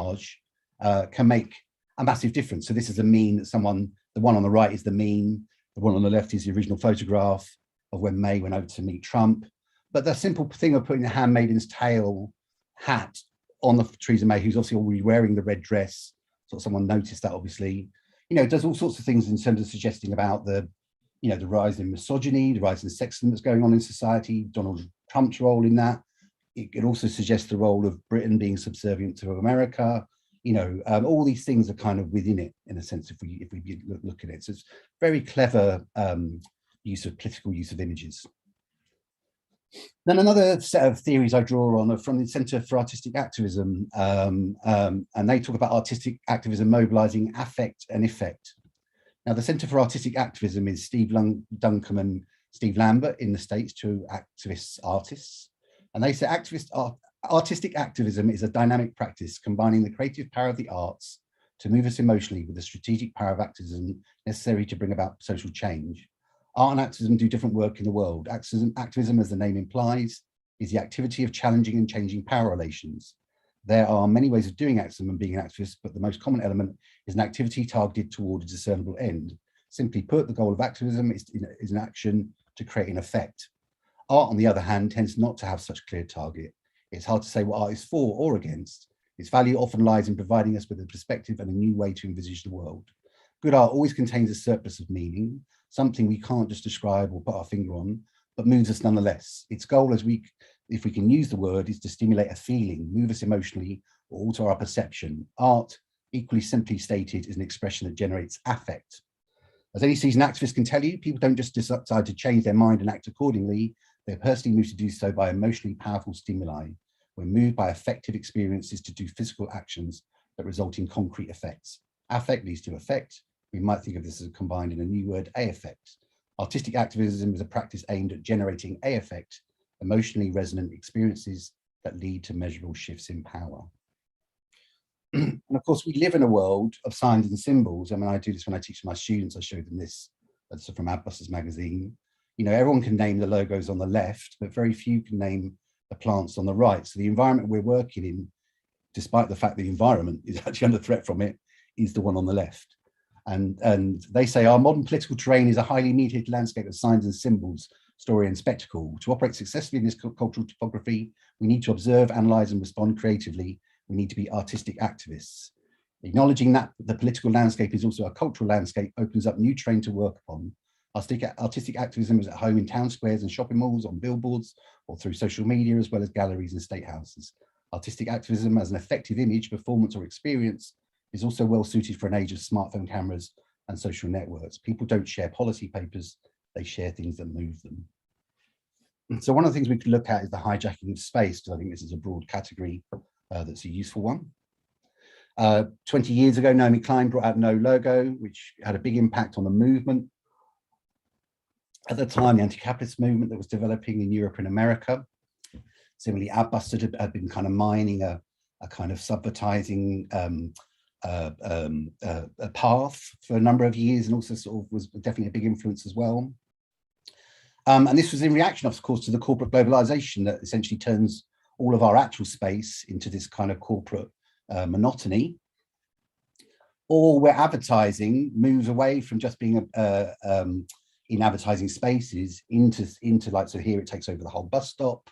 montage can make a massive difference. So this is a meme that someone, the one on the right is the meme, the one on the left is the original photograph of when May went over to meet Trump. But the simple thing of putting the Handmaiden's Tale hat on the Theresa May, who's obviously already wearing the red dress, so someone noticed that obviously, you know, does all sorts of things in terms of suggesting about the, you know, the rise in misogyny, the rise in sexism that's going on in society, Donald Trump's role in that. It also suggests the role of Britain being subservient to America. You know, all these things are kind of within it, in a sense, if we look at it. So it's very clever political use of images. Then another set of theories I draw on are from the Centre for Artistic Activism, and they talk about artistic activism mobilising affect and effect. Now, the Centre for Artistic Activism is Steve Duncombe and Steve Lambert in the States, two activist artists, and they say artistic activism is a dynamic practice combining the creative power of the arts to move us emotionally with the strategic power of activism necessary to bring about social change. Art and activism do different work in the world. Activism, as the name implies, is the activity of challenging and changing power relations. There are many ways of doing activism and being an activist, but the most common element is an activity targeted toward a discernible end. Simply put, the goal of activism is an action to create an effect. Art, on the other hand, tends not to have such clear target. It's hard to say what art is for or against. Its value often lies in providing us with a perspective and a new way to envisage the world. Good art always contains a surplus of meaning, something we can't just describe or put our finger on, but moves us nonetheless. Its goal, if we can use the word, is to stimulate a feeling, move us emotionally, or alter our perception. Art, equally simply stated, is an expression that generates affect. As any seasoned activist can tell you, people don't just decide to change their mind and act accordingly. They're personally moved to do so by emotionally powerful stimuli. We're moved by affective experiences to do physical actions that result in concrete effects. Affect leads to effect. We might think of this as combined in a new word, a-effect. Artistic activism is a practice aimed at generating a-effect, emotionally resonant experiences that lead to measurable shifts in power. And of course, we live in a world of signs and symbols. I mean, I do this when I teach my students. I show them this. That's from Adbusters magazine. You know, everyone can name the logos on the left, but very few can name the plants on the right. So the environment we're working in, despite the fact the environment is actually under threat from it, is the one on the left. And they say our modern political terrain is a highly mediated landscape of signs and symbols, story and spectacle. To operate successfully in this cultural topography, we need to observe, analyze, and respond creatively. We need to be artistic activists. Acknowledging that the political landscape is also a cultural landscape opens up new terrain to work upon. Artistic activism is at home in town squares and shopping malls, on billboards, or through social media, as well as galleries and state houses. Artistic activism as an effective image, performance, or experience is also well suited for an age of smartphone cameras and social networks. People don't share policy papers, they share things that move them. So one of the things we could look at is the hijacking of space, because I think this is a broad category that's a useful one. 20 years ago, Naomi Klein brought out No Logo, which had a big impact on the movement. At the time, the anti-capitalist movement that was developing in Europe and America. Similarly, Adbusters had been kind of mining a kind of subvertising a path for a number of years, and also sort of was definitely a big influence as well. And this was in reaction, of course, to the corporate globalization that essentially turns all of our actual space into this kind of corporate monotony, or where advertising moves away from just being in advertising spaces into like, so here it takes over the whole bus stop,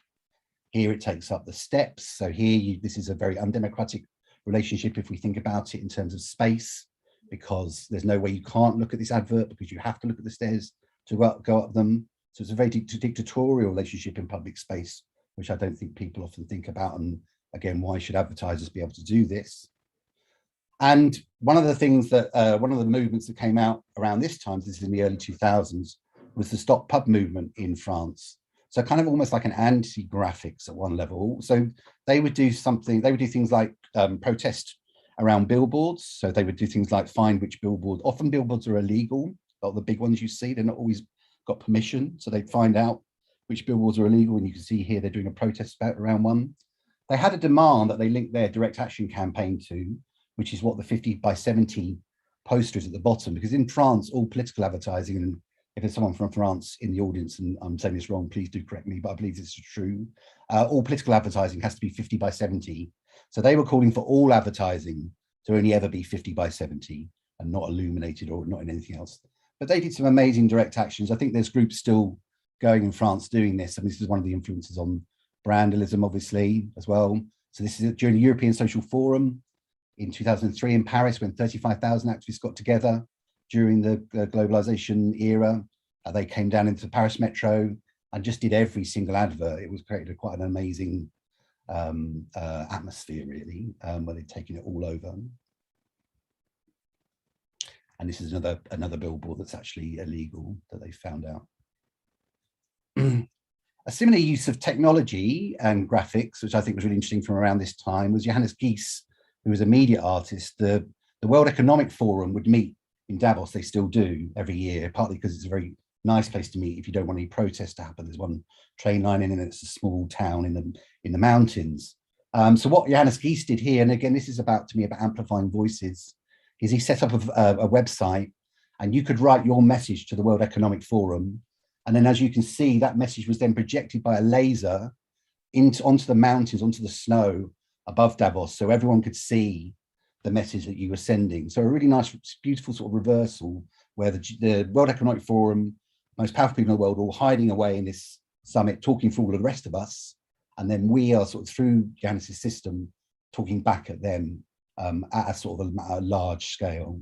here it takes up the steps. So here, this is a very undemocratic relationship if we think about it in terms of space, because there's no way you can't look at this advert because you have to look at the stairs to go up them. So it's a very dictatorial relationship in public space, which I don't think people often think about. And again, why should advertisers be able to do this? And one of the things that, one of the movements that came out around this time, this is in the early 2000s, was the Stop Pub movement in France. So kind of almost like an anti-graphics at one level. So they would do something, they would do things like protest around billboards. So they would do things like find which billboard, often billboards are illegal, a lot of the big ones you see, they're not always got permission. So they'd find out which billboards are illegal, and you can see here they're doing a protest around one. They had a demand that they linked their direct action campaign to, which is what the 50 by 70 poster is at the bottom, because in France, all political advertising, and if there's someone from France in the audience and I'm saying this wrong, please do correct me, but I believe this is true. All political advertising has to be 50 by 70. So they were calling for all advertising to only ever be 50 by 70 and not illuminated or not in anything else. But they did some amazing direct actions. I think there's groups still going in France doing this. I mean, this is one of the influences on Brandalism, obviously, as well. So this is during the European Social Forum in 2003 in Paris, when 35,000 activists got together during the globalization era. They came down into the Paris metro and just did every single advert. It was created quite an amazing atmosphere, really, where they'd taken it all over. And this is another billboard that's actually illegal that they found out. A similar use of technology and graphics, which I think was really interesting from around this time, was Johannes Gies, who was a media artist. The World Economic Forum would meet in Davos, they still do every year, partly because it's a very nice place to meet if you don't want any protests to happen. There's one train line in and it's a small town in the mountains. So what Johannes Gies did here, and again, this is about, to me, about amplifying voices, is he set up a website and you could write your message to the World Economic Forum. And then, as you can see, that message was then projected by a laser onto the mountains, onto the snow above Davos, so everyone could see the message that you were sending. So a really nice, beautiful sort of reversal where the World Economic Forum, most powerful people in the world, all hiding away in this summit, talking for all of the rest of us. And then we are sort of through Johannes' system, talking back at them at a sort of a large scale.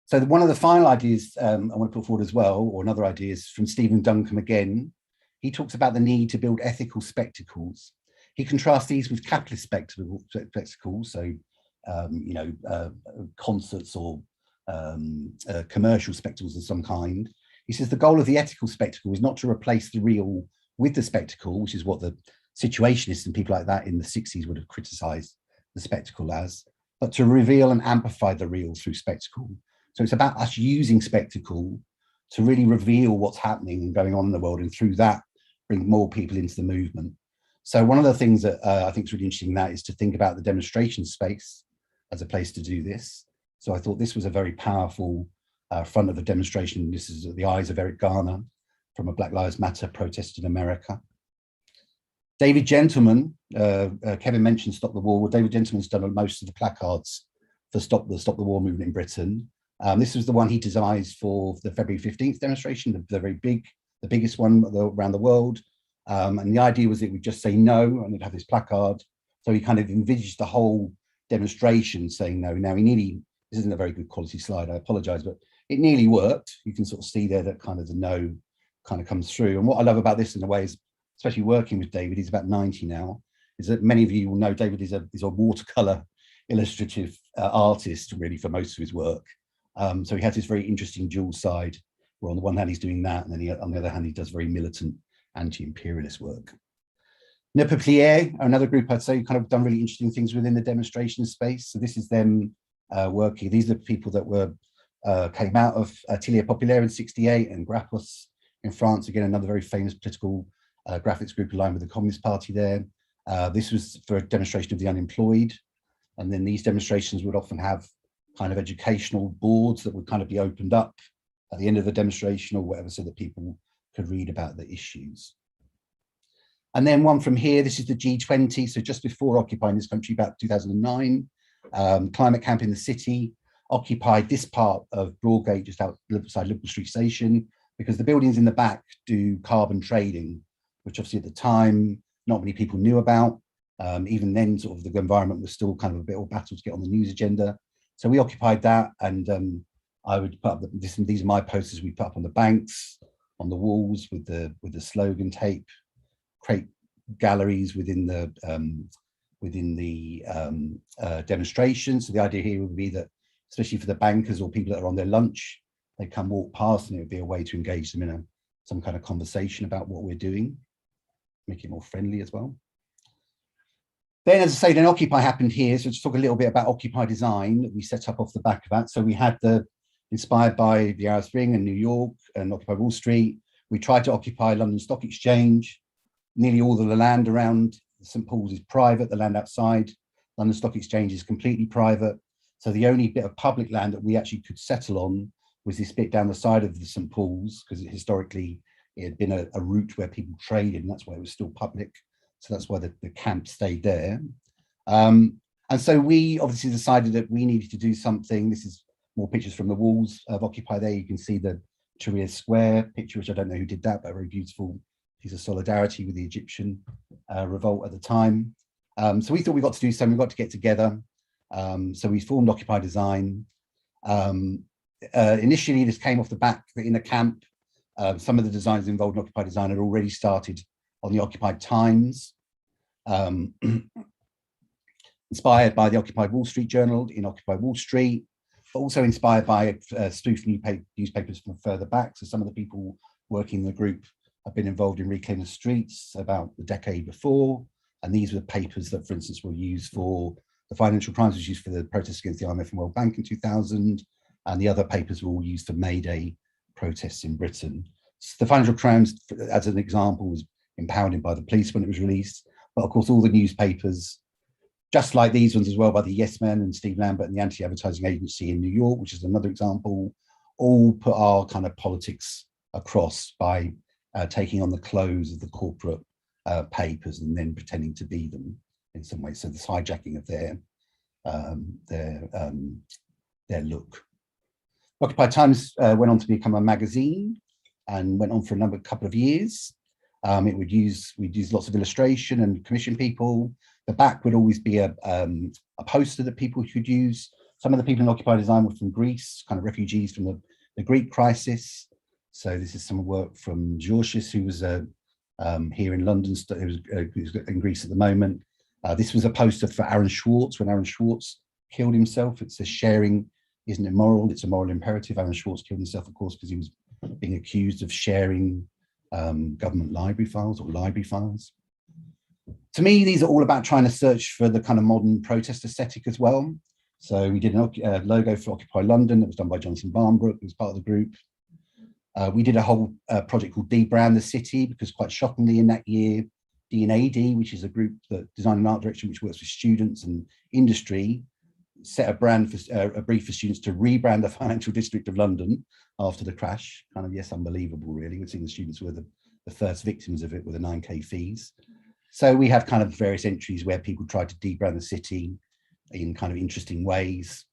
So one of the final ideas I want to put forward as well, or another idea, is from Stephen Duncombe again. He talks about the need to build ethical spectacles. He contrasts these with capitalist spectacles, so concerts or commercial spectacles of some kind. He says the goal of the ethical spectacle is not to replace the real with the spectacle, which is what the situationists and people like that in the 60s would have criticized the spectacle as, but to reveal and amplify the real through spectacle. So it's about us using spectacle to really reveal what's happening and going on in the world, and through that, bring more people into the movement. So one of the things that I think is really interesting in that is to think about the demonstration space as a place to do this. So I thought this was a very powerful front of a demonstration. This is the eyes of Eric Garner from a Black Lives Matter protest in America. David Gentleman, Kevin mentioned Stop the War. Well, David Gentleman's done most of the placards for Stop the War movement in Britain. This was the one he designed for the February 15th demonstration, the very big, the biggest one around the world. And the idea was it would just say no, and it'd have this placard. So he kind of envisaged the whole demonstration saying no. Now this isn't a very good quality slide, I apologize, but it nearly worked. You can sort of see there that kind of the no kind of comes through. And what I love about this in a way is, especially working with David, he's about 90 now, is that many of you will know David is a watercolor illustrative artist really for most of his work. So he has this very interesting dual side, where on the one hand he's doing that, and then on the other hand he does very militant anti-imperialist work. Ne Peuplier, another group I'd say kind of done really interesting things within the demonstration space. So this is them working. These are people that were came out of Atelier Populaire in '68 and Grappos in France. Again, another very famous political graphics group aligned with the Communist Party there. This was for a demonstration of the unemployed. And then these demonstrations would often have kind of educational boards that would kind of be opened up at the end of the demonstration or whatever, so that people could read about the issues. And then one from here, this is the G20. So just before occupying this country, about 2009, Climate Camp in the City occupied this part of Broadgate, just outside Liverpool Street Station, because the buildings in the back do carbon trading, which obviously at the time, not many people knew about. Even then, sort of the environment was still kind of a bit of a battle to get on the news agenda. So we occupied that, and I would put up these are my posters we put up on the banks, on the walls with the slogan tape, create galleries within the demonstration. So the idea here would be that, especially for the bankers or people that are on their lunch, they come walk past, and it would be a way to engage them in some kind of conversation about what we're doing, make it more friendly as well. Then, as I say, then Occupy happened here. So let's talk a little bit about Occupy design that we set up off the back of that. So we had inspired by the Arab Spring and New York and Occupy Wall Street. We tried to occupy London Stock Exchange. Nearly all of the land around St. Paul's is private. The land outside London Stock Exchange is completely private. So the only bit of public land that we actually could settle on was this bit down the side of the St. Paul's, because historically it had been a route where people traded, and that's why it was still public. So that's why the camp stayed there. And so we obviously decided that we needed to do something. This is more pictures from the walls of Occupy there. You can see the Tahrir Square picture, which I don't know who did that, but a very beautiful piece of solidarity with the Egyptian revolt at the time. So we thought we got to do something, we got to get together. So we formed Occupy Design. Initially, this came off the back that in a camp, some of the designers involved in Occupy Design had already started on the Occupied Times, inspired by the Occupied Wall Street Journal in Occupy Wall Street, but also inspired by spoof newspapers from further back. So some of the people working in the group have been involved in Reclaim the Streets about the decade before. And these were the papers that, for instance, were used for the Financial Crimes, was used for the protests against the IMF and World Bank in 2000. And the other papers were all used for May Day protests in Britain. So the Financial Crimes, as an example, was impounded by the police when it was released. But of course, all the newspapers, just like these ones as well, by the Yes Men and Steve Lambert and the Anti-Advertising Agency in New York, which is another example, all put our kind of politics across by taking on the clothes of the corporate papers and then pretending to be them in some way. So this hijacking of their look. Occupy Times went on to become a magazine and went on for a couple of years. We'd use lots of illustration and commission people. The back would always be a poster that people could use. Some of the people in Occupy Design were from Greece, kind of refugees from the Greek crisis. So this is some work from Georges, who was here in London, who's in Greece at the moment. This was a poster for Aaron Swartz, when Aaron Swartz killed himself. It says, sharing isn't immoral, it's a moral imperative. Aaron Swartz killed himself, of course, because he was being accused of sharing government library files or library files. To me, these are all about trying to search for the kind of modern protest aesthetic as well. So we did a logo for Occupy London that was done by Jonathan Barnbrook, who was part of the group. We did a whole project called Debrand the City, because quite shockingly in that year, D&AD, which is a group, that Design and Art Direction, which works with students and industry, set a brief for students to rebrand the financial district of London after the crash. Kind of, yes, unbelievable, really. We're seeing the students were the first victims of it with the 9K fees. So we have kind of various entries where people try to debrand the city in kind of interesting ways.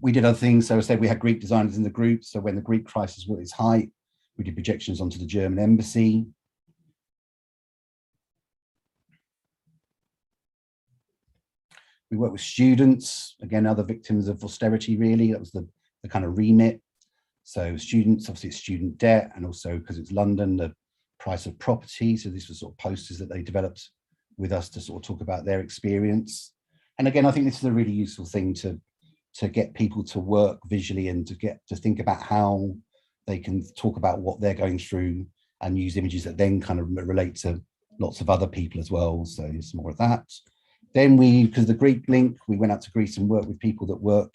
We did other things. So I said we had Greek designers in the group. So when the Greek crisis was at its height, we did projections onto the German embassy. We worked with students, again, other victims of austerity, really. That was the kind of remit. So students, obviously it's student debt, and also because it's London, the price of property. So these were sort of posters that they developed with us to sort of talk about their experience. And again, I think this is a really useful thing to get people to work visually and to think about how they can talk about what they're going through and use images that then kind of relate to lots of other people as well. So there's more of that. Then because the Greek link, we went out to Greece and worked with people that work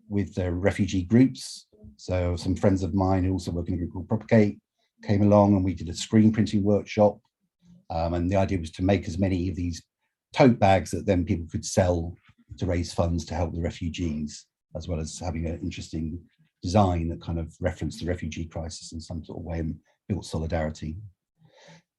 with the refugee groups. So some friends of mine who also work in a group called Propagate came along, and we did a screen printing workshop. And the idea was to make as many of these tote bags that then people could sell to raise funds to help the refugees, as well as having an interesting design that kind of referenced the refugee crisis in some sort of way and built solidarity.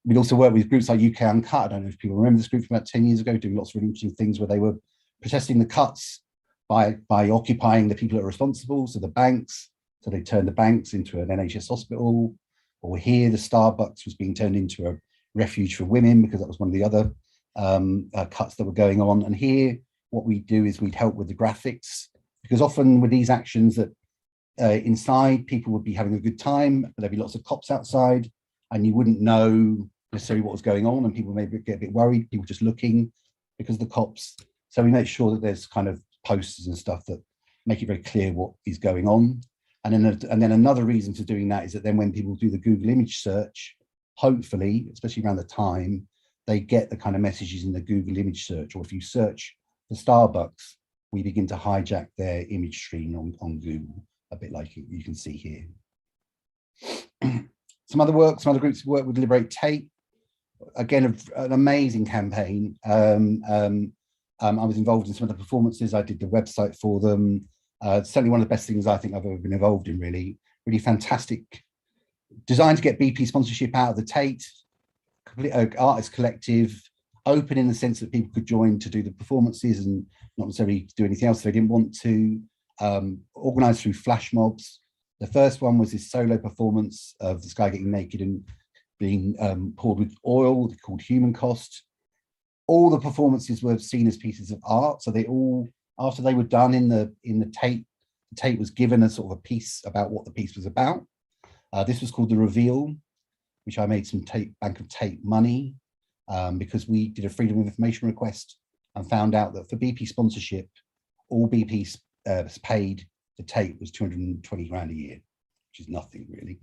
We'd also worked with groups like UK Uncut. I don't know if people remember this group from about 10 years ago, doing lots of really interesting things where they were protesting the cuts by occupying the people that are responsible, so the banks. So they turned the banks into an NHS hospital. Or here, the Starbucks was being turned into a refuge for women, because that was one of the other cuts that were going on. And here, what we do is we'd help with the graphics, because often with these actions that inside, people would be having a good time, but there'd be lots of cops outside, and you wouldn't know necessarily what was going on, and people maybe get a bit worried, people just looking because of the cops. So we make sure that there's kind of posters and stuff that make it very clear what is going on. And then another reason for doing that is that then when people do the Google image search, hopefully, especially around the time, they get the kind of messages in the Google image search, or if you search for Starbucks, we begin to hijack their image stream on Google, a bit like you can see here. Some other groups work with Liberate Tate. Again, an amazing campaign. I was involved in some of the performances. I did the website for them. Certainly one of the best things I think I've ever been involved in, really fantastic designed to get BP sponsorship out of the Tate, artist collective, open in the sense that people could join to do the performances and not necessarily do anything else if they didn't want to, organized through flash mobs. The first one was this solo performance of this guy getting naked and being poured with oil called Human Cost. All the performances were seen as pieces of art. So they all, after they were done in the Tate, the Tate was given a sort of a piece about what the piece was about. This was called The Reveal, which I made some Bank of Tate money because we did a Freedom of Information request and found out that for BP sponsorship, all BP paid the Tate was 220 grand a year, which is nothing really.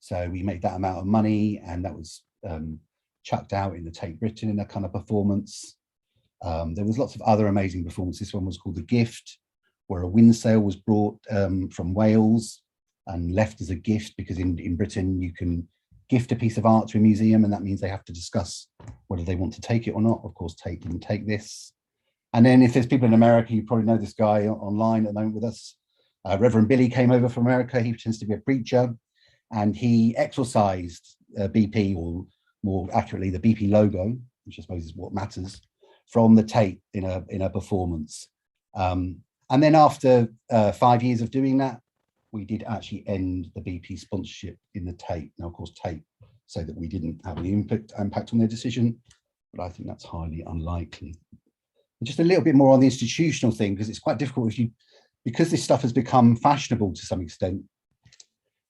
So we made that amount of money, and that was chucked out in the Tate Britain in a kind of performance. There was lots of other amazing performances. This one was called The Gift, where a wind sail was brought from Wales and left as a gift, because in Britain you can gift a piece of art to a museum, and that means they have to discuss whether they want to take it or not. Of course, Tate didn't take this. And then if there's people in America, you probably know this guy online at the moment with us. Reverend Billy came over from America. He pretends to be a preacher, and he exorcised BP, or more accurately, the BP logo, which I suppose is what matters, from the Tate in a performance. And then after 5 years of doing that, we did actually end the BP sponsorship in the Tate. Now, of course, Tate say that we didn't have any impact on their decision, but I think that's highly unlikely. And just a little bit more on the institutional thing, because it's quite difficult because this stuff has become fashionable to some extent.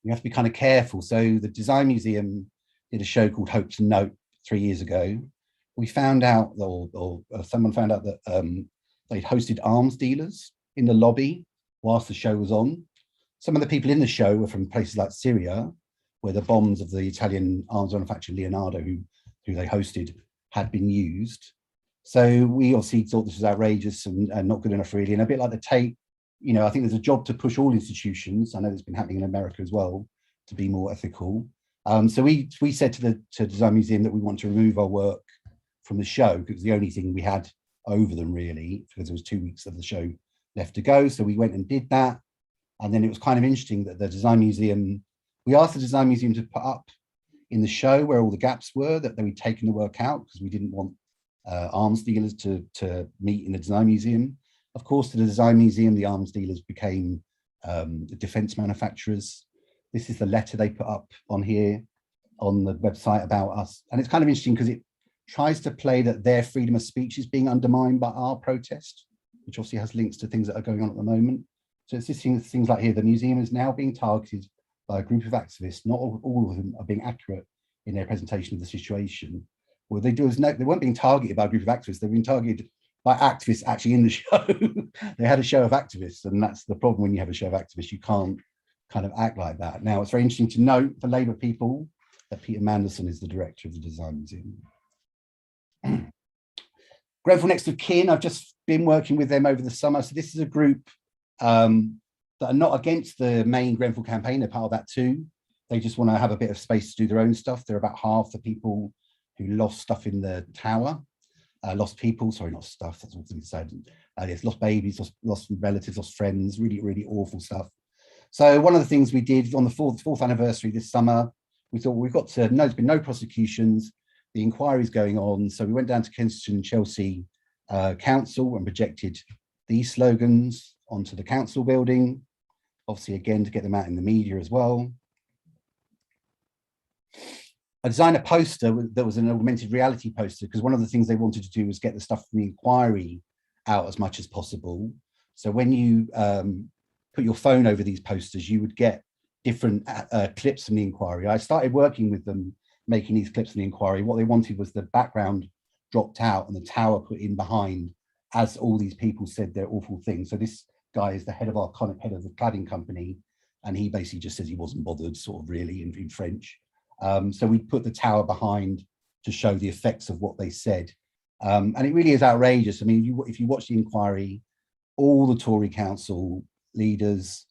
You have to be kind of careful. So the Design Museum did a show called Hope to Note 3 years ago. We found out, or someone found out that they'd hosted arms dealers in the lobby whilst the show was on. Some of the people in the show were from places like Syria, where the bombs of the Italian arms manufacturer Leonardo, who they hosted, had been used. So we obviously thought this was outrageous and not good enough really. And a bit like the Tate, you know, I think there's a job to push all institutions, I know it's been happening in America as well, to be more ethical. So we said to the Design Museum that we want to remove our work from the show, because it was the only thing we had over them really, because there was 2 weeks of the show left to go. So we went and did that. And then it was kind of interesting that the Design Museum, we asked the Design Museum to put up in the show where all the gaps were, that they would taken the work out, because we didn't want arms dealers to meet in the Design Museum. Of course, to the Design Museum, the arms dealers became the defense manufacturers. This is the letter they put up on here on the website about us. And it's kind of interesting because it tries to play that their freedom of speech is being undermined by our protest, which obviously has links to things that are going on at the moment. So it's just things like here, the museum is now being targeted by a group of activists. Not all of them are being accurate in their presentation of the situation. What they do is, no, they weren't being targeted by a group of activists, they've been targeted by activists actually in the show. They had a show of activists, and that's the problem when you have a show of activists, you can't kind of act like that. Now, it's very interesting to note for Labour people that Peter Mandelson is the director of the Design Museum. Grenfell Next of Kin, I've just been working with them over the summer. So this is a group that are not against the main Grenfell campaign, they're part of that too. They just want to have a bit of space to do their own stuff. They're about half the people who lost stuff in the tower. Lost people, sorry, not stuff, that's what we said. Yes, lost babies, lost relatives, lost friends, really, really awful stuff. So one of the things we did on the fourth anniversary this summer, we thought we've got to, no, there's been no prosecutions, the inquiry's going on. So we went down to Kensington and Chelsea Council and projected these slogans onto the council building, obviously again to get them out in the media as well. I designed a poster that was an augmented reality poster, because one of the things they wanted to do was get the stuff from the inquiry out as much as possible. So when you put your phone over these posters, you would get different clips from the inquiry. I started working with them, making these clips from the inquiry. What they wanted was the background dropped out and the tower put in behind as all these people said their awful things. So this guy is the head of our head of the cladding company, and he basically just says he wasn't bothered, sort of really in French. So we put the tower behind to show the effects of what they said. And it really is outrageous. I mean, if you watch the inquiry, all the Tory council leaders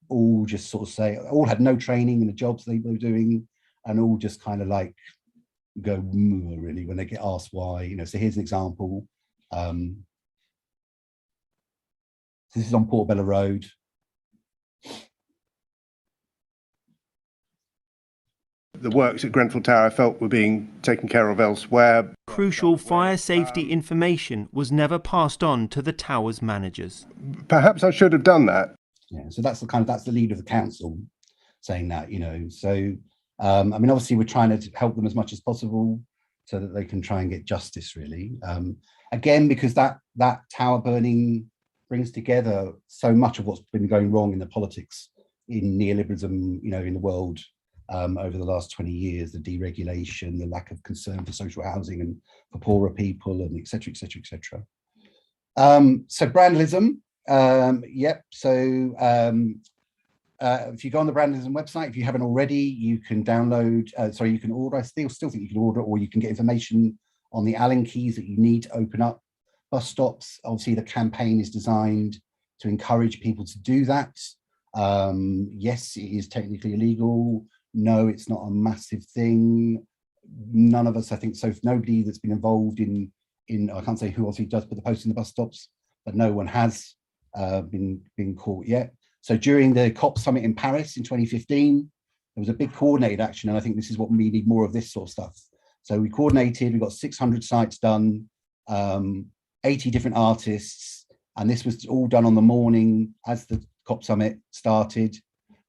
all just sort of say, all had no training in the jobs they were doing, and all just kind of like go really when they get asked why, you know. So here's an example. This is on, 'Portobello, Road. the works at Grenfell Tower I felt were being taken care of elsewhere. Crucial fire safety information was never passed on to the tower's managers. Perhaps I should have done that. Yeah, so that's the leader of the council saying that, So, I mean, obviously we're trying to help them as much as possible so that they can try and get justice, really. Again, because that tower burning brings together so much of what's been going wrong in the politics in neoliberalism, in the world over the last 20 years, the deregulation, the lack of concern for social housing and for poorer people, and et cetera, et cetera, et cetera. So Brandalism, yep. So if you go on the Brandalism website, if you haven't already, you can download, you can order. I still think you can order, or you can get information on the Allen keys that you need to open up bus stops. Obviously, the campaign is designed to encourage people to do that. Yes, it is technically illegal. No, it's not a massive thing. None of us, I think, so if nobody that's been involved in I can't say who obviously does put the post in the bus stops, but no one has been caught yet. So during the COP summit in Paris in 2015, there was a big coordinated action, and I think this is what we need more of, this sort of stuff. So we coordinated, we got 600 sites done, 80 different artists, and this was all done on the morning as the COP summit started.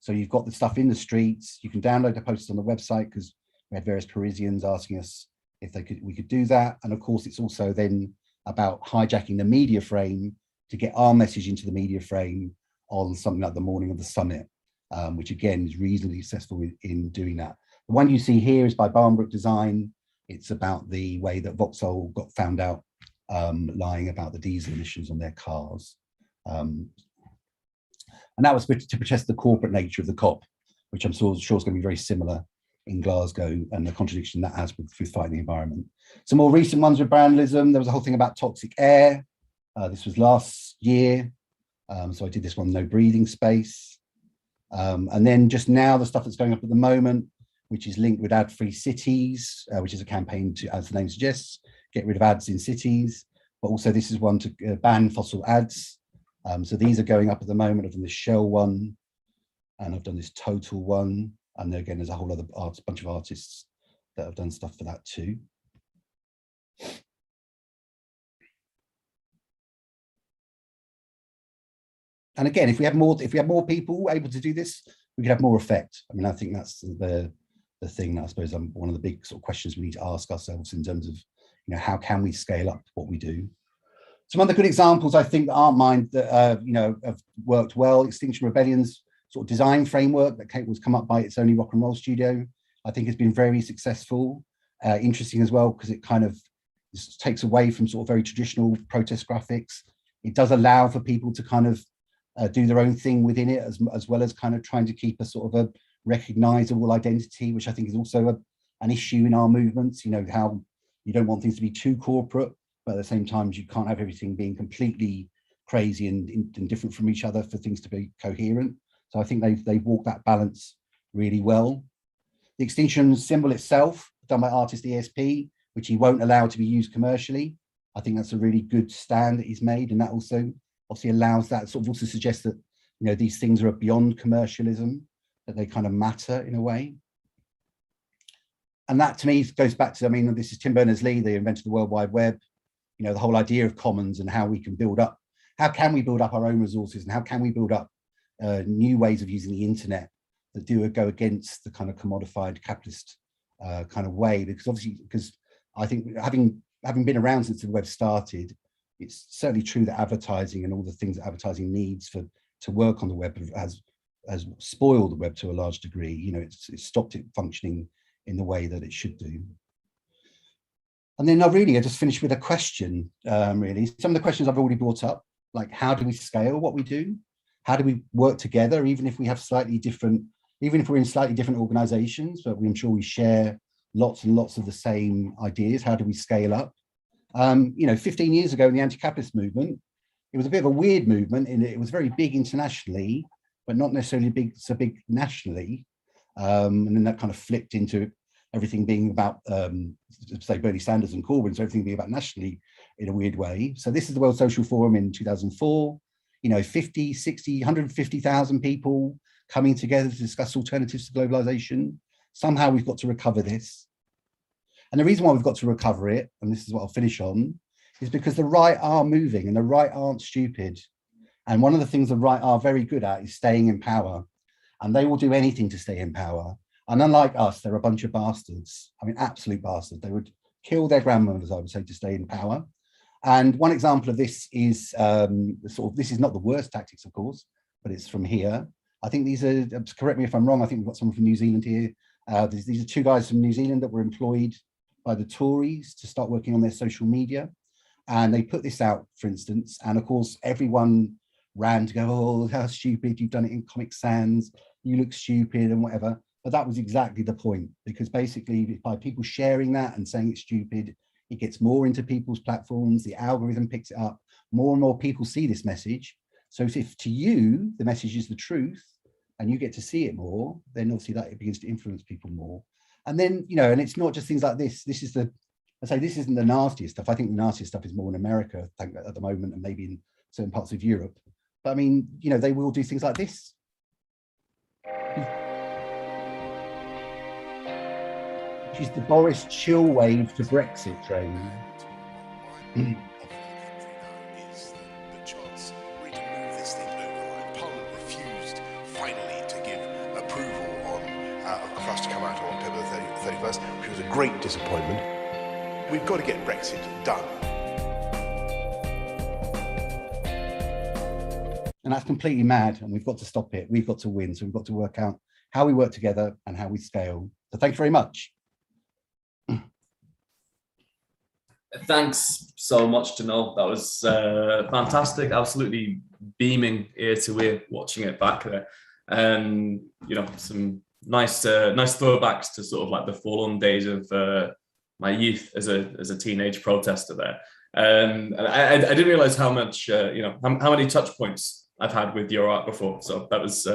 So you've got the stuff in the streets. You can download the posts on the website, because we had various Parisians asking us if we could do that. And of course, it's also then about hijacking the media frame to get our message into the media frame on something like the morning of the summit, which again is reasonably successful in doing that. The one you see here is by Barnbrook Design. It's about the way that Vauxhall got found out lying about the diesel emissions on their cars. And that was to protest the corporate nature of the COP, which I'm sure is going to be very similar in Glasgow, and the contradiction that has with fighting the environment. Some more recent ones with Brandalism. There was a whole thing about toxic air. This was last year. So I did this one, no breathing space. And then just now, the stuff that's going up at the moment, which is linked with ad-free cities, which is a campaign to, as the name suggests, get rid of ads in cities. But also this is one to ban fossil ads. So these are going up at the moment. I've done this Shell one, and I've done this Total one. And then again, there's a whole other bunch of artists that have done stuff for that too. And again, if we have more people able to do this, we could have more effect. I mean, I think that's the thing that I suppose one of the big sort of questions we need to ask ourselves in terms of, how can we scale up what we do? Some other good examples, I think, that aren't mine, that have worked well. Extinction Rebellion's sort of design framework that was come up by It's Only Rock and Roll Studio, I think has been very successful. Interesting as well, because it kind of takes away from sort of very traditional protest graphics. It does allow for people to kind of do their own thing within it, as well as kind of trying to keep a sort of a recognizable identity, which I think is also an issue in our movements. How you don't want things to be too corporate, but at the same time, you can't have everything being completely crazy and different from each other for things to be coherent. So I think they've walked that balance really well. The extinction symbol itself, done by artist ESP, which he won't allow to be used commercially. I think that's a really good stand that he's made, and that also obviously allows that, sort of also suggests that these things are beyond commercialism, that they kind of matter in a way. And that to me goes back to, this is Tim Berners-Lee, the inventor of the World Wide Web, the whole idea of commons and how we can build up, how can we build up our own resources, and how can we build up new ways of using the internet that do go against the kind of commodified capitalist kind of way. Because I think having been around since the web started, it's certainly true that advertising and all the things that advertising needs to work on the web has spoiled the web to a large degree. It's stopped it functioning in the way that it should do. And then I just finished with a question, really. Some of the questions I've already brought up, like how do we scale what we do? How do we work together, even if we're in slightly different organizations, but I'm sure we share lots and lots of the same ideas. How do we scale up? 15 years ago in the anti-capitalist movement, it was a bit of a weird movement, and it was very big internationally, but not necessarily so big nationally. And then that kind of flipped into everything being about, say, Bernie Sanders and Corbyn, so everything being about nationally in a weird way. So this is the World Social Forum in 2004, 50, 60, 150,000 people coming together to discuss alternatives to globalization. somehow we've got to recover this. And the reason why we've got to recover it, and this is what I'll finish on, is because the right are moving and the right aren't stupid. And one of the things the right are very good at is staying in power. And they will do anything to stay in power. And unlike us, they're a bunch of bastards. I mean, absolute bastards. They would kill their grandmothers, I would say, to stay in power. And one example of this is this is not the worst tactics, of course, but it's from here. I think these are, correct me if I'm wrong, I think we've got someone from New Zealand here. These are two guys from New Zealand that were employed by the Tories to start working on their social media. And they put this out, for instance, and of course, everyone ran to go, oh, how stupid, you've done it in Comic Sans, you look stupid and whatever. But that was exactly the point, because basically by people sharing that and saying it's stupid, it gets more into people's platforms, the algorithm picks it up, more and more people see this message. So if to you, the message is the truth and you get to see it more, then obviously that it begins to influence people more. And then, you know, and it's not just things like this. This is I say this isn't the nastiest stuff. I think the nastiest stuff is more in America, I think, at the moment, and maybe in certain parts of Europe. But I mean, you know, they will do things like this. Which is the Boris chill wave to Brexit train. Is the chance really to move this thing over the line. Parliament refused finally to give approval for us to come out on October the 31st, which was a great disappointment. We've got to get Brexit done. And that's completely mad, and we've got to stop it. We've got to win. So we've got to work out how we work together and how we scale. So thank you very much. Thanks so much, Janelle. That was fantastic. Absolutely beaming ear to ear watching it back there. You know, some nice throwbacks to sort of like the fallen days of my youth as a teenage protester there. And I didn't realize how much you know, how many touch points I've had with your art before. So that was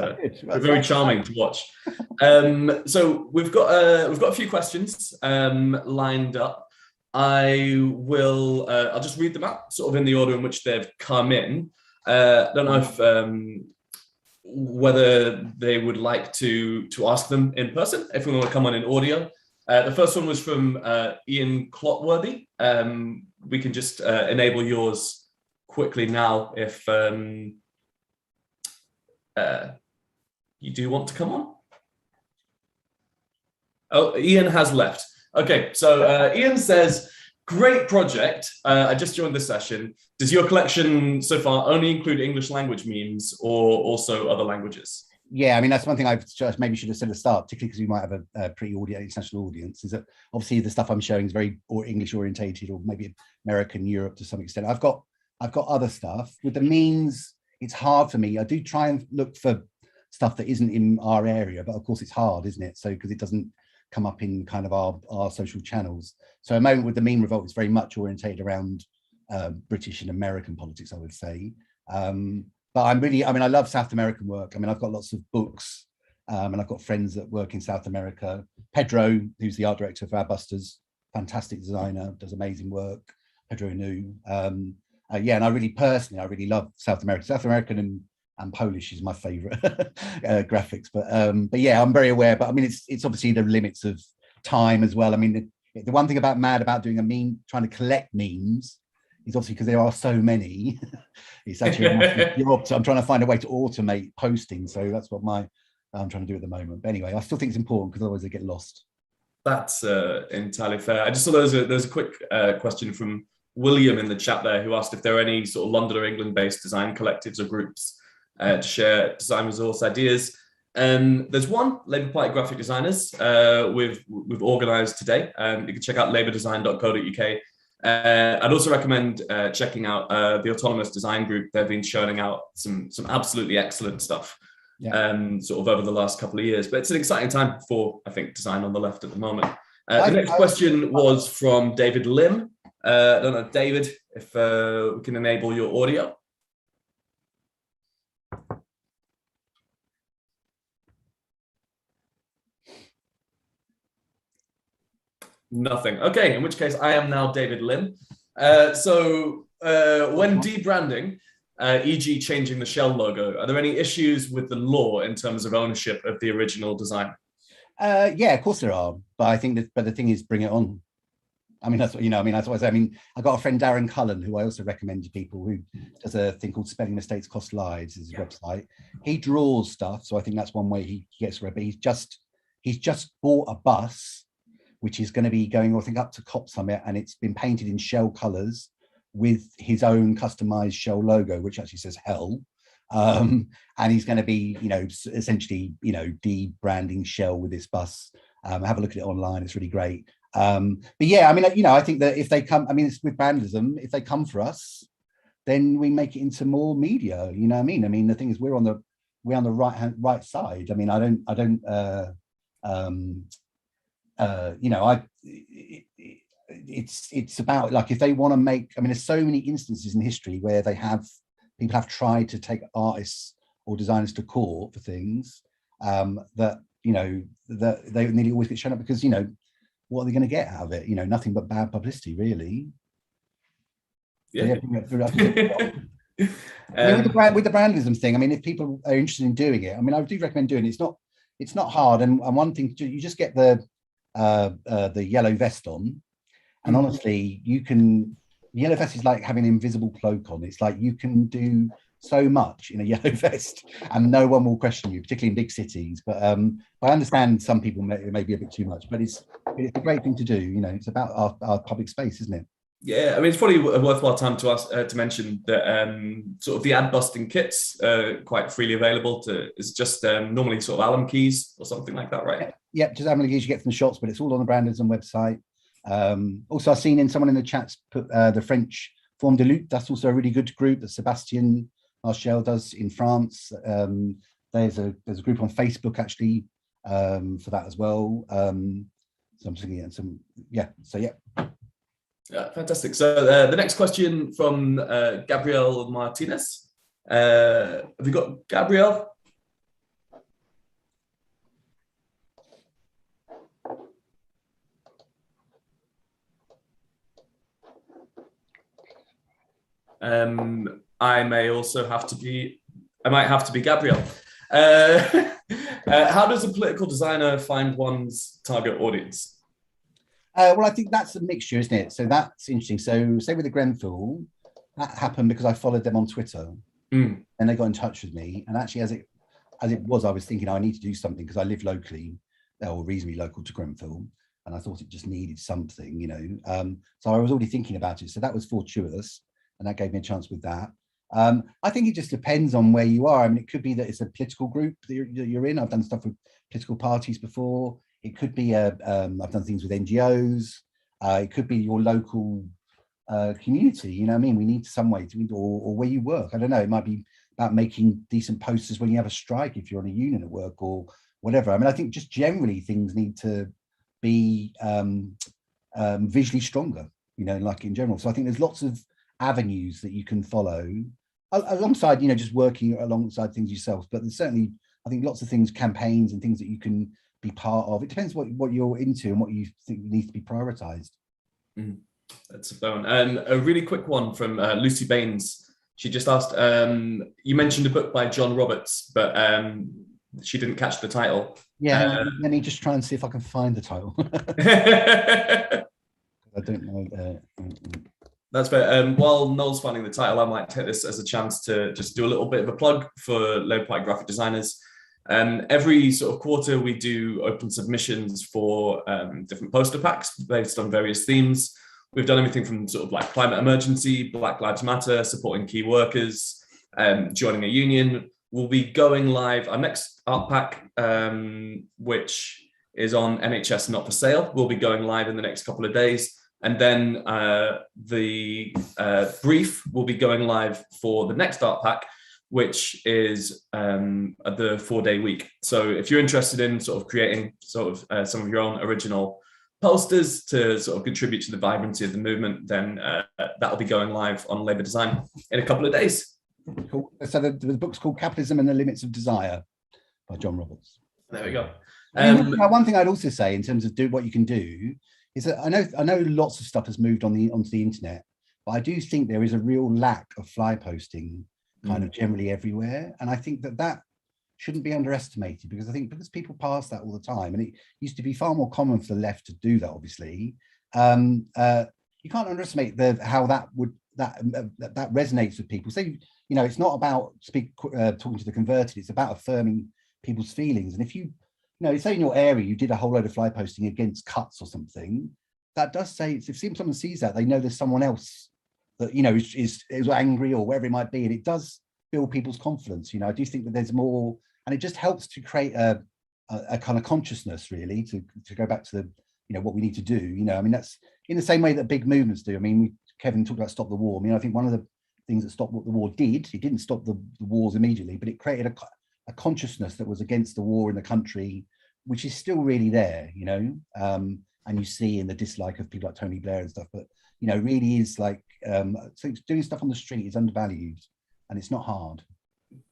very charming to watch. So we've got a few questions lined up. I'll just read them out sort of in the order in which they've come in. I don't know if whether they would like to ask them in person, if we want to come on in audio. The first one was from Ian Clotworthy. We can just enable yours quickly now if you do want to come on. Oh, Ian has left. Okay, so Ian says, great project. I just joined the session. Does your collection so far only include English language memes or also other languages? Yeah, I mean, that's one thing I've just maybe should have said at the start, particularly because we might have a pretty international audience, is that obviously the stuff I'm showing is very English orientated, or maybe American, Europe to some extent. I've got other stuff. With the memes, it's hard for me. I do try and look for stuff that isn't in our area, but of course it's hard, isn't it? So because it doesn't come up in kind of our social channels. So at the moment with the meme revolt, it's very much orientated around British and American politics, I would say. But I love South American work. I mean, I've got lots of books and I've got friends that work in South America. Pedro, who's the art director of Our Busters, fantastic designer, does amazing work. Pedro Nu. Yeah, and I really love South America. South American and Polish is my favorite graphics. But yeah, I'm very aware. But I mean, it's obviously the limits of time as well. I mean, the one thing about doing a meme, trying to collect memes, is obviously because there are so many. It's actually I'm trying to find a way to automate posting. So that's what I'm trying to do at the moment. But anyway, I still think it's important because otherwise they get lost. That's entirely fair. I just saw there's a quick question from William in the chat there, who asked if there are any sort of London or England-based design collectives or groups to share design resource ideas. There's one, Labour Party Graphic Designers, we've organised today. You can check out labourdesign.co.uk. I'd also recommend checking out the Autonomous Design Group. They've been churning out some absolutely excellent stuff, sort of over the last couple of years. But it's an exciting time for, I think, design on the left at the moment. The next question was from David Lim. I don't know, David, if we can enable your audio. Nothing. Okay, in which case I am now David Lim. So when debranding, e.g. changing the Shell logo, are there any issues with the law in terms of ownership of the original design? Yeah, of course there are, but I think that, but the thing is, bring it on. I mean, that's what, I mean, that's what I say. I mean, I got a friend, Darren Cullen, who I also recommend to people, who does a thing called Spelling Mistakes Cost Lives, is his website. He draws stuff, so I think that's one way he gets around, but he's just bought a bus, which is going to be going, I think, up to COP Summit, and it's been painted in Shell colours with his own customized Shell logo, which actually says hell. And he's going to be, essentially, de-branding Shell with this bus. Have a look at it online, it's really great. But yeah, I mean, I think that if they come, I mean, it's with Brandalism, if they come for us, then we make it into more media. You know what I mean? I mean, the thing is, we're on the right side. I mean, it's about, like, if they want to make, I mean, there's so many instances in history where people have tried to take artists or designers to court for things that they nearly always get shown up, because what are they going to get out of it? Nothing but bad publicity, really. Yeah. I mean, with the Brandalism thing, I mean, if people are interested in doing it, I mean, I do recommend doing it. It's not hard, and one thing, you just get the yellow vest on, and honestly, the yellow vest is like having an invisible cloak on. It's like you can do so much in a yellow vest and no one will question you, particularly in big cities. But I understand some people it may be a bit too much, but it's a great thing to do. It's about our public space, isn't it? Yeah, I mean, it's probably a worthwhile time to ask to mention that sort of the ad busting kits are quite freely available. It's just normally sort of Allen keys or something like that, right? Yeah, just Allen keys you get from the shops, but it's all on the Brandalism website. Also, I've seen someone in the chats put the French Forme de Lutte. That's also a really good group that Sebastian Marchel does in France. There's a group on Facebook actually for that as well. So I'm just looking at some, yeah. So yeah. Yeah, fantastic. So the next question from Gabriel Martinez. Have you got Gabriel? I might have to be Gabriel. How does a political designer find one's target audience? Well, I think that's a mixture, isn't it? So that's interesting. So say with the Grenfell, that happened because I followed them on Twitter, and they got in touch with me. And actually, as it was, I was thinking, I need to do something because I live locally, or reasonably local to Grenfell, and I thought it just needed something, So I was already thinking about it. So that was fortuitous, and that gave me a chance with that. I think it just depends on where you are. I mean, it could be that it's a political group that you're in. I've done stuff with political parties before. It could be I've done things with NGOs. It could be your local community. I mean, we need some way to, or where you work. I don't know. It might be about making decent posters when you have a strike, if you're on a union at work or whatever. I mean, I think just generally things need to be visually stronger, like in general. So I think there's lots of avenues that you can follow alongside, just working alongside things yourself. But there's certainly, I think, lots of things, campaigns and things that you can be part of. It depends what you're into and what you think needs to be prioritized. That's a phone. And a really quick one from Lucy Baines. She just asked, you mentioned a book by John Roberts, but she didn't catch the title. Yeah, let me just try and see if I can find the title. I don't know. That's fair. While Noel's finding the title, I might take this as a chance to just do a little bit of a plug for Low Point Graphic Designers. Every sort of quarter, we do open submissions for different poster packs based on various themes. We've done everything from sort of like climate emergency, Black Lives Matter, supporting key workers, joining a union. We'll be going live. Our next art pack, which is on NHS Not for Sale, will be going live in the next couple of days. And then the brief will be going live for the next art pack, which is the 4-day week. So if you're interested in sort of creating sort of some of your own original posters to sort of contribute to the vibrancy of the movement, then that'll be going live on Labour Design in a couple of days. Cool. So the book's called Capitalism and the Limits of Desire by John Roberts. There we go. One thing I'd also say in terms of what you can do is that I know lots of stuff has moved onto the internet, but I do think there is a real lack of fly posting kind of generally everywhere. And I think that shouldn't be underestimated, because I think because people pass that all the time, and it used to be far more common for the left to do that, obviously. You can't underestimate how that resonates with people. So, you know, it's not about talking to the converted, it's about affirming people's feelings. And if you know, say in your area you did a whole load of fly posting against cuts or something, that does say, if someone sees that, they know there's someone else that, you know, is angry or whatever it might be, and it does build people's confidence. You know, I do think that there's more, and it just helps to create a kind of consciousness, really, to go back to the, you know, what we need to do. You know, I mean, that's in the same way that big movements do. I mean, Kevin talked about Stop the War. I mean, I think one of the things that Stop the War did, it didn't stop the wars immediately, but it created a consciousness that was against the war in the country, which is still really there, you know, and you see in the dislike of people like Tony Blair and stuff, but, you know, really is like, so doing stuff on the street is undervalued, and it's not hard.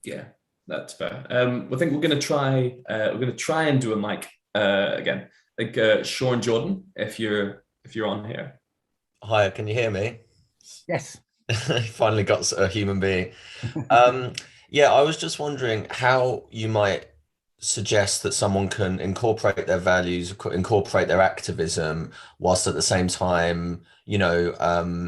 Yeah, that's fair. I think we're going to try and do a mic again. I think Sean Jordan, if you're on here. Hi, can you hear me? Yes. Finally got a human being. Yeah, I was just wondering how you might suggest that someone can incorporate their values, incorporate their activism, whilst at the same time, you know,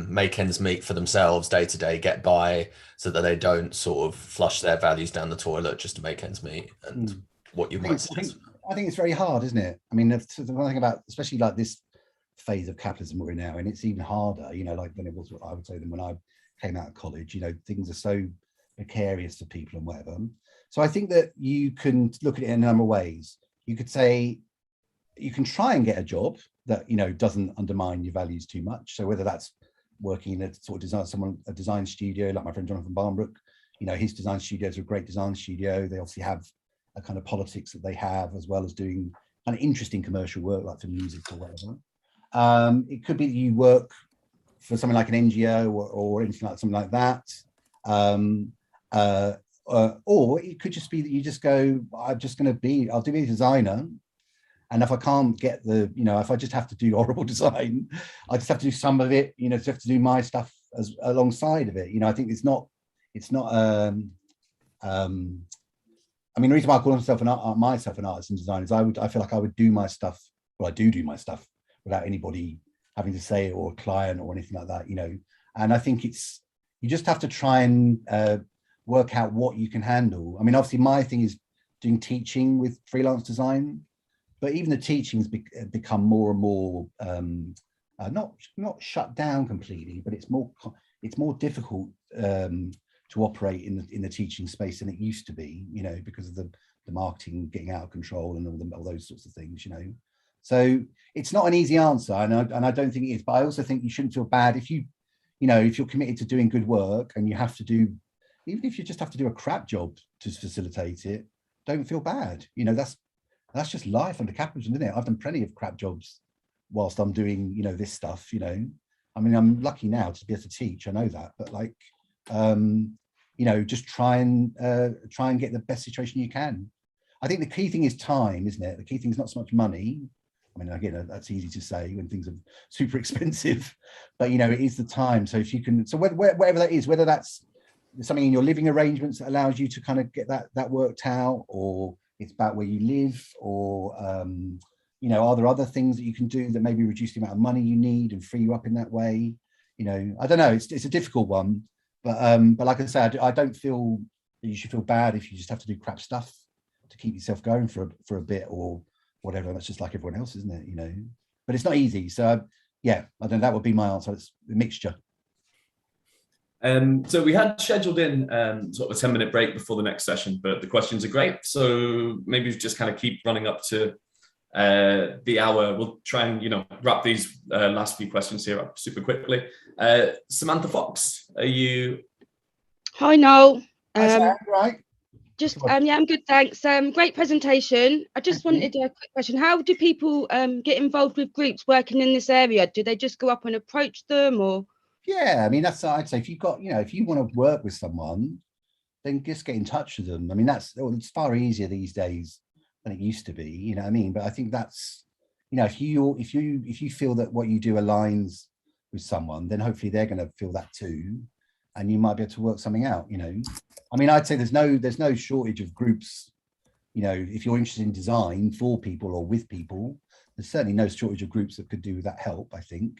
make ends meet for themselves day to day, get by, so that they don't sort of flush their values down the toilet just to make ends meet. And what you might suggest. I think it's very hard, isn't it? I mean, the one thing about, especially like this phase of capitalism we're in now, and it's even harder, you know, like than it was, I would say, than when I came out of college. You know, things are so precarious for people and whatever. So I think that you can look at it in a number of ways. You could say, you can try and get a job that, you know, doesn't undermine your values too much. So whether that's working in a sort of a design studio, like my friend Jonathan Barnbrook, you know, his design studios are a great design studio. They obviously have a kind of politics that they have, as well as doing kind of interesting commercial work, like for music or whatever. It could be that you work for something like an NGO or anything like something like that. Or it could just be that you just go, I'll be a designer. And if I can't get the, you know, if I just have to do horrible design, I just have to do some of it, you know, just have to do my stuff alongside of it. You know, I think it's not, I mean, the reason why I call myself an artist and designer is I feel like I would do my stuff, well, I do my stuff without anybody having to say it, or a client or anything like that, you know. And I think you just have to try and work out what you can handle. I mean, obviously my thing is doing teaching with freelance design, but even the teaching's become more and more, not shut down completely, but it's more difficult to operate in the teaching space than it used to be, you know, because of the marketing getting out of control and all those sorts of things, you know. So it's not an easy answer, and I don't think it is, but I also think you shouldn't feel bad if you know, if you're committed to doing good work and you have to do, even if you just have to do a crap job to facilitate it, don't feel bad. You know, that's just life under capitalism, isn't it? I've done plenty of crap jobs whilst I'm doing, you know, this stuff, you know. I mean, I'm lucky now to be able to teach, I know that, but like, you know, just try and get the best situation you can. I think the key thing is time, isn't it? The key thing is not so much money. I mean, again, that's easy to say when things are super expensive, but you know, it is the time. So if you can, so whatever that is, whether that's something in your living arrangements that allows you to kind of get that worked out, or it's about where you live, or you know, are there other things that you can do that maybe reduce the amount of money you need and free you up in that way? You know, I don't know. It's a difficult one, but like I said, I don't feel that you should feel bad if you just have to do crap stuff to keep yourself going for a bit or whatever. That's just like everyone else, isn't it? You know, but it's not easy. So yeah, I don't know, that would be my answer. It's a mixture. So we had scheduled in sort of a 10-minute break before the next session, but the questions are great. So maybe just kind of keep running up to the hour. We'll try and, you know, wrap these last few questions here up super quickly. Samantha Fox, are you? Hi, Noel. Right. Just yeah, I'm good, thanks. Great presentation. I just wanted a quick question. How do people get involved with groups working in this area? Do they just go up and approach them, or? Yeah, I mean, that's, I'd say, if you've got, you know, if you want to work with someone, then just get in touch with them. I mean, it's far easier these days than it used to be, you know what I mean? But I think that's, you know, if you feel that what you do aligns with someone, then hopefully they're going to feel that too, and you might be able to work something out, you know. I mean, I'd say there's no shortage of groups you know, if you're interested in design for people or with people, there's certainly no shortage of groups that could do that help, I think.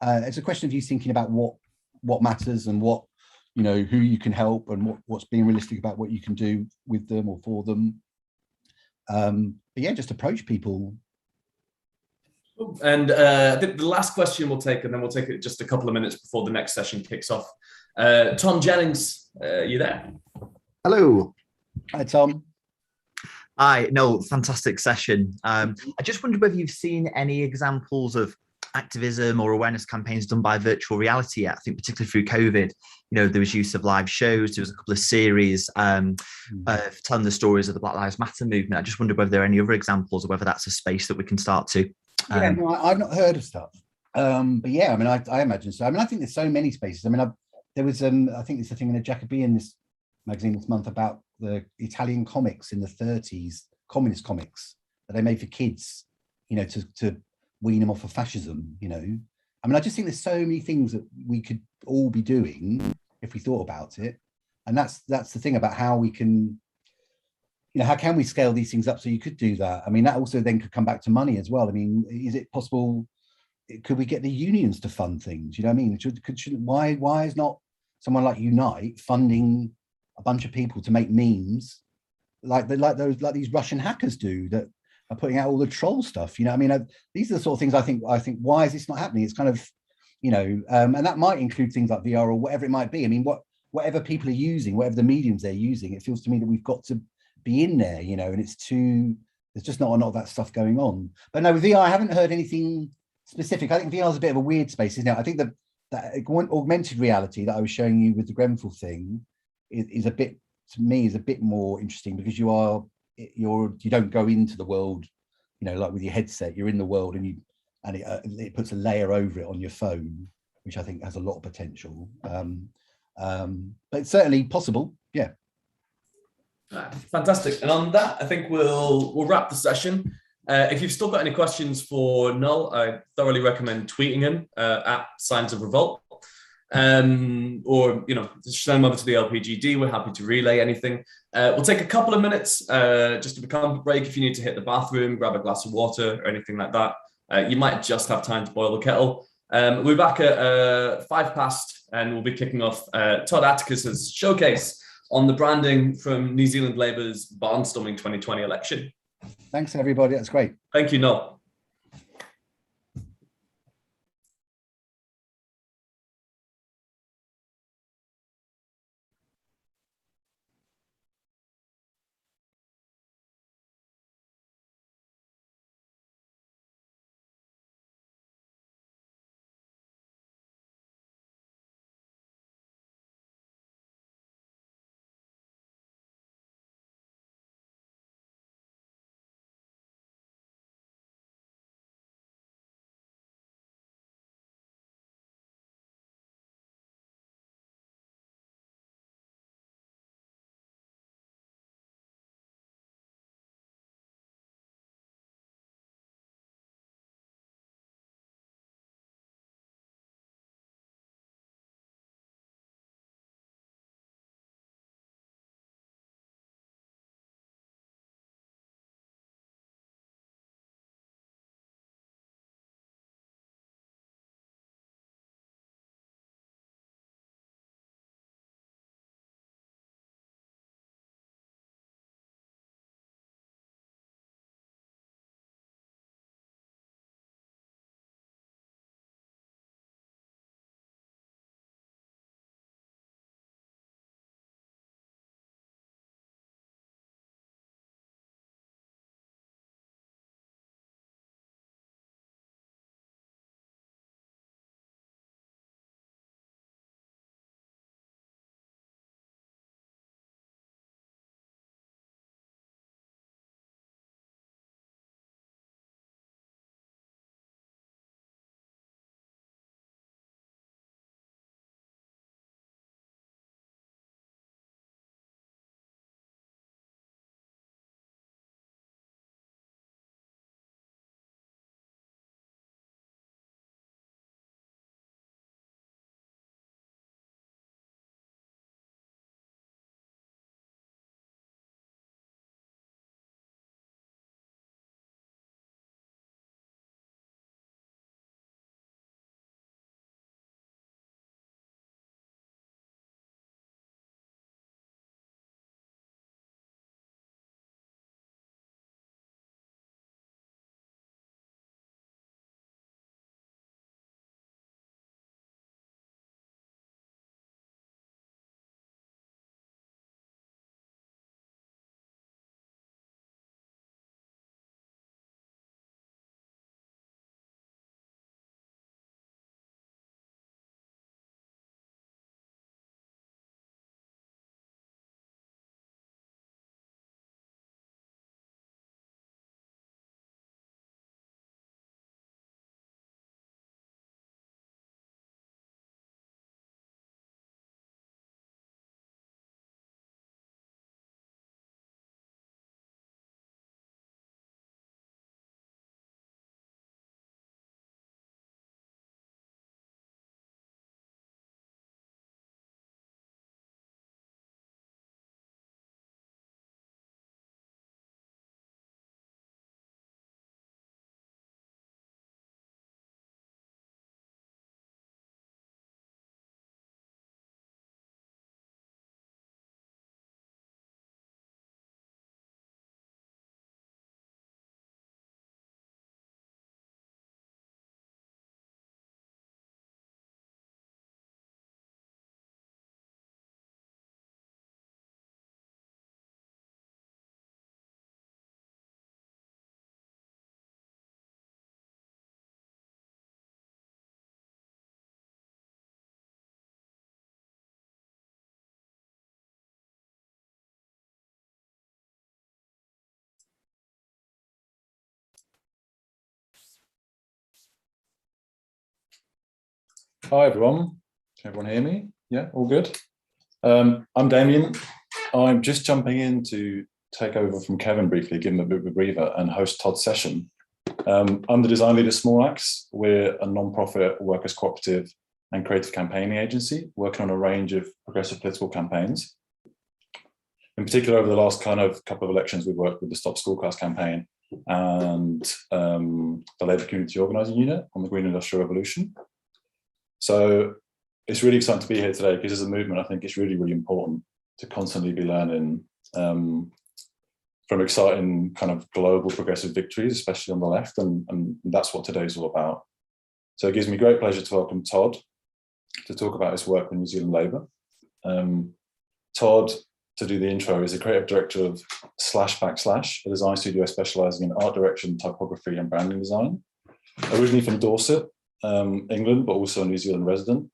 It's a question of you thinking about what matters and what, you know, who you can help and what's being realistic about what you can do with them or for them. But yeah, just approach people. And I think the last question we'll take, and then we'll take it just a couple of minutes before the next session kicks off. Tom Jennings, you there? Hello. Hi, Tom. Hi, no, fantastic session. I just wondered whether you've seen any examples of activism or awareness campaigns done by virtual reality yet. I think particularly through COVID, you know, there was use of live shows, there was a couple of series telling the stories of the Black Lives Matter movement. I just wondered whether there are any other examples or whether that's a space that we can start to. Yeah, no, I've not heard of stuff. But yeah, I mean, I imagine so. I mean, I think there's so many spaces. I mean, there was, I think it's a thing in the Jacobean magazine this month about the Italian comics in the 30s, communist comics that they made for kids, you know, to wean them off of fascism, you know. I mean, I just think there's so many things that we could all be doing if we thought about it. And that's the thing about how we can, you know, how can we scale these things up so you could do that? I mean, that also then could come back to money as well. I mean, is it possible, could we get the unions to fund things? You know what I mean? Why is not someone like Unite funding a bunch of people to make memes like these Russian hackers do that are putting out all the troll stuff? You know, I mean, these are the sort of things I think, why is this not happening? It's kind of, you know, and that might include things like VR or whatever it might be. I mean, whatever people are using, whatever the mediums they're using, it feels to me that we've got to be in there, you know, and there's just not a lot of that stuff going on. But no, with VR, I haven't heard anything specific. I think VR is a bit of a weird space, isn't it? I think that augmented reality that I was showing you with the Grenfell thing is a bit, to me, is a bit more interesting because you don't go into the world, you know, like with your headset, you're in the world and it puts a layer over it on your phone, which I think has a lot of potential. But it's certainly possible, yeah. Fantastic. And on that, I think we'll wrap the session. If you've still got any questions for Null, I thoroughly recommend tweeting him at Signs of Revolt. Or, you know, send them over to the LPGD. We're happy to relay anything. We'll take a couple of minutes just to become a break if you need to hit the bathroom, grab a glass of water or anything like that. You might just have time to boil the kettle. We'll be back at 5 past and we'll be kicking off Todd Atticus's showcase on the branding from New Zealand Labour's barnstorming 2020 election. Thanks, everybody. That's great. Thank you, Noel. Hi everyone. Can everyone hear me? Yeah, all good. I'm Damien. I'm just jumping in to take over from Kevin briefly, give him a bit of a breather and host Todd's session. I'm the design leader of Small Axe. We're a non-profit workers cooperative and creative campaigning agency working on a range of progressive political campaigns. In particular, over the last kind of couple of elections, we've worked with the Stop School Class campaign and the Labour Community Organising Unit on the Green Industrial Revolution. So it's really exciting to be here today because as a movement, I think it's really, really important to constantly be learning from exciting kind of global progressive victories, especially on the left, and that's what today's all about. So it gives me great pleasure to welcome Todd to talk about his work with New Zealand Labour. Todd, to do the intro, is the creative director of //, a design studio specialising in art direction, typography and branding design. Originally from Dorset, England, but also a New Zealand resident.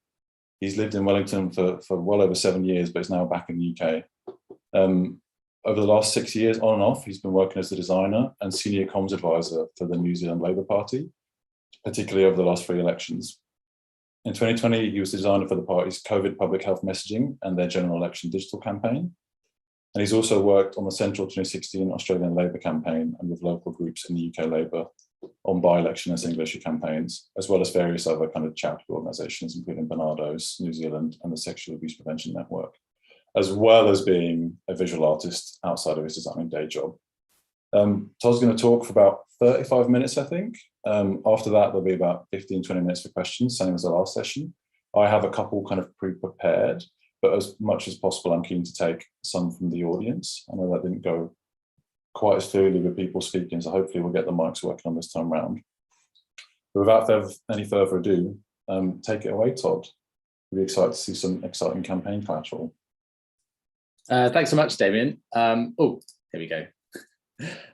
He's lived in Wellington for well over 7 years, but is now back in the UK. Over the last 6 years, on and off, he's been working as a designer and senior comms advisor for the New Zealand Labour Party, particularly over the last 3 elections. In 2020, he was the designer for the party's COVID public health messaging and their general election digital campaign. And he's also worked on the Central 2016 Australian Labour campaign and with local groups in the UK Labour on by-election and single issue campaigns, as well as various other kind of charitable organisations, including Bernardo's, New Zealand, and the Sexual Abuse Prevention Network, as well as being a visual artist outside of his designing day job. Todd's going to talk for about 35 minutes, I think. After that, there'll be about 15, 20 minutes for questions, same as the last session. I have a couple kind of pre-prepared, but as much as possible, I'm keen to take some from the audience. I know that didn't go quite as clearly with people speaking, so hopefully we'll get the mics working on this time round. But without any further ado, take it away, Todd. Really excited to see some exciting campaign collateral. Thanks so much, Damien. Oh, here we go.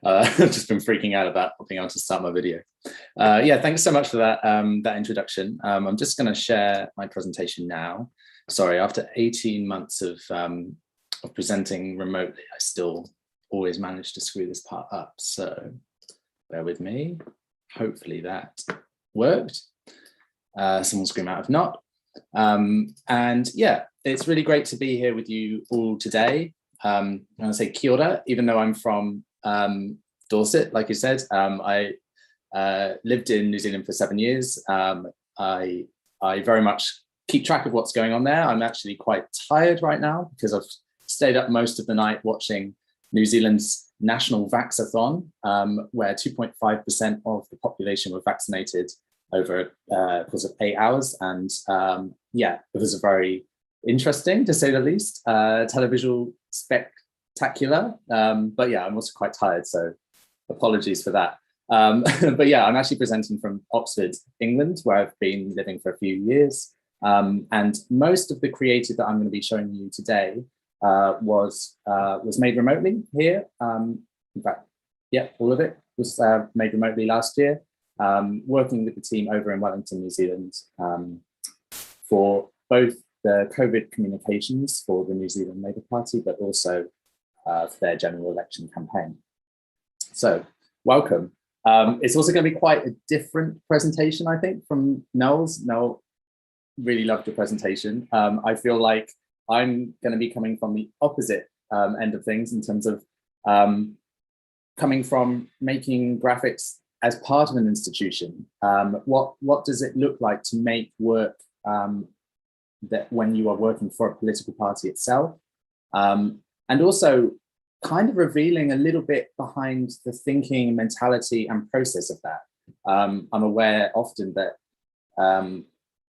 I've just been freaking out about being able to start my video. Yeah, thanks so much for that, that introduction. I'm just going to share my presentation now. Sorry, after 18 months of presenting remotely, I still always manage to screw this part up. So bear with me. Hopefully that worked. Someone scream out if not. And yeah, it's really great to be here with you all today. I'm going to say kia ora, even though I'm from Dorset, like you said. I lived in New Zealand for 7 years. I very much keep track of what's going on there. I'm actually quite tired right now because I've stayed up most of the night watching New Zealand's national vaxathon, where 2.5% of the population were vaccinated over a course of 8 hours. And yeah, it was a very interesting, to say the least, televisual spectacular. But yeah, I'm also quite tired, so apologies for that. But yeah, I'm actually presenting from Oxford, England, where I've been living for a few years. And most of the creative that I'm going to be showing you today was made remotely here. In fact, yeah, all of it was made remotely last year, working with the team over in Wellington, New Zealand, for both the COVID communications for the New Zealand Labour Party, but also for their general election campaign. So, welcome. It's also going to be quite a different presentation, I think, from Noel's. Noel really loved your presentation. I feel like I'm going to be coming from the opposite end of things in terms of coming from making graphics as part of an institution. What does it look like to make work that when you are working for a political party itself? And also kind of revealing a little bit behind the thinking, mentality and process of that. I'm aware often that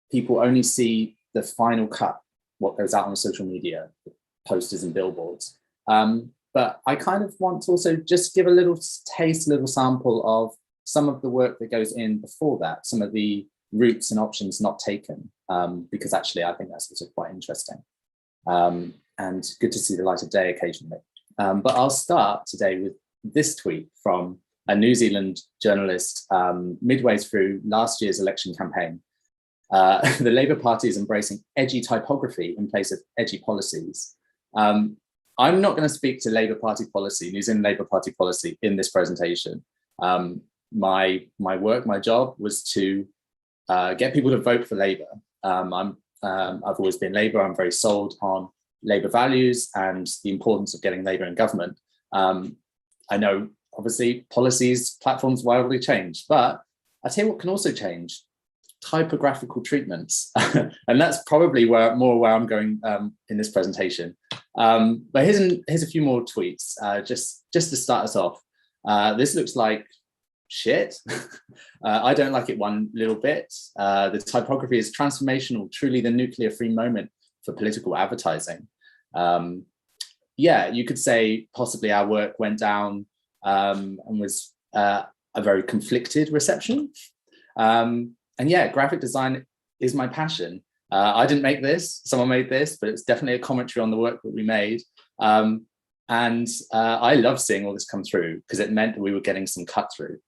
people only see the final cut, what goes out on social media, posters and billboards. But I kind of want to also just give a little taste, a little sample of some of the work that goes in before that, some of the routes and options not taken, because actually I think that's also quite interesting and good to see the light of day occasionally. But I'll start today with this tweet from a New Zealand journalist midway through last year's election campaign. The Labour Party is embracing edgy typography in place of edgy policies. I'm not going to speak to Labour Party policy, New Zealand Labour Party policy in this presentation. My work, my job was to get people to vote for Labour. I've always been Labour. I'm very sold on Labour values and the importance of getting Labour in government. I know, obviously, policies, platforms wildly change, but I tell you what can also change: typographical treatments. And that's probably where I'm going in this presentation. But here's a few more tweets, just to start us off. This looks like shit. I don't like it one little bit. The typography is transformational, truly the nuclear free moment for political advertising. Yeah, you could say possibly our work went down and was a very conflicted reception. And yeah, graphic design is my passion. I didn't make this, someone made this, but it's definitely a commentary on the work that we made. And I love seeing all this come through because it meant that we were getting some cut through.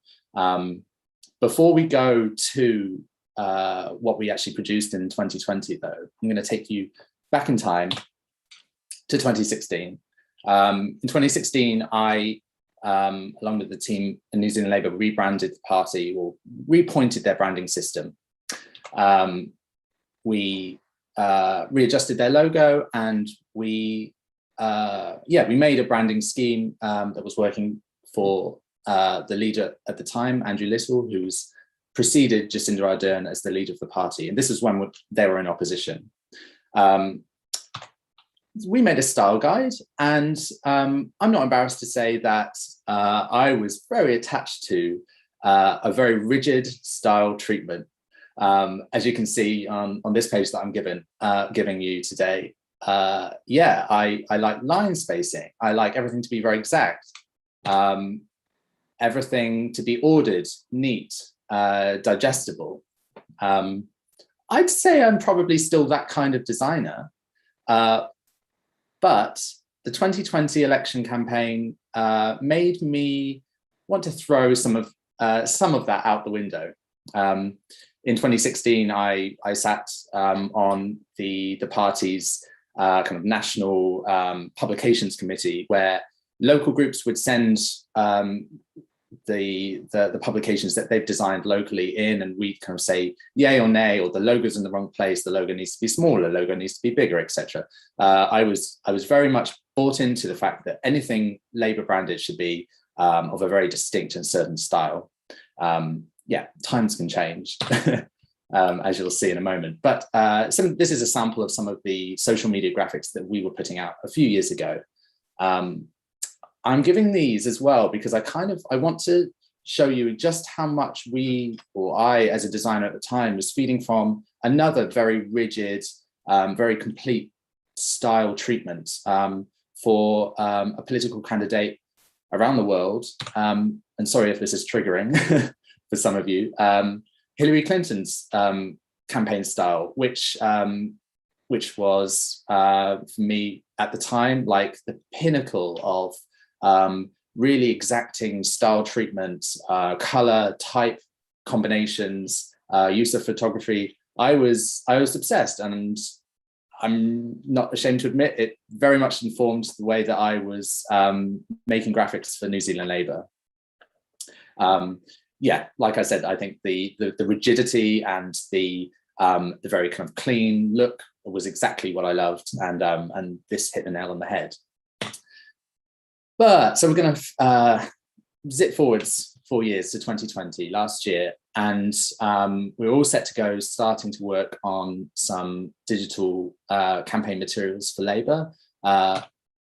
Before we go to what we actually produced in 2020, though, I'm going to take you back in time to 2016. In 2016, I, along with the team in New Zealand Labour, rebranded the party, or repointed their branding system. We readjusted their logo, and we made a branding scheme that was working for the leader at the time, Andrew Little, who's preceded Jacinda Ardern as the leader of the party. And this is when they were in opposition. We made a style guide, and I'm not embarrassed to say that I was very attached to a very rigid style treatment. As you can see on this page that I'm giving you today, yeah, I like line spacing. I like everything to be very exact, everything to be ordered, neat, digestible. I'd say I'm probably still that kind of designer. But the 2020 election campaign made me want to throw some of that out the window. In 2016, I sat on the party's kind of national publications committee, where local groups would send the publications that they've designed locally in, and we kind of say yay or nay, or the logo's in the wrong place, the logo needs to be smaller, logo needs to be bigger, etc. I was very much bought into the fact that anything Labour branded should be of a very distinct and certain style. Yeah, times can change, as you'll see in a moment. But this is a sample of some of the social media graphics that we were putting out a few years ago. I'm giving these as well because I want to show you just how much I, as a designer at the time, was feeding from another very rigid, very complete style treatment for a political candidate around the world. And sorry if this is triggering for some of you, Hillary Clinton's campaign style, which was for me at the time like the pinnacle of really exacting style treatment, color, type combinations, use of photography. I was obsessed, and I'm not ashamed to admit it very much informed the way that I was making graphics for New Zealand Labour. Yeah, like I said, I think the rigidity and the very kind of clean look was exactly what I loved, and this hit the nail on the head. But so we're going to zip forwards 4 years to 2020, last year, and we're all set to go, starting to work on some digital campaign materials for Labour, but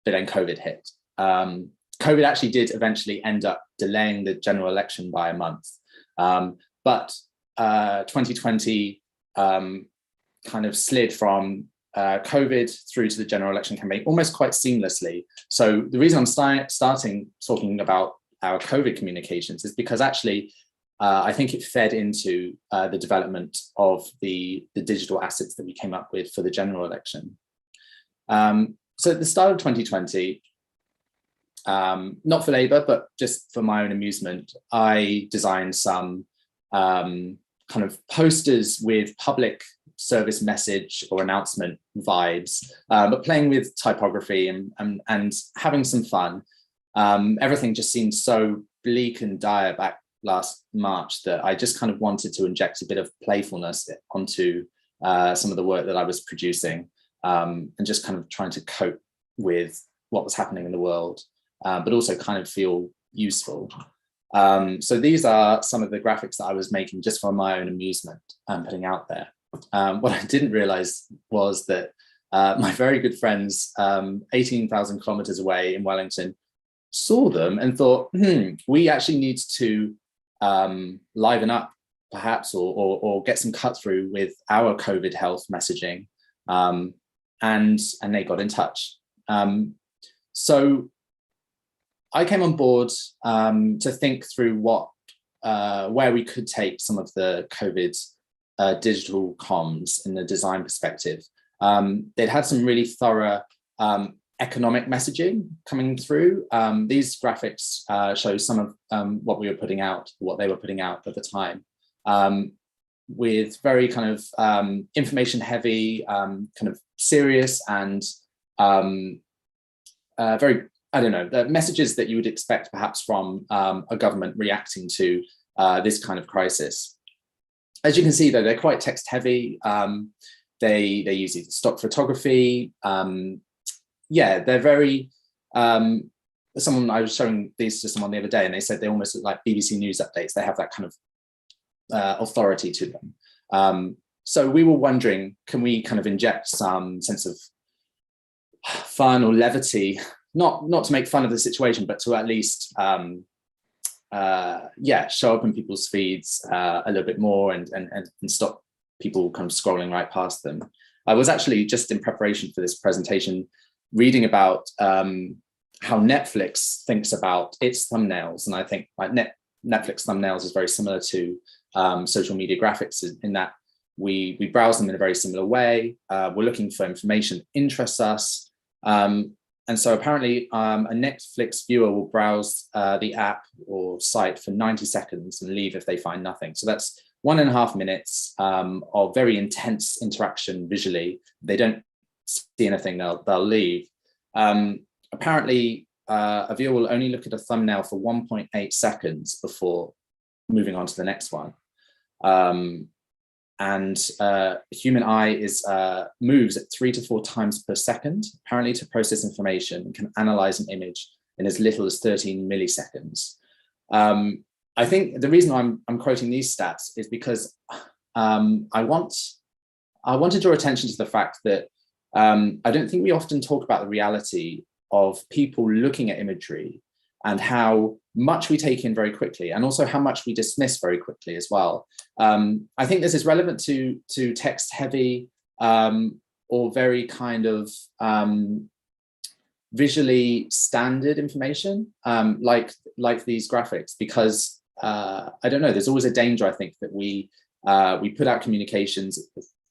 then COVID hit. COVID actually did eventually end up delaying the general election by a month, but 2020 kind of slid from COVID through to the general election campaign almost quite seamlessly. So the reason I'm starting talking about our COVID communications is because actually I think it fed into the development of the digital assets that we came up with for the general election. So at the start of 2020, not for Labour, but just for my own amusement, I designed some kind of posters with public service message or announcement vibes, but playing with typography and having some fun. Everything just seemed so bleak and dire back last March that I just kind of wanted to inject a bit of playfulness onto some of the work that I was producing, and just kind of trying to cope with what was happening in the world, but also kind of feel useful. So these are some of the graphics that I was making just for my own amusement and putting out there. What I didn't realize was that my very good friends 18,000 kilometers away in Wellington saw them and thought, we actually need to liven up perhaps, or get some cut through with our COVID health messaging. And they got in touch. So I came on board to think through where we could take some of the COVID digital comms in the design perspective. They'd had some really thorough economic messaging coming through. These graphics show some of what we were putting out, what they were putting out at the time, with very kind of information heavy, kind of serious and very, I don't know, the messages that you would expect perhaps from a government reacting to this kind of crisis. As you can see, though, they're quite text heavy. They use either stock photography. Yeah, they're very, I was showing these to someone the other day and they said they almost look like BBC News updates. They have that kind of authority to them. So we were wondering, can we kind of inject some sense of fun or levity, not to make fun of the situation, but to at least, show up in people's feeds a little bit more and stop people kind of scrolling right past them. I was actually just in preparation for this presentation reading about how Netflix thinks about its thumbnails, and I think like Netflix thumbnails is very similar to social media graphics in that we browse them in a very similar way. We're looking for information that interests us. And so apparently a Netflix viewer will browse the app or site for 90 seconds and leave if they find nothing. So that's 1.5 minutes of very intense interaction visually. They don't see anything, they'll leave. Apparently a viewer will only look at a thumbnail for 1.8 seconds before moving on to the next one. Human eye moves at 3 to 4 times per second, apparently, to process information and can analyze an image in as little as 13 milliseconds. I think the reason I'm quoting these stats is because I want to draw attention to the fact that I don't think we often talk about the reality of people looking at imagery and how much we take in very quickly, and also how much we dismiss very quickly as well. I think this is relevant to text heavy or very kind of visually standard information, like these graphics, because I don't know, there's always a danger, I think, that we put out communications,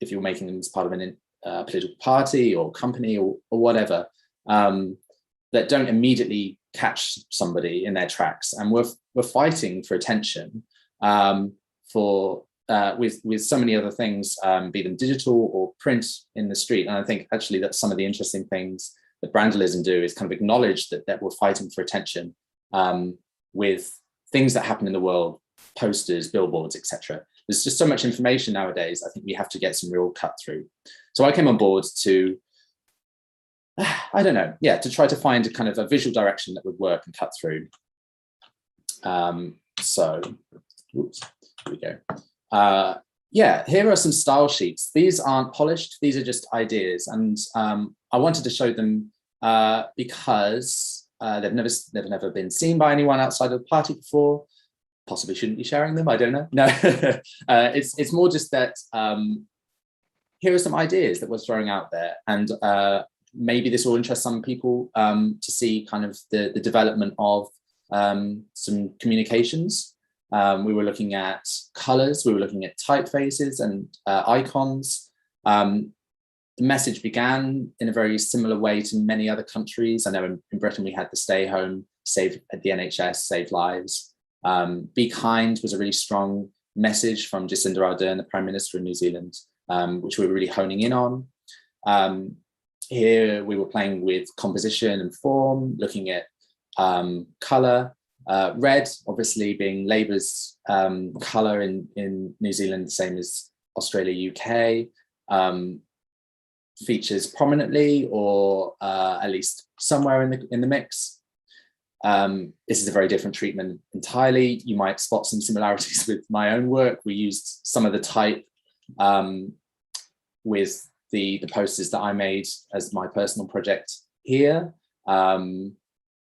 if you're making them as part of a political party or company or whatever, that don't immediately catch somebody in their tracks, and we're fighting for attention with so many other things, be them digital or print in the street. And I think actually that's some of the interesting things that Brandalism do, is kind of acknowledge that we're fighting for attention with things that happen in the world, posters, billboards, etc. There's just so much information nowadays. I think we have to get some real cut through. So I came on board to, I don't know, to try to find a kind of a visual direction that would work and cut through. So, oops, here we go. Here are some style sheets. These aren't polished, these are just ideas. And I wanted to show them because they've never been seen by anyone outside of the party before. Possibly shouldn't be sharing them, I don't know. No, it's more just that here are some ideas that we're throwing out there, and maybe this will interest some people to see kind of the development of some communications. We were looking at colors, we were looking at typefaces and icons. The message began in a very similar way to many other countries. I know in Britain we had the stay home, save at the NHS, save lives. Be kind was a really strong message from Jacinda Ardern, the Prime Minister of New Zealand, which we were really honing in on. Here we were playing with composition and form, looking at colour. Red, obviously, being Labour's colour in New Zealand, the same as Australia, UK. features prominently, or at least somewhere in the mix. This is a very different treatment entirely. You might spot some similarities with my own work. We used some of the type with the posters that I made as my personal project here,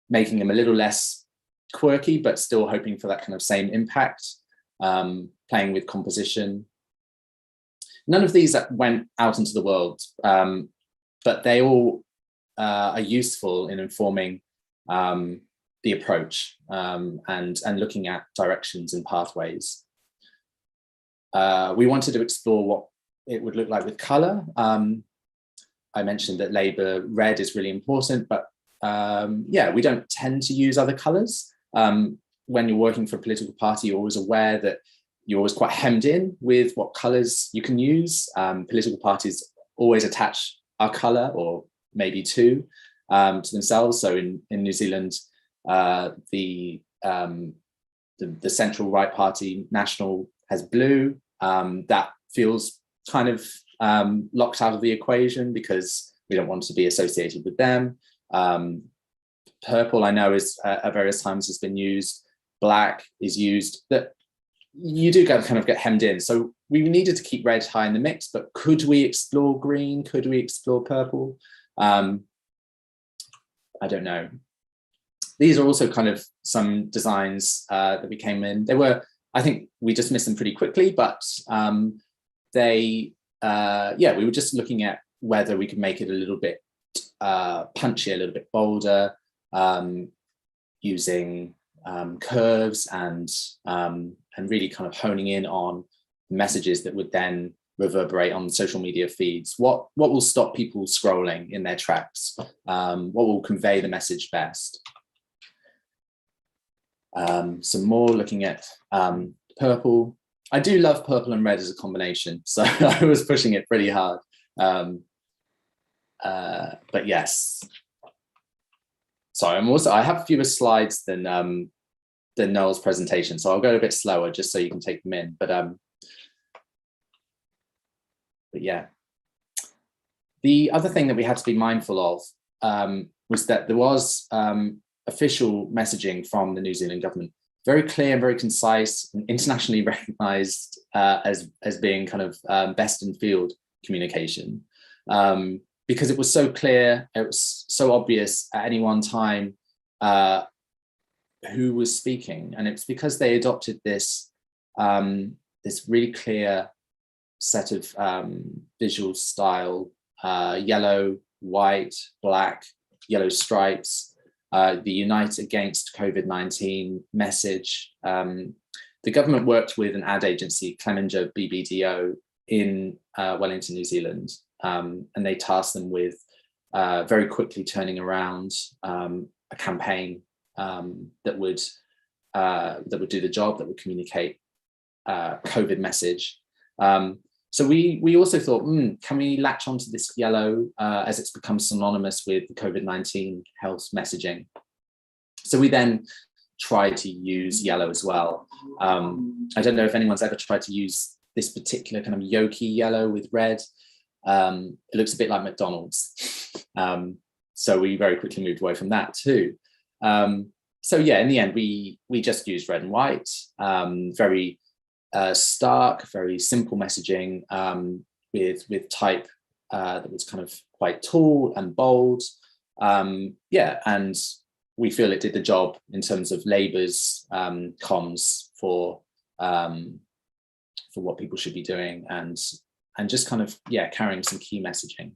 making them a little less quirky, but still hoping for that kind of same impact, playing with composition. None of these went out into the world, but they all are useful in informing the approach and looking at directions and pathways. We wanted to explore what it would look like with color. I mentioned that Labour red is really important, but yeah, we don't tend to use other colors. When you're working for a political party, you're always aware that you're always quite hemmed in with what colors you can use. Political parties always attach a color or maybe two to themselves. So in New Zealand, the central right party, National, has blue. That feels kind of locked out of the equation because we don't want to be associated with them. Purple, I know, is at various times has been used. Black is used. That you do kind of get hemmed in. So we needed to keep red high in the mix, but could we explore green? Could we explore purple? I don't know. These are also kind of some designs that we came in. They were, I think we dismissed them pretty quickly, but yeah, we were just looking at whether we could make it a little bit punchy, a little bit bolder, using curves and really kind of honing in on messages that would then reverberate on social media feeds. What will stop people scrolling in their tracks? What will convey the message best? Some more looking at purple. I do love purple and red as a combination, so I was pushing it pretty hard. But yes. Sorry, I have fewer slides than Noel's presentation, so I'll go a bit slower just so you can take them in. But yeah. The other thing that we had to be mindful of was that there was official messaging from the New Zealand government, very clear and very concise, and internationally recognised as being kind of best in field communication, because it was so clear, it was so obvious at any one time who was speaking, and it's because they adopted this this really clear set of visual style, yellow, white, black, yellow stripes. The Unite Against COVID-19 message. The government worked with an ad agency, Clemenger BBDO, in Wellington, New Zealand, and they tasked them with very quickly turning around a campaign that would do the job, that would communicate COVID message. So we also thought, can we latch onto this yellow as it's become synonymous with the COVID-19 health messaging? So we then tried to use yellow as well. I don't know if anyone's ever tried to use this particular kind of yolky yellow with red. It looks a bit like McDonald's. So we very quickly moved away from that too. So yeah, in the end, we just used red and white, very stark, very simple messaging with type that was kind of quite tall and bold. Yeah, and we feel it did the job in terms of Labour's comms for what people should be doing, and just kind of, yeah, carrying some key messaging.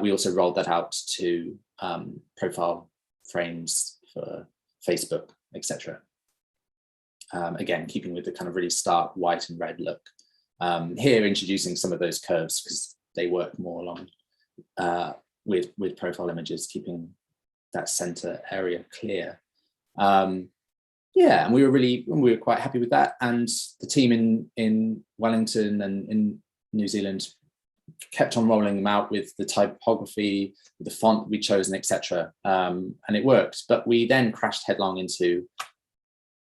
We also rolled that out to profile frames for Facebook, etc. Again, keeping with the kind of really stark white and red look. Here, introducing some of those curves because they work more along with profile images, keeping that center area clear. Yeah, and we were quite happy with that. And the team in Wellington and in New Zealand kept on rolling them out with the typography, with the font we'd chosen, etc. And it worked. But we then crashed headlong into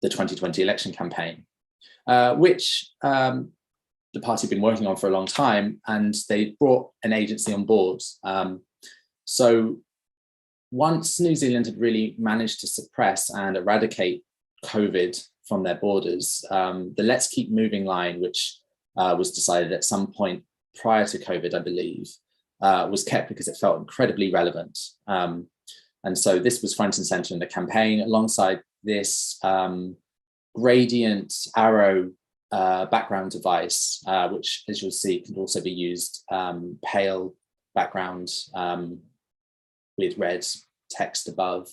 the 2020 election campaign, which the party had been working on for a long time, and they brought an agency on board. So once New Zealand had really managed to suppress and eradicate COVID from their borders, the Let's Keep Moving line, which was decided at some point prior to COVID, I believe, was kept because it felt incredibly relevant. And so this was front and center in the campaign, alongside this gradient arrow background device, which, as you'll see, can also be used pale background with red text above.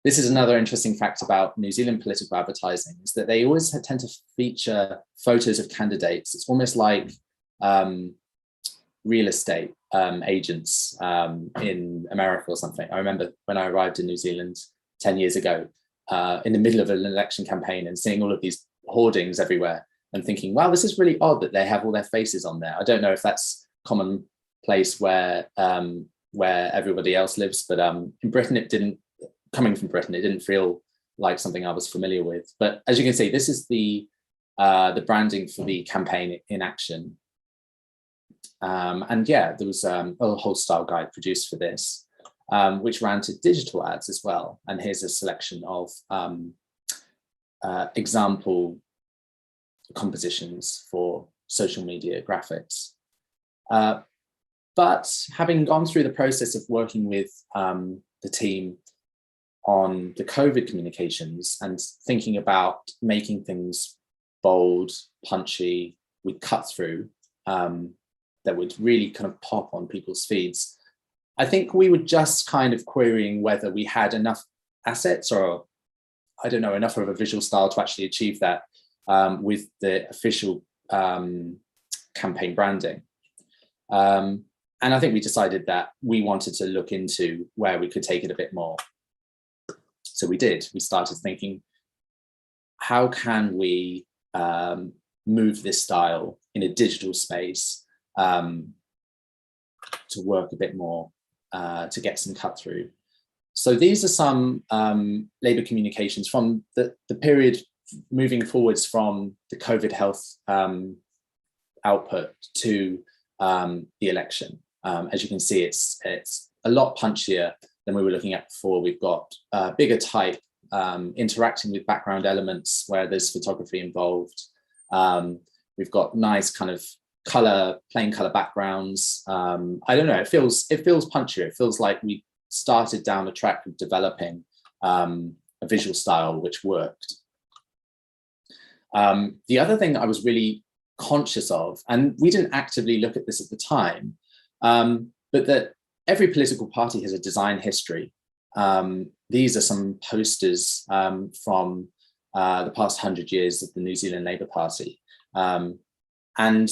This is another interesting fact about New Zealand political advertising, is that they always tend to feature photos of candidates. It's almost like real estate agents in America or something. I remember when I arrived in New Zealand 10 years ago, in the middle of an election campaign, and seeing all of these hoardings everywhere and thinking, wow, this is really odd that they have all their faces on there. I don't know if that's commonplace where everybody else lives, but in Britain, it didn't, coming from Britain, it didn't feel like something I was familiar with. But as you can see, this is the branding for the campaign in action. And yeah, there was a whole style guide produced for this, which ran to digital ads as well. And here's a selection of example compositions for social media graphics. But having gone through the process of working with the team on the COVID communications and thinking about making things bold, punchy, with cut through, that would really kind of pop on people's feeds, I think we were just kind of querying whether we had enough assets, or I don't know, enough of a visual style to actually achieve that with the official campaign branding. And I think we decided that we wanted to look into where we could take it a bit more. So we did. We started thinking, how can we move this style in a digital space to work a bit more, to get some cut through. So these are some Labour communications from the period moving forwards from the COVID health output to the election. As you can see, it's a lot punchier than we were looking at before. We've got bigger type, interacting with background elements where there's photography involved. We've got nice kind of plain color backgrounds. I don't know, it feels punchier. It feels like we started down a track of developing a visual style which worked. The other thing that I was really conscious of, and we didn't actively look at this at the time, but that every political party has a design history. These are some posters from the past 100 years of the New Zealand Labour Party. And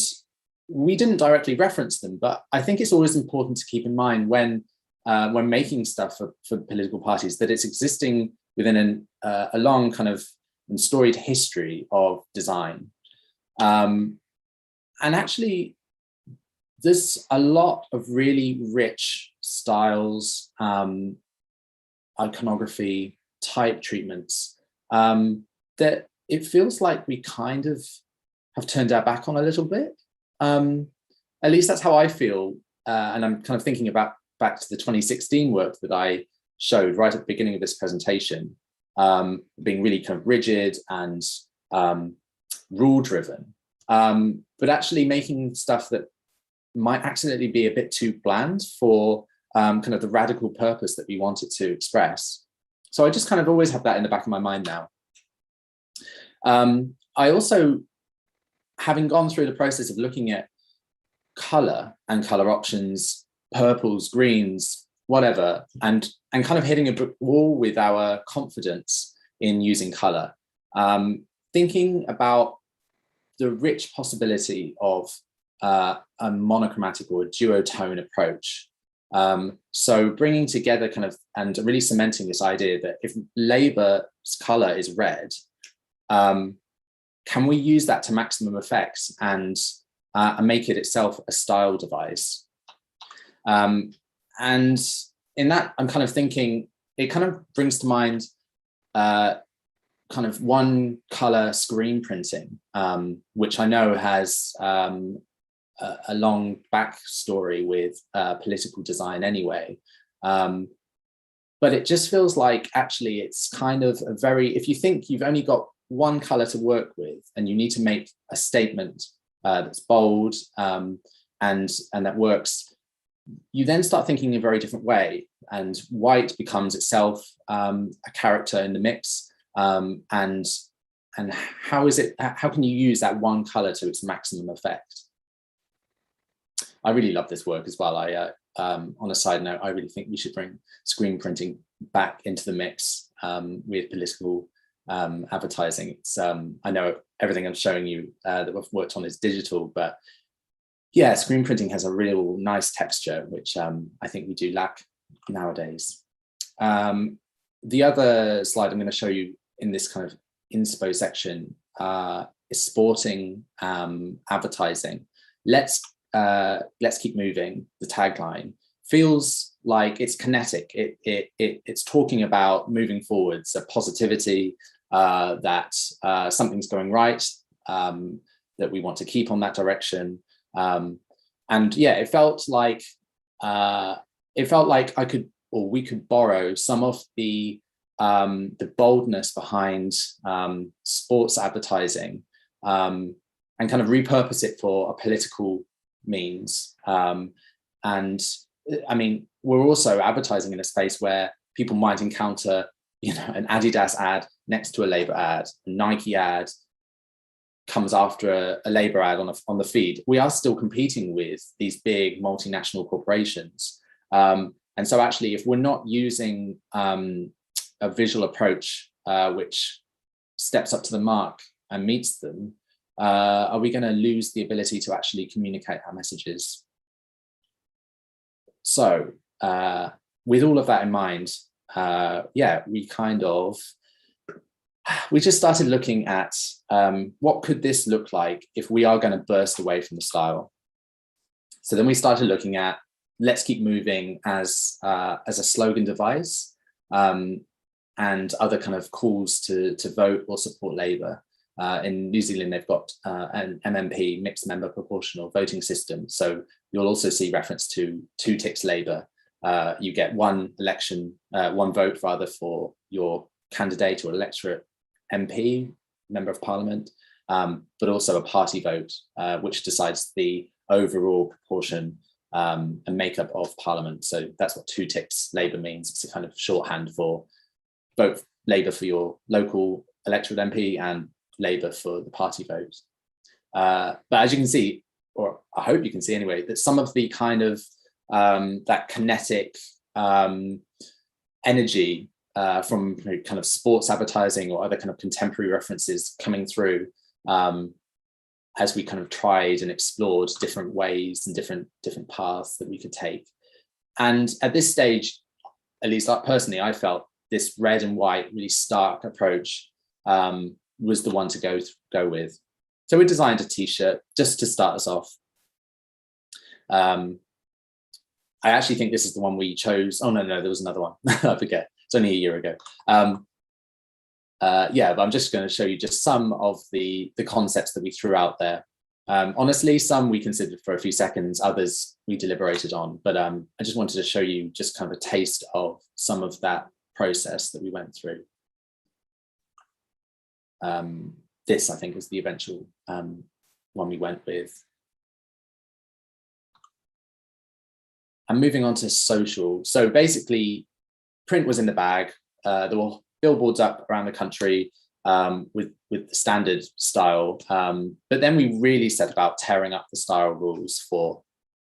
we didn't directly reference them, but I think it's always important to keep in mind when making stuff for political parties, that it's existing within a long kind of and storied history of design. And actually, there's a lot of really rich styles, iconography, type treatments, that it feels like we kind of have turned our back on a little bit. At least that's how I feel. And I'm kind of thinking back to the 2016 work that I showed right at the beginning of this presentation, being really kind of rigid and rule driven, but actually making stuff that might accidentally be a bit too bland for kind of the radical purpose that we wanted to express. So I just kind of always have that in the back of my mind now. I also, having gone through the process of looking at color and color options, purples, greens, whatever, and kind of hitting a brick wall with our confidence in using color, thinking about the rich possibility of a monochromatic or a duotone approach. So bringing together kind of, and really cementing this idea that if Labour's color is red, can we use that to maximum effects and make it itself a style device? And in that, I'm kind of thinking, it kind of brings to mind kind of one color screen printing, which I know has a long backstory with political design anyway. But it just feels like actually it's kind of a very, if you think you've only got one color to work with and you need to make a statement that's bold and that works, you then start thinking in a very different way, and white becomes itself a character in the mix. And how can you use that one color to its maximum effect? I really love this work as well. On a side note, I really think we should bring screen printing back into the mix with political advertising. It's I know everything I'm showing you that we've worked on is digital, but yeah, screen printing has a real nice texture, which I think we do lack nowadays. The other slide I'm going to show you in this kind of inspo section is sporting advertising. Let's keep moving. The tagline feels like it's kinetic. It's talking about moving forwards, a positivity that something's going right, that we want to keep on that direction. And yeah, it felt like I could, or we could borrow some of the boldness behind sports advertising and kind of repurpose it for a political means. And I mean, we're also advertising in a space where people might encounter, an Adidas ad next to a Labour ad, a Nike ad comes after a Labour ad on the feed. We are still competing with these big multinational corporations. And so actually, if we're not using a visual approach which steps up to the mark and meets them, are we going to lose the ability to actually communicate our messages? So with all of that in mind, we just started looking at what could this look like if we are going to burst away from the style. So then we started looking at let's keep moving as a slogan device and other kind of calls to vote or support Labour. In New Zealand, they've got an MMP, mixed member proportional voting system. So you'll also see reference to 2 ticks Labour. You get one vote rather for your candidate or electorate MP, member of parliament, but also a party vote, which decides the overall proportion and makeup of parliament. So that's what 2 ticks Labour means. It's a kind of shorthand for vote Labour for your local electorate MP and Labour for the party vote. But as you can see, or I hope you can see anyway, that some of the kind of that kinetic energy from kind of sports advertising or other kind of contemporary references coming through as we kind of tried and explored different ways and different paths that we could take. And at this stage, at least personally, I felt this red and white, really stark approach was the one to go with. So we designed a t-shirt just to start us off. I actually think this is the one we chose. Oh, no, there was another one. I forget. It's only a year ago. But I'm just going to show you just some of the concepts that we threw out there. Honestly, some we considered for a few seconds, others we deliberated on. But I just wanted to show you just kind of a taste of some of that process that we went through. This, I think, is the eventual one we went with. And moving on to social. So basically, print was in the bag. There were billboards up around the country with the standard style. But then we really set about tearing up the style rules for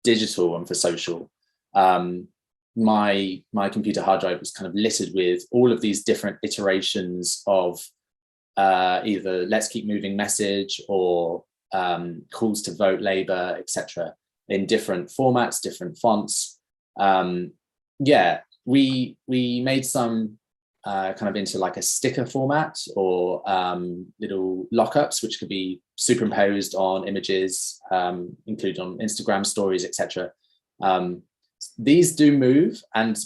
digital and for social. My computer hard drive was kind of littered with all of these different iterations of either let's keep moving message or calls to vote Labour, etc., in different formats, different fonts. We made some kind of into like a sticker format or little lockups, which could be superimposed on images, included on Instagram stories, etc. These do move, and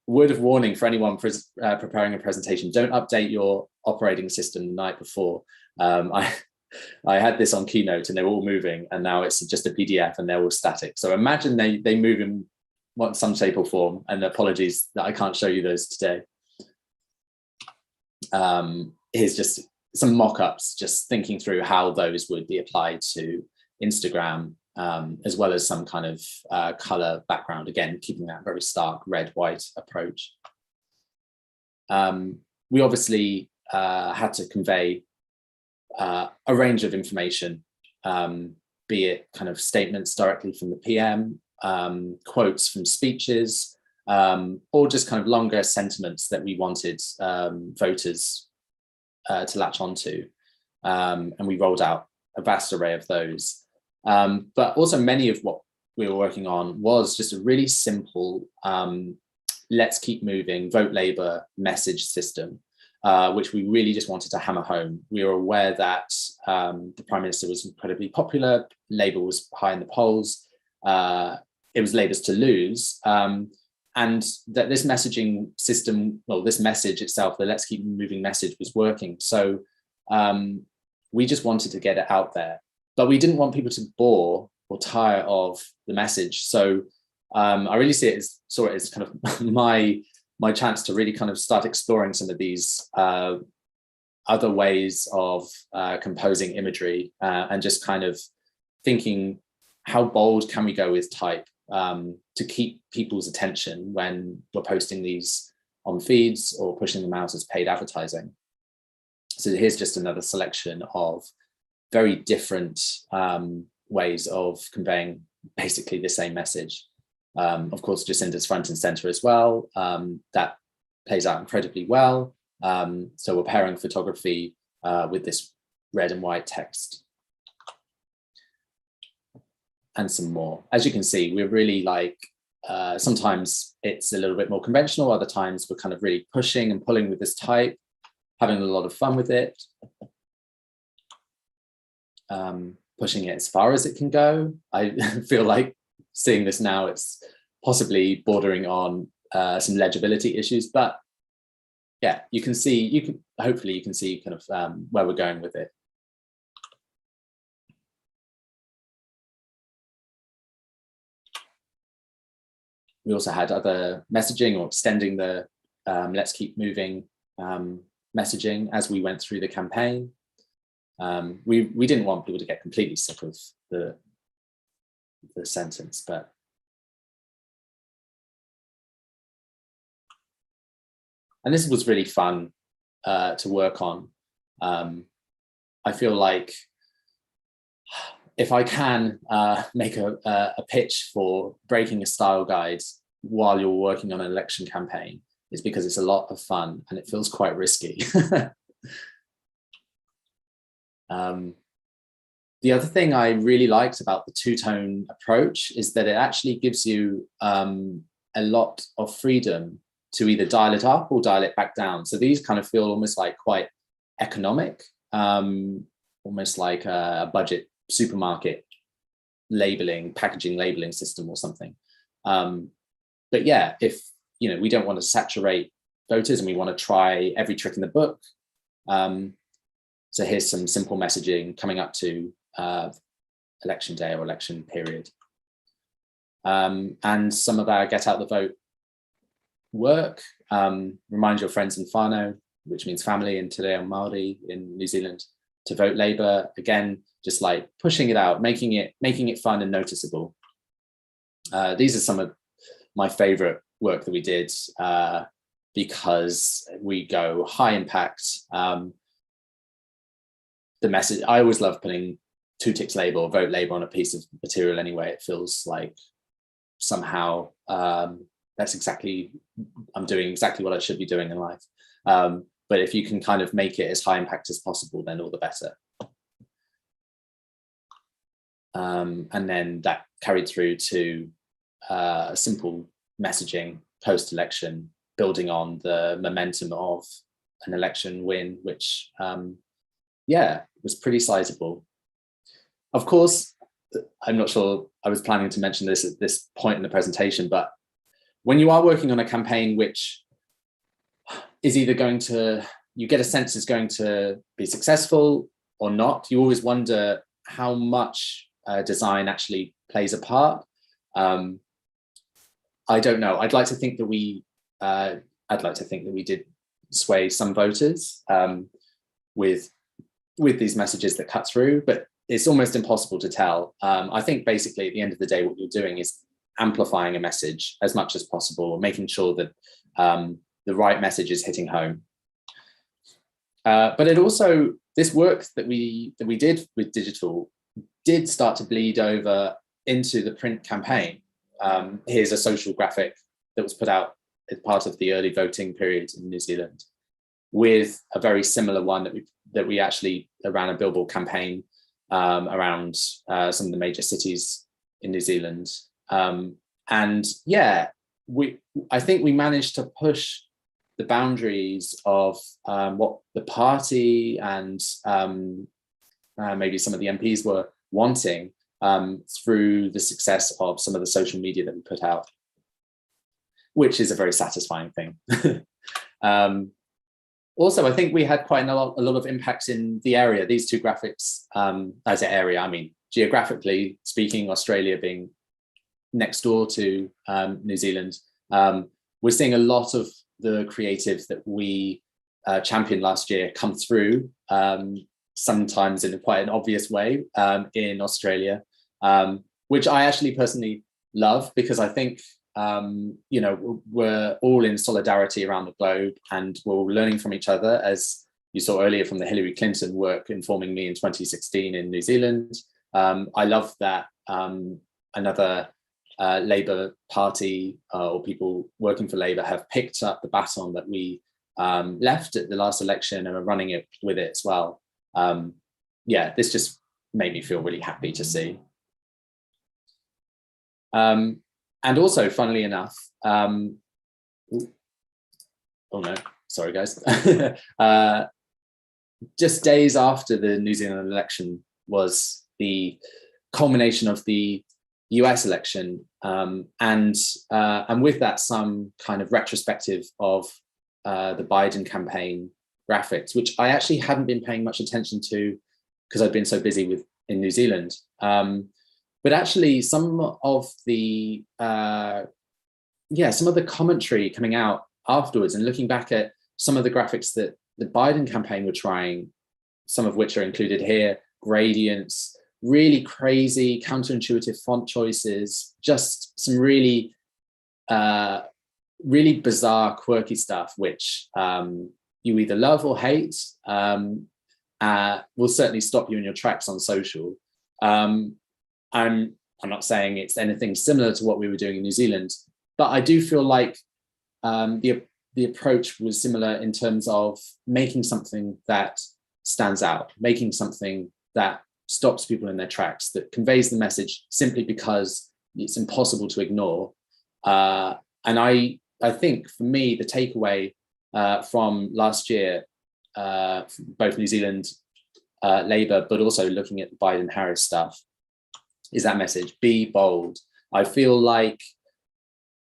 word of warning for anyone preparing a presentation: don't update your operating system the night before. I had this on Keynote and they were all moving, and now it's just a PDF and they're all static. So imagine they move in some shape or form, and apologies that I can't show you those today. Here's just some mock-ups, just thinking through how those would be applied to Instagram, as well as some kind of color background, again, keeping that very stark red-white approach. We obviously had to convey a range of information, be it kind of statements directly from the PM, quotes from speeches, or just kind of longer sentiments that we wanted voters to latch onto. And we rolled out a vast array of those. But also many of what we were working on was just a really simple, let's keep moving, vote Labour message system, which we really just wanted to hammer home. We were aware that the Prime Minister was incredibly popular, Labour was high in the polls, it was Labour's to lose, and that this messaging system, well, this message itself, the let's keep moving message, was working. So we just wanted to get it out there, but we didn't want people to bore or tire of the message. So I really saw it as kind of my chance to really kind of start exploring some of these other ways of composing imagery, and just kind of thinking, how bold can we go with type to keep people's attention when we're posting these on feeds or pushing them out as paid advertising. So here's just another selection of very different ways of conveying basically the same message. Of course, Jacinda's front and center as well. That plays out incredibly well. So we're pairing photography with this red and white text. And some more. As you can see, we're really like, sometimes it's a little bit more conventional, other times we're kind of really pushing and pulling with this type, having a lot of fun with it. Pushing it as far as it can go. I feel like seeing this now, it's possibly bordering on some legibility issues, but yeah, you can see, hopefully you can see kind of where we're going with it. We also had other messaging or extending the let's keep moving messaging as we went through the campaign. We didn't want people to get completely sick of the sentence, but and this was really fun to work on. I feel like if I can make a pitch for breaking a style guide while you're working on an election campaign, it's because it's a lot of fun and it feels quite risky. The other thing I really liked about the two-tone approach is that it actually gives you a lot of freedom to either dial it up or dial it back down. So these kind of feel almost like quite economic, almost like a budget supermarket packaging labeling system or something. But yeah, if we don't want to saturate voters and we want to try every trick in the book. So here's some simple messaging coming up to election day or election period. And some of our get out the vote work. Remind your friends in whānau, which means family in Te Reo Māori in New Zealand, to vote Labour. Again, just like pushing it out, making it fun and noticeable. These are some of my favorite work that we did because we go high impact. The message, I always love putting 2 ticks Labour or vote Labour on a piece of material anyway. It feels like somehow I'm doing exactly what I should be doing in life. But if you can kind of make it as high impact as possible, then all the better. And then that carried through to simple messaging post-election, building on the momentum of an election win, which, was pretty sizable. Of course, I'm not sure I was planning to mention this at this point in the presentation, but when you are working on a campaign which is either going to you get a sense is going to be successful or not. You always wonder how much design actually plays a part. I don't know. I'd like to think that we did sway some voters with these messages that cut through, but it's almost impossible to tell. I think basically at the end of the day, what you're doing is amplifying a message as much as possible, making sure that the right message is hitting home. But it also, this work that we did with digital did start to bleed over into the print campaign. Here's a social graphic that was put out as part of the early voting period in New Zealand, with a very similar one that we actually ran a billboard campaign around some of the major cities in New Zealand. And yeah, I think we managed to push the boundaries of what the party and maybe some of the MPs were wanting through the success of some of the social media that we put out, which is a very satisfying thing. Also, I think we had quite a lot of impacts in the area. These two graphics, as an area, I mean, geographically speaking, Australia being next door to New Zealand, we're seeing a lot of the creatives that we championed last year come through, sometimes in quite an obvious way in Australia, which I actually personally love, because I think you know, we're all in solidarity around the globe, and we're all learning from each other, as you saw earlier from the Hillary Clinton work informing me in 2016 in New Zealand. I love that another Labour Party or people working for Labour have picked up the baton that we left at the last election and are running it with it as well. Yeah, this just made me feel really happy to see. And also, funnily enough, oh no, sorry guys. Just days after the New Zealand election was the culmination of the US election, and with that some kind of retrospective of the Biden campaign graphics, which I actually hadn't been paying much attention to because I'd been so busy in New Zealand. But actually, some of the commentary coming out afterwards, and looking back at some of the graphics that the Biden campaign were trying, some of which are included here, gradients, really crazy counterintuitive font choices, just some really really bizarre, quirky stuff, which you either love or hate, will certainly stop you in your tracks on social. I'm not saying it's anything similar to what we were doing in New Zealand, but I do feel like the approach was similar in terms of making something that stands out, making something that stops people in their tracks, that conveys the message simply because it's impossible to ignore. And I think for me, the takeaway from last year, both New Zealand Labour, but also looking at the Biden-Harris stuff, is that message: be bold. I feel like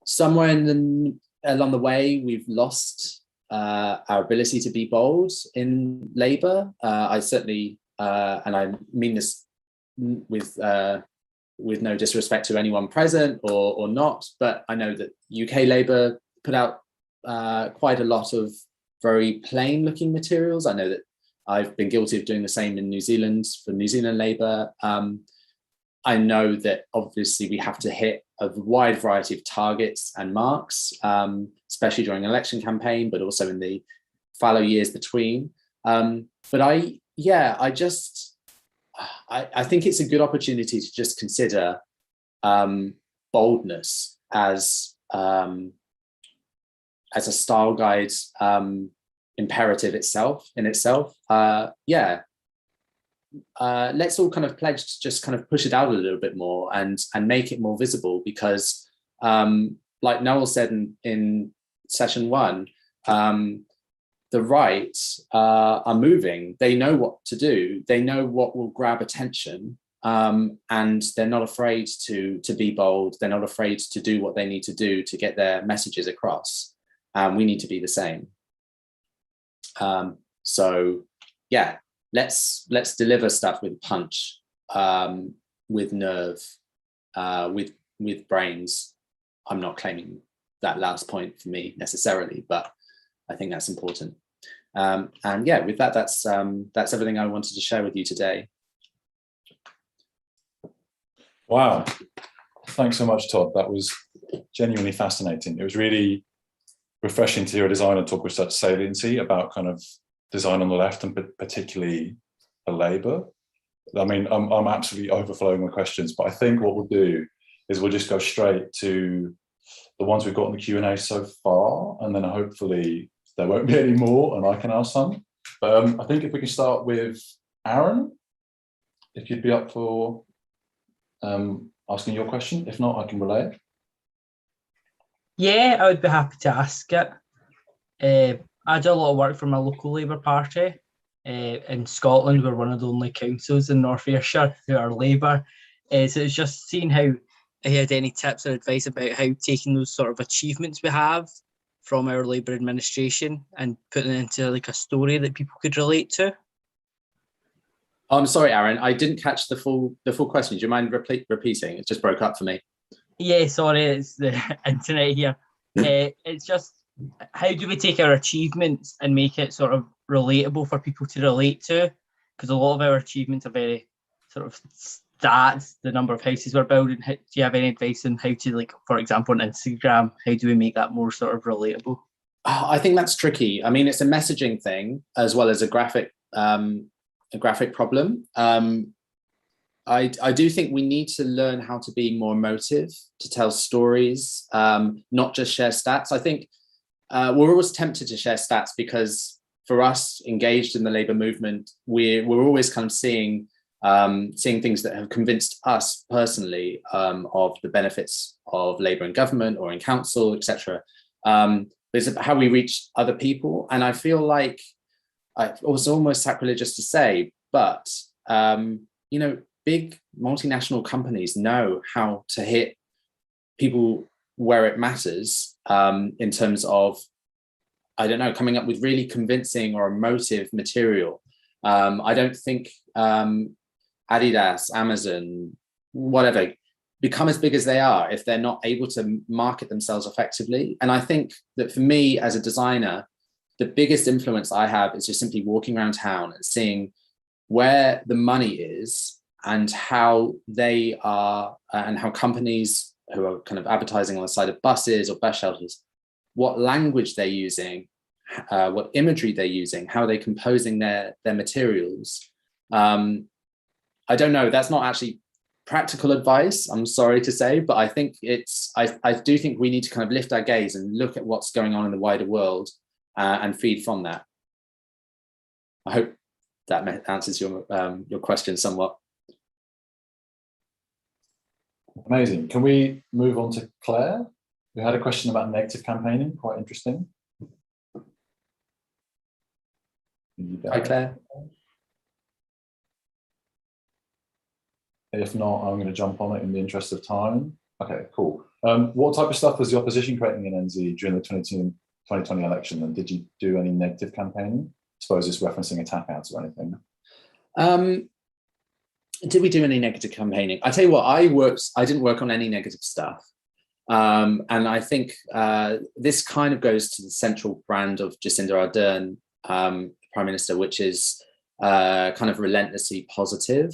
somewhere along the way, we've lost our ability to be bold in Labour. I certainly, and I mean this with no disrespect to anyone present or not, but I know that UK Labour put out quite a lot of very plain looking materials. I know that I've been guilty of doing the same in New Zealand for New Zealand Labour. I know that obviously we have to hit a wide variety of targets and marks, especially during an election campaign, but also in the fallow years between. But I think it's a good opportunity to just consider boldness as a style guide imperative in itself. Let's all kind of pledge to just kind of push it out a little bit more and make it more visible, because like Noel said in session one, the right are moving. They know what to do. They know what will grab attention, and they're not afraid to be bold. They're not afraid to do what they need to do to get their messages across. We need to be the same. So yeah, let's deliver stuff with punch, with nerve, with brains. I'm not claiming that last point for me necessarily, but I think that's important. And yeah, with that, that's everything I wanted to share with you today. Wow. Thanks so much, Todd. That was genuinely fascinating. It was really refreshing to hear a designer talk with such saliency about kind of design on the left, and particularly for Labour. I mean, I'm absolutely overflowing with questions, but I think what we'll do is we'll just go straight to the ones we've got in the Q&A so far, and then hopefully there won't be any more and I can ask some. But I think if we can start with Aaron, if you'd be up for asking your question. If not, I can relay it. Yeah, I would be happy to ask it. I do a lot of work for my local Labour Party. In Scotland, we're one of the only councils in North Ayrshire who are Labour. So it's just seeing how he had any tips or advice about how taking those sort of achievements we have from our Labour administration and putting it into like a story that people could relate to. I'm sorry, Aaron, I didn't catch the full question. Do you mind repeating? It just broke up for me. Yeah, sorry, it's the internet here. It's just, how do we take our achievements and make it sort of relatable for people to relate to? Because a lot of our achievements are very sort of stats, the number of houses we're building. Do you have any advice on how to, like, for example, on Instagram, how do we make that more sort of relatable? I think that's tricky. I mean, it's a messaging thing as well as a graphic problem. I do think we need to learn how to be more emotive, to tell stories, not just share stats. I think we're always tempted to share stats because for us engaged in the Labour movement, we're always kind of seeing things that have convinced us personally of the benefits of Labour in government or in council, etc. It's about how we reach other people. And I feel like it was almost sacrilegious to say, but you know, big multinational companies know how to hit people where it matters in terms of, I don't know, coming up with really convincing or emotive material. I don't think Adidas, Amazon, whatever, become as big as they are if they're not able to market themselves effectively. And I think that for me as a designer, the biggest influence I have is just simply walking around town and seeing where the money is and how they are, and how companies who are kind of advertising on the side of buses or bus shelters, what language they're using, what imagery they're using, how they're composing their materials. I don't know, that's not actually practical advice, I'm sorry to say, but I think I do think we need to kind of lift our gaze and look at what's going on in the wider world and feed from that. I hope that answers your question somewhat. Amazing. Can we move on to Claire? We had a question about negative campaigning, quite interesting. Hi, Claire. If not, I'm going to jump on it in the interest of time. Okay, cool. What type of stuff was the opposition creating in NZ during the 2020 election, and did you do any negative campaigning? I suppose it's referencing attack ads or anything. Did we do any negative campaigning? I tell you what, I didn't work on any negative stuff. And I think this kind of goes to the central brand of Jacinda Ardern, Prime Minister, which is kind of relentlessly positive.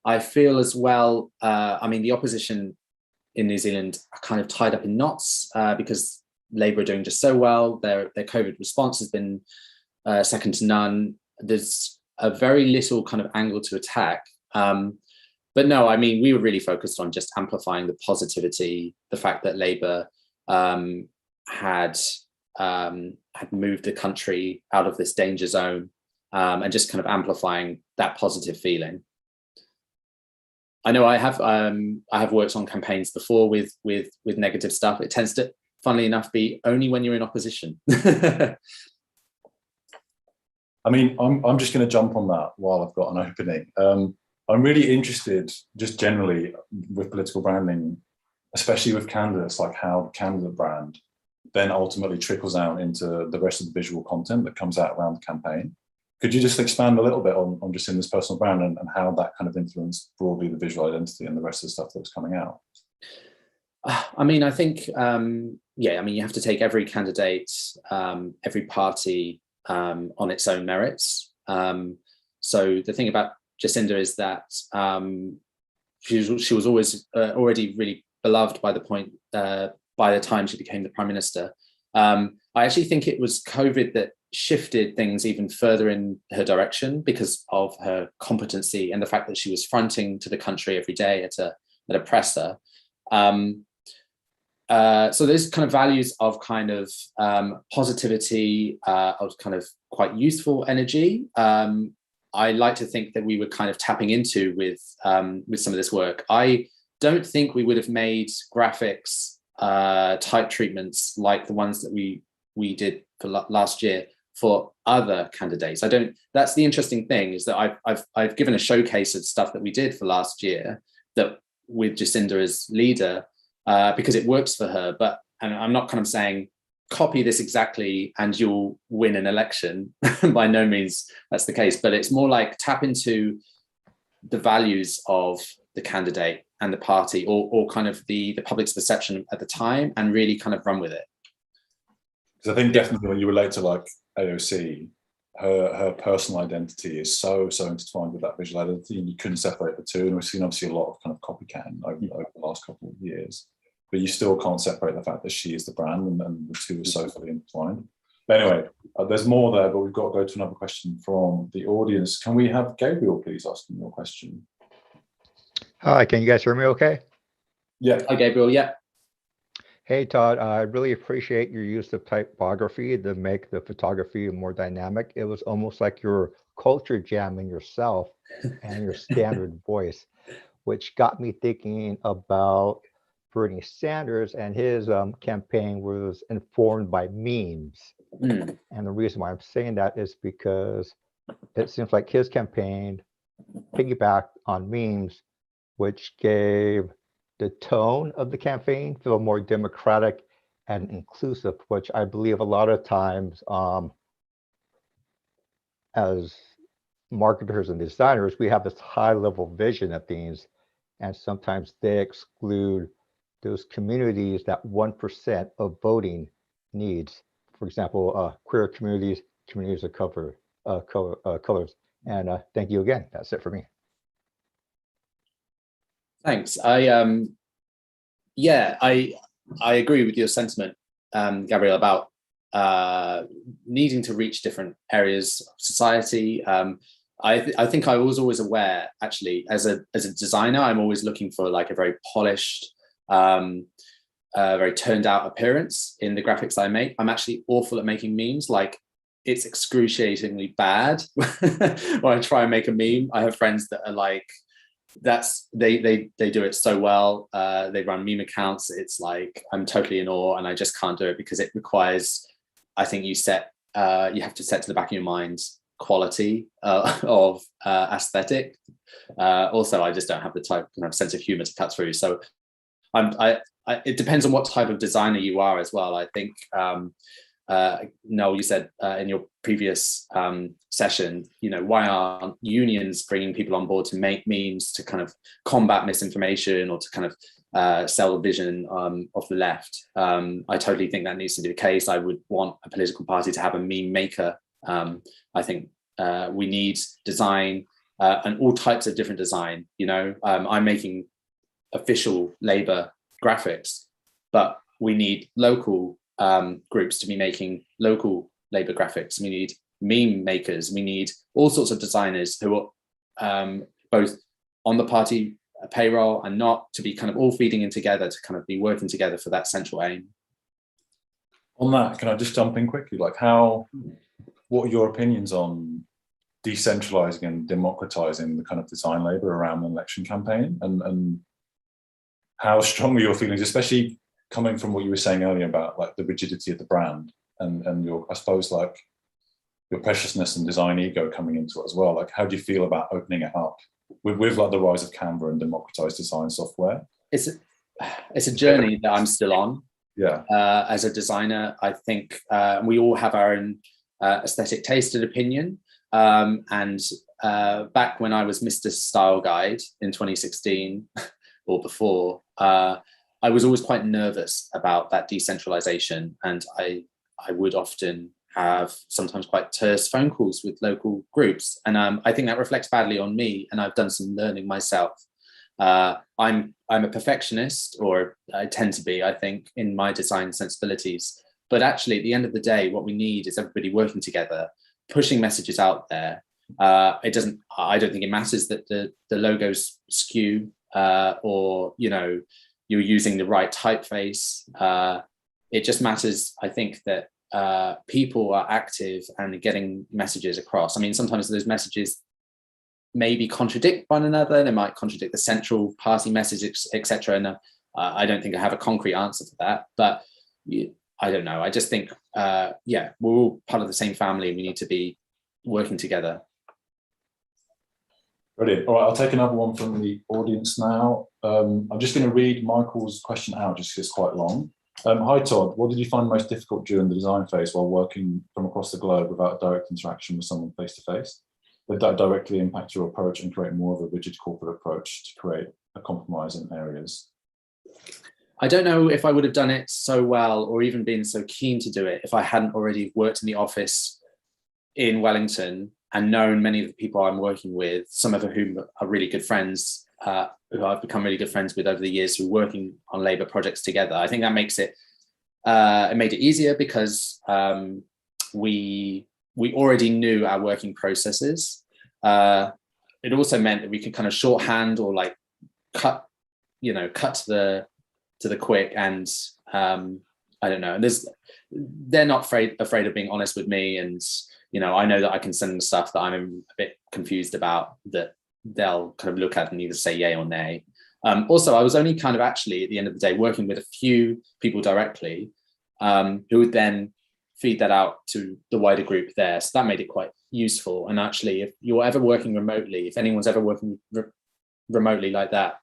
I feel as well, I mean, the opposition in New Zealand are kind of tied up in knots because Labour are doing just so well. Their COVID response has been second to none. There's a very little kind of angle to attack. But no, I mean, we were really focused on just amplifying the positivity, the fact that Labour had moved the country out of this danger zone, and just kind of amplifying that positive feeling. I know I have worked on campaigns before with negative stuff. It tends to, funnily enough, be only when you're in opposition. I mean, I'm just going to jump on that while I've got an opening. I'm really interested, just generally, with political branding, especially with candidates, like how candidate brand then ultimately trickles out into the rest of the visual content that comes out around the campaign. Could you just expand a little bit on Jacinda's personal brand and how that kind of influenced broadly the visual identity and the rest of the stuff that was coming out? I mean, I think, yeah, I mean, you have to take every candidate, every party on its own merits. So the thing about Jacinda is that she was always already really beloved by the time she became the Prime Minister. I actually think it was COVID that shifted things even further in her direction because of her competency and the fact that she was fronting to the country every day at a presser. So those kind of values of kind of positivity, of kind of quite youthful energy, I like to think that we were kind of tapping into with some of this work. I don't think we would have made graphics type treatments like the ones that we did for last year for other candidates. I don't. That's the interesting thing, is that I've given a showcase of stuff that we did for last year that with Jacinda as leader because it works for her. But and I'm not kind of saying copy this exactly and you'll win an election. By no means that's the case. But it's more like tap into the values of the candidate and the party, or kind of the public's perception at the time, and really kind of run with it. Because I think definitely when you relate to like AOC, her personal identity is so intertwined with that visual identity, and you couldn't separate the two. And we've seen obviously a lot of kind of copycat over the last couple of years, but you still can't separate the fact that she is the brand, and the two are so fully intertwined. But anyway, there's more there, but we've got to go to another question from the audience. Can we have Gabriel please asking your question? Hi, can you guys hear me okay? Yeah. Hi, Gabriel. Yeah. Hey, Todd, I really appreciate your use of typography to make the photography more dynamic. It was almost like you're culture jamming yourself and your standard voice, which got me thinking about Bernie Sanders, and his campaign was informed by memes. And the reason why I'm saying that is because it seems like his campaign piggybacked on memes, which gave the tone of the campaign feel more democratic and inclusive, which I believe a lot of times as marketers and designers, we have this high level vision of things, and sometimes they exclude those communities that 1% of voting needs. For example, queer communities of colors. And thank you again. That's it for me. Thanks. Yeah, I agree with your sentiment, Gabriel, about needing to reach different areas of society. I think I was always aware, actually, as a designer, I'm always looking for like a very polished, very turned out appearance in the graphics that I make. I'm actually awful at making memes. Like, it's excruciatingly bad when I try and make a meme. I have friends that are like, they do it so well. They run meme accounts. It's like, I'm totally in awe, and I just can't do it because it requires, I think you have to set to the back of your mind quality of aesthetic. Also, I just don't have the type of sense of humor to cut through. So it depends on what type of designer you are as well. I think Noel, you said in your previous session, why aren't unions bringing people on board to make memes to kind of combat misinformation or to kind of sell the vision of the left? I totally think that needs to be the case. I would want a political party to have a meme maker. I think we need design and all types of different design. I'm making official Labour graphics, but we need local groups to be making local Labour graphics. We need meme makers. We need all sorts of designers who are both on the party payroll and not, to be kind of all feeding in together, to kind of be working together for that central aim. On that, can I just jump in quickly? Like, what are your opinions on decentralizing and democratizing the kind of design labor around an election campaign, and how strong are your feelings, especially coming from what you were saying earlier about like the rigidity of the brand and your, I suppose, like your preciousness and design ego coming into it as well? Like, how do you feel about opening it up with like the rise of Canva and democratized design software? It's a journey that I'm still on. Yeah. As a designer, I think we all have our own aesthetic taste and opinion. And back when I was Mr. Style Guide in 2016 or before, I was always quite nervous about that decentralization. And I would often have sometimes quite terse phone calls with local groups. And I think that reflects badly on me. And I've done some learning myself. I'm a perfectionist, or I tend to be, I think, in my design sensibilities. But actually, at the end of the day, what we need is everybody working together, pushing messages out there. I don't think it matters that the logos skew or, you know, you're using the right typeface. It just matters, I think, that people are active and getting messages across. I mean, sometimes those messages maybe contradict one another. They might contradict the central party message, etc. And I don't think I have a concrete answer to that. But I don't know. I just think, yeah, we're all part of the same family. We need to be working together. Brilliant. All right, I'll take another one from the audience now. I'm just going to read Michael's question out just because it's quite long. Hi, Todd. What did you find most difficult during the design phase while working from across the globe without direct interaction with someone face-to-face? Did that directly impact your approach and create more of a rigid corporate approach to create a compromise in areas? I don't know if I would have done it so well or even been so keen to do it if I hadn't already worked in the office in Wellington and known many of the people I'm working with, some of whom are really good friends, who I've become really good friends with over the years, who are working on Labour projects together. I think that makes it, it made it easier because we already knew our working processes. It also meant that we could kind of shorthand or like cut to the quick, and I don't know. And they're not afraid of being honest with me, and you know, I know that I can send them stuff that I'm a bit confused about that they'll kind of look at and either say yay or nay. Also, I was only kind of actually at the end of the day working with a few people directly who would then feed that out to the wider group there. So that made it quite useful. And actually, if you're ever working remotely, if anyone's ever working remotely like that,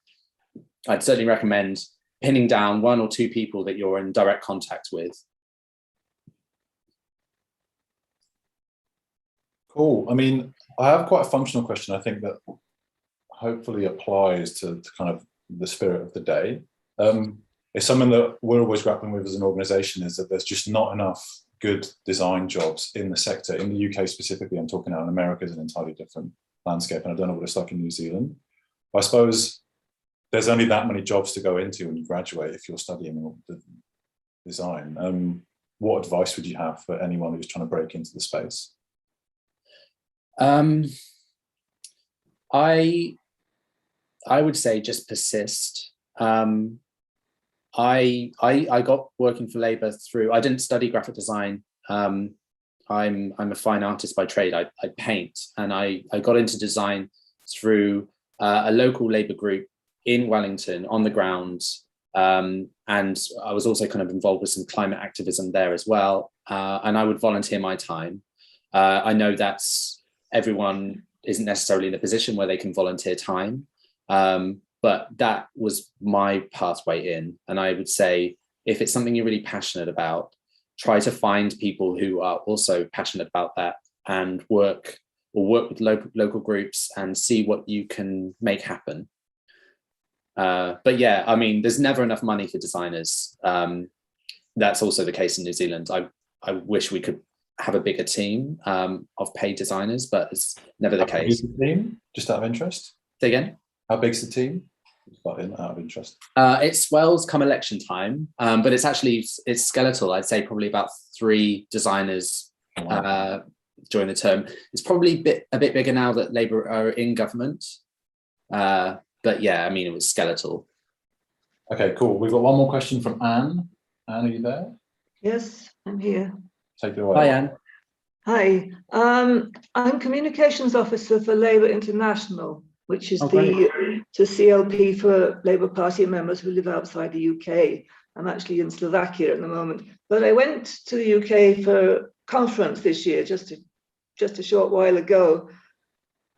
I'd certainly recommend pinning down one or two people that you're in direct contact with. Cool. I mean, I have quite a functional question, I think, that hopefully applies to kind of the spirit of the day. It's something that we're always grappling with as an organisation, is that there's just not enough good design jobs in the sector. In the UK specifically, I'm talking now, in America is an entirely different landscape, and I don't know what it's like in New Zealand. But I suppose there's only that many jobs to go into when you graduate if you're studying design. What advice would you have for anyone who's trying to break into the space? I would say just persist. I got working for Labour through, I didn't study graphic design. I'm a fine artist by trade. I paint, and I got into design through a local Labour group in Wellington on the ground. And I was also kind of involved with some climate activism there as well. And I would volunteer my time. I know that's, everyone isn't necessarily in a position where they can volunteer time. But that was my pathway in. And I would say, if it's something you're really passionate about, try to find people who are also passionate about that and work with local groups and see what you can make happen. But yeah, I mean, there's never enough money for designers. That's also the case in New Zealand. I wish we could have a bigger team of paid designers, but it's never the case. How big is the team? Just out of interest? Say again? How big's the team? Out of interest. It swells come election time, but it's skeletal. I'd say probably about 3 designers during the term. It's probably a bit bigger now that Labour are in government. But yeah, I mean, it was skeletal. Okay, cool. We've got one more question from Anne. Anne, are you there? Yes, I'm here. Take it away. Hi, Anne. Hi. I'm Communications Officer for Labour International, which is the CLP for Labour Party members who live outside the UK. I'm actually in Slovakia at the moment, but I went to the UK for a conference this year, just a short while ago.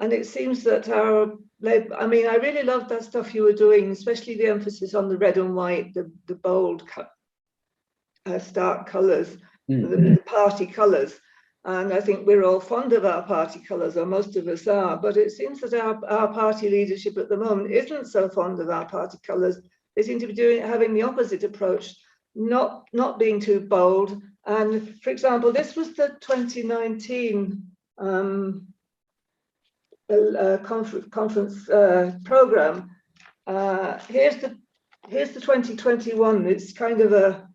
And it seems that our Labour, I mean, I really loved that stuff you were doing, especially the emphasis on the red and white, the bold stark colours, the party colours. And I think we're all fond of our party colours, or most of us are, but it seems that our party leadership at the moment isn't so fond of our party colours. They seem to be having the opposite approach, not being too bold. And for example, this was the 2019 conference programme. Here's the 2021. It's kind of a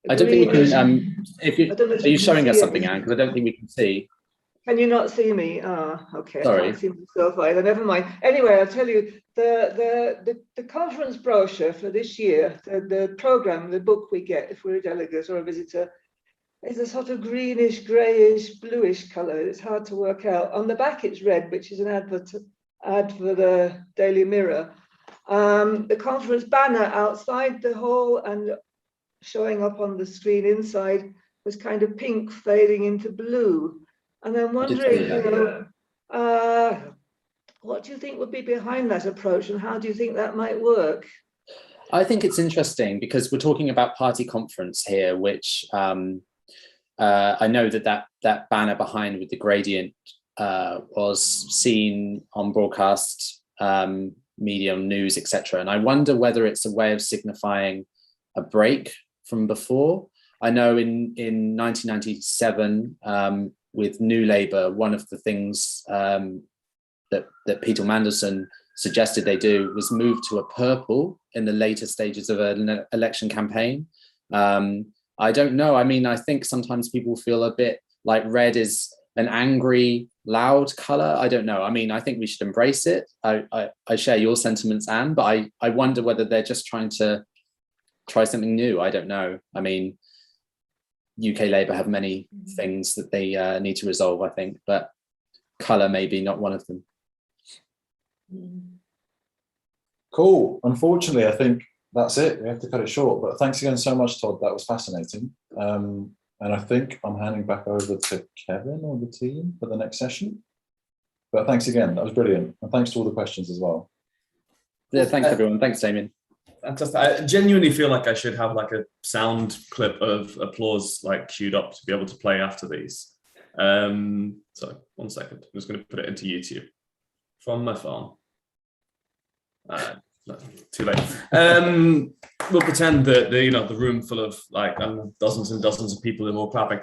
I don't think we can. Are you showing us something, Anne? Because I don't think we can see. Can you not see me? Okay. Sorry. I can't see myself either. Never mind. Anyway, I'll tell you the conference brochure for this year, the program, the book we get if we're a delegate or a visitor, is a sort of greenish, greyish, bluish colour. It's hard to work out. On the back, it's red, which is an ad for the Daily Mirror. The conference banner outside the hall and showing up on the screen inside was kind of pink fading into blue. And I'm wondering, what do you think would be behind that approach, and how do you think that might work? I think it's interesting because we're talking about party conference here, which I know that banner behind with the gradient was seen on broadcast media, news, etc. And I wonder whether it's a way of signifying a break from before. I know in 1997 with New Labour, one of the things that Peter Mandelson suggested they do was move to a purple in the later stages of an election campaign. I don't know. I mean, I think sometimes people feel a bit like red is an angry, loud colour. I don't know. I mean, I think we should embrace it. I share your sentiments, Anne, but I wonder whether they're just trying to try something new. I don't know. I mean, UK Labour have many things that they need to resolve, I think, but colour may be not one of them. Cool. Unfortunately, I think that's it. We have to cut it short. But thanks again so much, Todd. That was fascinating. And I think I'm handing back over to Kevin or the team for the next session. But thanks again. That was brilliant. And thanks to all the questions as well. Yeah, thanks everyone. Thanks, Damien. Fantastic. I genuinely feel like I should have like a sound clip of applause like queued up to be able to play after these. So 1 second. I'm just going to put it into YouTube from my phone. No, too late. We'll pretend that the room full of like dozens and dozens of people are all clapping.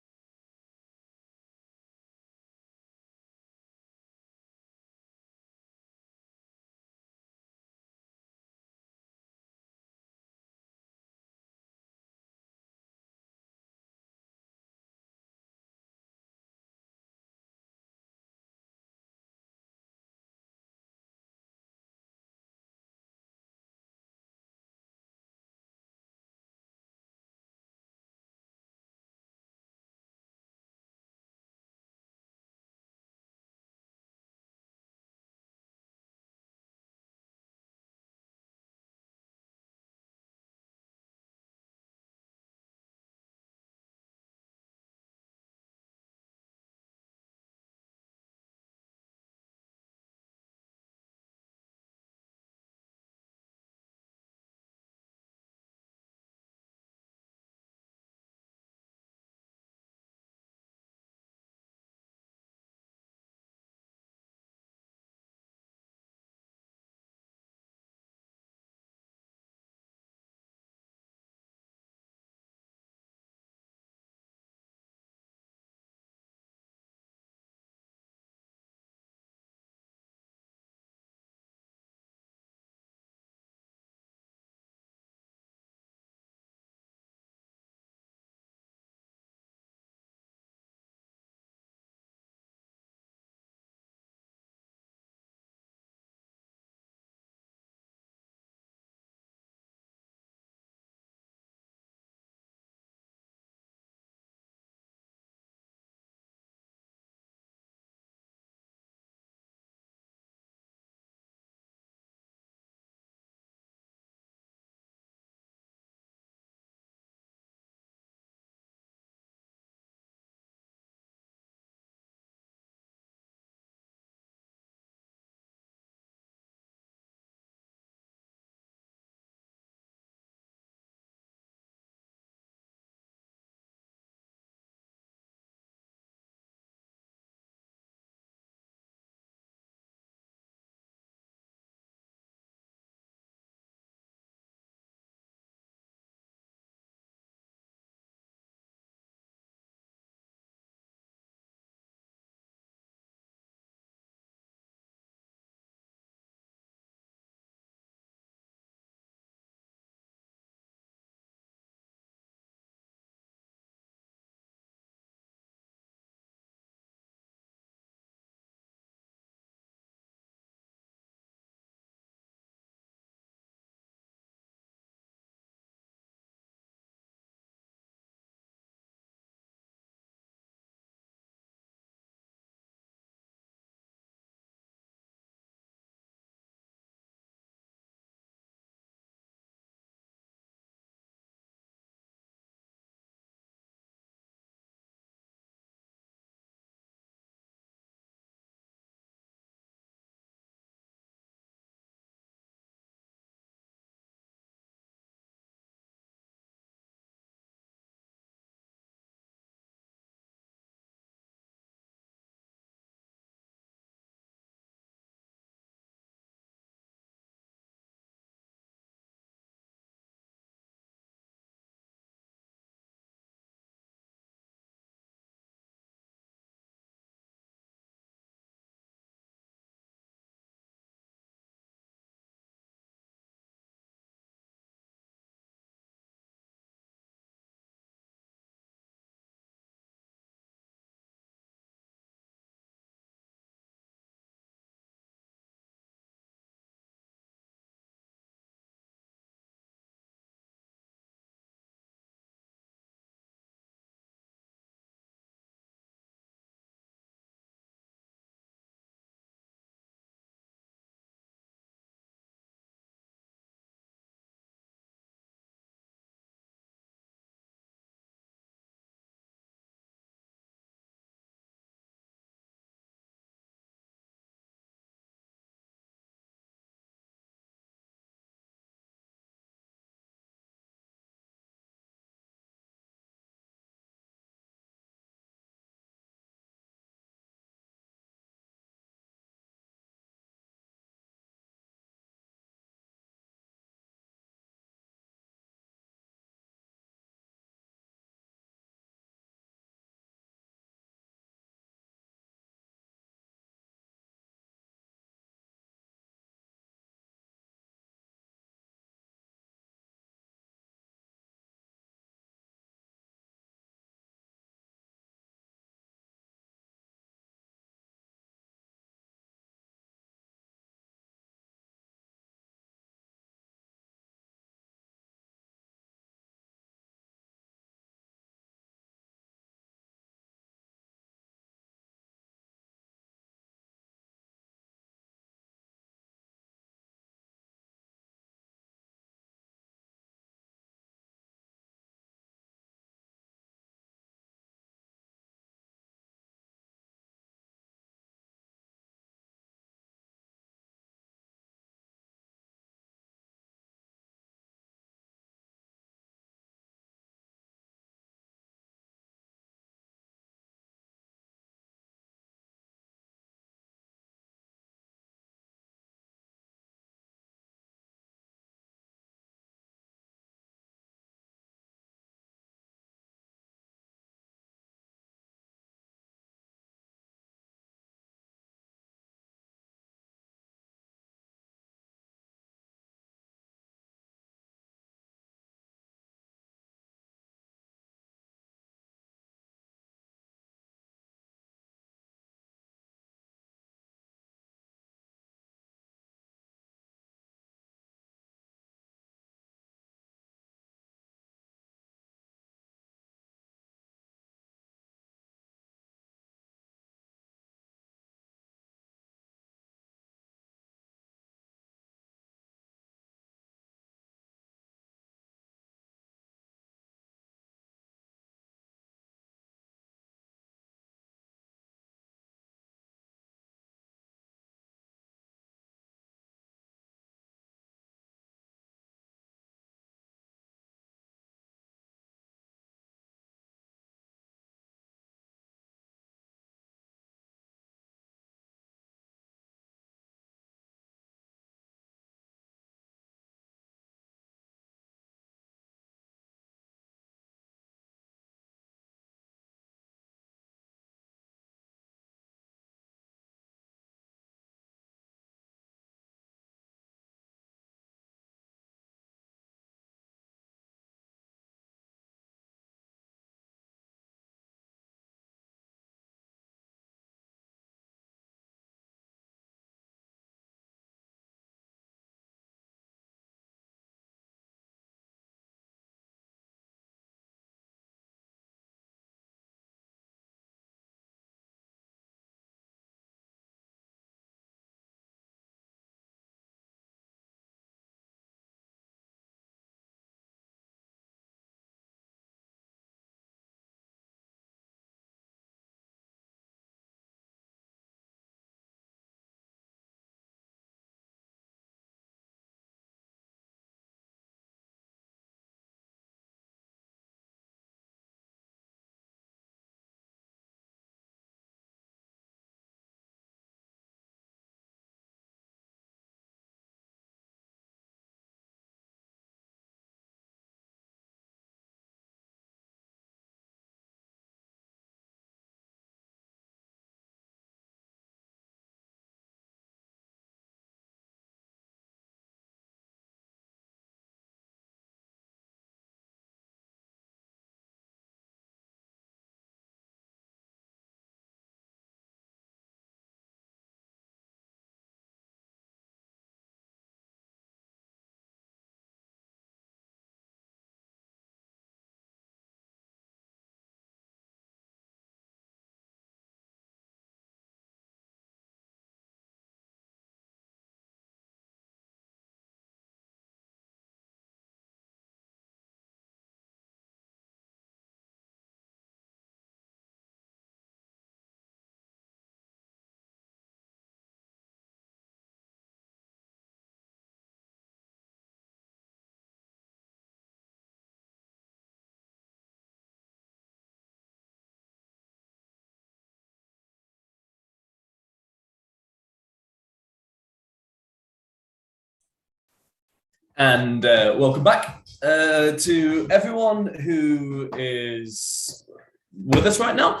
And welcome back to everyone who is with us right now.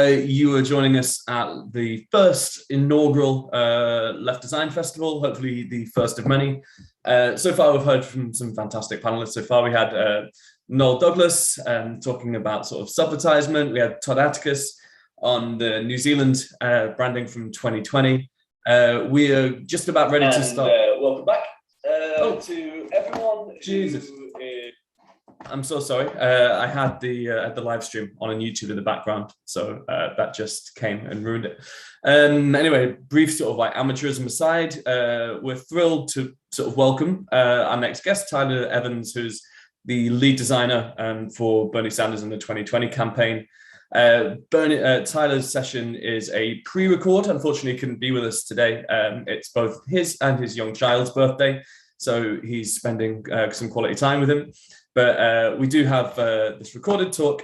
You are joining us at the first inaugural Left Design Festival, hopefully the first of many. So far, we've heard from some fantastic panelists. So far, we had Noel Douglas talking about sort of subvertisement. We had Todd Atticus on the New Zealand branding from 2020. We are just about ready to start. Welcome back to everyone. Jesus. I'm so sorry. I had the live stream on YouTube in the background, so that just came and ruined it. Anyway, brief sort of like amateurism aside, we're thrilled to sort of welcome our next guest, Tyler Evans, who's the lead designer for Bernie Sanders in the 2020 campaign. Tyler's session is a pre-record. Unfortunately, he couldn't be with us today. It's both his and his young child's birthday, so he's spending some quality time with him. But we do have this recorded talk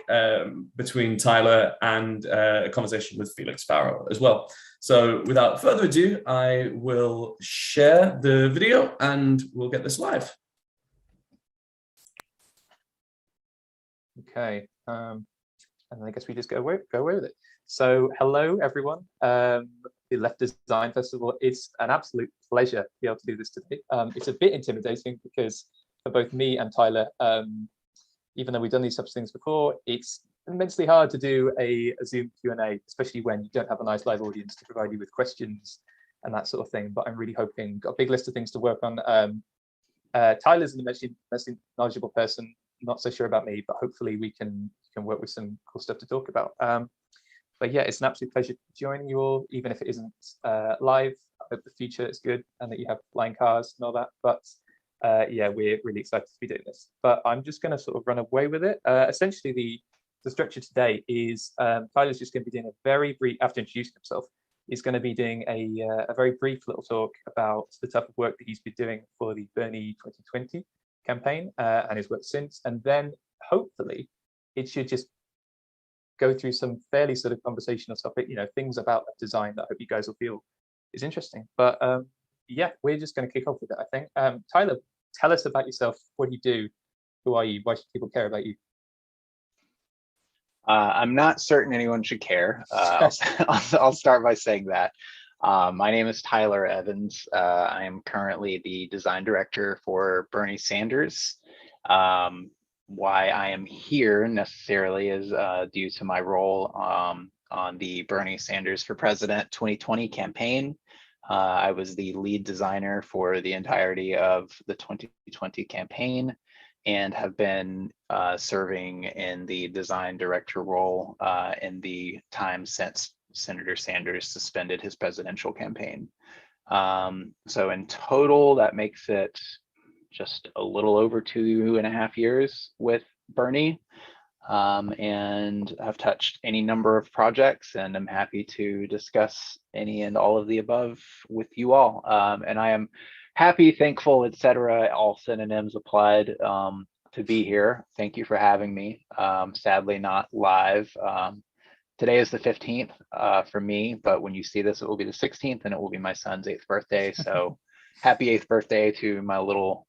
between Tyler and a conversation with Felix Farrow as well. So without further ado, I will share the video and we'll get this live. Okay, and I guess we just go away with it. So hello, everyone. The Left Design Festival, it's an absolute pleasure to be able to do this today. It's a bit intimidating because for both me and Tyler, even though we've done these such things before, it's immensely hard to do a Zoom Q&A, especially when you don't have a nice live audience to provide you with questions and that sort of thing. But I'm really hoping, got a big list of things to work on. Tyler's an immensely knowledgeable person, not so sure about me, but hopefully we can work with some cool stuff to talk about. But yeah, it's an absolute pleasure joining you all, even if it isn't live. I hope the future is good and that you have flying cars and all that. But yeah, we're really excited to be doing this. But I'm just going to sort of run away with it. Essentially, the structure today is Tyler's just going to be doing a very brief, after introducing himself, he's going to be doing a very brief little talk about the type of work that he's been doing for the Bernie 2020 campaign and his work since. And then hopefully it should just go through some fairly sort of conversational topic, things about design that I hope you guys will feel is interesting. But yeah, we're just going to kick off with it, I think. Tyler, tell us about yourself. What do you do? Who are you? Why should people care about you? I'm not certain anyone should care. I'll start by saying that. My name is Tyler Evans. I am currently the design director for Bernie Sanders. Why I am here necessarily is due to my role on the Bernie Sanders for President 2020 campaign. I was the lead designer for the entirety of the 2020 campaign and have been serving in the design director role in the time since Senator Sanders suspended his presidential campaign. So in total, that makes it just a little over 2.5 years with Bernie, and have touched any number of projects, and I'm happy to discuss any and all of the above with you all. And I am happy, thankful, etc., all synonyms applied, to be here. Thank you for having me. Sadly not live. Today is the 15th for me, but when you see this, it will be the 16th, and it will be my son's 8th birthday. So happy 8th birthday to my little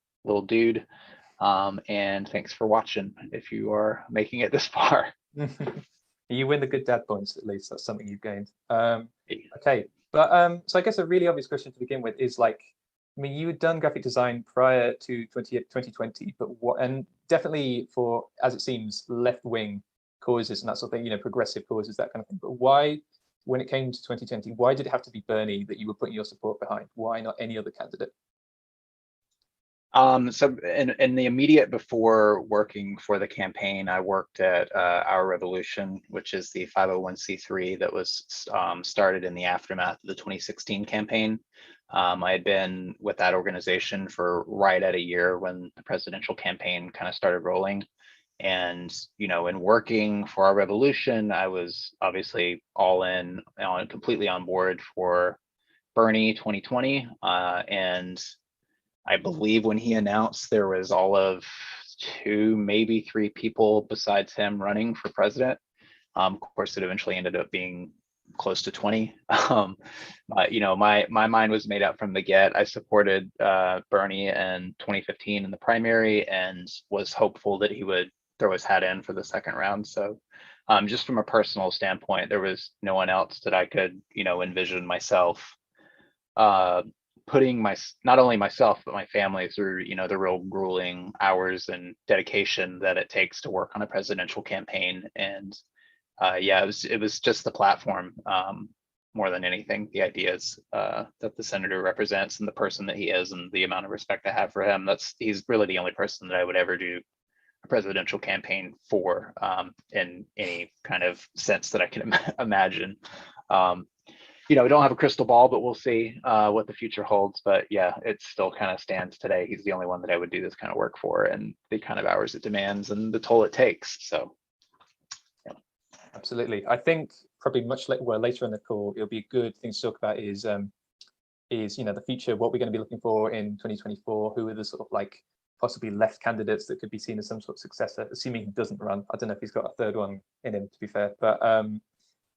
dude. And thanks for watching if you are making it this far. You win the good dad points, at least. That's something you've gained. Okay, but so I guess a really obvious question to begin with is like, I mean, you had done graphic design prior to 2020, but and definitely for, as it seems, left-wing causes and that sort of thing, progressive causes, that kind of thing. But why, when it came to 2020, why did it have to be Bernie that you were putting your support behind? Why not any other candidate? So in the immediate before working for the campaign, I worked at Our Revolution, which is the 501c3 that was started in the aftermath of the 2016 campaign. I had been with that organization for right at a year when the presidential campaign kind of started rolling. And, in working for Our Revolution, I was obviously all in, completely on board for Bernie 2020. And I believe when he announced, there was all of 2, maybe 3 people besides him running for president. Of course, it eventually ended up being close to 20. My mind was made up from the get. I supported Bernie in 2015 in the primary and was hopeful that he would throw his hat in for the second round. So just from a personal standpoint, there was no one else that I could, envision myself putting not only myself, but my family through, the real grueling hours and dedication that it takes to work on a presidential campaign. And it was just the platform more than anything, the ideas that the senator represents and the person that he is and the amount of respect I have for him. He's really the only person that I would ever do a presidential campaign for in any kind of sense that I can imagine. We don't have a crystal ball, but we'll see what the future holds. But yeah, it still kind of stands today. He's the only one that I would do this kind of work for, and the kind of hours it demands and the toll it takes. So, yeah. Absolutely. I think probably later in the call, it'll be a good thing to talk about is the future, what we're going to be looking for in 2024. Who are the sort of like possibly left candidates that could be seen as some sort of successor, assuming he doesn't run. I don't know if he's got a third one in him, to be fair, but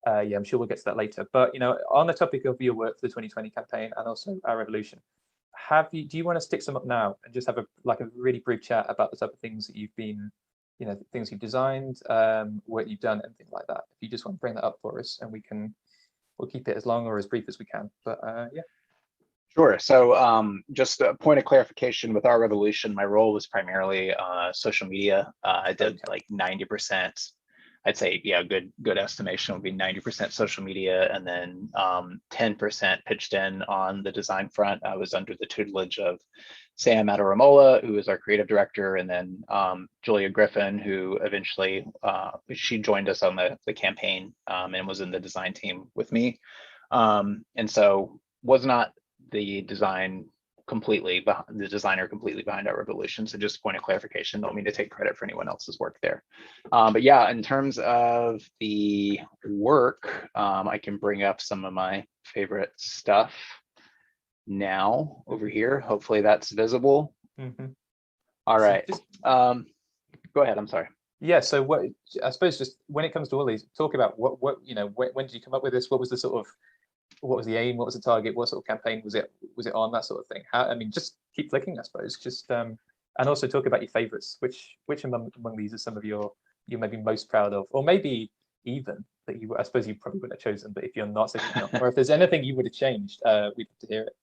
I'm sure we'll get to that later. But on the topic of your work for the 2020 campaign and also our revolution, do you want to stick some up now and just have a really brief chat about the type of things that you've been, things you've designed, what you've done, and things like that? If you just want to bring that up for us, and we'll keep it as long or as brief as we can. But yeah. Sure. So just a point of clarification with our revolution, my role was primarily social media. I did like 90%. I'd say, good estimation would be 90% social media, and then 10% pitched in on the design front. I was under the tutelage of Sam Adaramola, who is our creative director, and then Julia Griffin, who eventually, she joined us on the campaign and was in the design team with me. And so was not the designer completely behind our revolution. So just a point of clarification, don't mean to take credit for anyone else's work there. But yeah, in terms of the work, I can bring up some of my favorite stuff now over here. Hopefully that's visible. Mm-hmm. All right. Go ahead, I'm sorry. Yeah, so what I suppose just when it comes to all these, talk about what when did you come up with this? What was the aim? What was the target? What sort of campaign was it on? That sort of thing. Just keep flicking, I suppose. Just and also talk about your favorites. Which among these are some of you maybe most proud of, or maybe even that I suppose you probably wouldn't have chosen, but if you're not, or if there's anything you would have changed, we'd love to hear it.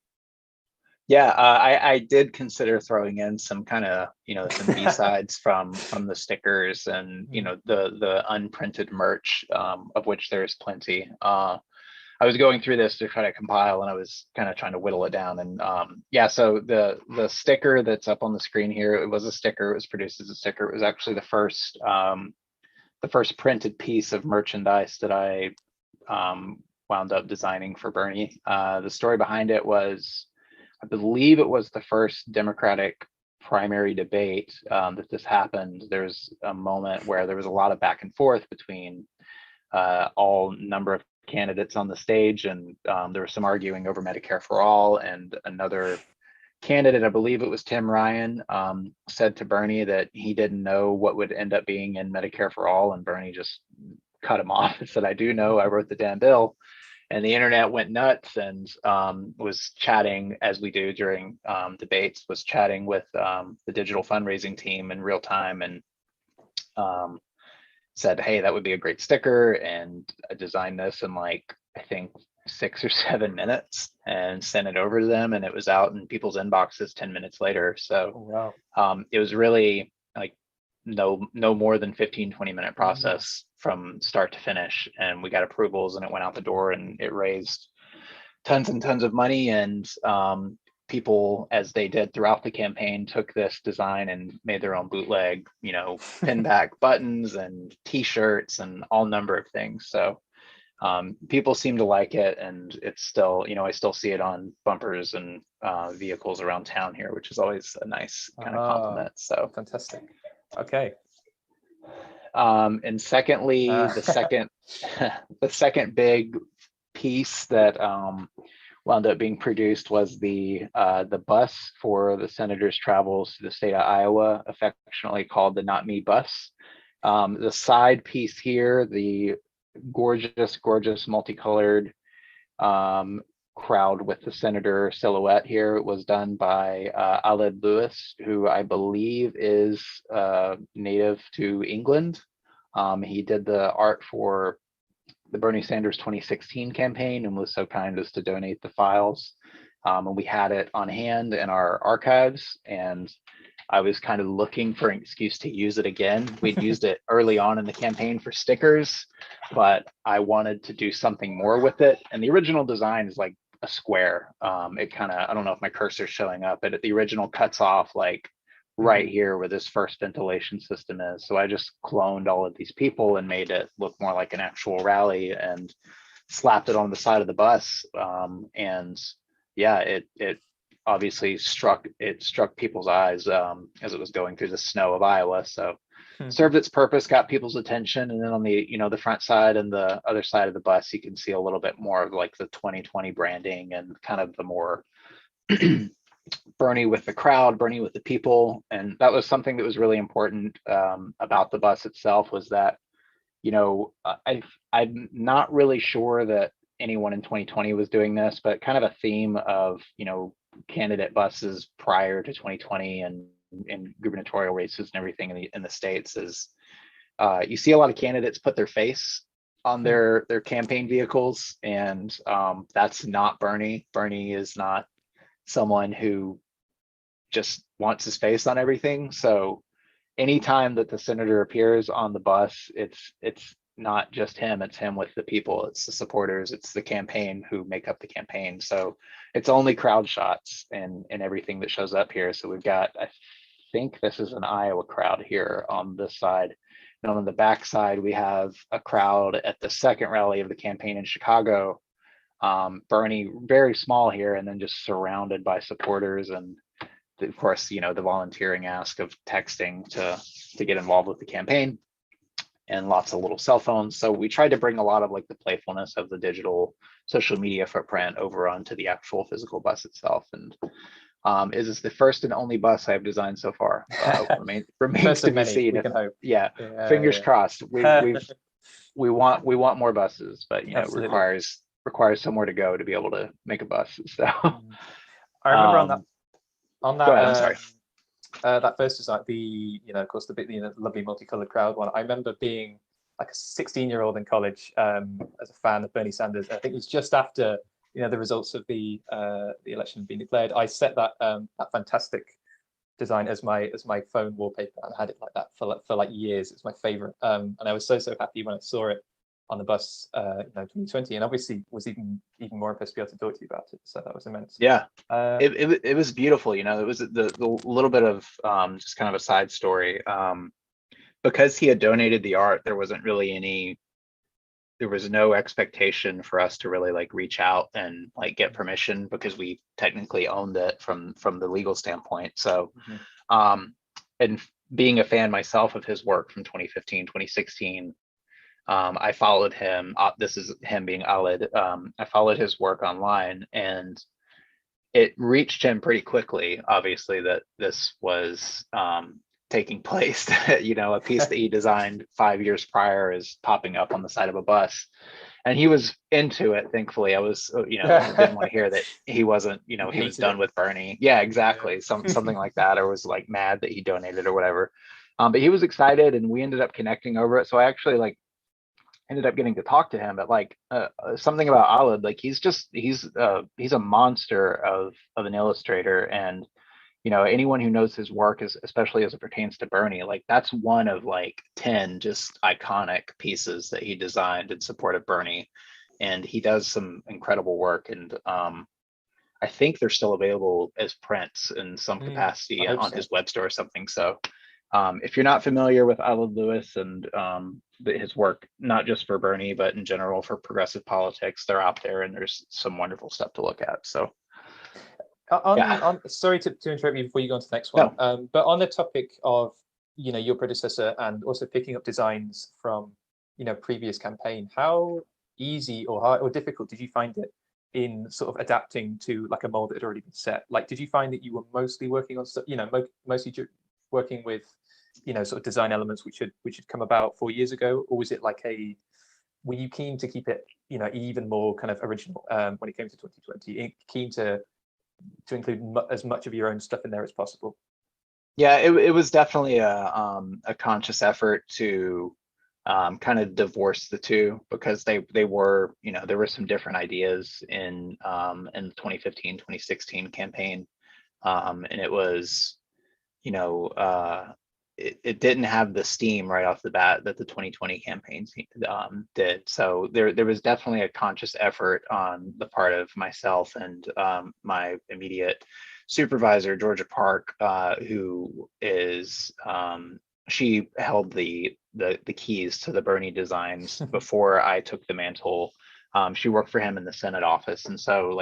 Yeah, I did consider throwing in some kind of some B-sides from the stickers and the unprinted merch, of which there's plenty. I was going through this to try to compile, and I was kind of trying to whittle it down. And so the sticker that's up on the screen here, it was a sticker. It was produced as a sticker. It was actually the first printed piece of merchandise that I wound up designing for Bernie. The story behind it was, I believe it was the first Democratic primary debate that this happened. There's a moment where there was a lot of back and forth between all number of candidates on the stage, and there was some arguing over Medicare for All, and another candidate, I believe it was Tim Ryan, said to Bernie that he didn't know what would end up being in Medicare for All, and Bernie just cut him off and said, "I do know, I wrote the damn bill." And the internet went nuts and was chatting, as we do during debates, was chatting with the digital fundraising team in real time, and said, "Hey, that would be a great sticker." And I designed this in I think 6 or 7 minutes and sent it over to them, and it was out in people's inboxes 10 minutes later. So it was really no more than 15-20 minute process from start to finish, and we got approvals and it went out the door, and it raised tons and tons of money. And people, as they did throughout the campaign, took this design and made their own bootleg, pin back buttons and t-shirts and all number of things. So people seem to like it, and it's still, I still see it on bumpers and vehicles around town here, which is always a nice kind of compliment. So fantastic. Okay. And secondly, the second big piece that wound up being produced was the bus for the senator's travels to the state of Iowa, affectionately called the Not Me bus. The side piece here, the gorgeous multicolored crowd with the senator silhouette here. It was done by Aled Lewis, who I believe is native to England. He did the art for the Bernie Sanders 2016 campaign and was so kind as to donate the files. And we had it on hand in our archives, and I was kind of looking for an excuse to use it again. We'd used it early on in the campaign for stickers, but I wanted to do something more with it. And the original design is like a square. It kind of, I don't know if my cursor's showing up, but the original cuts off like right here where this first ventilation system is. So I just cloned all of these people and made it look more like an actual rally and slapped it on the side of the bus. And yeah, it obviously struck people's eyes as it was going through the snow of Iowa. So served its purpose, got people's attention. And then on the, the front side and the other side of the bus, you can see a little bit more of like the 2020 branding and kind of the more Bernie with the crowd, Bernie with the people. And that was something that was really important about the bus itself, was that, I'm not really sure that anyone in 2020 was doing this, but kind of a theme of, candidate buses prior to 2020 and gubernatorial races and everything in the States is you see a lot of candidates put their face on their campaign vehicles, and that's not Bernie. Bernie is not someone who just wants his face on everything. So anytime that the senator appears on the bus, it's not just him, it's him with the people, it's the supporters, it's the campaign who make up the campaign. So it's only crowd shots and everything that shows up here. So we've got, I think this is an Iowa crowd here on this side. And on the back side, we have a crowd at the second rally of the campaign in Chicago. Bernie very small here, and then just surrounded by supporters, and of course, the volunteering ask of texting to get involved with the campaign, and lots of little cell phones. So we tried to bring a lot of like the playfulness of the digital social media footprint over onto the actual physical bus itself. And it is the first and only bus I've designed so far. Remains to be seen. Yeah, fingers crossed. We want more buses, but it requires somewhere to go to be able to make a bus. So I remember on that go ahead, I'm sorry. That first design, of course, the lovely multicolored crowd one. I remember being like a 16-year-old in college as a fan of Bernie Sanders. I think it was just after the results of the election being declared. I set that fantastic design as my phone wallpaper, and had it like that for like years. It's my favorite, and I was so happy when I saw it on the bus 2020, and obviously was even more impressed to be able to talk to you about it. So that was immense. Yeah, it was beautiful. It was the little bit of just kind of a side story. Because he had donated the art, there was no expectation for us to really like reach out and like get permission, because we technically owned it from the legal standpoint. So and being a fan myself of his work from 2015, 2016, I followed him. This is him being Aled. I followed his work online, and it reached him pretty quickly, obviously, that this was taking place. A piece that he designed 5 years prior is popping up on the side of a bus, and he was into it. Thankfully, I was, didn't want to hear that he wasn't, he was done with Bernie. Yeah, exactly. Something like that, or was like mad that he donated or whatever. But he was excited, and we ended up connecting over it. So I actually ended up getting to talk to him, but something about Aled, he's a monster of an illustrator, and anyone who knows his work, especially as it pertains to Bernie, that's one of 10 just iconic pieces that he designed in support of Bernie, and he does some incredible work. And I think they're still available as prints in some capacity on his web store or something. So if you're not familiar with Aled Lewis and his work, not just for Bernie, but in general for progressive politics, they're out there, and there's some wonderful stuff to look at. So sorry to interrupt you before you go on to the next one. No. But on the topic of your predecessor, and also picking up designs from previous campaign, how easy or hard or difficult did you find it in sort of adapting to a mold that had already been set? Did you find that you were mostly working on mostly working with sort of design elements which had come about 4 years ago, or was it were you keen to keep it, even more kind of original when it came to 2020? Keen to include as much of your own stuff in there as possible? Yeah, it was definitely a conscious effort to kind of divorce the two, because they were, there were some different ideas in the 2015, 2016 campaign. And it was, it didn't have the steam right off the bat that the 2020 campaigns did. So there was definitely a conscious effort on the part of myself and my immediate supervisor, Georgia Park, who is, she held the keys to the Bernie designs before I took the mantle. She worked for him in the Senate office. And so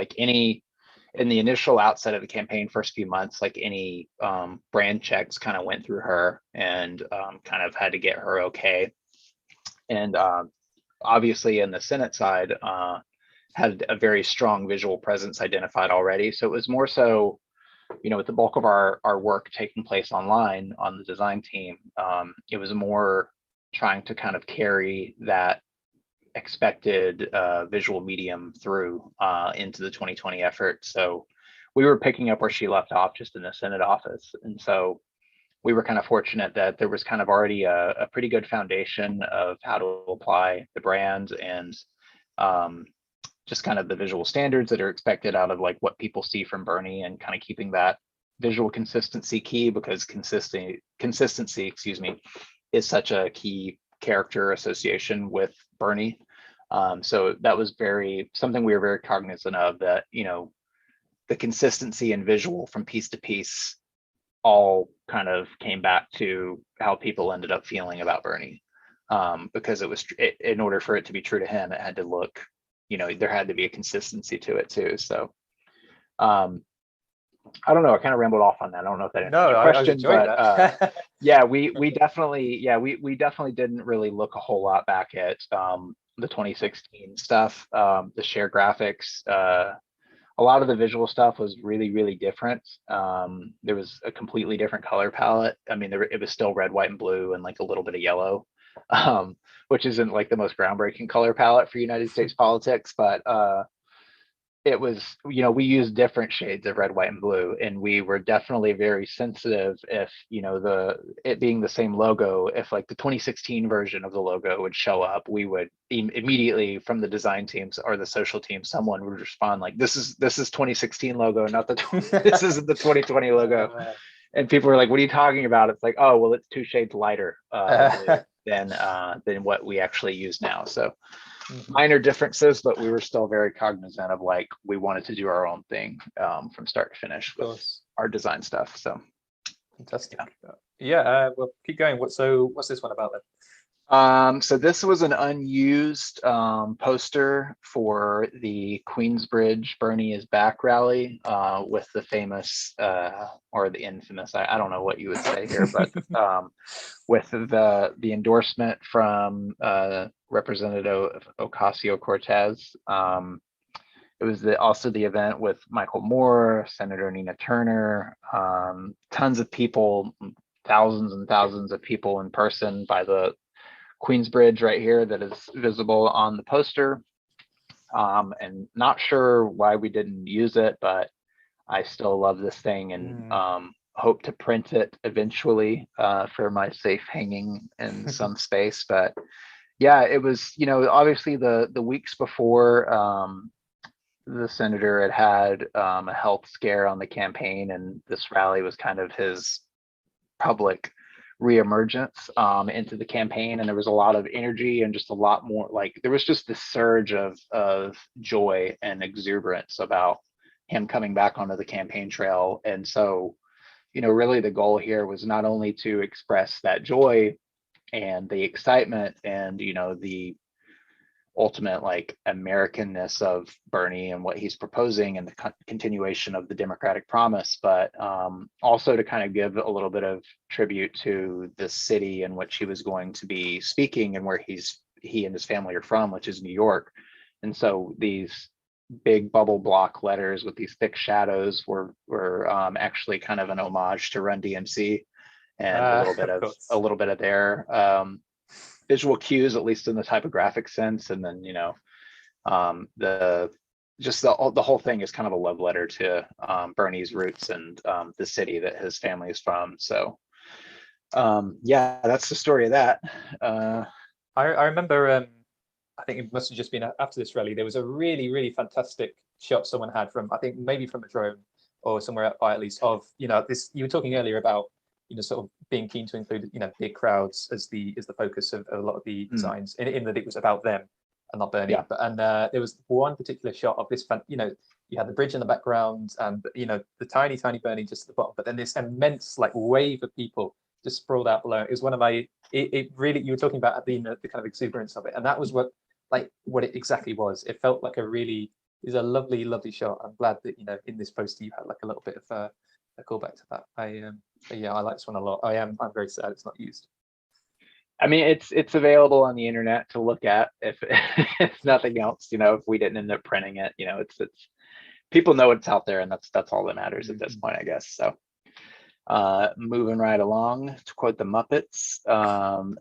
in the initial outset of the campaign, first few months, like any brand checks kind of went through her, and kind of had to get her okay. And obviously in the Senate side, had a very strong visual presence identified already. So it was more so, with the bulk of our work taking place online on the design team, it was more trying to kind of carry that expected visual medium through into the 2020 effort. So we were picking up where she left off, just in the Senate office. And so we were kind of fortunate that there was kind of already a pretty good foundation of how to apply the brand, and just kind of the visual standards that are expected out of like what people see from Bernie, and kind of keeping that visual consistency key, because consistency, excuse me, is such a key character association with Bernie. So that was something we were very cognizant of, that, the consistency and visual from piece to piece all kind of came back to how people ended up feeling about Bernie. Because in order for it to be true to him, it had to look, there had to be a consistency to it too. So I don't know, I kind of rambled off on that. I don't know if that answers your question, but yeah, we definitely didn't really look a whole lot back at the 2016 stuff. The share graphics, a lot of the visual stuff was really, really different. There was a completely different color palette. I mean, it was still red, white, and blue, and like a little bit of yellow, which isn't like the most groundbreaking color palette for United States politics, but it was, we used different shades of red, white, and blue, and we were definitely very sensitive if, it being the same logo, if like the 2016 version of the logo would show up, we would immediately, from the design teams or the social team, someone would respond like, this is 2016 logo, not this isn't the 2020 logo. And people were like, what are you talking about? It's like, oh, well, it's 2 shades lighter than what we actually use now. So minor differences, but we were still very cognizant of like, we wanted to do our own thing from start to finish with our design stuff. So fantastic. Yeah, well, keep going. What's this one about then? So this was an unused poster for the Queensbridge Bernie is Back rally with the famous or the infamous, I don't know what you would say here, but with the endorsement from Representative Ocasio-Cortez. It was also the event with Michael Moore, Senator Nina Turner, tons of people, thousands and thousands of people in person by the Queensbridge right here that is visible on the poster. And not sure why we didn't use it, but I still love this thing, and hope to print it eventually for my safe hanging in some space. But yeah, it was, obviously the weeks before the senator had a health scare on the campaign, and this rally was kind of his public reemergence into the campaign, and there was a lot of energy and just a lot more, like there was just this surge of joy and exuberance about him coming back onto the campaign trail. And so, really the goal here was not only to express that joy and the excitement and the ultimate like Americanness of Bernie and what he's proposing and the continuation of the Democratic promise, but also to kind of give a little bit of tribute to the city in which he was going to be speaking and where he and his family are from, which is New York. And so these big bubble block letters with these thick shadows were actually kind of an homage to Run DMC and a little bit of their visual cues, at least in the typographic sense, and then the whole thing is kind of a love letter to Bernie's roots and the city that his family is from. So yeah, that's the story of that. I remember, I think it must have just been after this rally, there was a really, really fantastic shot someone had from, I think maybe from a drone or somewhere out by at least, of, this, you were talking earlier about, sort of being keen to include, big crowds as the focus of a lot of the designs, in that it was about them and not Bernie. Yeah. But, and there was one particular shot of this, you had the bridge in the background and, the tiny, tiny Bernie just at the bottom, but then this immense like wave of people just sprawled out below. It was one of my, it really, you were talking about the kind of exuberance of it. And that was what it exactly was. It felt like it was a lovely, lovely shot. I'm glad that, in this poster you had like a little bit of a callback to that. Yeah, I like this one a lot. I'm very sad it's not used. I mean, it's available on the internet to look at if nothing else, if we didn't end up printing it, it's people know it's out there, and that's all that matters at this point, I guess. So moving right along, to quote the Muppets,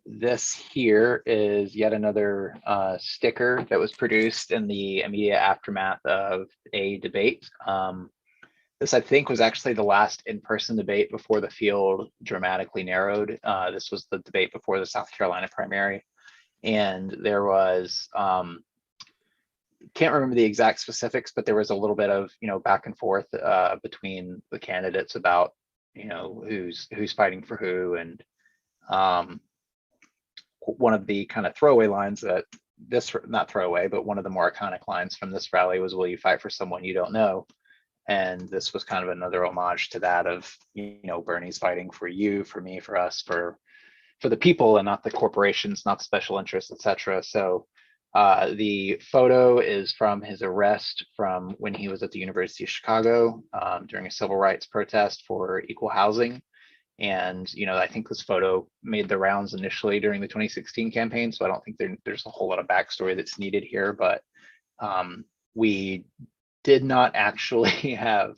this here is yet another sticker that was produced in the immediate aftermath of a debate. This, I think, was actually the last in-person debate before the field dramatically narrowed. This was the debate before the South Carolina primary. And there was, can't remember the exact specifics, but there was a little bit of, back and forth between the candidates about, who's fighting for who. And one of the kind of throwaway lines that not throwaway, but one of the more iconic lines from this rally was, "Will you fight for someone you don't know?" And this was kind of another homage to that of, Bernie's fighting for you, for me, for us, for the people, and not the corporations, not the special interests, etc. So the photo is from his arrest from when he was at the University of Chicago during a civil rights protest for equal housing. And, I think this photo made the rounds initially during the 2016 campaign. So I don't think there's a whole lot of backstory that's needed here, but we did not actually have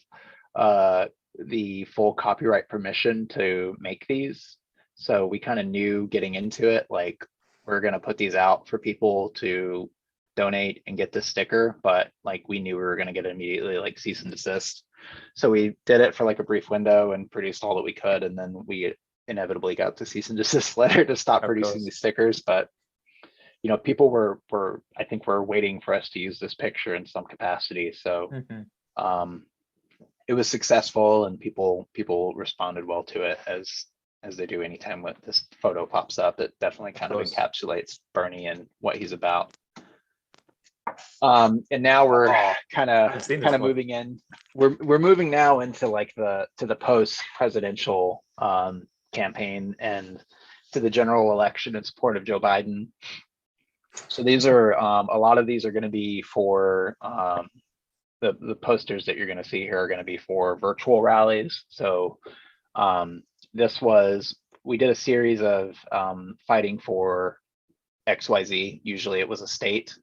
the full copyright permission to make these. So we kind of knew getting into it, like, we're going to put these out for people to donate and get the sticker, but like we knew we were going to get immediately like cease and desist. So we did it for like a brief window and produced all that we could. And then we inevitably got the cease and desist letter to stop producing these stickers. But people were I think were waiting for us to use this picture in some capacity. So it was successful, and people responded well to it, as they do anytime when this photo pops up. It definitely kind of encapsulates Bernie and what he's about. And now we're kind of moving in. We're moving now into like the post-presidential campaign and to the general election in support of Joe Biden. So these are a lot of these are going to be for the posters that you're going to see here are going to be for virtual rallies. So we did a series of fighting for XYZ. Usually it was a state,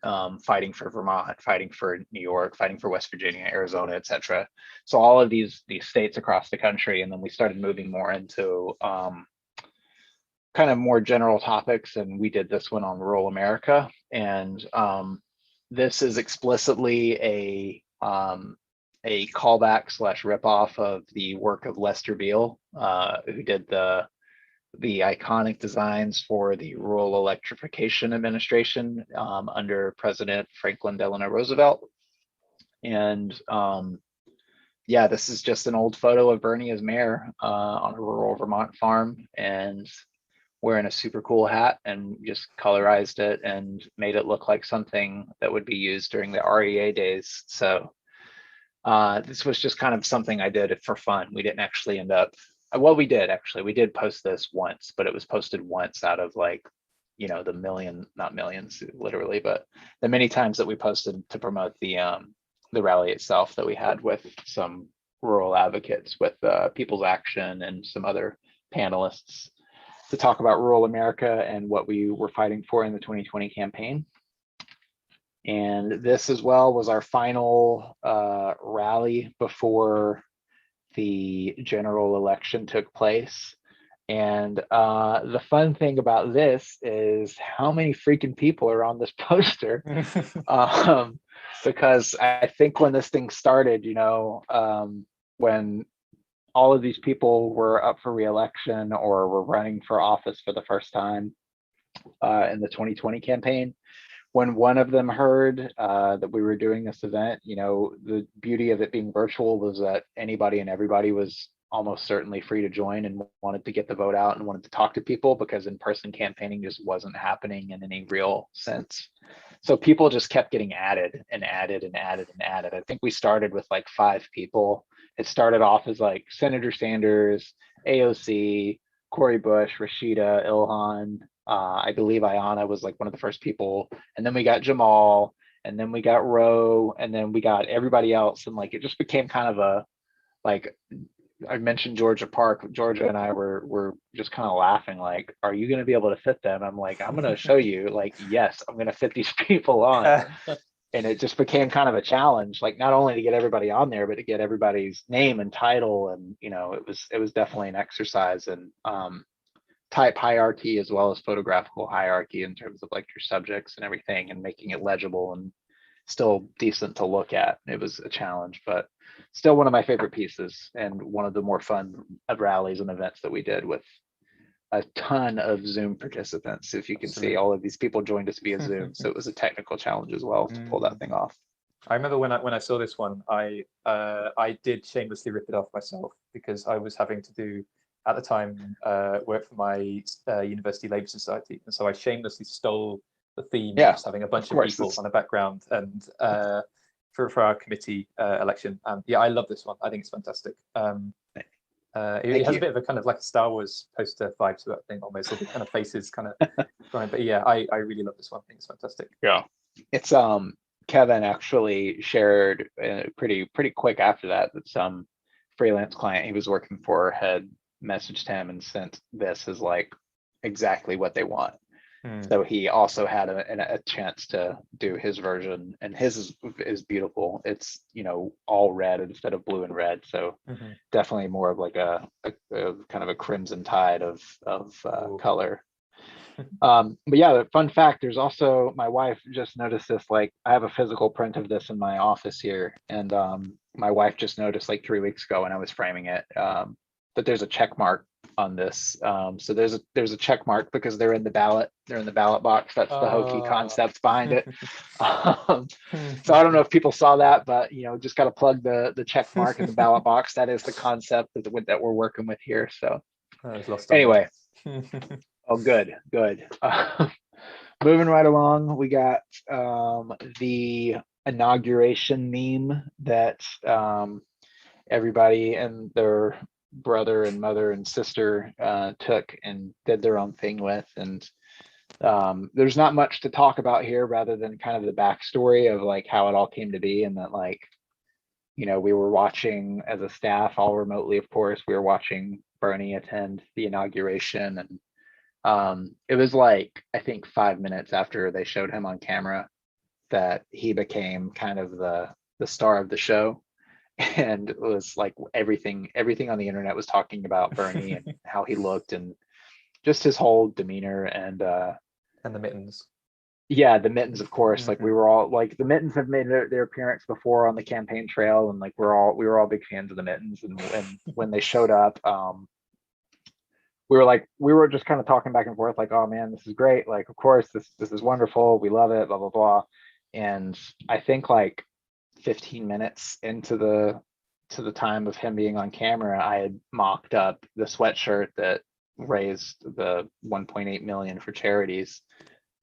fighting for Vermont, fighting for New York, fighting for West Virginia, Arizona, etc. So all of these states across the country, and then we started moving more into kind of more general topics, and we did this one on rural America. And this is explicitly a callback / ripoff of the work of Lester Beale, who did the iconic designs for the Rural Electrification Administration under President Franklin Delano Roosevelt. And yeah, this is just an old photo of Bernie as mayor on a rural Vermont farm, and wearing a super cool hat, and just colorized it and made it look like something that would be used during the REA days. So this was just kind of something I did for fun. We didn't actually end up, well, we did post this once, but it was posted once out of like, the not millions literally, but the many times that we posted to promote the rally itself that we had with some rural advocates, with People's Action and some other panelists, to talk about rural America and what we were fighting for in the 2020 campaign. And this as well was our final rally before the general election took place. And the fun thing about this is how many freaking people are on this poster. Because I think when this thing started, when all of these people were up for re-election or were running for office for the first time in the 2020 campaign, when one of them heard that we were doing this event, the beauty of it being virtual was that anybody and everybody was almost certainly free to join and wanted to get the vote out and wanted to talk to people, because in-person campaigning just wasn't happening in any real sense. So people just kept getting added and added and added and added. I think we started with like 5 people. It started off as like Senator Sanders, AOC, Cori Bush, Rashida, Ilhan. I believe Ayanna was like one of the first people. And then we got Jamal, and then we got Roe, and then we got everybody else. And like, it just became kind of a, like, I mentioned Georgia Park. Georgia and I were just kind of laughing, like, are you going to be able to fit them? I'm like, I'm going to show you, like, yes, I'm going to fit these people on. And it just became kind of a challenge, like not only to get everybody on there, but to get everybody's name and title. And, it was definitely an exercise in type hierarchy as well as photographical hierarchy in terms of like your subjects and everything, and making it legible and still decent to look at. It was a challenge, but still one of my favorite pieces, and one of the more fun rallies and events that we did, with a ton of Zoom participants. If you can see, all of these people joined us via Zoom. So it was a technical challenge as well to pull that thing off. I remember when I saw this one, I did shamelessly rip it off myself, because I was having to do, at the time, work for my University Labour Society. And so I shamelessly stole the theme, just having a bunch of people on the background, and for our committee election. Yeah, I love this one. I think it's fantastic. It has a bit of a kind of like a Star Wars poster vibe to that thing, almost, all the kind of faces kind of going. But yeah, I really love this one. I think it's fantastic. Yeah, it's Kevin actually shared pretty quick after that some freelance client he was working for had messaged him and sent this as like exactly what they want. So he also had a chance to do his version, and his is beautiful. It's all red instead of blue and red, so definitely more of like a kind of a crimson tide of color. But yeah, the fun fact, there's also, my wife just noticed this, like I have a physical print of this in my office here, and my wife just noticed like 3 weeks ago when I was framing it, that there's a check mark on this. So there's a check mark because they're in the ballot box. That's the hokey concept behind it. So I don't know if people saw that, but just got to plug the check mark in the ballot box. That is the concept that we're working with here. So anyway, oh good. Moving right along, we got the inauguration meme that everybody and their brother and mother and sister took and did their own thing with. And there's not much to talk about here, rather than kind of the backstory of like how it all came to be. And that, like, we were watching as a staff, all remotely, of course, we were watching Bernie attend the inauguration. And it was like, I think 5 minutes after they showed him on camera that he became kind of the star of the show. And it was like everything on the internet was talking about Bernie and how he looked, and just his whole demeanor, and the mittens. Yeah, the mittens, of course. Like we were all like, the mittens have made their appearance before on the campaign trail, and like we were all big fans of the mittens. And when they showed up, we were just kind of talking back and forth, like, oh man, this is great. Like, of course, this is wonderful. We love it, blah blah blah. And I think like 15 minutes into the time of him being on camera, I had mocked up the sweatshirt that raised the 1.8 million for charities.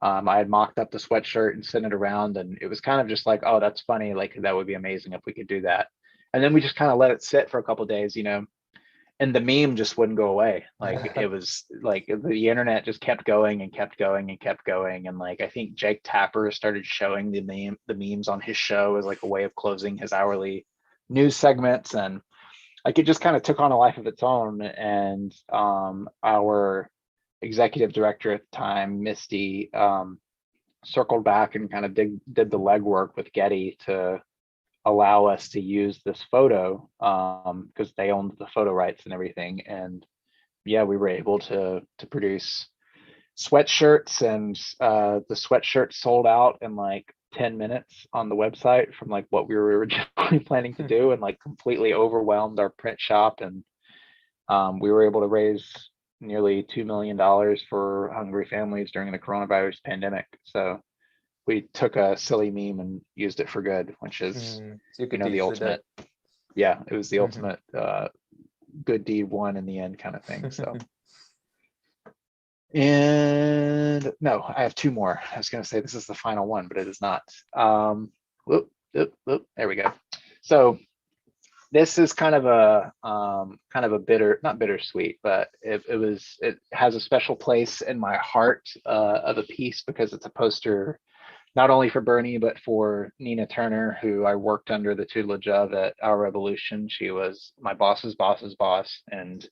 I had mocked up the sweatshirt and sent it around, and it was kind of just like, oh, that's funny, like that would be amazing if we could do that. And then we just kind of let it sit for a couple of days, and the meme just wouldn't go away. Like it was like the internet just kept going and kept going and kept going. And like I think Jake Tapper started showing the memes on his show as like a way of closing his hourly news segments, and like it just kind of took on a life of its own. And our executive director at the time, Misty, circled back and kind of did the legwork with Getty to allow us to use this photo, because they owned the photo rights and everything. And yeah, we were able to produce sweatshirts, and the sweatshirts sold out in like 10 minutes on the website from like what we were originally planning to do, and like completely overwhelmed our print shop. And we were able to raise nearly $2 million for hungry families during the coronavirus pandemic. So we took a silly meme and used it for good, which is, the ultimate. Yeah, it was the ultimate good deed won in the end kind of thing. So. And no, I have two more. I was going to say this is the final one, but it is not. There we go. So this is kind of a bitter, not bittersweet, but it has a special place in my heart of a piece, because it's a poster not only for Bernie, but for Nina Turner, who I worked under the tutelage of at Our Revolution. She was my boss's boss's boss. And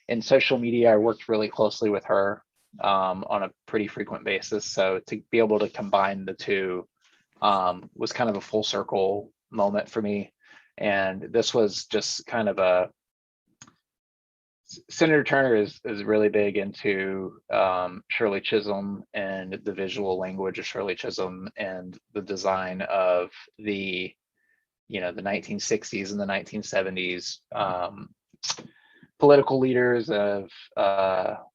in social media, I worked really closely with her on a pretty frequent basis. So to be able to combine the two was kind of a full circle moment for me. And this was just kind of Senator Turner is really big into Shirley Chisholm and the visual language of Shirley Chisholm and the design of the 1960s and the 1970s political leaders of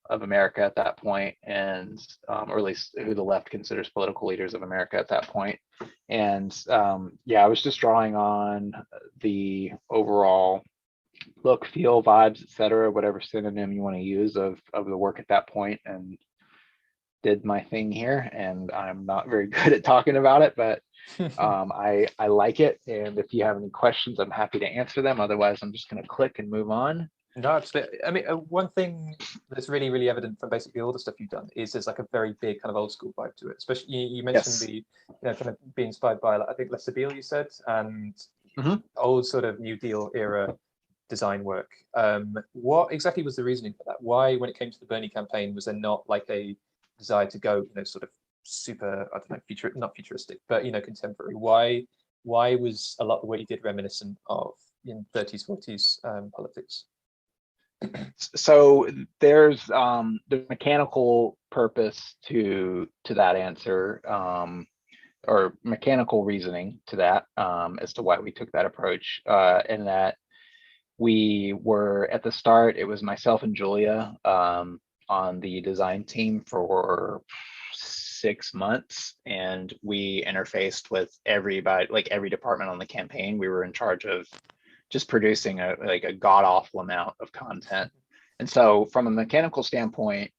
America at that point, and or at least who the left considers political leaders of America at that point. And I was just drawing on the overall look, feel, vibes, etc., whatever synonym you want to use of the work at that point, and did my thing here. And I'm not very good at talking about it, but I like it. And if you have any questions, I'm happy to answer them. Otherwise, I'm just going to click and move on. No, absolutely. I mean, one thing that's really, really evident from basically all the stuff you've done is there's like a very big kind of old school vibe to it. Especially you mentioned the kind of being inspired by, like, I think Lester Beale, you said, and old sort of New Deal era design work. What exactly was the reasoning for that? Why, when it came to the Bernie campaign, was there not like a desire to go, sort of super, I don't know, not futuristic, but contemporary? Why was a lot of the work you did reminiscent of 30s, 40s politics? So there's the mechanical purpose to that answer, or mechanical reasoning to that, as to why we took that approach, and that we were at the start, it was myself and Julia on the design team for 6 months, and we interfaced with everybody, like every department on the campaign. We were in charge of just producing a god-awful amount of content. And so from a mechanical standpoint,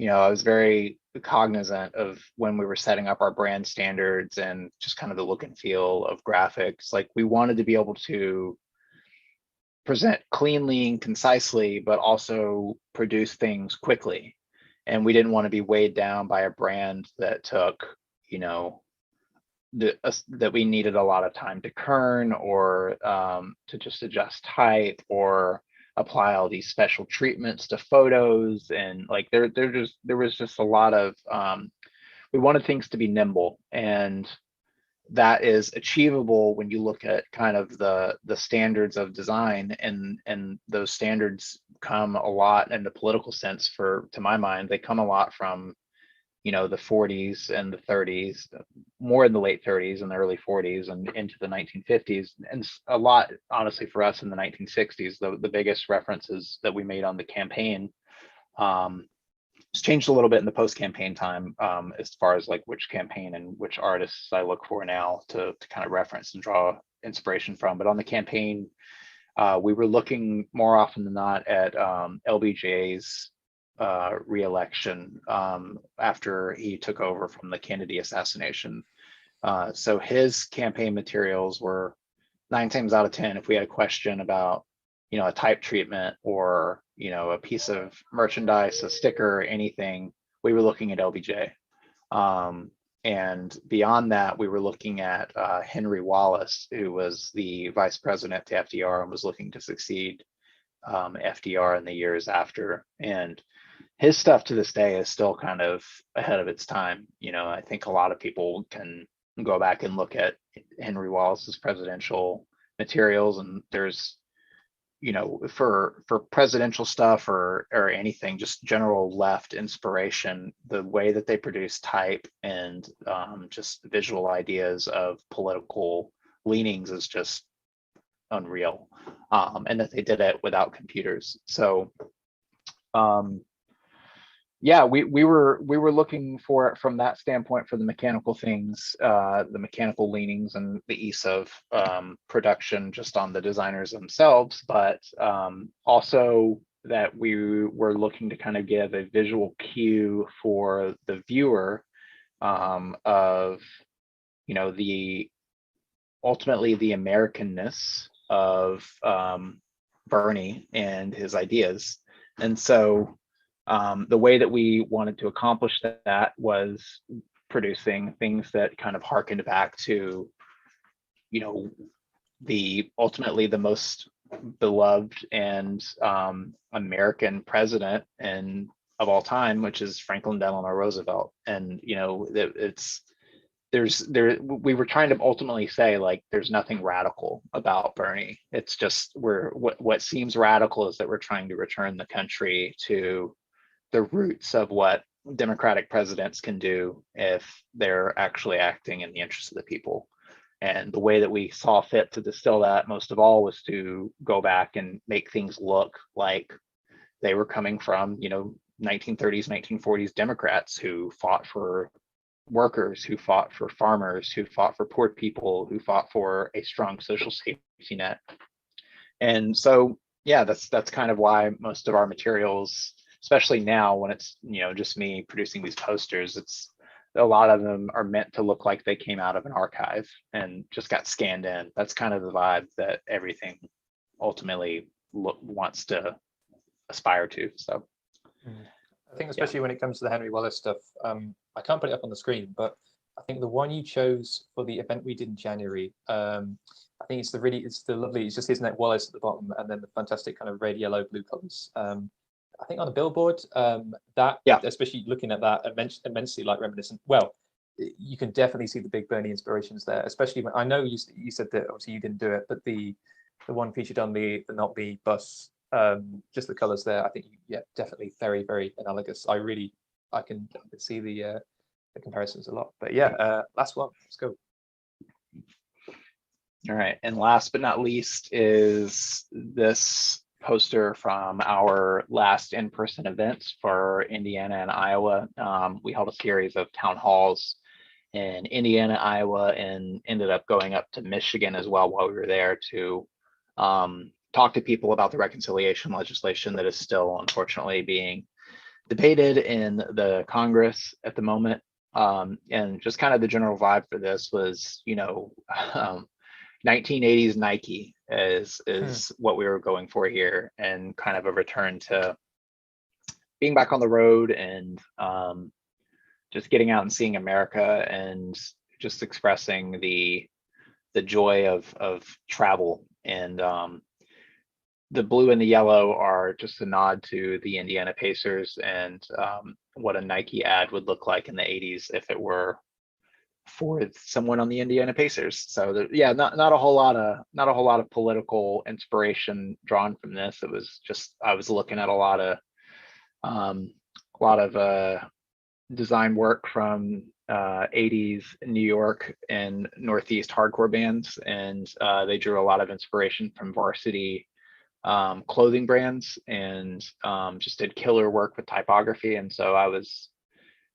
I was very cognizant of when we were setting up our brand standards and just kind of the look and feel of graphics. Like, we wanted to be able to present cleanly and concisely, but also produce things quickly. And we didn't want to be weighed down by a brand that took, that we needed a lot of time to kern, or to just adjust height, or apply all these special treatments to photos. And like there was just a lot of we wanted things to be nimble, and that is achievable when you look at kind of the standards of design, and those standards come a lot in the political sense. To my mind, they come a lot from the 40s and the 30s, more in the late 30s and the early 40s, and into the 1950s, and a lot, honestly, for us in the 1960s. The biggest references that we made on the campaign, it's changed a little bit in the post-campaign time, as far as like which campaign and which artists I look for now to kind of reference and draw inspiration from. But on the campaign, we were looking more often than not at LBJ's re-election after he took over from the Kennedy assassination. So his campaign materials were 9 times out of 10, if we had a question about a type treatment, or a piece of merchandise, a sticker, anything, we were looking at LBJ. And beyond that, we were looking at Henry Wallace, who was the vice president to FDR and was looking to succeed FDR in the years after. And his stuff to this day is still kind of ahead of its time. I think a lot of people can go back and look at Henry Wallace's presidential materials, and there's you know, for presidential stuff or anything, just general left inspiration, the way that they produce type and just visual ideas of political leanings is just unreal, and that they did it without computers. So yeah, we were looking for it from that standpoint for the mechanical things, the mechanical leanings and the ease of production just on the designers themselves, but also that we were looking to kind of give a visual cue for the viewer of, you know, ultimately the Americanness of Bernie and his ideas. And so the way that we wanted to accomplish that was producing things that kind of harkened back to, you know, ultimately the most beloved and American president of all time, which is Franklin Delano Roosevelt. And, you know, we were trying to ultimately say, like, there's nothing radical about Bernie. It's just what seems radical is that we're trying to return the country to the roots of what democratic presidents can do if they're actually acting in the interest of the people. And the way that we saw fit to distill that most of all was to go back and make things look like they were coming from, you know, 1930s, 1940s Democrats who fought for workers, who fought for farmers, who fought for poor people, who fought for a strong social safety net. And so, yeah, that's kind of why most of our materials, especially now when it's, you know, just me producing these posters, it's a lot of them are meant to look like they came out of an archive and just got scanned in. That's kind of the vibe that everything ultimately wants to aspire to. So I think especially when it comes to the Henry Wallace stuff, I can't put it up on the screen, but I think the one you chose for the event we did in January, I think it's just his name Wallace at the bottom, and then the fantastic kind of red, yellow, blue colors. I think on the billboard, especially looking at that, immensely like reminiscent. Well, you can definitely see the big Bernie inspirations there, especially when I know you said that obviously you didn't do it, but the one featured on the Not Me bus, just the colors there, I think, yeah, definitely very, very analogous. I can see the comparisons a lot. But yeah, last one, let's go. All right, and last but not least is this poster from our last in-person events for Indiana and Iowa. We held a series of town halls in Indiana, Iowa, and ended up going up to Michigan as well while we were there to talk to people about the reconciliation legislation that is still unfortunately being debated in the Congress at the moment. And just kind of the general vibe for this was, you know, 1980s Nike is what we were going for here, and kind of a return to being back on the road and just getting out and seeing America and just expressing the joy of travel. And the blue and the yellow are just a nod to the Indiana Pacers and what a Nike ad would look like in the 80s if it were for someone on the Indiana Pacers. So yeah, not a whole lot of political inspiration drawn from this. It was just, I was looking at a lot of design work from 80s New York and Northeast hardcore bands, and they drew a lot of inspiration from Varsity clothing brands, and just did killer work with typography. And so I was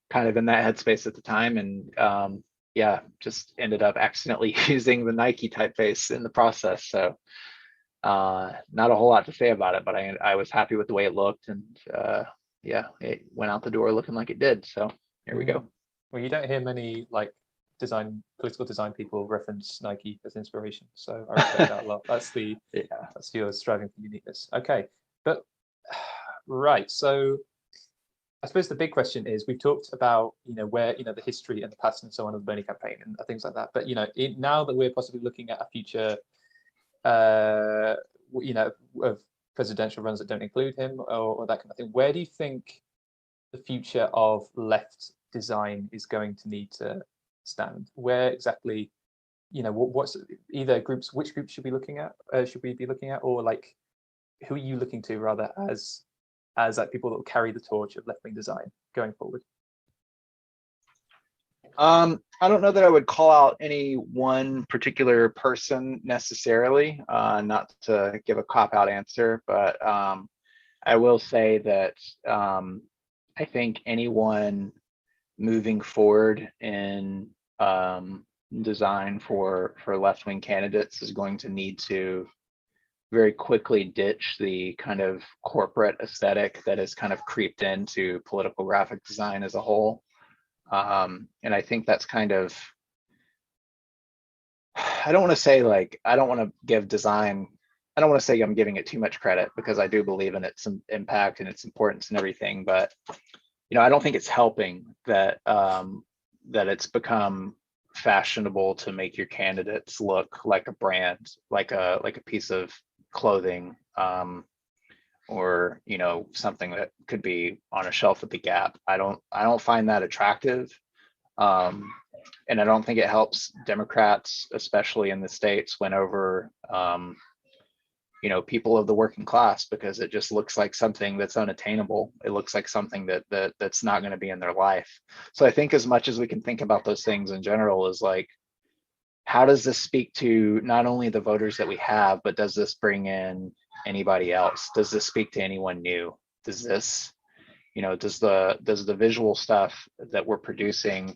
kind of in that headspace at the time, and yeah, just ended up accidentally using the Nike typeface in the process. So not a whole lot to say about it, but I was happy with the way it looked, and yeah, it went out the door looking like it did. So here we go. Well, you don't hear many like political design people reference Nike as inspiration, so I respect that a lot. That's your striving for uniqueness. Okay, but right, so I suppose the big question is, we've talked about, you know, where, you know, the history and the past and so on of the Bernie campaign and things like that. But, you know, now that we're possibly looking at a future, you know, of presidential runs that don't include him or that kind of thing, where do you think the future of left design is going to need to stand? Where exactly, you know, what's either groups, which groups should we be looking at, or like who are you looking to rather as like people that will carry the torch of left-wing design going forward? I don't know that I would call out any one particular person necessarily, not to give a cop-out answer, but I will say that I think anyone moving forward in design for left-wing candidates is going to need to very quickly ditch the kind of corporate aesthetic that has kind of creeped into political graphic design as a whole. And I think that's kind of, I don't want to say like, I don't want to give design, I don't want to say I'm giving it too much credit, because I do believe in its impact and its importance and everything, but I don't think it's helping that that it's become fashionable to make your candidates look like a brand, like a piece of clothing, or something that could be on a shelf at the Gap. I don't find that attractive, and I don't think it helps Democrats, especially in the States, win over people of the working class, because it just looks like something that's unattainable. It looks like something that's not going to be in their life. So I think as much as we can think about those things in general is like, how does this speak to not only the voters that we have, but does this bring in anybody else? Does this speak to anyone new? Does this, does the visual stuff that we're producing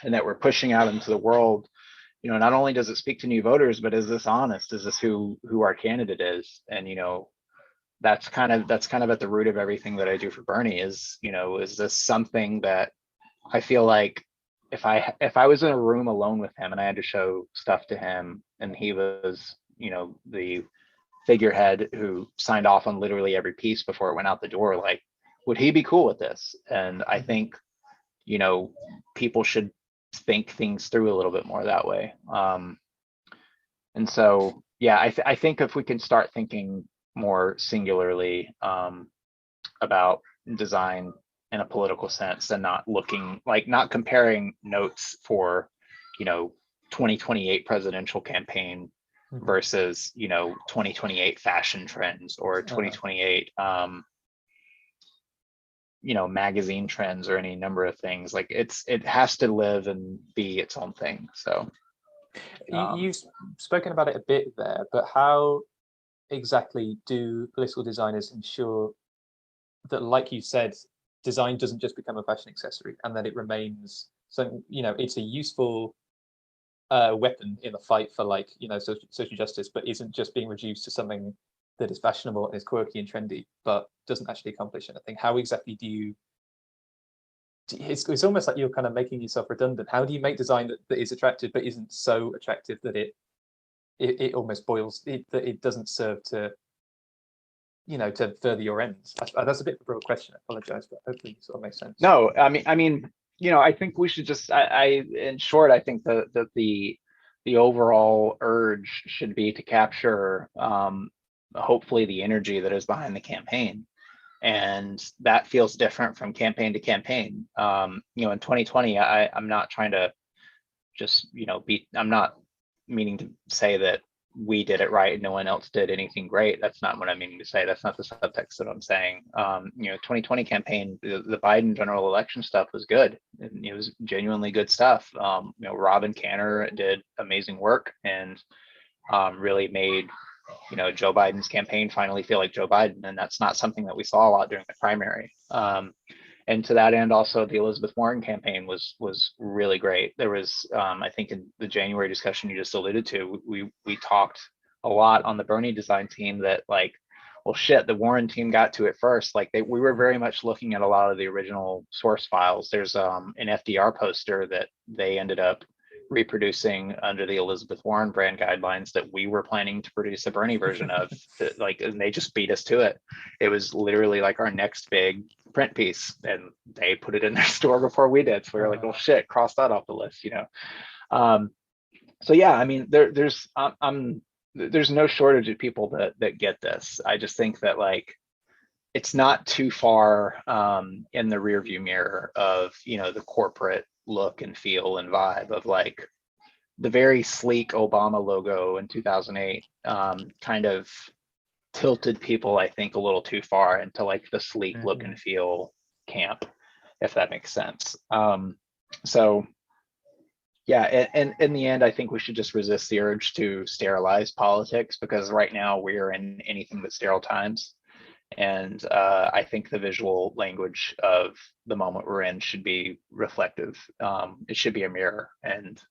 and that we're pushing out into the world, not only does it speak to new voters, but is this honest? Is this who our candidate is? And that's kind of at the root of everything that I do for Bernie. Is is this something that I feel like if I was in a room alone with him and I had to show stuff to him, and he was the figurehead who signed off on literally every piece before it went out the door, like, would he be cool with this? And I think people should think things through a little bit more that way. And so, yeah, I think if we can start thinking more singularly about design in a political sense, and not comparing notes for 2028 presidential campaign versus 2028 fashion trends, or 2028 magazine trends, or any number of things. Like it has to live and be its own thing. So you've spoken about it a bit there, but how exactly do political designers ensure that, like you said, design doesn't just become a fashion accessory, and that it remains something, it's a useful weapon in the fight for social justice, but isn't just being reduced to something that is fashionable and is quirky and trendy, but doesn't actually accomplish anything? How exactly do you? It's almost like you're kind of making yourself redundant. How do you make design that is attractive but isn't so attractive that it almost boils, that it doesn't serve to to further your ends? That's a bit of a broad question. I apologize, but hopefully it sort of makes sense. No, I mean, I think we should just. In short, I think that the overall urge should be to capture hopefully the energy that is behind the campaign, and that feels different from campaign to campaign. In 2020, I'm not trying to just I'm not meaning to say that we did it right and no one else did anything great. That's not what I'm meaning to say. That's not the subtext that I'm saying. 2020 campaign, the Biden general election stuff was good, and it was genuinely good stuff. Robin Canner did amazing work, and really made Joe Biden's campaign finally feel like Joe Biden, and that's not something that we saw a lot during the primary. And to that end, also the Elizabeth Warren campaign was really great. There was, I think, in the January discussion you just alluded to, we talked a lot on the Bernie design team that, like, well, shit, the Warren team got to it first. Like we were very much looking at a lot of the original source files. There's an FDR poster that they ended up reproducing under the Elizabeth Warren brand guidelines that we were planning to produce a Bernie version of. And they just beat us to it. It was literally like our next big print piece, and they put it in their store before we did. So we were like, well, shit, cross that off the list, So yeah, I mean, there's no shortage of people that get this. I just think that, like, it's not too far in the rearview mirror of the corporate look and feel and vibe of, like, the very sleek Obama logo in 2008 kind of tilted people, I think, a little too far into like the sleek look and feel camp, if that makes sense. So yeah, and in the end, I think we should just resist the urge to sterilize politics, because right now we're in anything but sterile times. And I think the visual language of the moment we're in should be reflective. It should be a mirror, and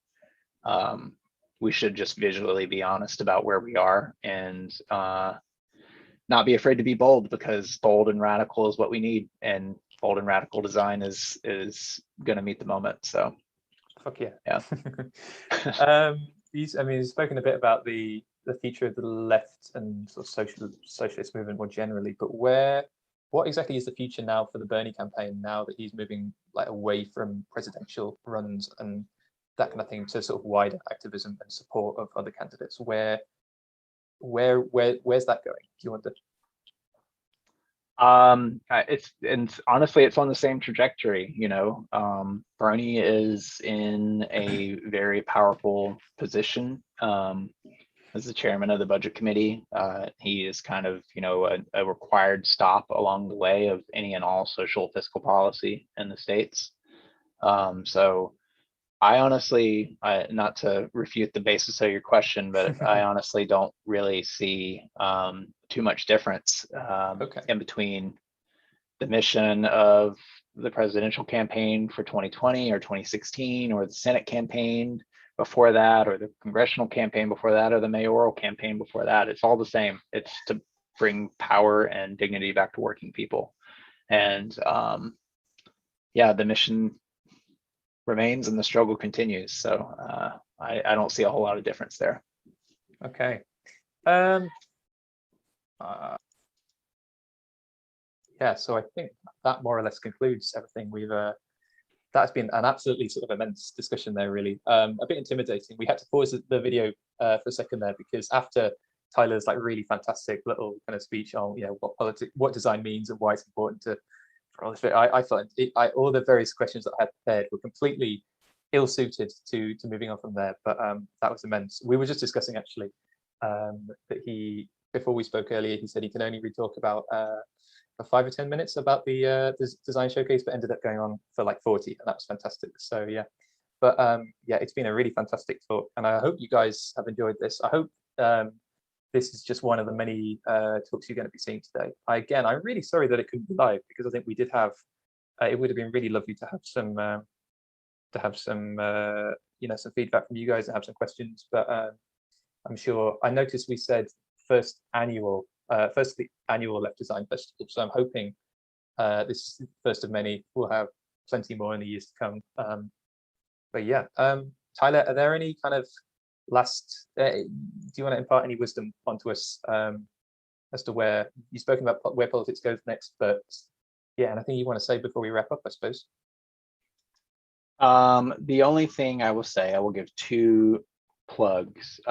we should just visually be honest about where we are, and not be afraid to be bold, because bold and radical is what we need, and bold and radical design is going to meet the moment. So fuck yeah. Yeah. You've spoken a bit about the future of the left and sort of socialist movement more generally, but what exactly is the future now for the Bernie campaign, now that he's moving like away from presidential runs and that kind of thing to sort of wider activism and support of other candidates? Where's that going? Do you want to? Honestly, it's on the same trajectory. Bernie is in a very powerful position as the chairman of the budget committee. He is kind of, a required stop along the way of any and all social fiscal policy in the states. So I honestly, not to refute the basis of your question, but I honestly don't really see too much difference in between the mission of the presidential campaign for 2020 or 2016, or the Senate campaign before that, or the congressional campaign before that, or the mayoral campaign before that. It's all the same. It's to bring power and dignity back to working people. And yeah, the mission remains and the struggle continues. So I don't see a whole lot of difference there. Okay. Yeah, so I think that more or less concludes everything we've that's been an absolutely sort of immense discussion there, really. A bit intimidating. We had to pause the video for a second there, because after Tyler's like really fantastic little kind of speech on what design means and why it's important for all this, I felt all the various questions that I had prepared were completely ill-suited to moving on from there. But that was immense. We were just discussing actually that before we spoke earlier, he said he can only really talk about 5 or 10 minutes about the design showcase, but ended up going on for like 40, and that was fantastic. So yeah, but yeah, it's been a really fantastic talk, and I hope you guys have enjoyed this. I hope this is just one of the many talks you're going to be seeing today. I'm really sorry that it couldn't be live, because I think we did have it would have been really lovely to have some some feedback from you guys and have some questions. But I'm sure, I noticed we said first the annual Left Design Festival, so I'm hoping this is the first of many. We'll have plenty more in the years to come. But yeah, Tyler, are there any kind of last, do you want to impart any wisdom onto us as to where you've spoken about where politics goes next, but yeah, anything you want to say before we wrap up, I suppose? The only thing I will say, I will give 2 plugs.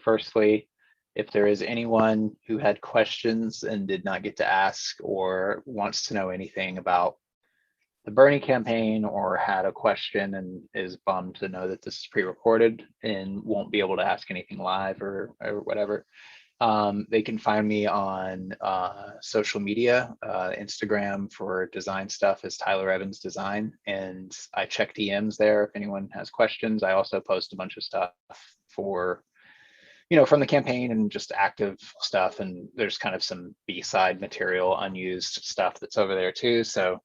Firstly, if there is anyone who had questions and did not get to ask, or wants to know anything about the Bernie campaign, or had a question and is bummed to know that this is pre-recorded and won't be able to ask anything live or whatever, they can find me on social media. Instagram for design stuff is Tyler Evans Design, and I check DMs there if anyone has questions. I also post a bunch of stuff for from the campaign and just active stuff, and there's kind of some B-side material, unused stuff that's over there too. So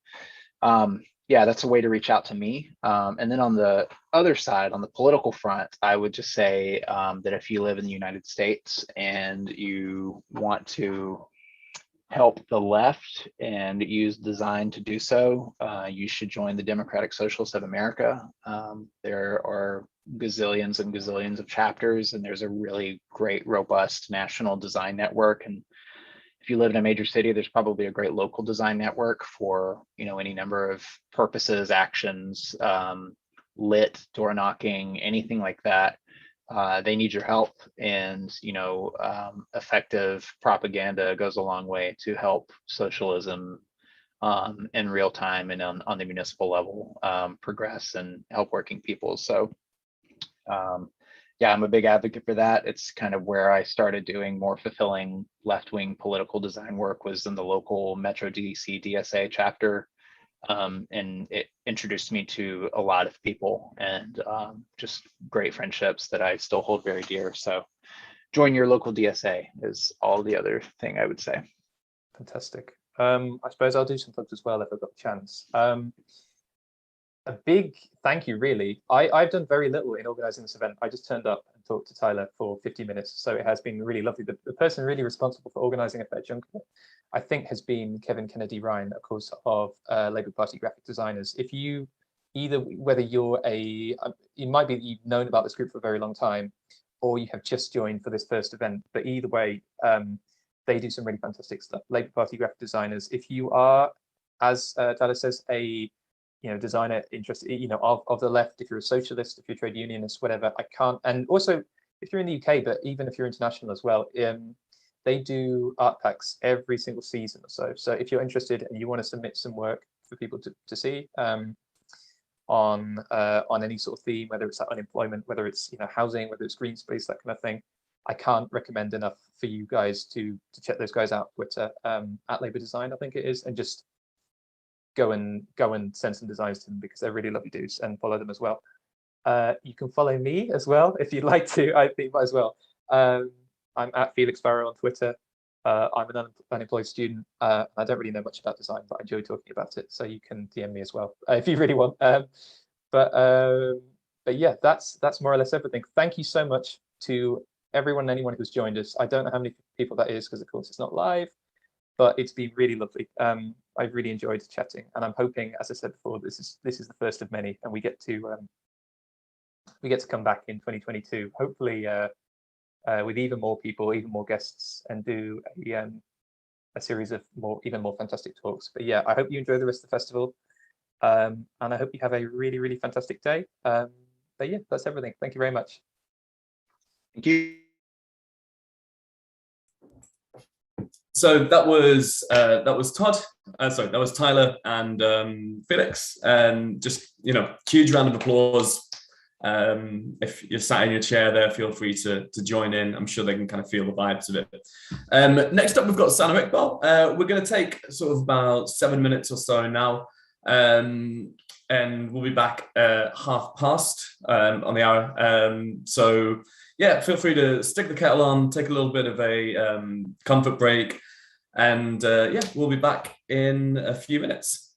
yeah, that's a way to reach out to me. And then on the other side, on the political front, I would just say that if you live in the United States and you want to help the left and use design to do so, you should join the Democratic Socialists of America. There are gazillions and gazillions of chapters, and there's a really great, robust national design network. And if you live in a major city, there's probably a great local design network for any number of purposes, actions, lit, door knocking, anything like that. They need your help, and effective propaganda goes a long way to help socialism in real time and on the municipal level progress and help working people. So yeah, I'm a big advocate for that. It's kind of where I started doing more fulfilling left-wing political design work, was in the local Metro DC DSA chapter. And it introduced me to a lot of people, and just great friendships that I still hold very dear. So join your local DSA is all the other thing I would say. Fantastic. I suppose I'll do some plugs as well if I've got the chance. A big thank you, really. I've done very little in organizing this event. I just turned up and talked to Tyler for 50 minutes. So it has been really lovely. The person really responsible for organizing a fair chunk of it, I think, has been Kevin Kennedy Ryan, of course, of Labour Party graphic designers. If you whether you're it might be that you've known about this group for a very long time, or you have just joined for this first event, but either way, they do some really fantastic stuff. Labour Party graphic designers, if you are, as Tyler says, a designer interested, of the left, if you're a socialist, if you're a trade unionist, whatever, I can't, and also if you're in the UK, but even if you're international as well, they do art packs every single season or so. So if you're interested and you want to submit some work for people to see on any sort of theme, whether it's unemployment, whether it's housing, whether it's green space, that kind of thing, I can't recommend enough for you guys to check those guys out. Twitter at Labour Design, I think it is, and just go and send some designs to them, because they're really lovely dudes, and follow them as well. You can follow me as well if you'd like to. I think might as well. I'm at Felix Farrow on Twitter. I'm an unemployed student. I don't really know much about design, but I enjoy talking about it. So you can DM me as well if you really want. But yeah, that's more or less everything. Thank you so much to everyone and anyone who's joined us. I don't know how many people that is, because of course it's not live, but it's been really lovely. I've really enjoyed chatting, and I'm hoping, as I said before, this is the first of many, and we get to come back in 2022, hopefully with even more people, even more guests, and do a series of even more fantastic talks. But yeah, I hope you enjoy the rest of the festival, and I hope you have a really, really fantastic day. But yeah, that's everything. Thank you very much. Thank you. So that was Todd. Sorry, that was Tyler and Felix. And just huge round of applause. If you're sat in your chair there, feel free to join in. I'm sure they can kind of feel the vibes of it. Next up, we've got Sana Iqbal. We're going to take sort of about 7 minutes or so now, and we'll be back past on the hour. So yeah, feel free to stick the kettle on, take a little bit of a comfort break, and yeah, we'll be back in a few minutes.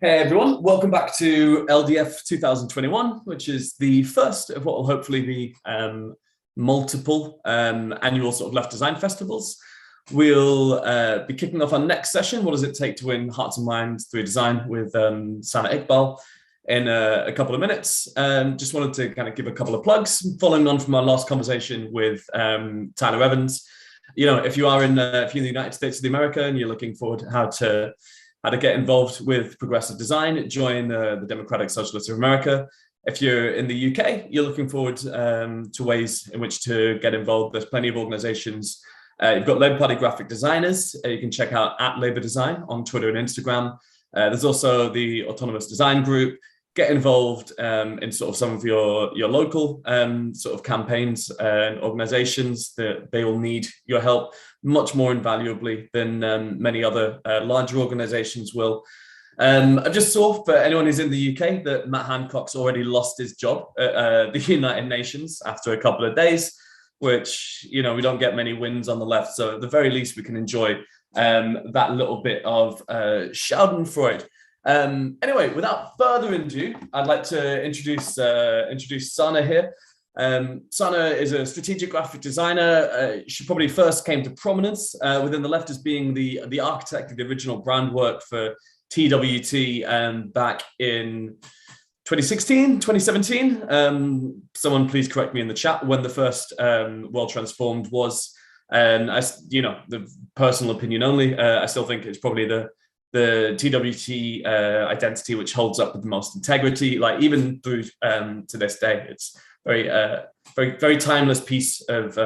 Hey everyone, welcome back to LDF 2021, which is the first of what will hopefully be multiple annual sort of left design festivals. We'll be kicking off our next session, What Does It Take to Win Hearts and Minds Through Design, with Sana Iqbal in a couple of minutes. Just wanted to kind of give a couple of plugs, following on from our last conversation with Tyler Evans. You know, if you're in the United States of America and you're looking forward to how to get involved with progressive design, join the Democratic Socialists of America. If you're in the UK, you're looking forward to ways in which to get involved. There's plenty of organizations. You've got Labour Party graphic designers. You can check out @LabourDesign on Twitter and Instagram. There's also the Autonomous Design Group. Get involved in sort of some of your local sort of campaigns and organizations that they will need your help much more invaluably than many other larger organizations will. I just saw, for anyone who's in the UK, that Matt Hancock's already lost his job at the United Nations after a couple of days, which, you know, we don't get many wins on the left. So at the very least, we can enjoy that little bit of Schadenfreude. Anyway, without further ado, I'd like to introduce Sana here. Sana is a strategic graphic designer. She probably first came to prominence within the left as being the architect of the original brand work for TWT back in 2016, 2017. Someone please correct me in the chat when the first World Transformed was. And the personal opinion only, I still think it's probably the TWT identity which holds up with the most integrity, like even through to this day. It's very timeless piece of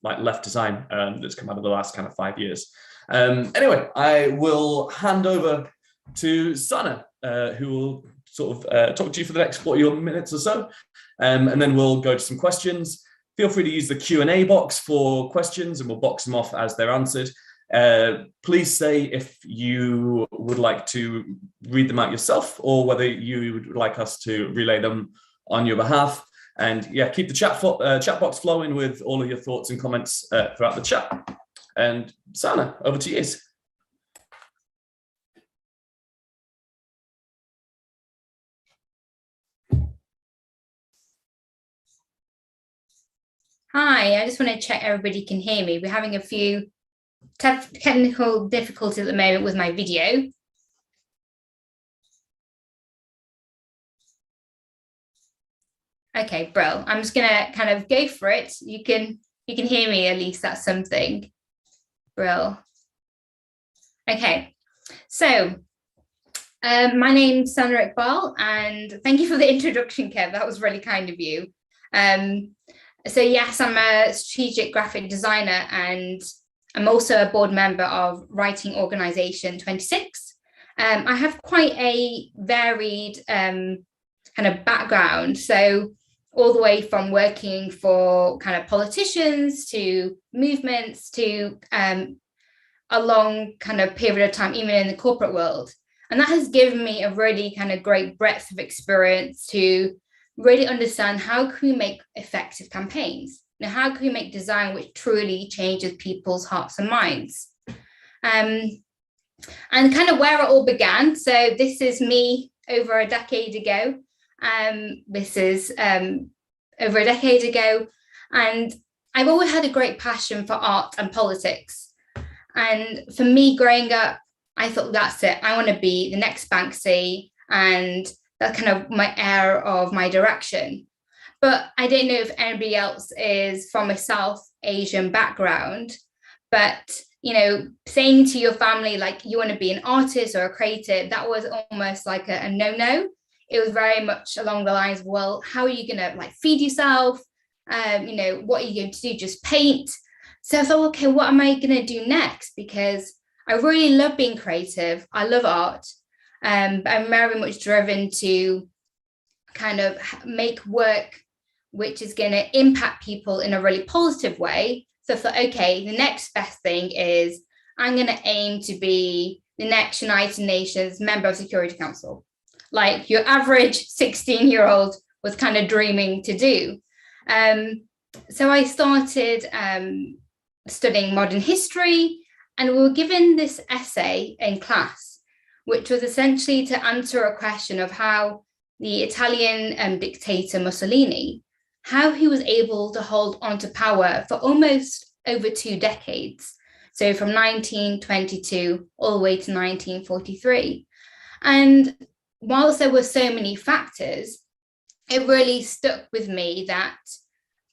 like left design that's come out of the last kind of 5 years. Anyway, I will hand over to Sana, who will sort of talk to you for the next 40 minutes or so, and then we'll go to some questions. Feel free to use the Q&A box for questions and we'll box them off as they're answered. Please say if you would like to read them out yourself or whether you would like us to relay them on your behalf. And yeah, keep the chat box flowing with all of your thoughts and comments throughout the chat. And Sana, over to you. Hi, I just want to check everybody can hear me. We're having a few technical difficulties at the moment with my video. Okay, bro. I'm just gonna kind of go for it. You can hear me, at least that's something. Bro. Okay, so my name's Sana Iqbal, and thank you for the introduction, Kev. That was really kind of you. So yes, I'm a strategic graphic designer, and I'm also a board member of writing organization 26. I have quite a varied kind of background. So all the way from working for kind of politicians to movements to a long kind of period of time, even in the corporate world. And that has given me a really kind of great breadth of experience to really understand how can we make effective campaigns. Now, how can we make design which truly changes people's hearts and minds? And kind of where it all began. So this is me over a decade ago. This is over a decade ago. And I've always had a great passion for art and politics. And for me growing up, I thought that's it. I want to be the next Banksy, and that's kind of my air of my direction. But I don't know if anybody else is from a South Asian background, but, you know, saying to your family, like, you want to be an artist or a creative, that was almost like a no-no. It was very much along the lines of, well, how are you going to like feed yourself? You know, what are you going to do? Just paint? So I thought, okay, what am I going to do next? Because I really love being creative. I love art. But I'm very much driven to kind of make work which is going to impact people in a really positive way. So I thought, okay, the next best thing is I'm going to aim to be the next United Nations member of Security Council, like your average 16-year-old was kind of dreaming to do. So I started studying modern history, and we were given this essay in class, which was essentially to answer a question of how the Italian dictator Mussolini, how he was able to hold onto power for almost over 2 decades. So from 1922 all the way to 1943. And whilst there were so many factors, it really stuck with me that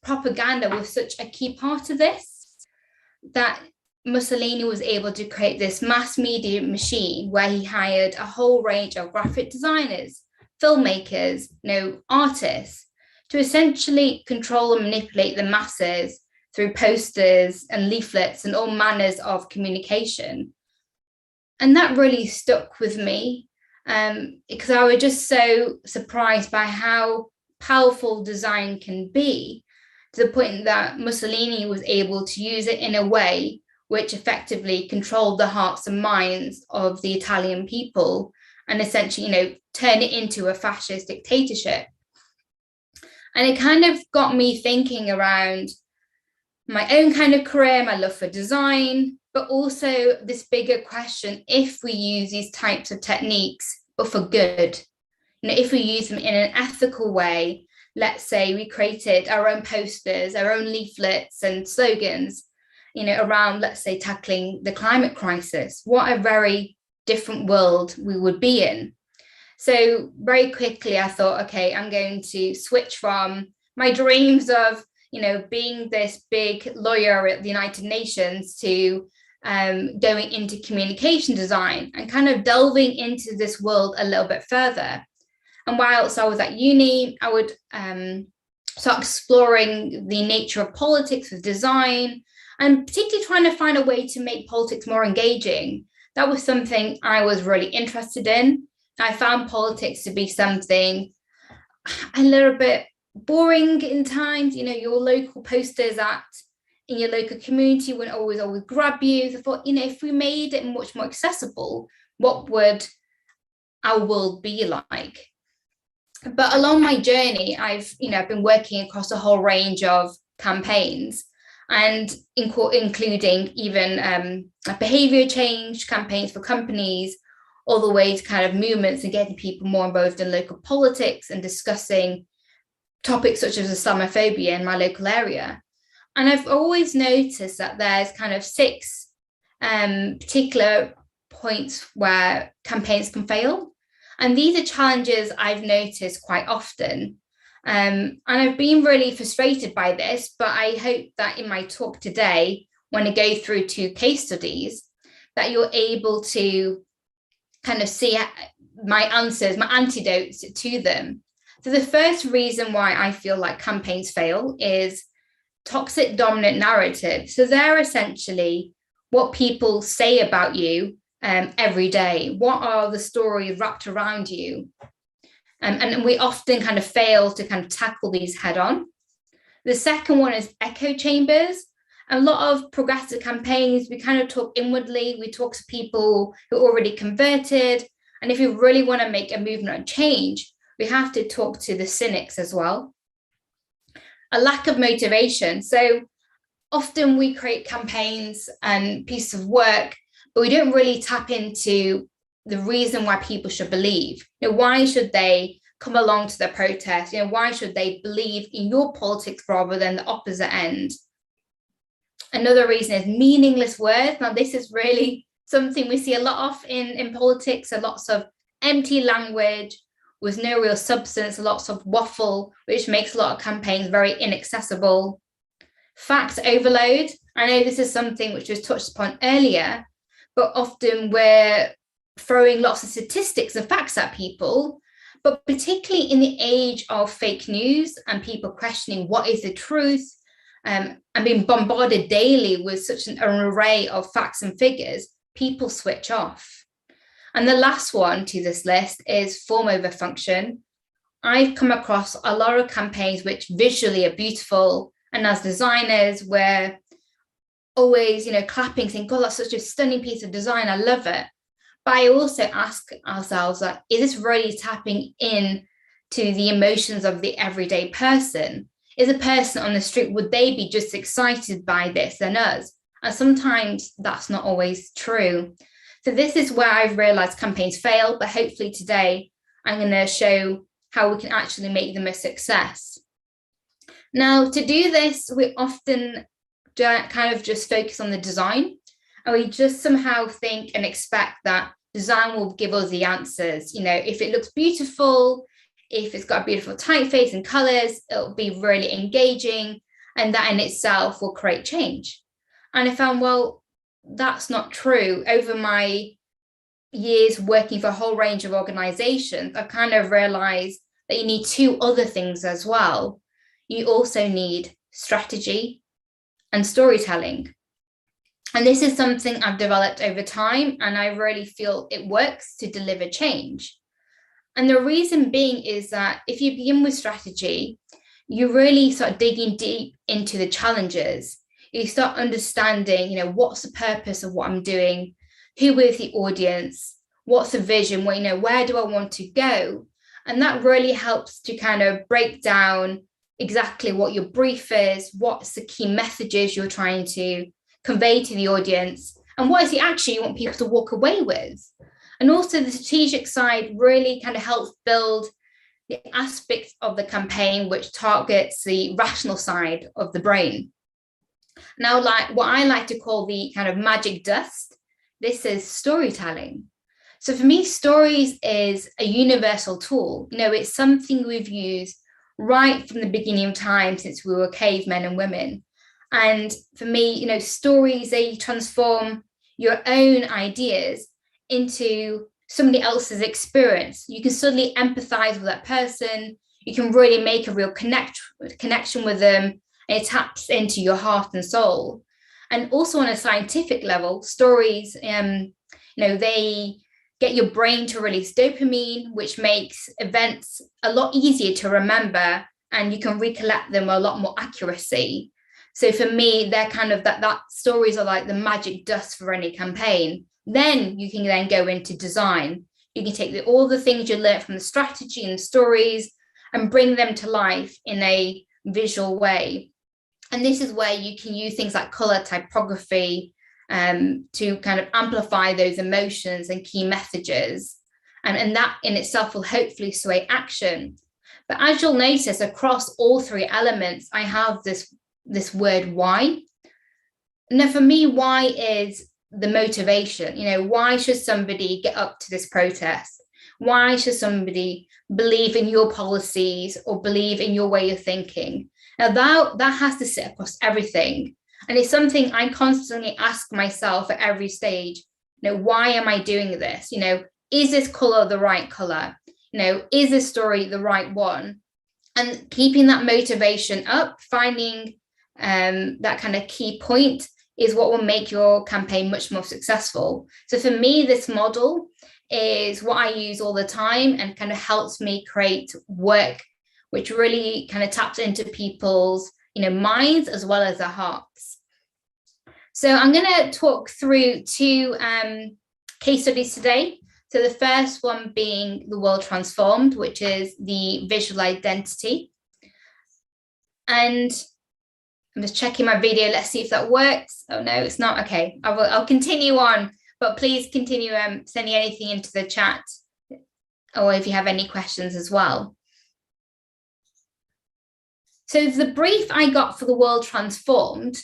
propaganda was such a key part of this, that Mussolini was able to create this mass media machine where he hired a whole range of graphic designers, filmmakers, artists, to essentially control and manipulate the masses through posters and leaflets and all manners of communication. And that really stuck with me because I was just so surprised by how powerful design can be, to the point that Mussolini was able to use it in a way which effectively controlled the hearts and minds of the Italian people and essentially, turn it into a fascist dictatorship. And it kind of got me thinking around my own kind of career, my love for design, but also this bigger question, if we use these types of techniques, but for good, if we use them in an ethical way, let's say we created our own posters, our own leaflets and slogans, around, let's say, tackling the climate crisis, what a very different world we would be in. So very quickly, I thought, okay, I'm going to switch from my dreams of, being this big lawyer at the United Nations to going into communication design and kind of delving into this world a little bit further. And whilst I was at uni, I would start exploring the nature of politics with design, and particularly trying to find a way to make politics more engaging. That was something I was really interested in. I found politics to be something a little bit boring in times. Your local posters in your local community wouldn't always grab you. So I thought, if we made it much more accessible, what would our world be like? But along my journey, I've been working across a whole range of campaigns, and including even behavior change campaigns for companies, all the way to kind of movements and getting people more involved in local politics and discussing topics such as Islamophobia in my local area. And I've always noticed that there's kind of 6 particular points where campaigns can fail. And these are challenges I've noticed quite often. And I've been really frustrated by this, but I hope that in my talk today, when I go through 2 case studies, that you're able to kind of see my answers, my antidotes to them. So the first reason why I feel like campaigns fail is toxic dominant narrative. So they're essentially what people say about you every day. What are the stories wrapped around you? And we often kind of fail to kind of tackle these head on. The second one is echo chambers. A lot of progressive campaigns, we kind of talk inwardly, we talk to people who already converted. And if we really want to make a movement and change, we have to talk to the cynics as well. A lack of motivation. So often we create campaigns and pieces of work, but we don't really tap into the reason why people should believe. Why should they come along to the protest? Why should they believe in your politics rather than the opposite end? Another reason is meaningless words. Now, this is really something we see a lot of in politics, so lots of empty language with no real substance, lots of waffle, which makes a lot of campaigns very inaccessible. Fact overload. I know this is something which was touched upon earlier, but often we're throwing lots of statistics and facts at people, but particularly in the age of fake news and people questioning what is the truth, and being bombarded daily with such an array of facts and figures, people switch off. And the last one to this list is form over function. I've come across a lot of campaigns which visually are beautiful, and as designers, we're always, clapping, saying, God, that's such a stunning piece of design, I love it. But I also ask ourselves, is this really tapping in to the emotions of the everyday person? Is a person on the street, would they be just excited by this than us? And sometimes that's not always true. So this is where I've realized campaigns fail, but hopefully today I'm going to show how we can actually make them a success. Now, to do this, we often kind of just focus on the design, and we just somehow think and expect that design will give us the answers. You know, if it looks beautiful, if it's got a beautiful typeface and colors, it'll be really engaging, and that in itself will create change. And I found, well, that's not true. Over my years working for a whole range of organizations, I've kind of realized that you need two other things as well. You also need strategy and storytelling. And this is something I've developed over time, and I really feel it works to deliver change. And the reason being is that if you begin with strategy, you really start digging deep into the challenges. You start understanding, you know, what's the purpose of what I'm doing? Who is the audience? What's the vision? Well, you know, where do I want to go? And that really helps to kind of break down exactly what your brief is, what's the key messages you're trying to convey to the audience, and what is the action you want people to walk away with. And also the strategic side really kind of helps build the aspects of the campaign which targets the rational side of the brain. Now, like what I like to call the kind of magic dust, this is storytelling. So for me, stories is a universal tool. You know, it's something we've used right from the beginning of time since we were cavemen and women. And for me, you know, stories, they transform your own ideas into somebody else's experience. You can suddenly empathize with that person. You can really make a real connection with them, and it taps into your heart and soul. And also on a scientific level, stories, you know, they get your brain to release dopamine, which makes events a lot easier to remember, and you can recollect them with a lot more accuracy. So for me, they're kind of that stories are like the magic dust for any campaign. Then you can then go into design. You can take all the things you learned from the strategy and stories and bring them to life in a visual way. And this is where you can use things like color, typography, to kind of amplify those emotions and key messages. And that in itself will hopefully sway action. But as you'll notice, across all three elements, I have this word why. Now, for me, why is the motivation. You know, why should somebody get up to this protest? Why should somebody believe in your policies or believe in your way of thinking? Now, that has to sit across everything. And it's something I constantly ask myself at every stage. You know, why am I doing this? You know, is this color the right color? You know, is this story the right one? And keeping that motivation up, finding that kind of key point is what will make your campaign much more successful. So for me, this model is what I use all the time and kind of helps me create work which really kind of taps into people's, you know, minds as well as their hearts. So I'm going to talk through two case studies today. So the first one being The World Transformed, which is the visual identity. And I'm just checking my video. Let's see if that works. Oh, no, it's not. Okay, I'll continue on, but please continue sending anything into the chat or if you have any questions as well. So the brief I got for The World Transformed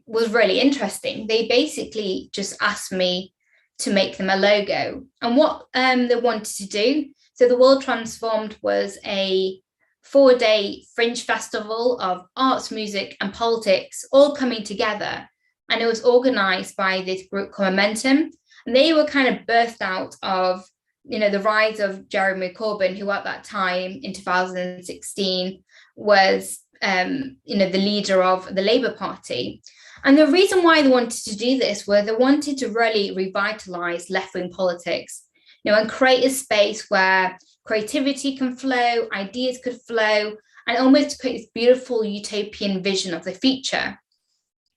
was really interesting. They basically just asked me to make them a logo and what they wanted to do. So The World Transformed was a 4-day fringe festival of arts, music and politics all coming together. And it was organized by this group called Momentum. And they were kind of birthed out of, you know, the rise of Jeremy Corbyn, who at that time in 2016 was, you know, the leader of the Labour Party. And the reason why they wanted to do this was they wanted to really revitalize left-wing politics, you know, and create a space where creativity can flow, ideas could flow, and almost create this beautiful utopian vision of the future.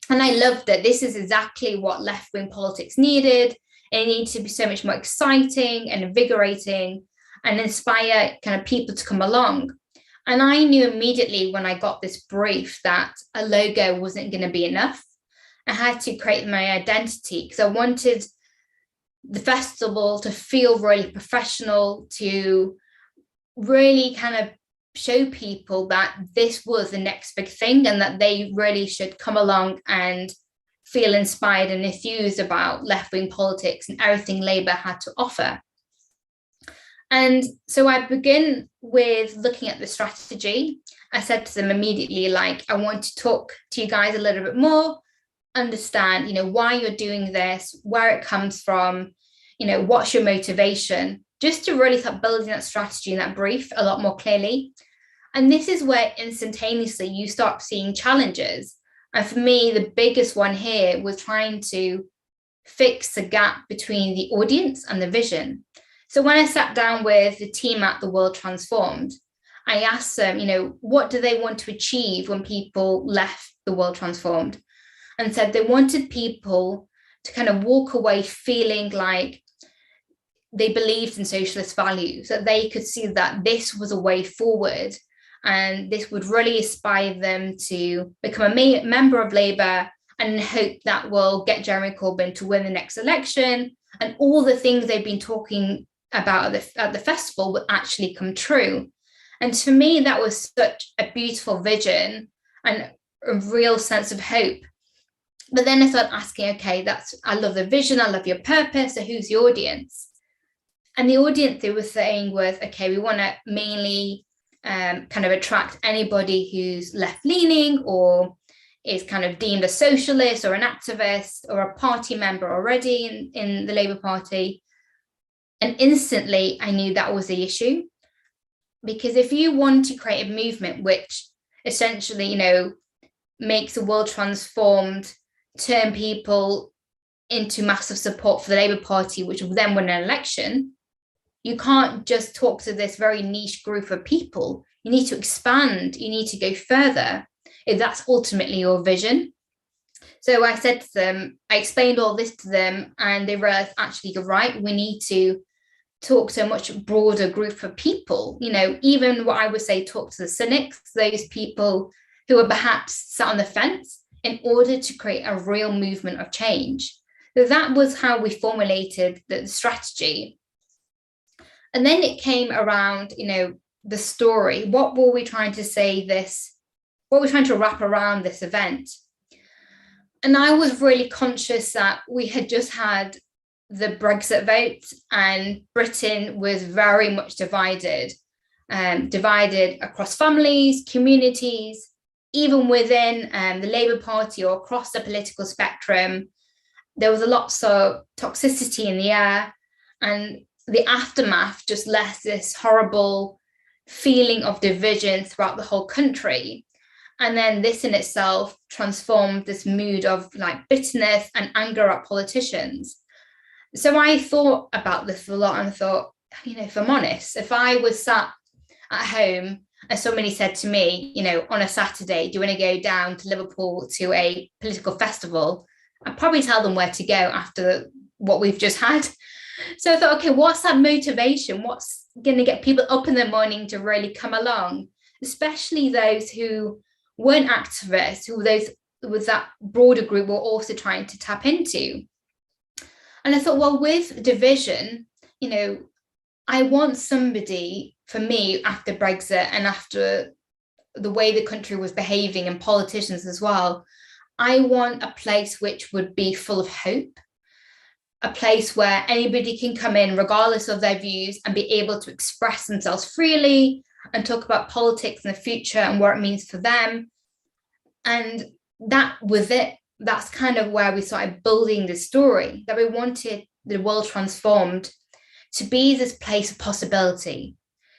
And I loved that. This is exactly what left-wing politics needed. It needed to be so much more exciting and invigorating and inspire kind of people to come along. And I knew immediately when I got this brief that a logo wasn't going to be enough. I had to create my identity because I wanted the festival to feel really professional, to really kind of show people that this was the next big thing and that they really should come along and feel inspired and enthused about left-wing politics and everything Labour had to offer. And so I begin with looking at the strategy. I said to them immediately, like, I want to talk to you guys a little bit more, understand, why you're doing this, where it comes from, what's your motivation, just to really start building that strategy and that brief a lot more clearly. And this is where instantaneously you start seeing challenges. And for me, the biggest one here was trying to fix the gap between the audience and the vision. So when I sat down with the team at The World Transformed, I asked them, what do they want to achieve when people left The World Transformed? And said they wanted people to kind of walk away feeling like they believed in socialist values, that they could see that this was a way forward. And this would really inspire them to become a member of Labour and hope that will get Jeremy Corbyn to win the next election. And all the things they've been talking about at the festival would actually come true. And for me, that was such a beautiful vision and a real sense of hope. But then I started asking, okay, I love the vision, I love your purpose, so who's the audience? And the audience they were saying was, okay, we want to mainly kind of attract anybody who's left-leaning or is kind of deemed a socialist or an activist or a party member already in the Labour Party. And instantly I knew that was the issue. Because if you want to create a movement which essentially, makes the world transformed, turn people into massive support for the Labour Party, which will then win an election, you can't just talk to this very niche group of people. You need to expand, you need to go further, if that's ultimately your vision. So I said to them, I explained all this to them, and they realized, actually, you're right, we need to talk to a much broader group of people. Even what I would say, talk to the cynics, those people who are perhaps sat on the fence, in order to create a real movement of change. So that was how we formulated the strategy. And then it came around, the story. What were we trying to say what were we trying to wrap around this event? And I was really conscious that we had just had the Brexit vote and Britain was very much divided across families, communities, even within the Labour Party or across the political spectrum. There was a lot of toxicity in the air, and the aftermath just left this horrible feeling of division throughout the whole country. And then this in itself transformed this mood of like bitterness and anger at politicians. So I thought about this a lot and thought, if I'm honest, if I was sat at home and somebody said to me, on a Saturday, do you want to go down to Liverpool to a political festival? I'd probably tell them where to go after what we've just had. So I thought, okay, what's that motivation? What's going to get people up in the morning to really come along, especially those who weren't activists, who those with that broader group were also trying to tap into. And I thought, well, with division, I want somebody, for me, after Brexit and after the way the country was behaving and politicians as well, I want a place which would be full of hope, a place where anybody can come in regardless of their views and be able to express themselves freely and talk about politics in the future and what it means for them. And that was it. That's kind of where we started building the story, that we wanted the world transformed to be this place of possibility,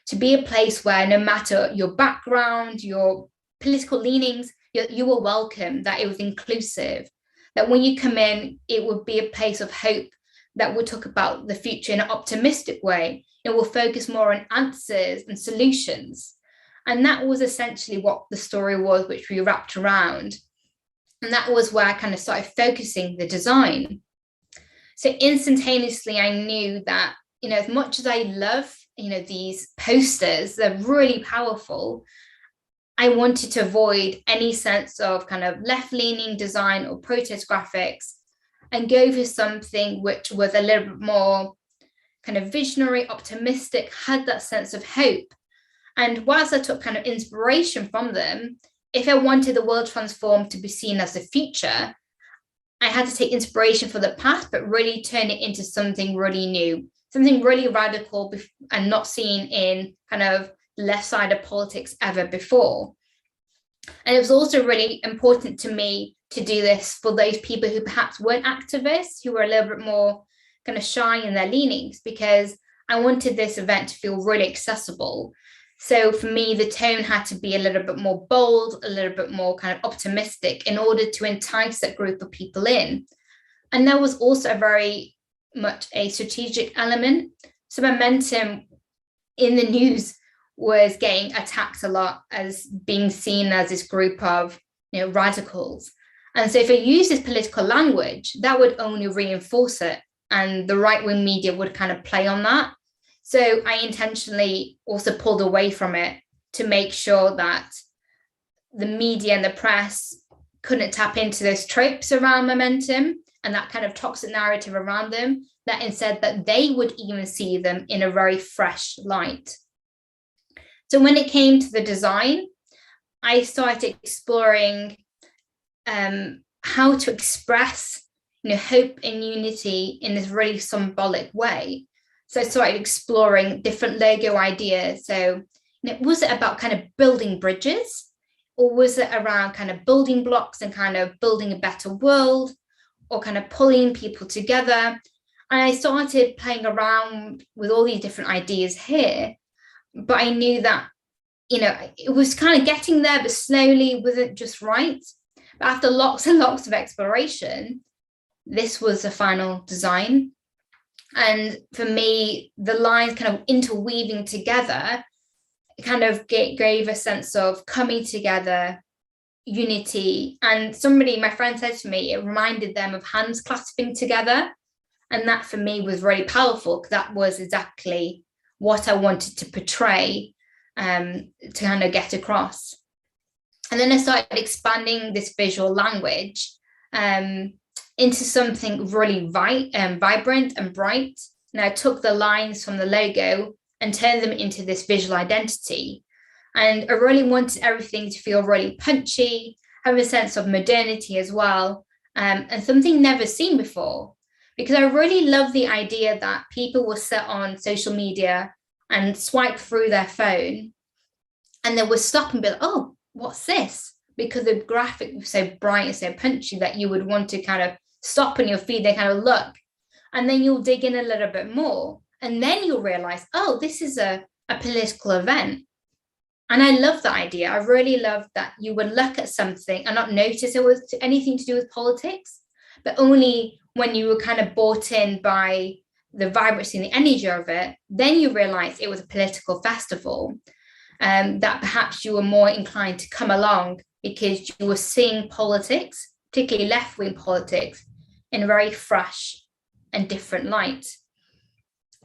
to be a place where no matter your background, your political leanings, you were welcome, that it was inclusive, that when you come in, it would be a place of hope that would talk about the future in an optimistic way. It will focus more on answers and solutions. And that was essentially what the story was, which we wrapped around. And that was where I kind of started focusing the design. So instantaneously, I knew that, as much as I love, these posters, they're really powerful, I wanted to avoid any sense of kind of left-leaning design or protest graphics. and go for something which was a little bit more kind of visionary, optimistic, had that sense of hope. And whilst I took kind of inspiration from them, if I wanted the world transformed to be seen as the future, I had to take inspiration for the past, but really turn it into something really new, something really radical and not seen in kind of left side of politics ever before. And it was also really important to me to do this for those people who perhaps weren't activists, who were a little bit more kind of shy in their leanings, because I wanted this event to feel really accessible. So for me, the tone had to be a little bit more bold, a little bit more kind of optimistic in order to entice that group of people in. And there was also very much a strategic element. So Momentum in the news was getting attacked a lot as being seen as this group of, radicals. And so if I use this political language, that would only reinforce it. And the right-wing media would kind of play on that. So I intentionally also pulled away from it to make sure that the media and the press couldn't tap into those tropes around Momentum and that kind of toxic narrative around them, that instead that they would even see them in a very fresh light. So when it came to the design, I started exploring how to express hope and unity in this really symbolic way. So I started exploring different logo ideas. So was it about kind of building bridges, or was it around kind of building blocks and kind of building a better world, or kind of pulling people together? And I started playing around with all these different ideas here, but I knew that, it was kind of getting there, but slowly wasn't just right. But after lots and lots of exploration, this was the final design. And for me, the lines kind of interweaving together kind of gave a sense of coming together, unity. And my friend said to me, it reminded them of hands clasping together. And that for me was really powerful, because that was exactly what I wanted to portray, to kind of get across. And then I started expanding this visual language into something really vibrant and bright. And I took the lines from the logo and turned them into this visual identity. And I really wanted everything to feel really punchy, have a sense of modernity as well, and something never seen before. Because I really love the idea that people will sit on social media and swipe through their phone, and they would stop and be like, oh, what's this? Because the graphic was so bright and so punchy that you would want to kind of stop on your feed and kind of look. And then you'll dig in a little bit more. And then you'll realize, oh, this is a political event. And I love that idea. I really love that you would look at something and not notice it was anything to do with politics, but only when you were kind of bought in by the vibrancy and the energy of it, then you realize it was a political festival, that perhaps you were more inclined to come along because you were seeing politics, particularly left-wing politics, in a very fresh and different light.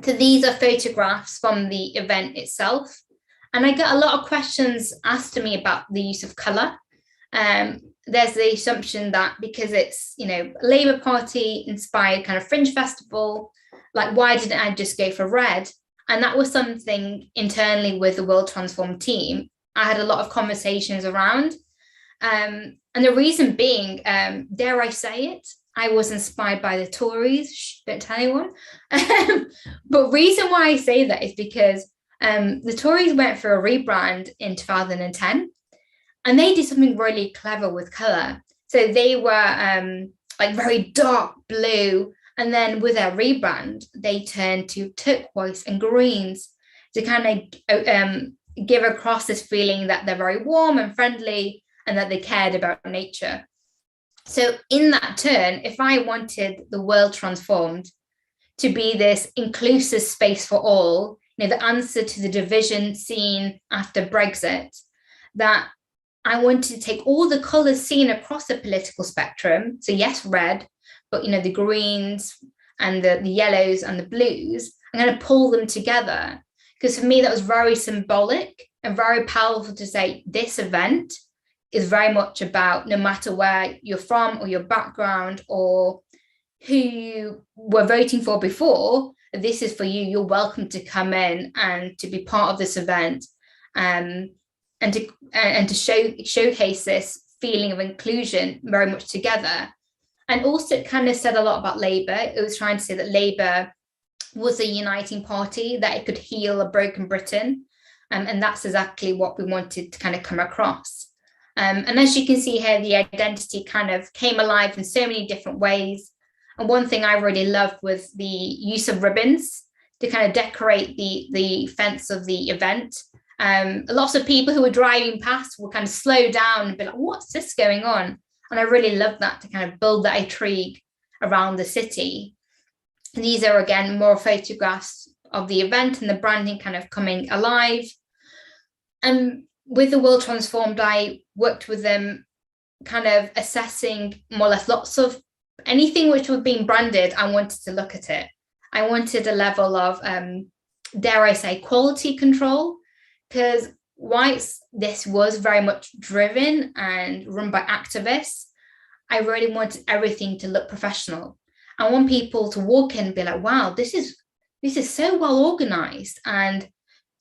So these are photographs from the event itself. And I get a lot of questions asked to me about the use of colour. There's the assumption that because it's, Labour Party inspired kind of fringe festival, like why didn't I just go for red? And that was something internally with the World Transform team I had a lot of conversations around. And the reason being, dare I say it, I was inspired by the Tories. Shh, don't tell anyone. But reason why I say that is because the Tories went for a rebrand in 2010, and they did something really clever with colour. So they were like very dark blue, and then with their rebrand, they turned to turquoise and greens to kind of give across this feeling that they're very warm and friendly and that they cared about nature. So in that turn, if I wanted the world transformed to be this inclusive space for all, the answer to the division seen after Brexit, that I wanted to take all the colours seen across the political spectrum. So yes, red, but the greens and the yellows and the blues, I'm going to pull them together. Because for me, that was very symbolic and very powerful to say this event is very much about, no matter where you're from or your background or who were voting for before, this is for you. You're welcome to come in and to be part of this event, and to showcase this feeling of inclusion very much together. And also it kind of said a lot about Labour. It was trying to say that Labour was a uniting party, that it could heal a broken Britain. And that's exactly what we wanted to kind of come across. And as you can see here, the identity kind of came alive in so many different ways. And one thing I really loved was the use of ribbons to kind of decorate the fence of the event. Lots of people who were driving past will kind of slow down and be like, what's this going on? And I really love that, to kind of build that intrigue around the city. And these are, again, more photographs of the event and the branding kind of coming alive. And with the World Transformed, I worked with them kind of assessing more or less lots of anything which was being branded. I wanted to look at it. I wanted a level of, dare I say, quality control, because whilst this was very much driven and run by activists, I really wanted everything to look professional. I want people to walk in and be like, wow, this is so well organized and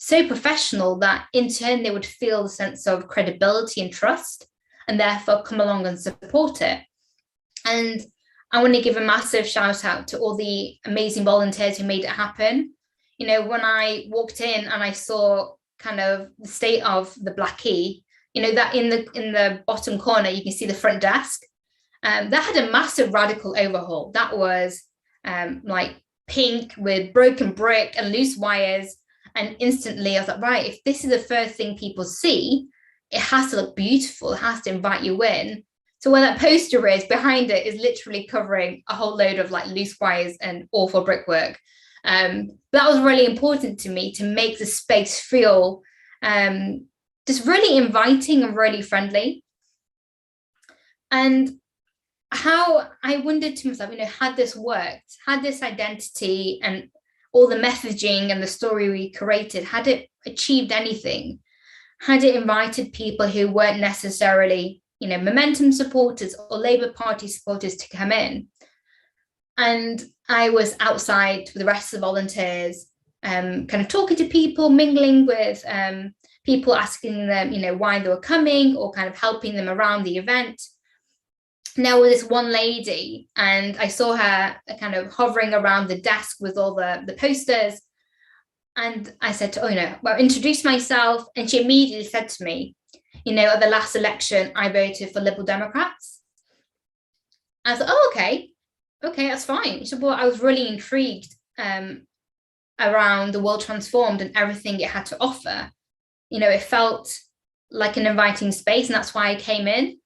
so professional, that in turn they would feel a sense of credibility and trust, and therefore come along and support it. And I want to give a massive shout out to all the amazing volunteers who made it happen. You know, when I walked in and I saw kind of the state of the Black Key, you know, that in the bottom corner, you can see the front desk. That had a massive radical overhaul. That was like pink with broken brick and loose wires. And instantly I was like, right, if this is the first thing people see, it has to look beautiful. It has to invite you in. So where that poster is, behind it is literally covering a whole load of like loose wires and awful brickwork. That was really important to me, to make the space feel just really inviting and really friendly. And how I wondered to myself, you know, had this worked, had this identity and all the messaging and the story we created, had it achieved anything? Had it invited people who weren't necessarily, you know, Momentum supporters or Labour Party supporters to come in? And I was outside with the rest of the volunteers, kind of talking to people, mingling with people, asking them, you know, why they were coming, or kind of helping them around the event. Now with this one lady, and I saw her kind of hovering around the desk with all the posters. And I said to her, you know, well, introduce myself. And she immediately said to me, you know, at the last election, I voted for Liberal Democrats. I thought, oh, okay, that's fine. She said, well, I was really intrigued around the World Transformed and everything it had to offer. You know, it felt like an inviting space, and that's why I came in.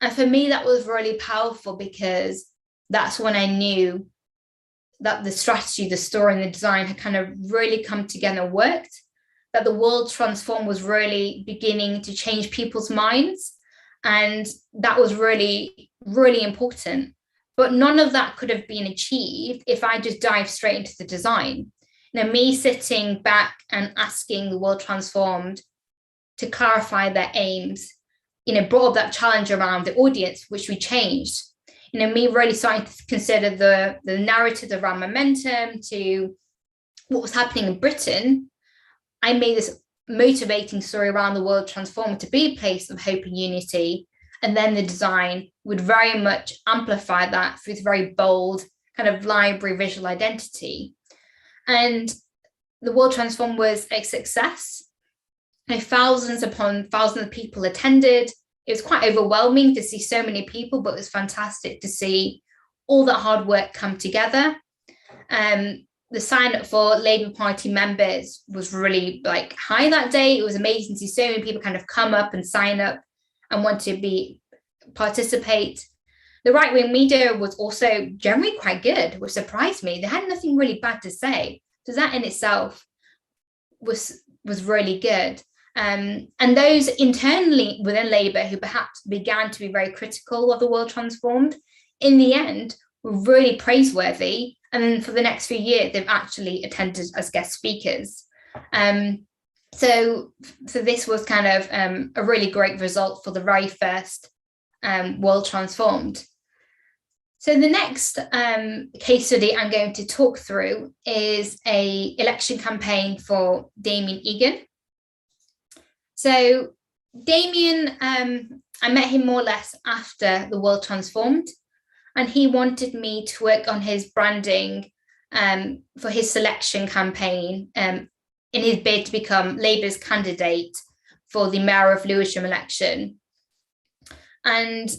And for me, that was really powerful, because that's when I knew that the strategy, the story, and the design had kind of really come together and worked, that the World Transform was really beginning to change people's minds. And that was really, really important. But none of that could have been achieved if I just dived straight into the design. You know, me sitting back and asking the World Transformed to clarify their aims, you know, brought up that challenge around the audience, which we changed. You know, me really starting to consider the narrative around Momentum to what was happening in Britain. I made this motivating story around the World Transformed to be a place of hope and unity. And then the design would very much amplify that through the very bold kind of library visual identity. And the World Transformed was a success. You know, thousands upon thousands of people attended. It was quite overwhelming to see so many people, but it was fantastic to see all that hard work come together. The sign up for Labour Party members was really like high that day. It was amazing to see so many people kind of come up and sign up and want to participate. The right-wing media was also generally quite good, which surprised me. They had nothing really bad to say. So that in itself was really good. And those internally within Labour who perhaps began to be very critical of the World Transformed, in the end, were really praiseworthy. And then for the next few years, they've actually attended as guest speakers. So this was kind of a really great result for the very first World Transformed. So the next case study I'm going to talk through is a election campaign for Damien Egan. So Damien, I met him more or less after the world transformed, and he wanted me to work on his branding for his selection campaign in his bid to become Labour's candidate for the Mayor of Lewisham election. And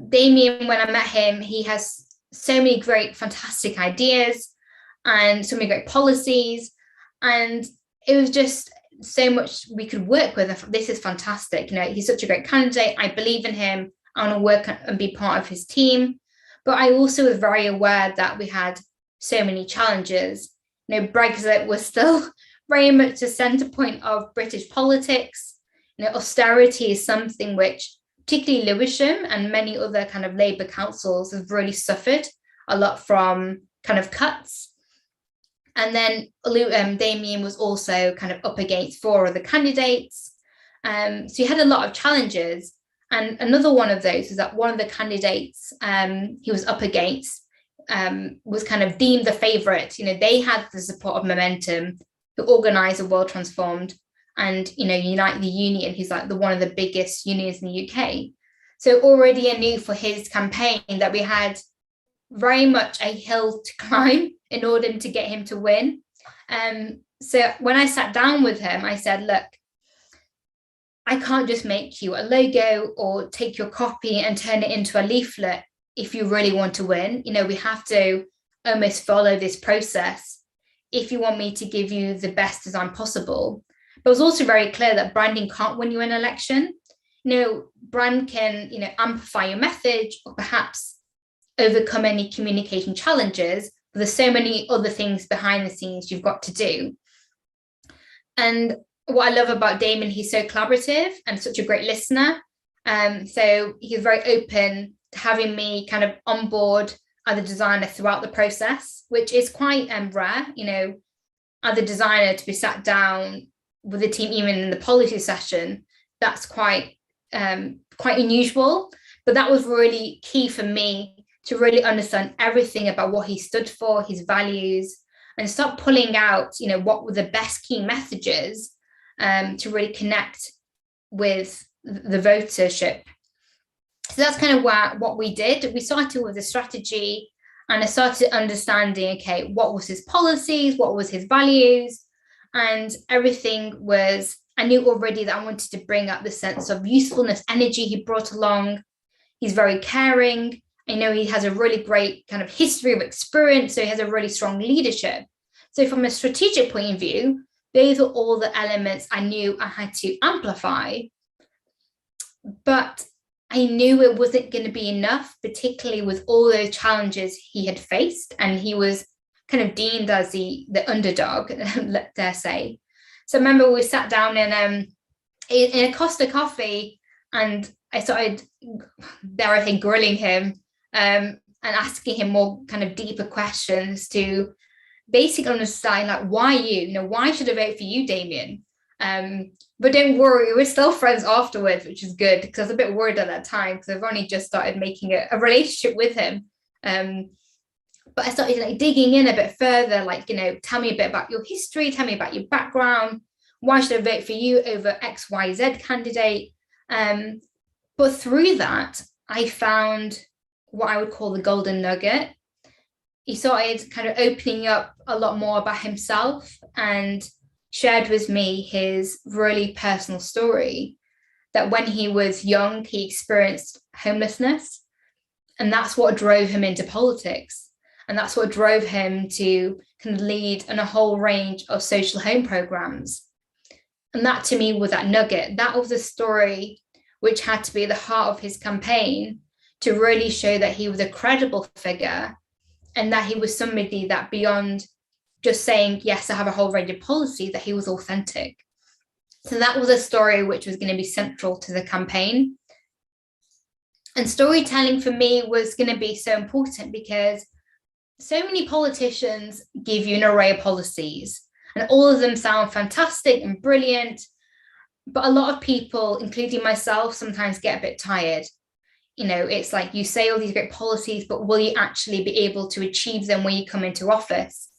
Damien, when I met him, he has so many great, fantastic ideas and so many great policies. And it was just so much we could work with. This is fantastic. You know, he's such a great candidate. I believe in him. I want to work and be part of his team. But I also was very aware that we had so many challenges. You know, Brexit was still very much the centre point of British politics. You know, austerity is something which particularly Lewisham and many other kind of Labour councils have really suffered a lot from kind of cuts. And then Damien was also kind of up against 4 other candidates. So he had a lot of challenges. And another one of those is that one of the candidates he was up against was kind of deemed the favourite. You know, they had the support of Momentum, who organised the World Transformed, and, you know, Unite the Union, who's like one of the biggest unions in the UK. So already I knew for his campaign that we had very much a hill to climb in order to get him to win. So when I sat down with him, I said, look, I can't just make you a logo or take your copy and turn it into a leaflet if you really want to win. You know, we have to almost follow this process if you want me to give you the best design possible. But it was also very clear that branding can't win you an election. You know, brand can, you know, amplify your message or perhaps overcome any communication challenges, but there's so many other things behind the scenes you've got to do. And what I love about Damien, he's so collaborative and such a great listener. So he's very open to having me kind of on board as a designer throughout the process, which is quite rare, you know, as a designer to be sat down with the team, even in the policy session. That's quite unusual, but that was really key for me to really understand everything about what he stood for, his values, and start pulling out, you know, what were the best key messages to really connect with the votership. So that's kind of what we did. We started with a strategy, and I started understanding, okay, what was his policies, what was his values, and everything was, I knew already that I wanted to bring up the sense of usefulness, energy he brought along. He's very caring. I know he has a really great kind of history of experience, so he has a really strong leadership. So from a strategic point of view, those are all the elements I knew I had to amplify. But I knew it wasn't going to be enough, particularly with all those challenges he had faced, and he was kind of deemed as the underdog, dare say. So I remember we sat down in a Costa coffee, and I started, dare I say, grilling him and asking him more kind of deeper questions to basically understand, like, why you? You know, why should I vote for you, Damien? But don't worry, we're still friends afterwards, which is good, because I was a bit worried at that time because I've only just started making a relationship with him. But I started like digging in a bit further, like, you know, tell me a bit about your history, tell me about your background. Why should I vote for you over XYZ candidate? But through that, I found what I would call the golden nugget. He started kind of opening up a lot more about himself and shared with me his really personal story, that when he was young, he experienced homelessness. And that's what drove him into politics. And that's what drove him to kind of lead on a whole range of social home programs. And that to me was that nugget. That was the story which had to be the heart of his campaign, to really show that he was a credible figure and that he was somebody that beyond just saying, yes, I have a whole range of policy, that he was authentic. So that was a story which was going to be central to the campaign. And storytelling for me was going to be so important because so many politicians give you an array of policies and all of them sound fantastic and brilliant. But a lot of people, including myself, sometimes get a bit tired. it's like you say all these great policies, but will you actually be able to achieve them when you come into office?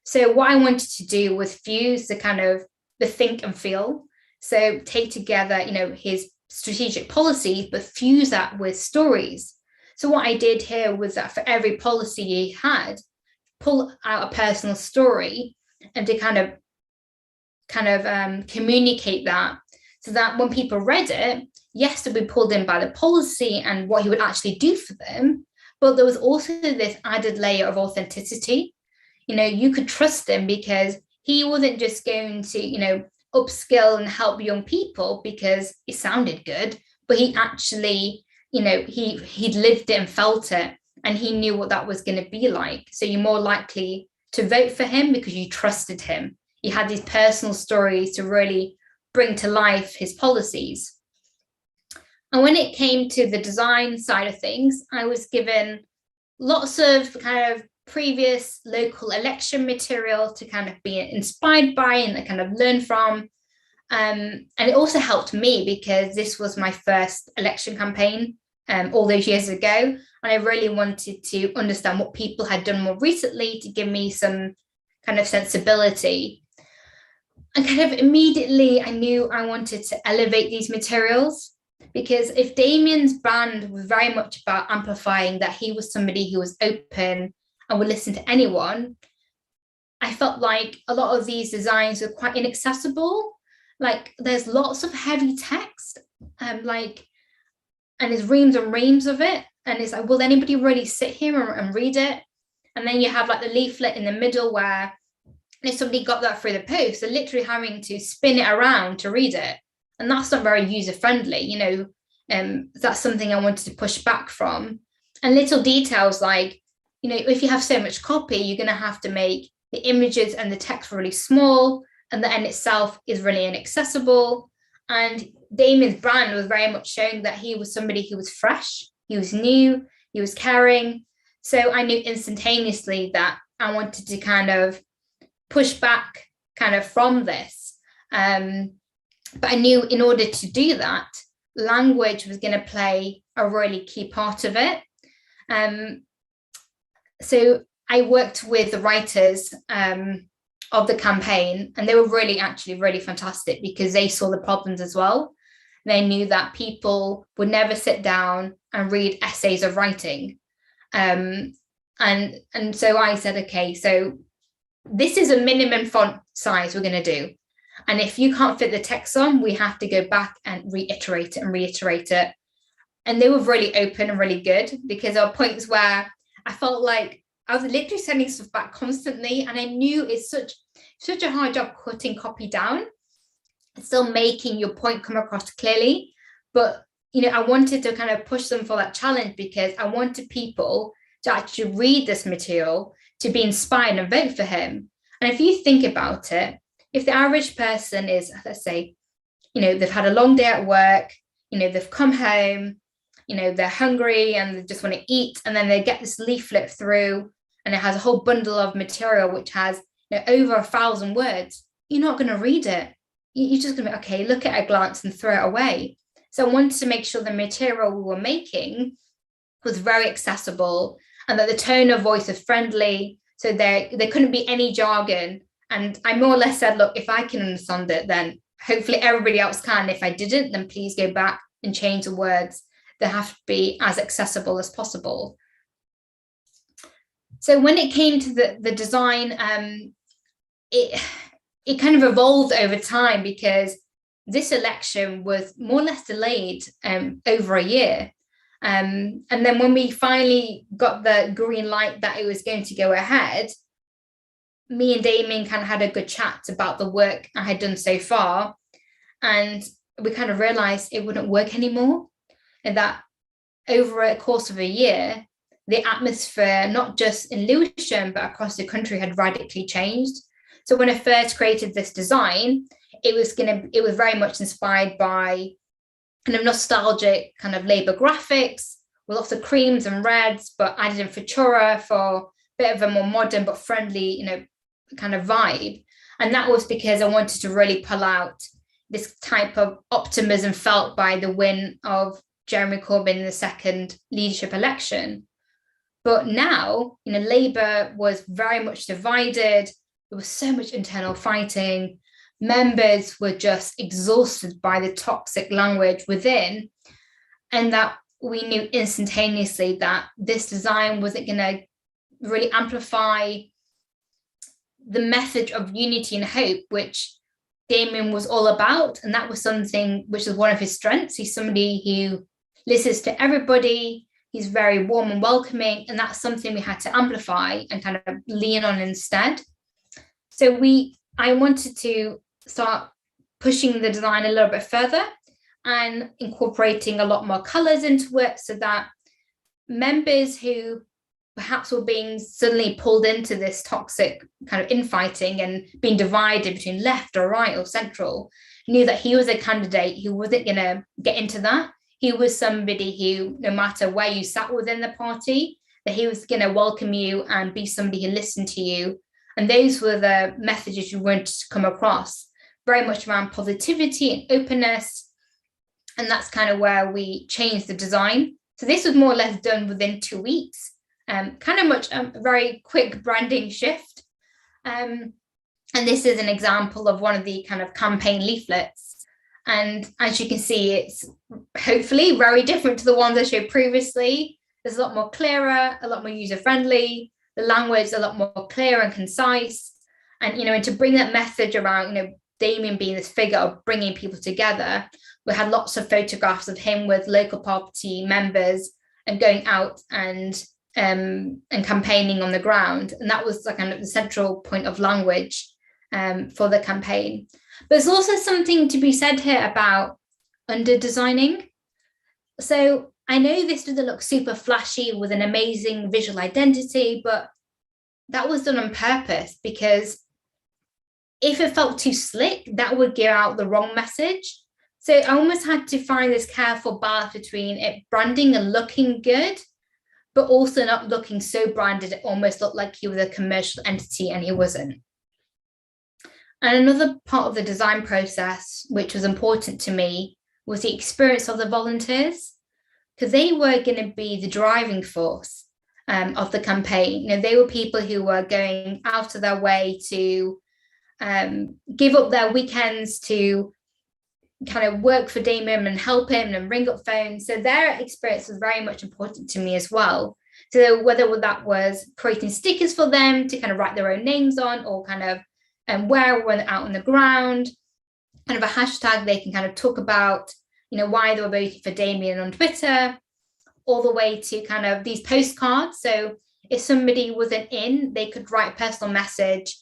So what I wanted to do was fuse the kind of the think and feel. So take together, his strategic policies, but fuse that with stories. So what I did here was that for every policy he had, pull out a personal story and to kind of communicate that, so that when people read it, yes, they'd be pulled in by the policy and what he would actually do for them, but there was also this added layer of authenticity. You could trust him because he wasn't just going to, upskill and help young people because it sounded good, but he actually, he'd lived it and felt it, and he knew what that was going to be like. So you're more likely to vote for him because you trusted him. You had these personal stories to really bring to life his policies. And when it came to the design side of things, I was given lots of kind of previous local election material to kind of be inspired by and kind of learn from. And it also helped me because this was my first election campaign all those years ago. And I really wanted to understand what people had done more recently to give me some kind of sensibility. And kind of immediately I knew I wanted to elevate these materials, because if Damien's brand was very much about amplifying, that he was somebody who was open and would listen to anyone, I felt like a lot of these designs were quite inaccessible. Like there's lots of heavy text, and there's reams and reams of it. And it's like, will anybody really sit here and read it? And then you have like the leaflet in the middle where if somebody got that through the post, they're literally having to spin it around to read it. And that's not very user-friendly, that's something I wanted to push back from. And little details like, if you have so much copy, you're going to have to make the images and the text really small, and the end itself is really inaccessible. And Damien's brand was very much showing that he was somebody who was fresh, he was new, he was caring. So I knew instantaneously that I wanted to kind of push back kind of from this. But I knew in order to do that, language was going to play a really key part of it. So I worked with the writers of the campaign, and they were really fantastic because they saw the problems as well. They knew that people would never sit down and read essays of writing. And so I said, okay, so this is a minimum font size we're going to do. And if you can't fit the text on, we have to go back and reiterate it. And they were really open and really good, because there were points where I felt like I was literally sending stuff back constantly. And I knew it's such a hard job cutting copy down, still making your point come across clearly. But, I wanted to kind of push them for that challenge, because I wanted people to actually read this material, to be inspired and vote for him. And if you think about it, if the average person is, let's say, they've had a long day at work, they've come home, they're hungry and they just want to eat, and then they get this leaflet through and it has a whole bundle of material which has over 1,000 words, you're not going to read it. You're just going to be, okay, look at it at a glance and throw it away. So I wanted to make sure the material we were making was very accessible, and that the tone of voice is friendly, so there couldn't be any jargon. And I more or less said, look, if I can understand it, then hopefully everybody else can. If I didn't, then please go back and change the words. They have to be as accessible as possible. So when it came to the design, it kind of evolved over time, because this election was more or less delayed over a year. And then when we finally got the green light that it was going to go ahead, me and Damien kind of had a good chat about the work I had done so far. And we kind of realized it wouldn't work anymore. And that over a course of a year, the atmosphere, not just in Lewisham, but across the country, had radically changed. So when I first created this design, it was very much inspired by kind of nostalgic kind of Labour graphics with lots of creams and reds, but added in Futura for a bit of a more modern but friendly, kind of vibe. And that was because I wanted to really pull out this type of optimism felt by the win of Jeremy Corbyn in the second leadership election. But now, Labour was very much divided. There was so much internal fighting. Members were just exhausted by the toxic language within, and that we knew instantaneously that this design wasn't going to really amplify the message of unity and hope, which Damien was all about. And that was something which is one of his strengths. He's somebody who listens to everybody. He's very warm and welcoming. And that's something we had to amplify and kind of lean on instead. So I wanted to start pushing the design a little bit further and incorporating a lot more colors into it, so that members who perhaps were being suddenly pulled into this toxic kind of infighting and being divided between left or right or central knew that he was a candidate who wasn't going to get into that. He was somebody who, no matter where you sat within the party, that he was going to welcome you and be somebody who listened to you. And those were the messages you wanted to come across, very much around positivity and openness. And that's kind of where we changed the design. So this was more or less done within 2 weeks, kind of much a very quick branding shift. And this is an example of one of the kind of campaign leaflets. And as you can see, it's hopefully very different to the ones I showed previously. There's a lot more clearer, a lot more user-friendly. The language is a lot more clear and concise. And, and to bring that message around, Damien being this figure of bringing people together, we had lots of photographs of him with local party members and going out and campaigning on the ground. And that was kind of the central point of language for the campaign. But there's also something to be said here about under designing. So I know this doesn't look super flashy with an amazing visual identity, but that was done on purpose, because if it felt too slick, that would give out the wrong message. So I almost had to find this careful balance between it branding and looking good, but also not looking so branded it almost looked like he was a commercial entity, and he wasn't. And another part of the design process, which was important to me, was the experience of the volunteers, because they were going to be the driving force of the campaign. They were people who were going out of their way to give up their weekends to kind of work for Damien and help him and ring up phones. So their experience was very much important to me as well. So whether that was creating stickers for them to kind of write their own names on, or kind of wear when they're out on the ground, kind of a hashtag they can kind of talk about, why they were voting for Damien on Twitter, all the way to kind of these postcards. So if somebody wasn't in, they could write a personal message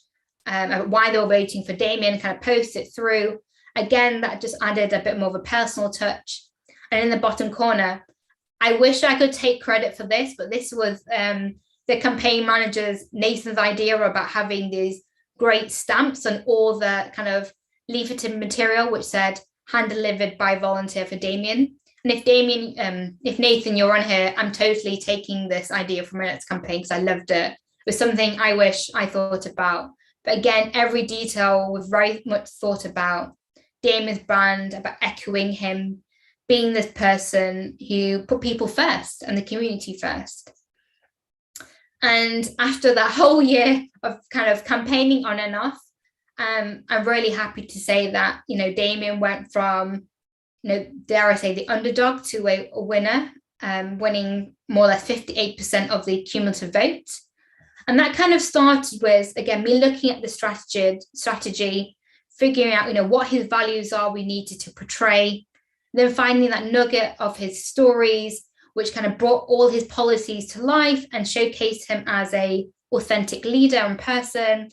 about why they were voting for Damien, kind of post it through. Again, that just added a bit more of a personal touch. And in the bottom corner, I wish I could take credit for this, but this was the campaign manager's, Nathan's idea about having these great stamps on all the kind of leafleted material, which said hand delivered by volunteer for Damien. And if Nathan, you're on here, I'm totally taking this idea from my next campaign because I loved it. It was something I wish I thought about. But again, every detail was very much thought about. Damien's brand, about echoing him, being this person who put people first and the community first. And after that whole year of kind of campaigning on and off, I'm really happy to say that, Damien went from, dare I say, the underdog to a winner, winning more or less 58% of the cumulative vote. And that kind of started with, again, me looking at the strategy, figuring out, what his values are we needed to portray, then finding that nugget of his stories, which kind of brought all his policies to life and showcased him as a authentic leader and person.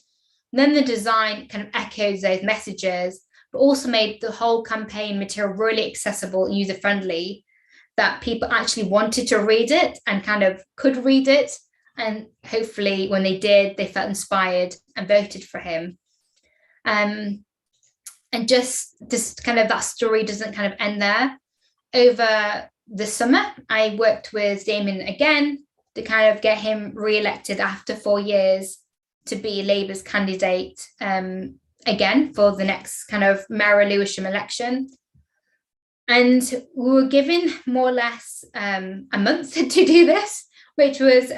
Then the design kind of echoes those messages, but also made the whole campaign material really accessible and user-friendly, that people actually wanted to read it and kind of could read it. And hopefully when they did, they felt inspired and voted for him. And just this kind of, that story doesn't kind of end there. Over the summer, I worked with Damien again to kind of get him re-elected after 4 years to be Labour's candidate again for the next kind of Mayoral Lewisham election. And we were given more or less a month to do this, which was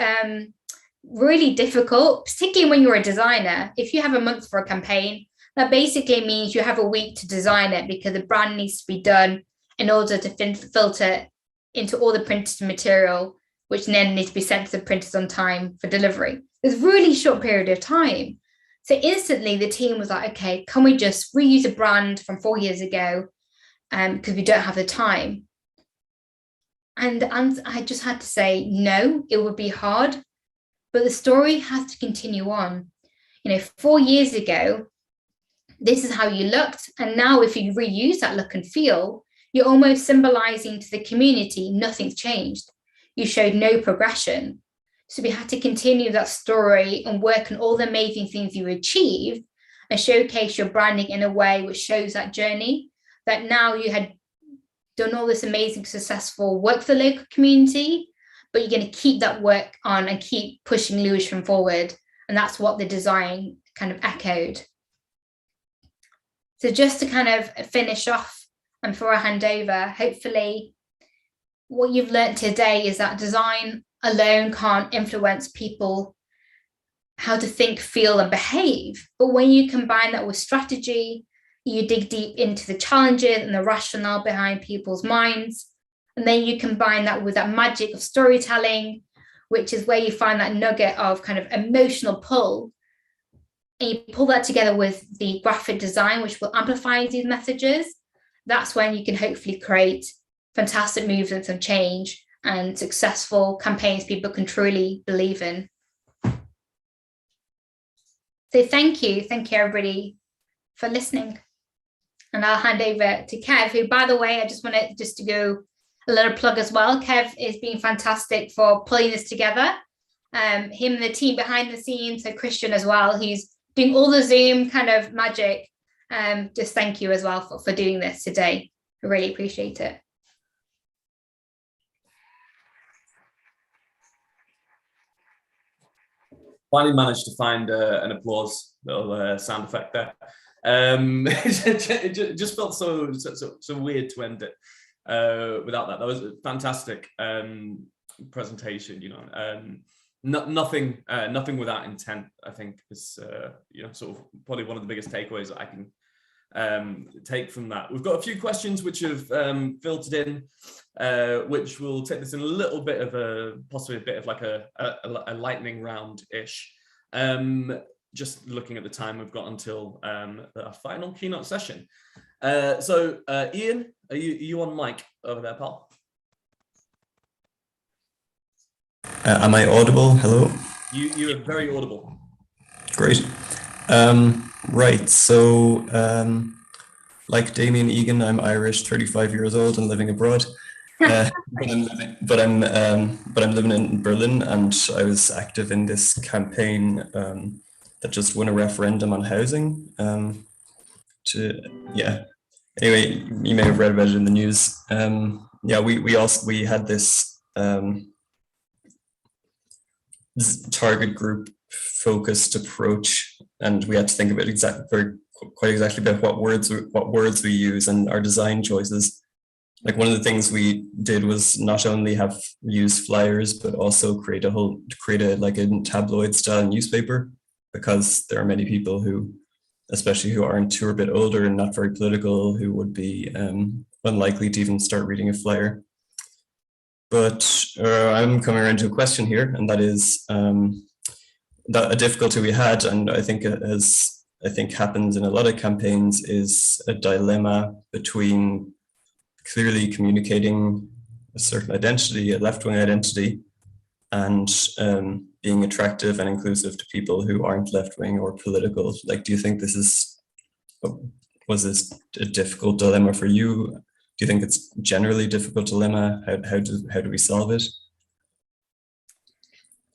really difficult, particularly when you're a designer. If you have a month for a campaign, that basically means you have a week to design it, because the brand needs to be done in order to filter into all the printed material, which then needs to be sent to the printers on time for delivery. It's a really short period of time. So instantly the team was like, okay, can we just reuse a brand from 4 years ago? Because we don't have the time. And I just had to say, no, it would be hard, but the story has to continue on. 4 years ago, this is how you looked. And now if you reuse that look and feel, you're almost symbolizing to the community, nothing's changed. You showed no progression. So we had to continue that story and work on all the amazing things you achieved and showcase your branding in a way which shows that journey, that now you had done all this amazing, successful work for the local community, but you're going to keep that work on and keep pushing Lewisham forward. And that's what the design kind of echoed. So just to kind of finish off and before I hand over, hopefully what you've learned today is that design alone can't influence people how to think, feel and behave. But when you combine that with strategy, you dig deep into the challenges and the rationale behind people's minds. And then you combine that with that magic of storytelling, which is where you find that nugget of kind of emotional pull. And you pull that together with the graphic design, which will amplify these messages. That's when you can hopefully create fantastic movements of change and successful campaigns people can truly believe in. So thank you everybody for listening. And I'll hand over to Kev, who, by the way, I just want to go a little plug as well. Kev is being fantastic for pulling this together. Him and the team behind the scenes, so Christian as well, who's doing all the Zoom kind of magic. Just thank you as well for doing this today. I really appreciate it. Finally managed to find an applause little sound effect there. It just felt so weird to end it without that. That was a fantastic presentation. Nothing without intent, I think, is sort of probably one of the biggest takeaways that I can take from that. We've got a few questions which have filtered in, which will take this in a little bit of possibly a bit of like a lightning round-ish. Just looking at the time, we've got until our final keynote session. So Ian, are you on mic over there, pal? Am I audible? Hello? You are very audible. Great. Right, so like Damien Egan, I'm Irish, 35 years old and living abroad. But I'm living in Berlin, and I was active in this campaign that just won a referendum on housing. Anyway, you may have read about it in the news. We had this target group focused approach, and we had to think about quite exactly about what words we use and our design choices. Like, one of the things we did was not only have used flyers, but also create a tabloid style newspaper, because there are many people who are a bit older and not very political, who would be unlikely to even start reading a flyer. But I'm coming around to a question here, and that is that a difficulty we had, and I think happens in a lot of campaigns, is a dilemma between clearly communicating a certain identity, a left-wing identity, and being attractive and inclusive to people who aren't left-wing or political. Like, do you think was this a difficult dilemma for you? Do you think it's generally a difficult dilemma? How do we solve it?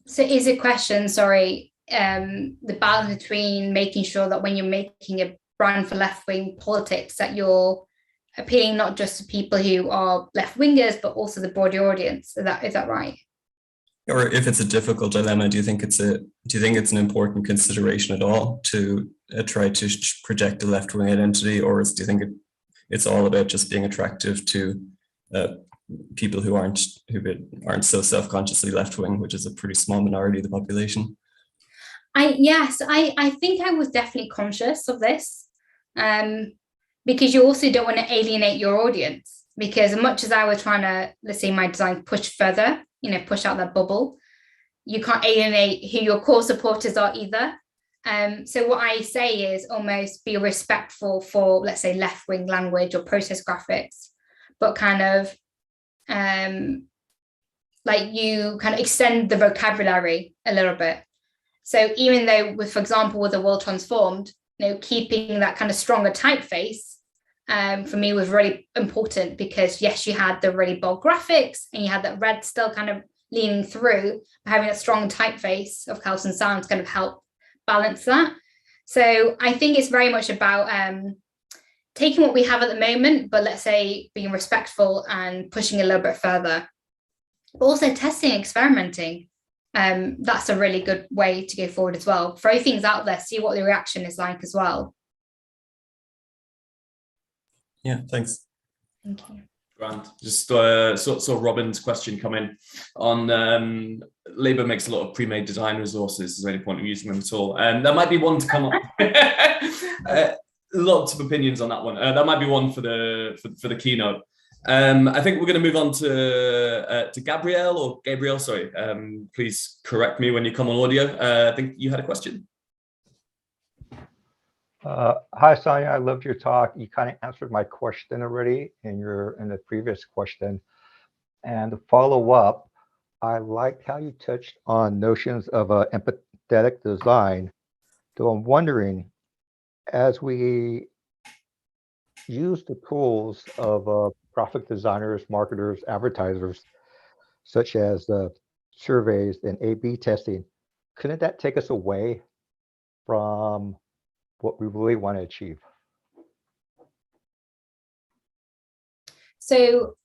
So is a question, sorry, the balance between making sure that when you're making a brand for left-wing politics, that you're appealing not just to people who are left-wingers, but also the broader audience. Is that right? Or if it's a difficult dilemma, do you think it's an important consideration at all to try to project a left-wing identity, or do you think it's all about just being attractive to people who aren't so self-consciously left-wing, which is a pretty small minority of the population. I think I was definitely conscious of this, because you also don't want to alienate your audience, because as much as I was trying to, let's say, my design push further, push out that bubble, you can't alienate who your core supporters are either. So what I say is almost be respectful for, let's say, left-wing language or protest graphics, but kind of like you kind of extend the vocabulary a little bit. So even though, for example, with the World Transformed, keeping that kind of stronger typeface for me was really important, because yes, you had the really bold graphics and you had that red still kind of leaning through, but having a strong typeface of Colours and Sounds kind of help balance that. So I think it's very much about taking what we have at the moment, but let's say being respectful and pushing a little bit further. But also testing, experimenting. That's a really good way to go forward as well. Throw things out there, see what the reaction is like as well. Yeah, thanks. Thank you. Grant, just saw Robin's question come in on Labour makes a lot of pre-made design resources. Is there any point in using them at all? That might be one to come up. Lots of opinions on that one. That might be one for the keynote. I think we're going to move on to Gabrielle. Sorry. Please correct me when you come on audio. I think you had a question. Hi, Sonia. I loved your talk. You kind of answered my question already in the previous question. And to follow up, I liked how you touched on notions of empathetic design. So I'm wondering, as we use the tools of graphic designers, marketers, advertisers, such as surveys and A/B testing, couldn't that take us away from what we really want to achieve? So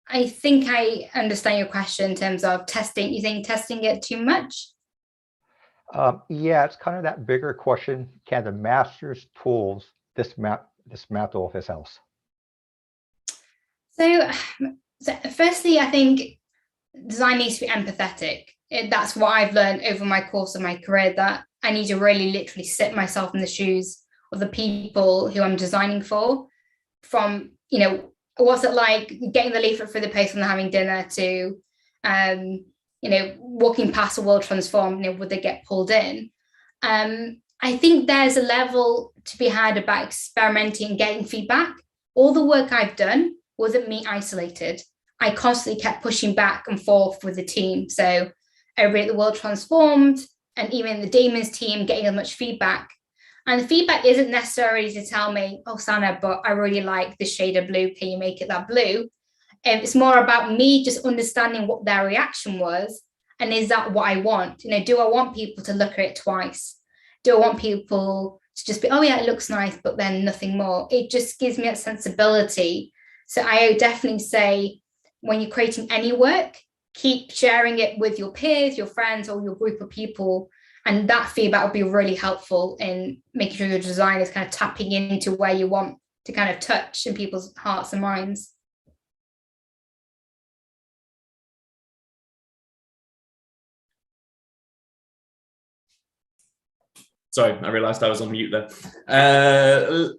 I think I understand your question in terms of testing. You think testing it too much? Yeah, it's kind of that bigger question. Can the master's tools dismantle his house? So firstly, I think design needs to be empathetic. That's what I've learned over my course of my career, that I need to really literally sit myself in the shoes of the people who I'm designing for. From, what's it like getting the leaflet through the post and having dinner to, walking past a World Transformed, would they get pulled in? I think there's a level to be had about experimenting and getting feedback. All the work I've done wasn't me isolated. I constantly kept pushing back and forth with the team. So everybody at the World Transformed and even the Damon's team getting as much feedback. And the feedback isn't necessarily to tell me, oh, Sana, but I really like this shade of blue. Can you make it that blue? It's more about me just understanding what their reaction was. And is that what I want? Do I want people to look at it twice? Do I want people to just be, oh yeah, it looks nice, but then nothing more? It just gives me that sensibility. So I would definitely say, when you're creating any work, keep sharing it with your peers, your friends, or your group of people. And that feedback will be really helpful in making sure your design is kind of tapping into where you want to kind of touch in people's hearts and minds. Sorry, I realised I was on mute there.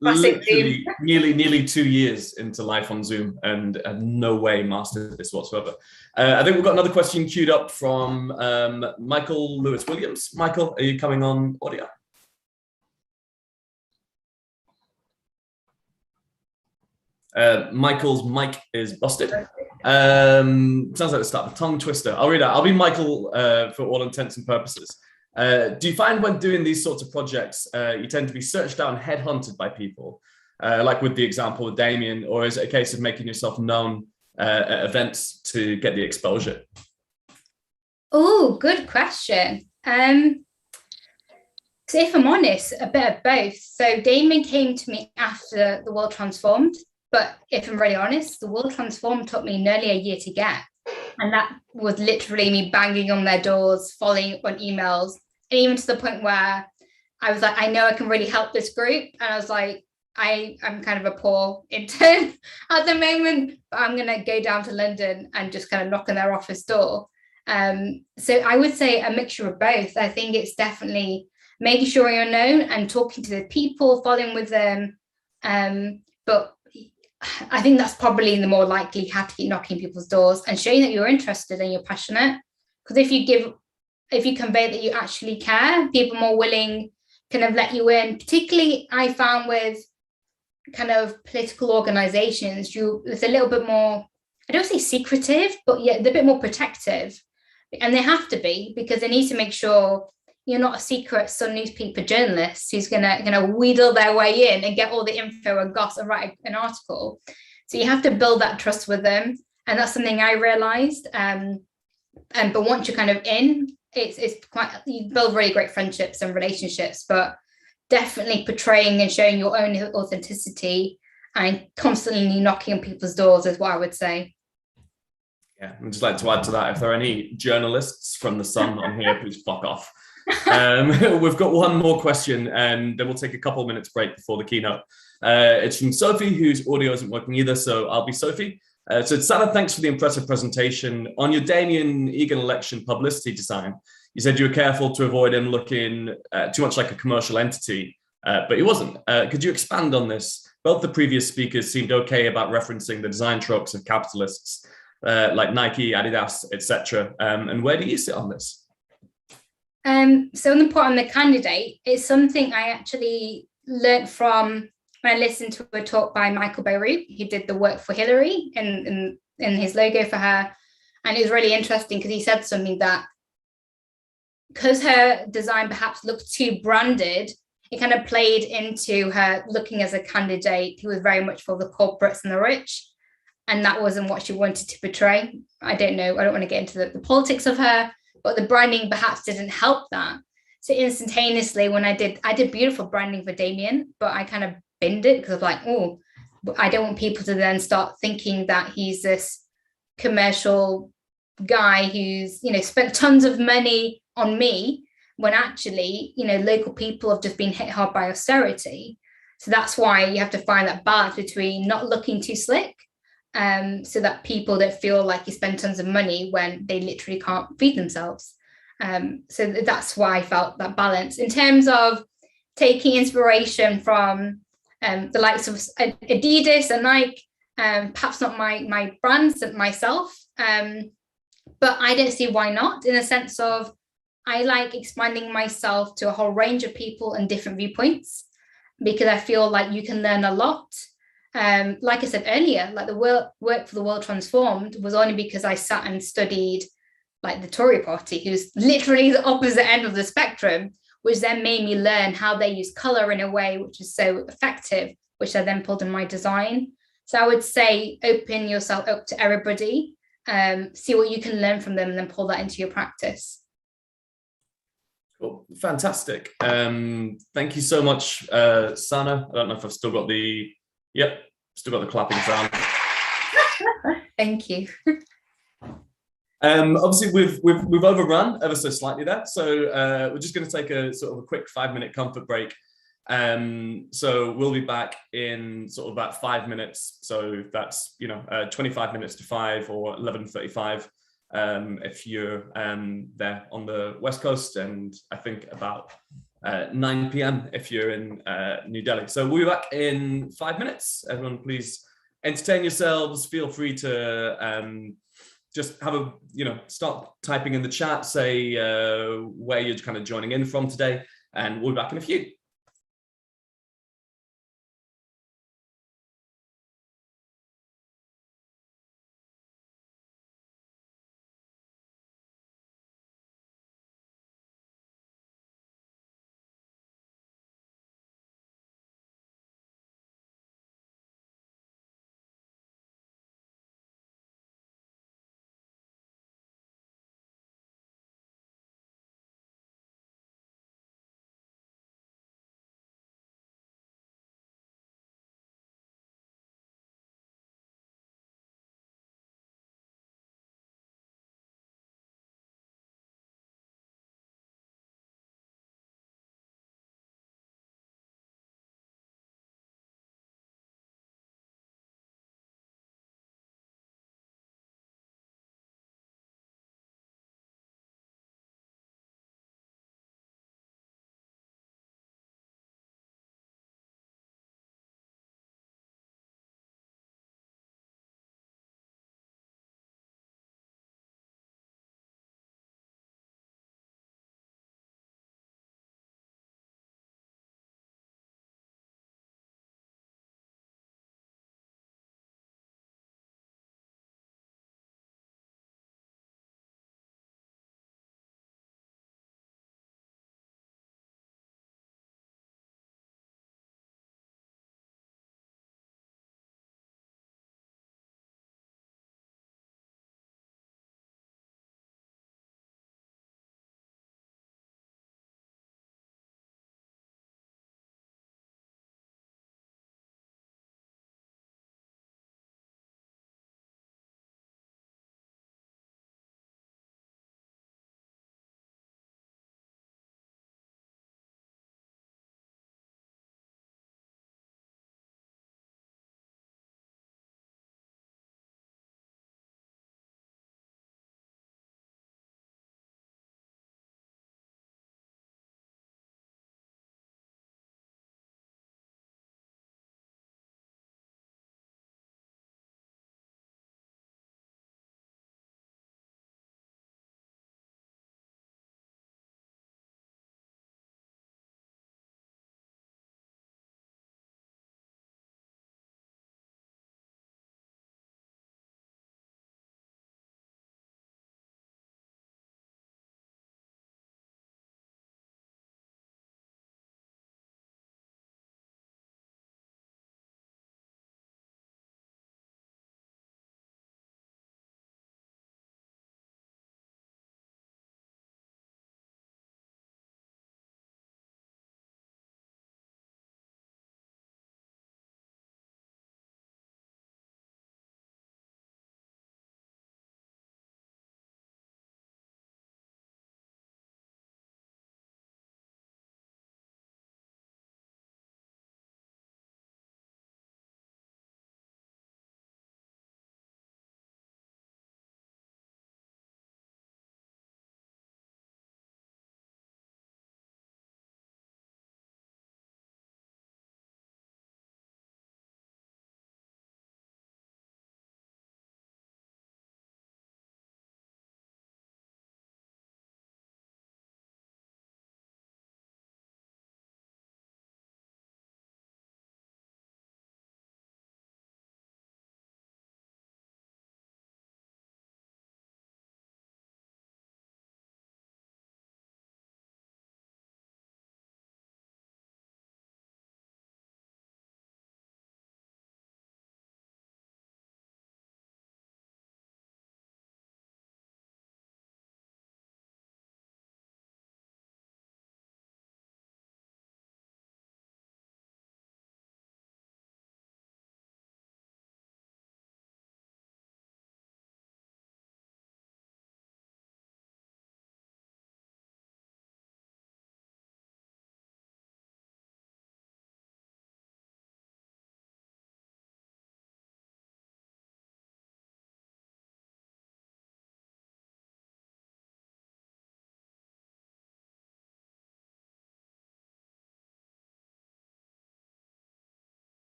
Literally, nearly 2 years into life on Zoom, and no way mastered this whatsoever. I think we've got another question queued up from Michael Lewis Williams. Michael, are you coming on audio? Michael's mic is busted. Sounds like the start of a tongue twister. I'll read out. I'll be Michael for all intents and purposes. Do you find when doing these sorts of projects, you tend to be searched out and headhunted by people, like with the example with Damien, or is it a case of making yourself known at events to get the exposure? Oh, good question. So if I'm honest, a bit of both. So Damien came to me after the World Transformed, but if I'm really honest, the World Transformed took me nearly a year to get. And that was literally me banging on their doors, following up on emails, and even to the point where I was like, I know I can really help this group. And I I'm kind of a poor intern at the moment, but I'm going to go down to London and just kind of knock on their office door. So I would say a mixture of both. I think it's definitely making sure you're known and talking to the people, following with them. But I think that's probably the more likely how to keep knocking people's doors and showing that you're interested and you're passionate. Because if you convey that you actually care, people are more willing kind of let you in. Particularly, I found with kind of political organizations, it's a little bit more, I don't say secretive, but yeah, they're a bit more protective. And they have to be, because they need to make sure you're not a secret Sun newspaper journalist who's gonna wheedle their way in and get all the info and gossip and write an article. So you have to build that trust with them, and that's something I realized. But once you're kind of in, it's quite, you build really great friendships and relationships. But definitely portraying and showing your own authenticity and constantly knocking on people's doors is what I would say. Yeah, I'd just like to add to that, if there are any journalists from the Sun on here, please fuck off. We've got one more question, and then we'll take a couple of minutes break before the keynote. It's from Sophie, whose audio isn't working either, so I'll be Sophie. So Sana, thanks for the impressive presentation. On your Damien Egan election publicity design, you said you were careful to avoid him looking too much like a commercial entity, but he wasn't. Could you expand on this? Both the previous speakers seemed okay about referencing the design tropes of capitalists, like Nike, Adidas, etc. And where do you sit on this? So on the point on the candidate, it's something I actually learned from when I listened to a talk by Michael Beirut, who did the work for Hillary in his logo for her. And it was really interesting because he said something that, because her design perhaps looked too branded, it kind of played into her looking as a candidate who was very much for the corporates and the rich. And that wasn't what she wanted to portray. I don't know. I don't want to get into the politics of her, but the branding perhaps didn't help that. So instantaneously, when I did beautiful branding for Damien, but I kind of binned it because I was like, oh, I don't want people to then start thinking that he's this commercial guy who's, spent tons of money on me, when actually, local people have just been hit hard by austerity. So that's why you have to find that balance between not looking too slick, so that people don't feel like you spend tons of money when they literally can't feed themselves. So that's why I felt that balance. In terms of taking inspiration from the likes of Adidas and Nike, perhaps not my brands myself, but I don't see why not, in the sense of I like expanding myself to a whole range of people and different viewpoints, because I feel like you can learn a lot. Like I said earlier, like the work for the World Transformed was only because I sat and studied like the Tory party, who's literally the opposite end of the spectrum, which then made me learn how they use color in a way which is so effective, which I then pulled in my design. So I would say open yourself up to everybody, see what you can learn from them, and then pull that into your practice. Cool. Fantastic. Thank you so much, Sana. I don't know if I've still got the, still got the clapping sound. Thank you. Obviously, we've overrun ever so slightly there, so we're just going to take a sort of a quick 5-minute comfort break. So we'll be back in sort of about 5 minutes. So that's 25 minutes to 5 or 11:35 if you're there on the West Coast, and I think about 9 p.m. if you're in New Delhi. So we'll be back in 5 minutes. Everyone, please entertain yourselves. Feel free to just have a, start typing in the chat, say where you're kind of joining in from today, and we'll be back in a few.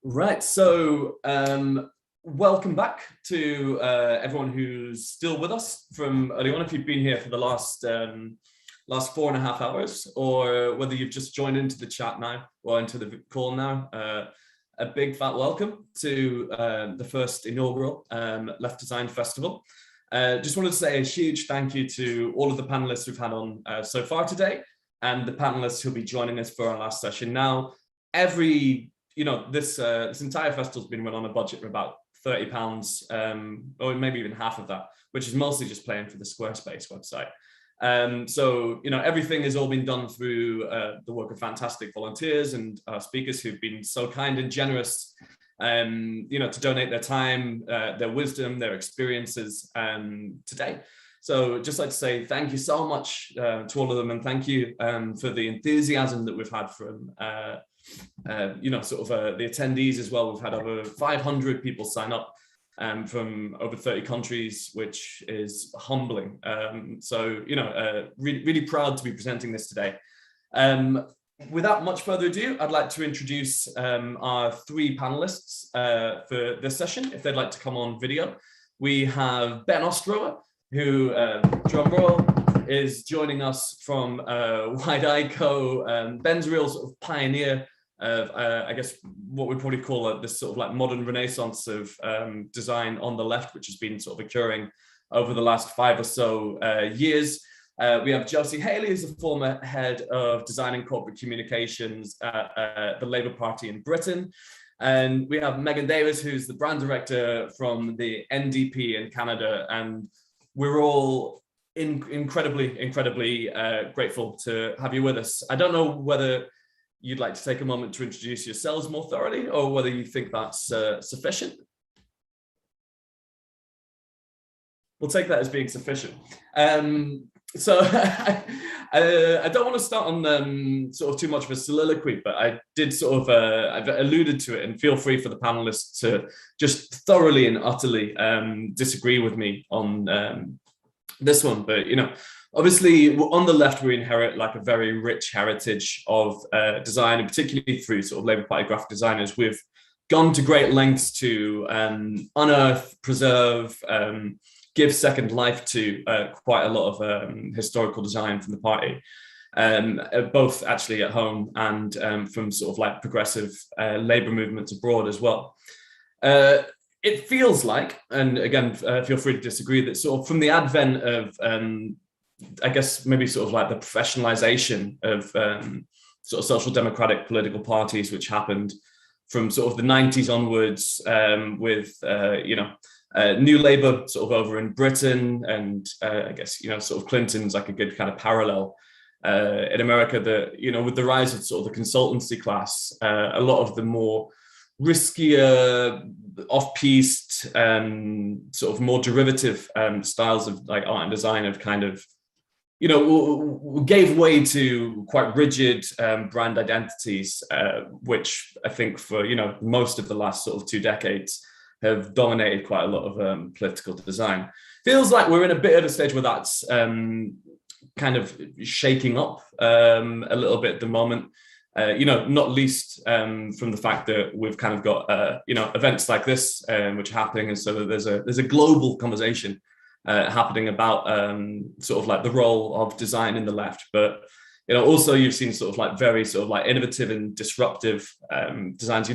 Right, so welcome back to everyone who's still with us from early on. If you've been here for the last 4.5 hours, or whether you've just joined into the chat now or into the call now, a big fat welcome to the first inaugural Left Design Festival. Just wanted to say a huge thank you to all of the panelists we've had on so far today, and the panelists who'll be joining us for our last session. Now, this entire festival's been run on a budget of about £30, or maybe even half of that, which is mostly just paying for the Squarespace website. So everything has all been done through the work of fantastic volunteers and speakers who've been so kind and generous, to donate their time, their wisdom, their experiences today. So just like to say thank you so much to all of them, and thank you for the enthusiasm that we've had from the attendees as well. We've had over 500 people sign up from over 30 countries, which is humbling. Really proud to be presenting this today. Without much further ado, I'd like to introduce our three panelists for this session, if they'd like to come on video. We have Ben Ostrower, who, drum roll, is joining us from Wide-Eye Co. Ben's a real sort of pioneer of, I guess, what we'd probably call this sort of like modern renaissance of design on the left, which has been sort of occurring over the last 5 or so years. We have Josie Haley, who's the former head of design and corporate communications at the Labour Party in Britain. And we have Megan Davis, who's the brand director from the NDP in Canada. And we're all incredibly grateful to have you with us. I don't know whether you'd like to take a moment to introduce yourselves more thoroughly, or whether you think that's sufficient. We'll take that as being sufficient. So I don't want to start on sort of too much of a soliloquy, but I did sort of, I've alluded to it, and feel free for the panelists to just thoroughly and utterly disagree with me on this one. But, obviously on the left, we inherit like a very rich heritage of design, and particularly through sort of Labour Party graphic designers. We've gone to great lengths to unearth, preserve, give second life to quite a lot of historical design from the party, both actually at home and from sort of like progressive labour movements abroad as well. It feels like, and again, feel free to disagree, that sort of from the advent of, I guess maybe sort of like the professionalization of sort of social democratic political parties, which happened from sort of the 90s onwards with, New Labour sort of over in Britain, and I guess, sort of Clinton's like a good kind of parallel in America, that, with the rise of sort of the consultancy class, a lot of the more riskier, off-piste, sort of more derivative styles of like art and design have kind of, gave way to quite rigid brand identities, which I think for, most of the last sort of 2 decades have dominated quite a lot of political design. Feels like we're in a bit of a stage where that's kind of shaking up a little bit at the moment. Not least from the fact that we've kind of got events like this which are happening, and so there's a global conversation happening about sort of like the role of design in the left. But also you've seen sort of like very sort of like innovative and disruptive designs.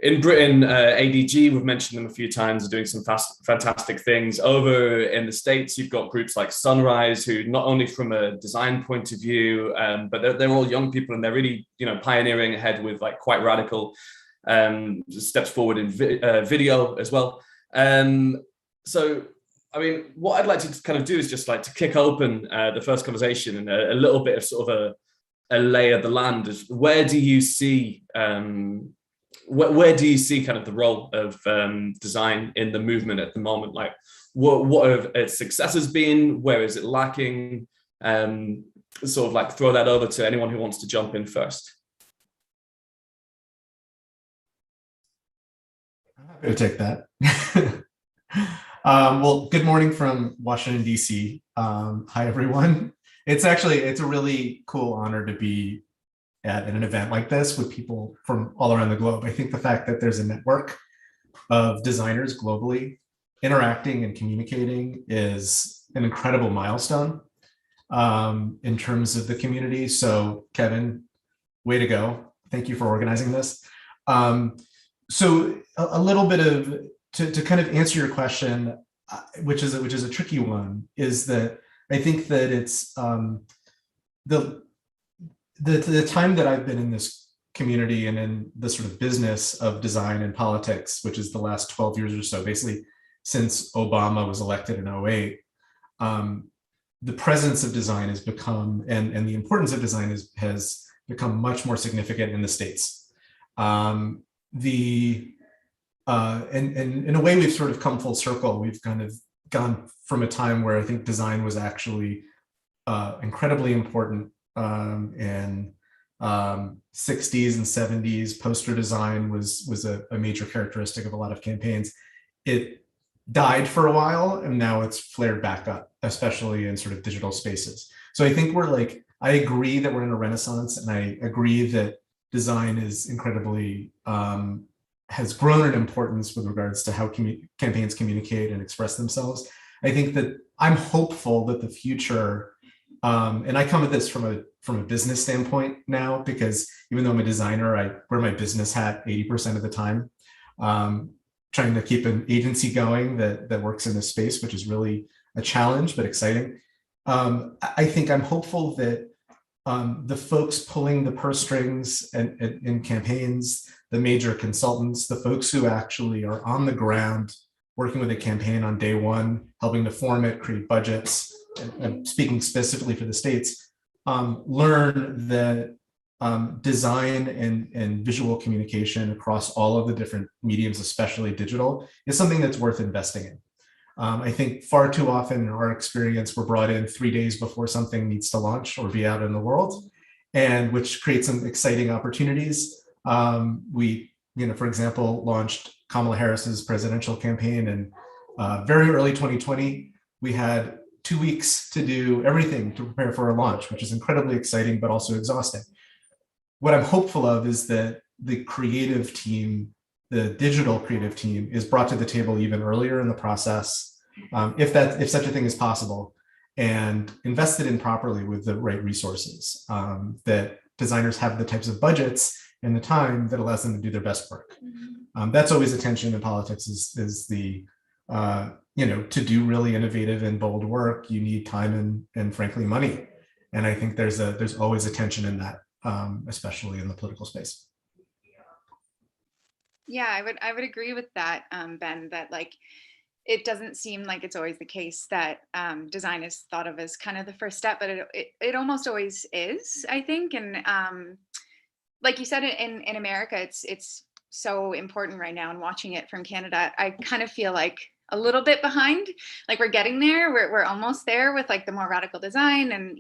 In Britain, ADG, we've mentioned them a few times, are doing some fantastic things. Over in the States, you've got groups like Sunrise, who not only from a design point of view, but they're all young people, and they're really, pioneering ahead with like quite radical steps forward in video as well. So, I mean, what I'd like to kind of do is just like to kick open the first conversation and a little bit of sort of a lay of the land. Where do you see where do you see kind of the role of design in the movement at the moment? Like, what have its successes been? Where is it lacking? Sort of like throw that over to anyone who wants to jump in first. I'm happy to take that. Well, good morning from Washington, D.C. Hi, everyone. It's a really cool honor to be at an event like this with people from all around the globe. I think the fact that there's a network of designers globally interacting and communicating is an incredible milestone in terms of the community. So Kevin, way to go. Thank you for organizing this. So a little bit of, to kind of answer your question, which is a tricky one, is that I think that it's the time that I've been in this community and in the sort of business of design and politics, which is the last 12 years or so, basically since Obama was elected in 2008, the presence of design has become, and the importance of design has become much more significant in the States. And in a way, we've sort of come full circle. We've kind of gone from a time where I think design was actually incredibly important in 60s and 70s. Poster design was a major characteristic of a lot of campaigns. It died for a while, and now it's flared back up, especially in sort of digital spaces. So I think I agree that we're in a renaissance, and I agree that design is incredibly, has grown in importance with regards to how campaigns communicate and express themselves. I think that I'm hopeful that the future, and I come at this from a business standpoint now, because even though I'm a designer, I wear my business hat 80% of the time, trying to keep an agency going that works in this space, which is really a challenge, but exciting. I think I'm hopeful that the folks pulling the purse strings in campaigns, the major consultants, the folks who actually are on the ground working with a campaign on day one, helping to form it, create budgets, and speaking specifically for the States, learn that design and visual communication across all of the different mediums, especially digital, is something that's worth investing in. I think far too often in our experience, we're brought in 3 days before something needs to launch or be out in the world, and which creates some exciting opportunities. We, for example, launched Kamala Harris's presidential campaign in very early 2020. We had 2 weeks to do everything to prepare for a launch, which is incredibly exciting, but also exhausting. What I'm hopeful of is that the creative team, the digital creative team, is brought to the table even earlier in the process, if such a thing is possible, and invested in properly with the right resources, that designers have the types of budgets and the time that allows them to do their best work. That's always a tension in politics, is the, to do really innovative and bold work, you need time and frankly, money. And I think there's always a tension in that, especially in the political space. Yeah, I would agree with that, Ben, that it doesn't seem like it's always the case that design is thought of as kind of the first step, but it almost always is, I think. And like you said, in America, it's so important right now. And watching it from Canada, I kind of feel like a little bit behind. Like we're getting there. We're almost there with the more radical design, and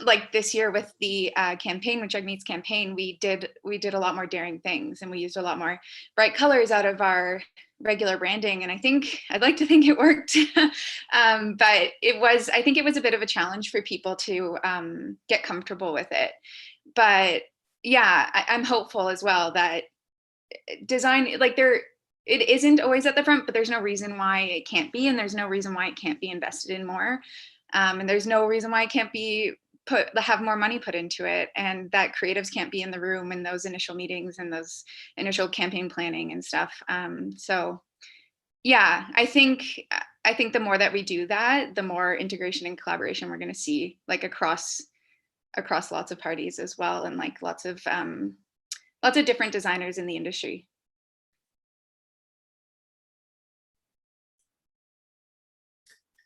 like this year with the campaign, Which Egg Meats campaign, we did a lot more daring things, and we used a lot more bright colors out of our regular branding. And I'd like to think it worked, but I think it was a bit of a challenge for people to get comfortable with it. But yeah, I'm hopeful as well that design, it isn't always at the front, but there's no reason why it can't be, and there's no reason why it can't be invested in more, and there's no reason why it can't be have more money put into it, and that creatives can't be in the room in those initial meetings and those initial campaign planning and stuff. So yeah, I think the more that we do that, the more integration and collaboration we're going to see, across lots of parties as well, and lots of different designers in the industry.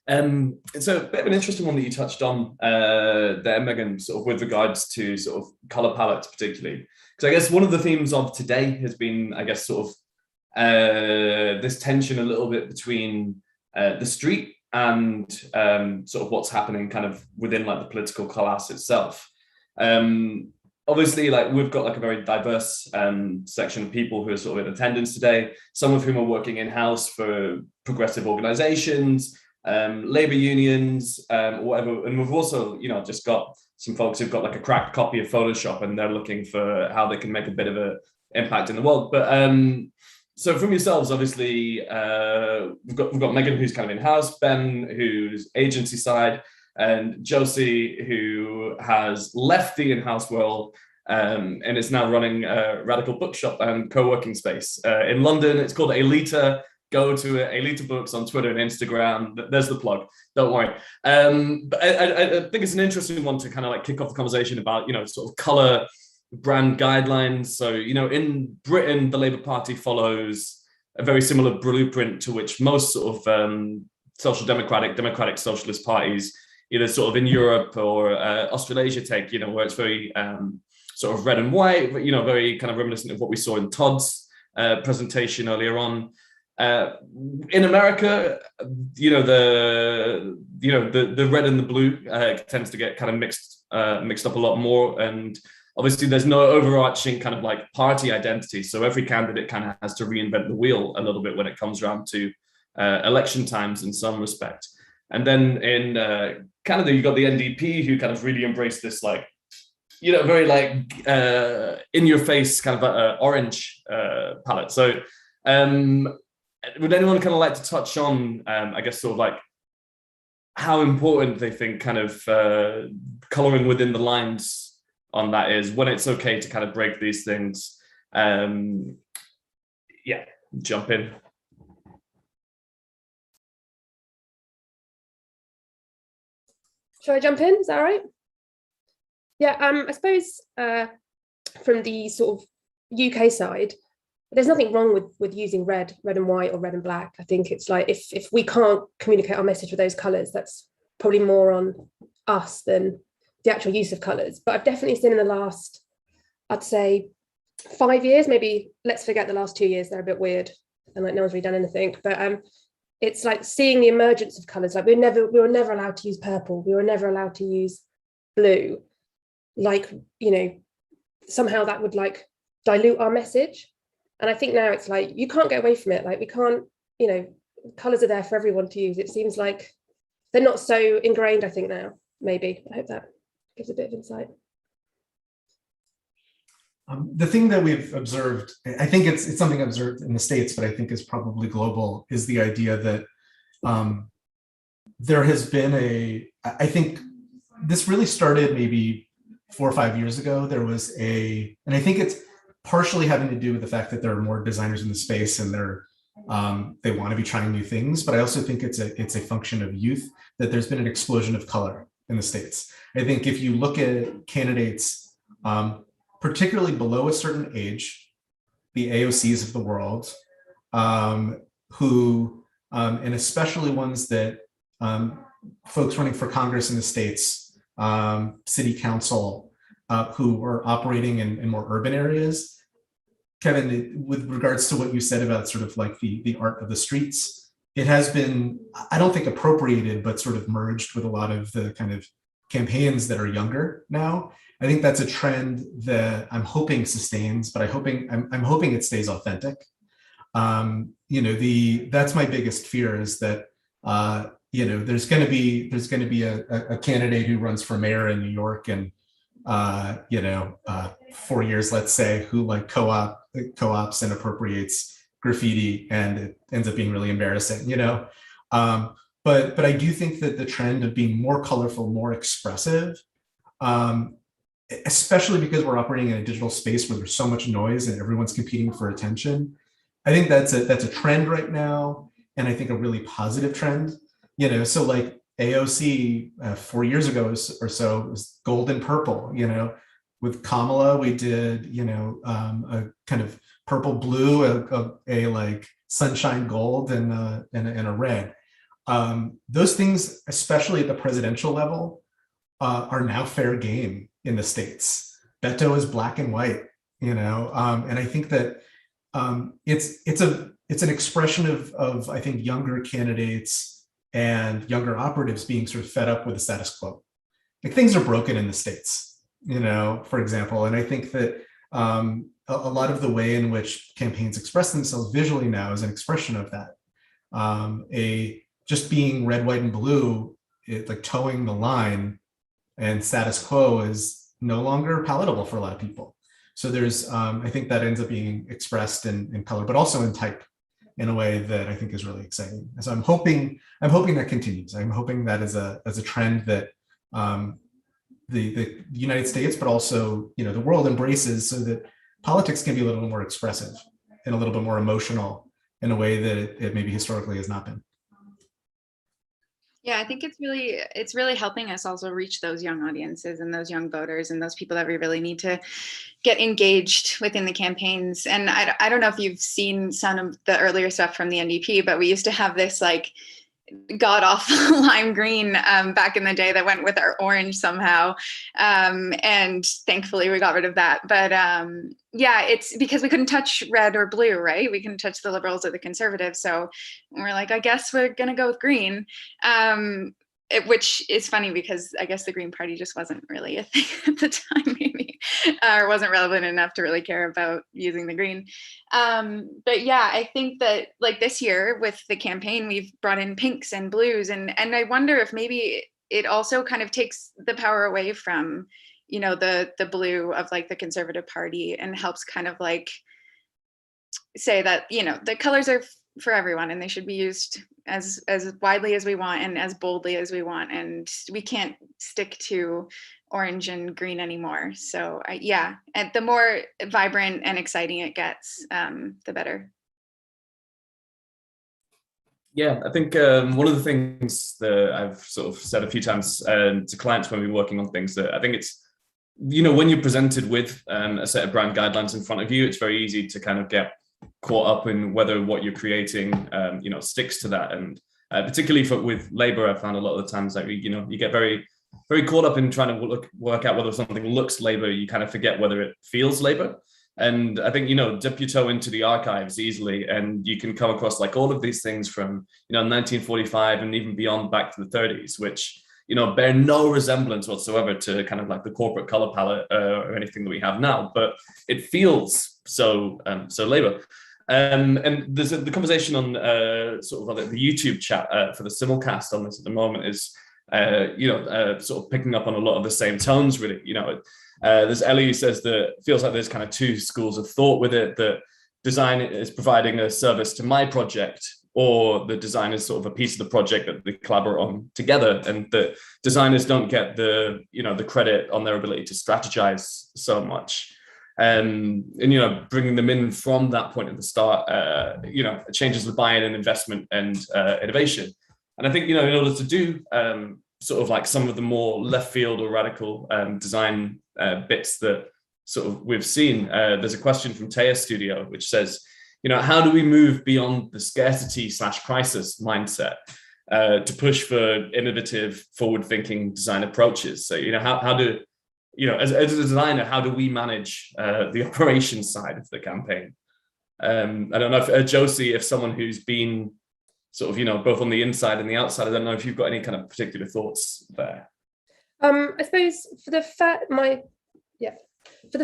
So a bit of an interesting one that you touched on there, Megan, sort of with regards to sort of color palettes particularly, because I guess one of the themes of today has been, I guess, sort of this tension a little bit between the street and sort of what's happening kind of within the political class itself. Obviously, we've got a very diverse section of people who are sort of in attendance today, some of whom are working in-house for progressive organizations, labor unions, or whatever. And we've also, just got some folks who've got like a cracked copy of Photoshop and they're looking for how they can make a bit of an impact in the world. But so from yourselves, obviously, we've got Megan, who's kind of in-house, Ben, who's agency side, and Josie, who has left the in-house world and is now running a radical bookshop and co-working space in London. It's called Alita. Go to Alita Books on Twitter and Instagram. There's the plug. Don't worry. But I think it's an interesting one to kind of like kick off the conversation about, sort of color brand guidelines. So, in Britain, the Labour Party follows a very similar blueprint to which most sort of social democratic socialist parties, either sort of in Europe or Australasia take, where it's very sort of red and white, very kind of reminiscent of what we saw in Todd's presentation earlier on. In America, the red and the blue tends to get kind of mixed up a lot more, and obviously there's no overarching kind of like party identity. So every candidate kind of has to reinvent the wheel a little bit when it comes around to election times in some respect. And then in Canada, you got the NDP, who kind of really embraced this like, very like in your face kind of orange palette. So would anyone kind of like to touch on, I guess, sort of like how important they think kind of coloring within the lines on that is, when it's okay to kind of break these things? Jump in. Shall I jump in? Is that all right? Yeah, I suppose from the sort of UK side, there's nothing wrong with using red and white or red and black. I think it's like if we can't communicate our message with those colours, that's probably more on us than the actual use of colours. But I've definitely seen in the last, I'd say 5 years, maybe let's forget the last 2 years, they're a bit weird and like no one's really done anything. But it's like seeing the emergence of colours. Like we were never allowed to use purple. We were never allowed to use blue. Like, somehow that would like dilute our message. And I think now it's like, you can't get away from it. Like we can't, colours are there for everyone to use. It seems like they're not so ingrained, I think now, maybe. I hope that gives a bit of insight. The thing that we've observed, I think it's something observed in the States, but I think is probably global, is the idea that there has been I think this really started maybe 4 or 5 years ago. There was and I think it's partially having to do with the fact that there are more designers in the space and they want to be trying new things. But I also think it's a function of youth, that there's been an explosion of color in the States. I think if you look at candidates, particularly below a certain age, the AOCs of the world, who, and especially ones that folks running for Congress in the States, city council, who are operating in more urban areas. Kevin, with regards to what you said about sort of like the art of the streets, it has been, I don't think appropriated, but sort of merged with a lot of the kind of campaigns that are younger now. I think that's a trend that I'm hoping sustains, but I'm hoping it stays authentic. That's my biggest fear, is that there's going to be a candidate who runs for mayor in New York and 4 years, let's say, who like co-ops and appropriates graffiti, and it ends up being really embarrassing, but I do think that the trend of being more colorful, more expressive, especially because we're operating in a digital space where there's so much noise and everyone's competing for attention, I think that's a trend right now, and I think a really positive trend. So like AOC 4 years ago or so was gold and purple. With Kamala we did a kind of purple blue, a like sunshine gold, and a red. Those things, especially at the presidential level, are now fair game in the States. Beto is black and white, and I think that it's an expression of I think younger candidates and younger operatives being sort of fed up with the status quo. Like things are broken in the States, for example, and I think that a lot of the way in which campaigns express themselves visually now is an expression of that. just being red, white, and blue, like towing the line and status quo is no longer palatable for a lot of people. So there's, I think that ends up being expressed in color, but also in type in a way that I think is really exciting. And so I'm hoping that continues. I'm hoping that as a trend that the United States, but also, the world embraces, so that politics can be a little bit more expressive and a little bit more emotional in a way that it maybe historically has not been. Yeah, I think it's really helping us also reach those young audiences and those young voters and those people that we really need to get engaged within the campaigns. And I don't know if you've seen some of the earlier stuff from the NDP, but we used to have this like god-awful lime green back in the day that went with our orange somehow, and thankfully we got rid of that. But yeah, it's because we couldn't touch red or blue, right? We couldn't touch the Liberals or the Conservatives, so we're like, I guess we're gonna go with green, which is funny because I guess the Green Party just wasn't really a thing at the time, maybe, or wasn't relevant enough to really care about using the green. But yeah, I think that like this year with the campaign, we've brought in pinks and blues, and I wonder if maybe it also kind of takes the power away from, the blue of like the Conservative Party, and helps kind of like say that, the colors are for everyone and they should be used as widely as we want and as boldly as we want, and we can't stick to orange and green anymore. So yeah, and the more vibrant and exciting it gets, the better. Yeah, I think one of the things that I've sort of said a few times to clients when we're working on things, that I think it's, when you're presented with a set of brand guidelines in front of you, it's very easy to kind of get caught up in whether what you're creating, sticks to that. And particularly with labor, I found a lot of the times that, you get very, very caught up in trying to work out whether something looks labor, you kind of forget whether it feels labor. And I think, dip your toe into the archives easily, and you can come across like all of these things from, 1945 and even beyond back to the 30s, which, bear no resemblance whatsoever to kind of like the corporate color palette or anything that we have now, but it feels so labor. And there's the conversation on sort of the YouTube chat for the simulcast on this at the moment is, sort of picking up on a lot of the same tones, really. There's Ellie who says that it feels like there's kind of two schools of thought with it, that design is providing a service to my project, or the design is sort of a piece of the project that they collaborate on together, and that designers don't get the credit on their ability to strategize so much. And bringing them in from that point at the start, changes the buy-in and investment and innovation. And I think, in order to do sort of like some of the more left field or radical design bits that sort of we've seen, there's a question from Taya Studio, which says, how do we move beyond the scarcity/crisis mindset to push for innovative, forward-thinking design approaches? So, how do, as a designer, how do we manage the operations side of the campaign? I don't know if Josie, if someone who's been sort of, both on the inside and the outside, I don't know if you've got any kind of particular thoughts there. I suppose for the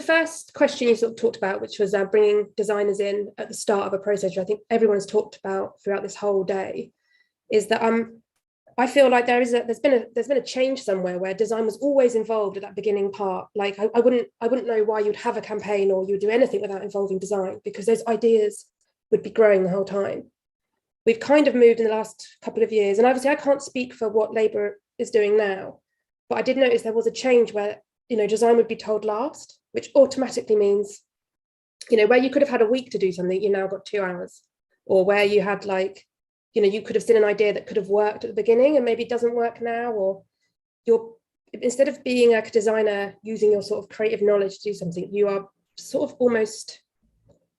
first question you sort of talked about, which was bringing designers in at the start of a process, which I think everyone's talked about throughout this whole day, is that I feel like there's been a change somewhere where design was always involved at that beginning part. Like I wouldn't know why you'd have a campaign or you would do anything without involving design, because those ideas would be growing the whole time. We've kind of moved in the last couple of years, and obviously I can't speak for what Labour is doing now, but I did notice there was a change where, design would be told last, which automatically means, where you could have had a week to do something, you now got 2 hours, or where you had you could have seen an idea that could have worked at the beginning and maybe it doesn't work now, or instead of being a designer using your sort of creative knowledge to do something, you are sort of almost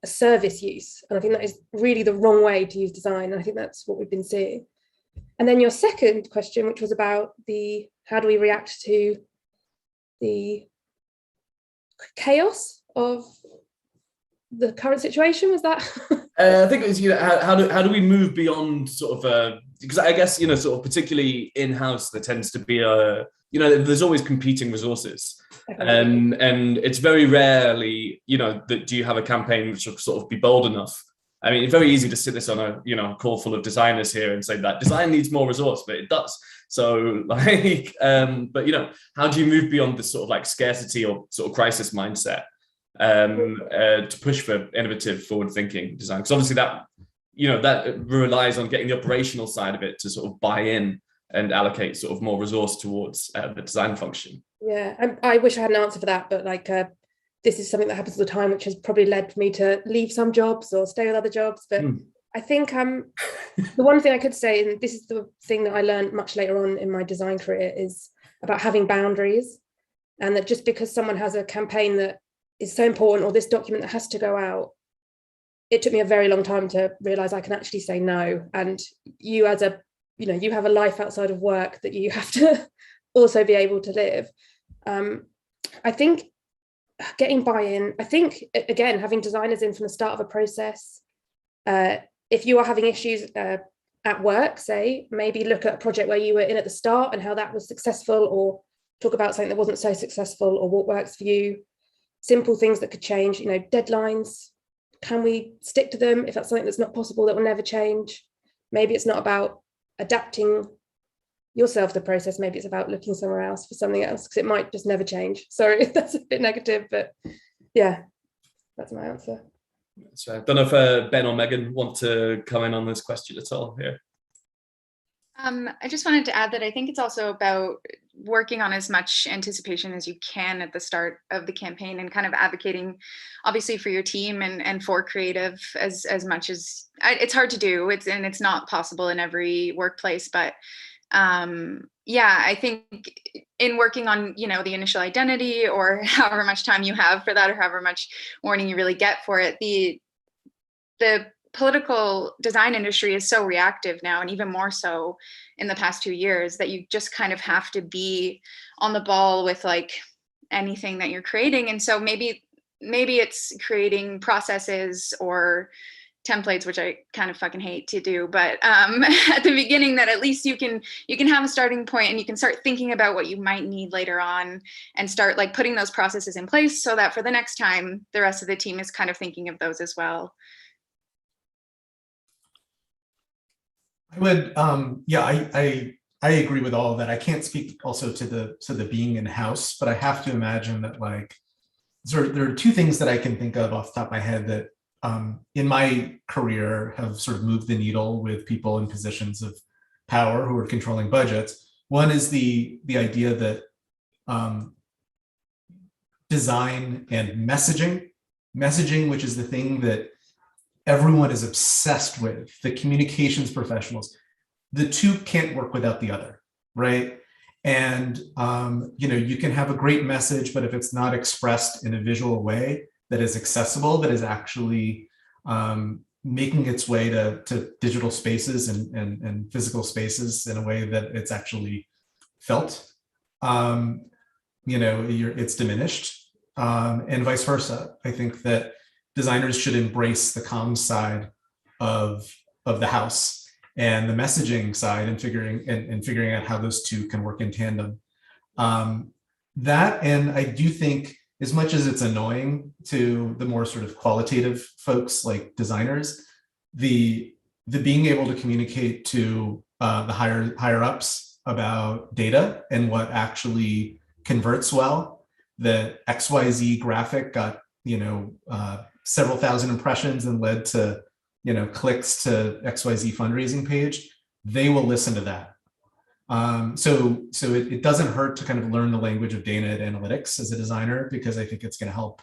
a service use. And I think that is really the wrong way to use design. And I think that's what we've been seeing. And then your second question, which was about how do we react to the chaos of the current situation, was that? I think it was, how do we move beyond sort of, because I guess, sort of particularly in-house, there tends to be there's always competing resources. And it's very rarely, that do you have a campaign which will sort of be bold enough I mean, it's very easy to sit this on a call full of designers here and say that design needs more resource, but it does. So like, but how do you move beyond this sort of like scarcity or sort of crisis mindset to push for innovative, forward-thinking design? Because obviously that that relies on getting the operational side of it to sort of buy in and allocate sort of more resource towards the design function. Yeah, I wish I had an answer for that, but like this is something that happens all the time, which has probably led me to leave some jobs or stay with other jobs. But I think the one thing I could say, and this is the thing that I learned much later on in my design career, is about having boundaries, and that just because someone has a campaign that is so important or this document that has to go out, it took me a very long time to realize I can actually say no. And you as a, you have a life outside of work that you have to also be able to live. I think getting buy-in, I think, again, having designers in from the start of a process. If you are having issues at work, say, maybe look at a project where you were in at the start and how that was successful, or talk about something that wasn't so successful or what works for you. Simple things that could change, deadlines. Can we stick to them? If that's something that's not possible, that will never change. Maybe it's not about adapting yourself to the process. Maybe it's about looking somewhere else for something else, because it might just never change. Sorry if that's a bit negative, but yeah, that's my answer. So I don't know if Ben or Megan want to come in on this question at all here. I just wanted to add that I think it's also about working on as much anticipation as you can at the start of the campaign, and kind of advocating, obviously, for your team and for creative as much as it's hard to do. It's not possible in every workplace, but yeah, I think in working on, the initial identity, or however much time you have for that, or however much warning you really get for it, the political design industry is so reactive now, and even more so in the past 2 years, that you just kind of have to be on the ball with like anything that you're creating. And so maybe it's creating processes or templates, which I kind of fucking hate to do, but at the beginning, that at least you can have a starting point, and you can start thinking about what you might need later on, and start like putting those processes in place, so that for the next time, the rest of the team is kind of thinking of those as well. I would, I agree with all of that. I can't speak also to the being in house, but I have to imagine that like there are two things that I can think of off the top of my head that in my career have sort of moved the needle with people in positions of power who are controlling budgets. One is the idea that design and messaging, which is the thing that everyone is obsessed with, the communications professionals, the two can't work without the other, right? And you can have a great message, but if it's not expressed in a visual way that is accessible, that is actually making its way to digital spaces and physical spaces in a way that it's actually felt, it's diminished, and vice versa. I think that designers should embrace the comms side of the house and the messaging side, and figuring out how those two can work in tandem. That, and I do think, as much as it's annoying to the more sort of qualitative folks like designers, the being able to communicate to the higher ups about data and what actually converts well. The XYZ graphic got several thousand impressions and led to clicks to XYZ fundraising page. They will listen to that. So it doesn't hurt to kind of learn the language of data and analytics as a designer, because I think it's going to help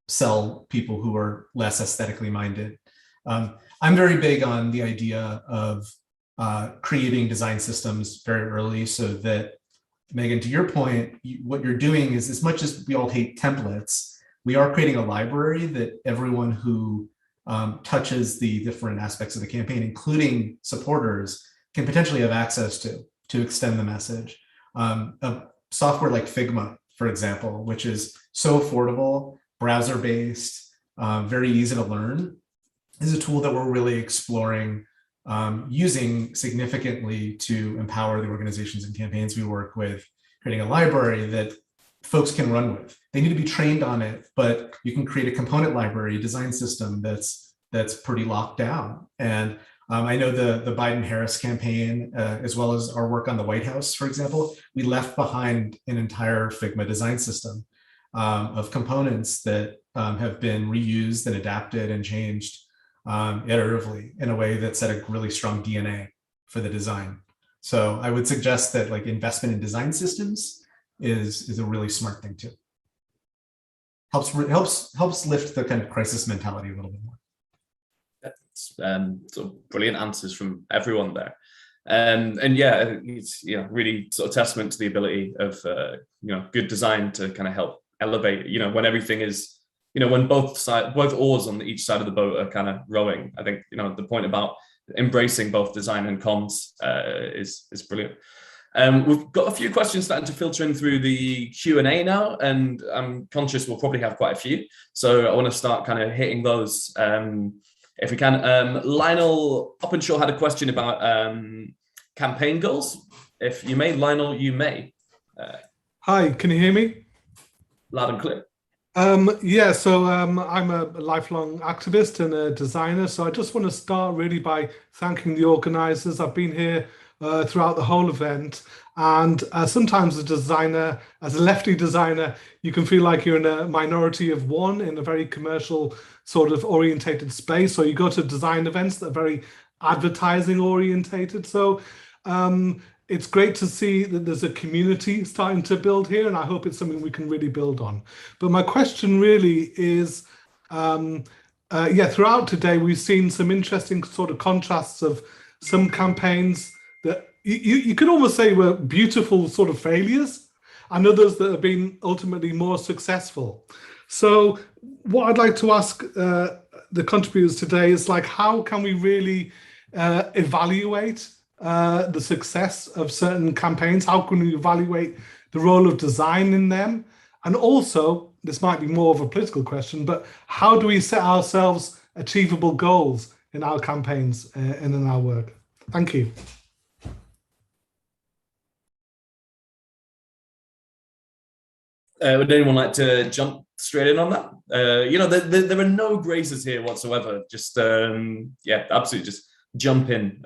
sell people who are less aesthetically minded. I'm very big on the idea of creating design systems very early, so that, Megan, to your point, what you're doing is, as much as we all hate templates, we are creating a library that everyone who touches the different aspects of the campaign, including supporters, can potentially have access to extend the message. A software like Figma, for example, which is so affordable, browser-based, very easy to learn, is a tool that we're really exploring using significantly to empower the organizations and campaigns we work with, creating a library that folks can run with. They need to be trained on it, but you can create a component library, design system that's that's pretty locked down. And I know the Biden-Harris campaign, as well as our work on the White House, for example, we left behind an entire Figma design system of components that have been reused and adapted and changed iteratively in a way that set a really strong DNA for the design. So I would suggest that like investment in design systems is a really smart thing too. Helps lift the kind of crisis mentality a little bit more. Sort of brilliant answers from everyone there, and yeah, it's really sort of testament to the ability of good design to kind of help elevate. When everything is when both oars on each side of the boat are kind of rowing. I think the point about embracing both design and comms is brilliant. We've got a few questions starting to filter in through the Q&A now, and I'm conscious we'll probably have quite a few, so I want to start kind of hitting those. If we can, Lionel Oppenshaw had a question about campaign goals. If you may, Lionel, you may. Hi, can you hear me? Loud and clear. Yeah, so I'm a lifelong activist and a designer, so I just want to start really by thanking the organisers. I've been here throughout the whole event, and sometimes as a lefty designer, you can feel like you're in a minority of one in a very commercial sort of orientated space. So you go to design events that are very advertising orientated. So it's great to see that there's a community starting to build here, and I hope it's something we can really build on. But my question really is, throughout today, we've seen some interesting sort of contrasts of some campaigns that you could almost say were beautiful sort of failures, and others that have been ultimately more successful. So what I'd like to ask the contributors today is like, how can we really evaluate the success of certain campaigns? How can we evaluate the role of design in them? And also, this might be more of a political question, but how do we set ourselves achievable goals in our campaigns and in our work? Thank you. Would anyone like to jump straight in on that? There are no grazes here whatsoever. Just absolutely, just jump in.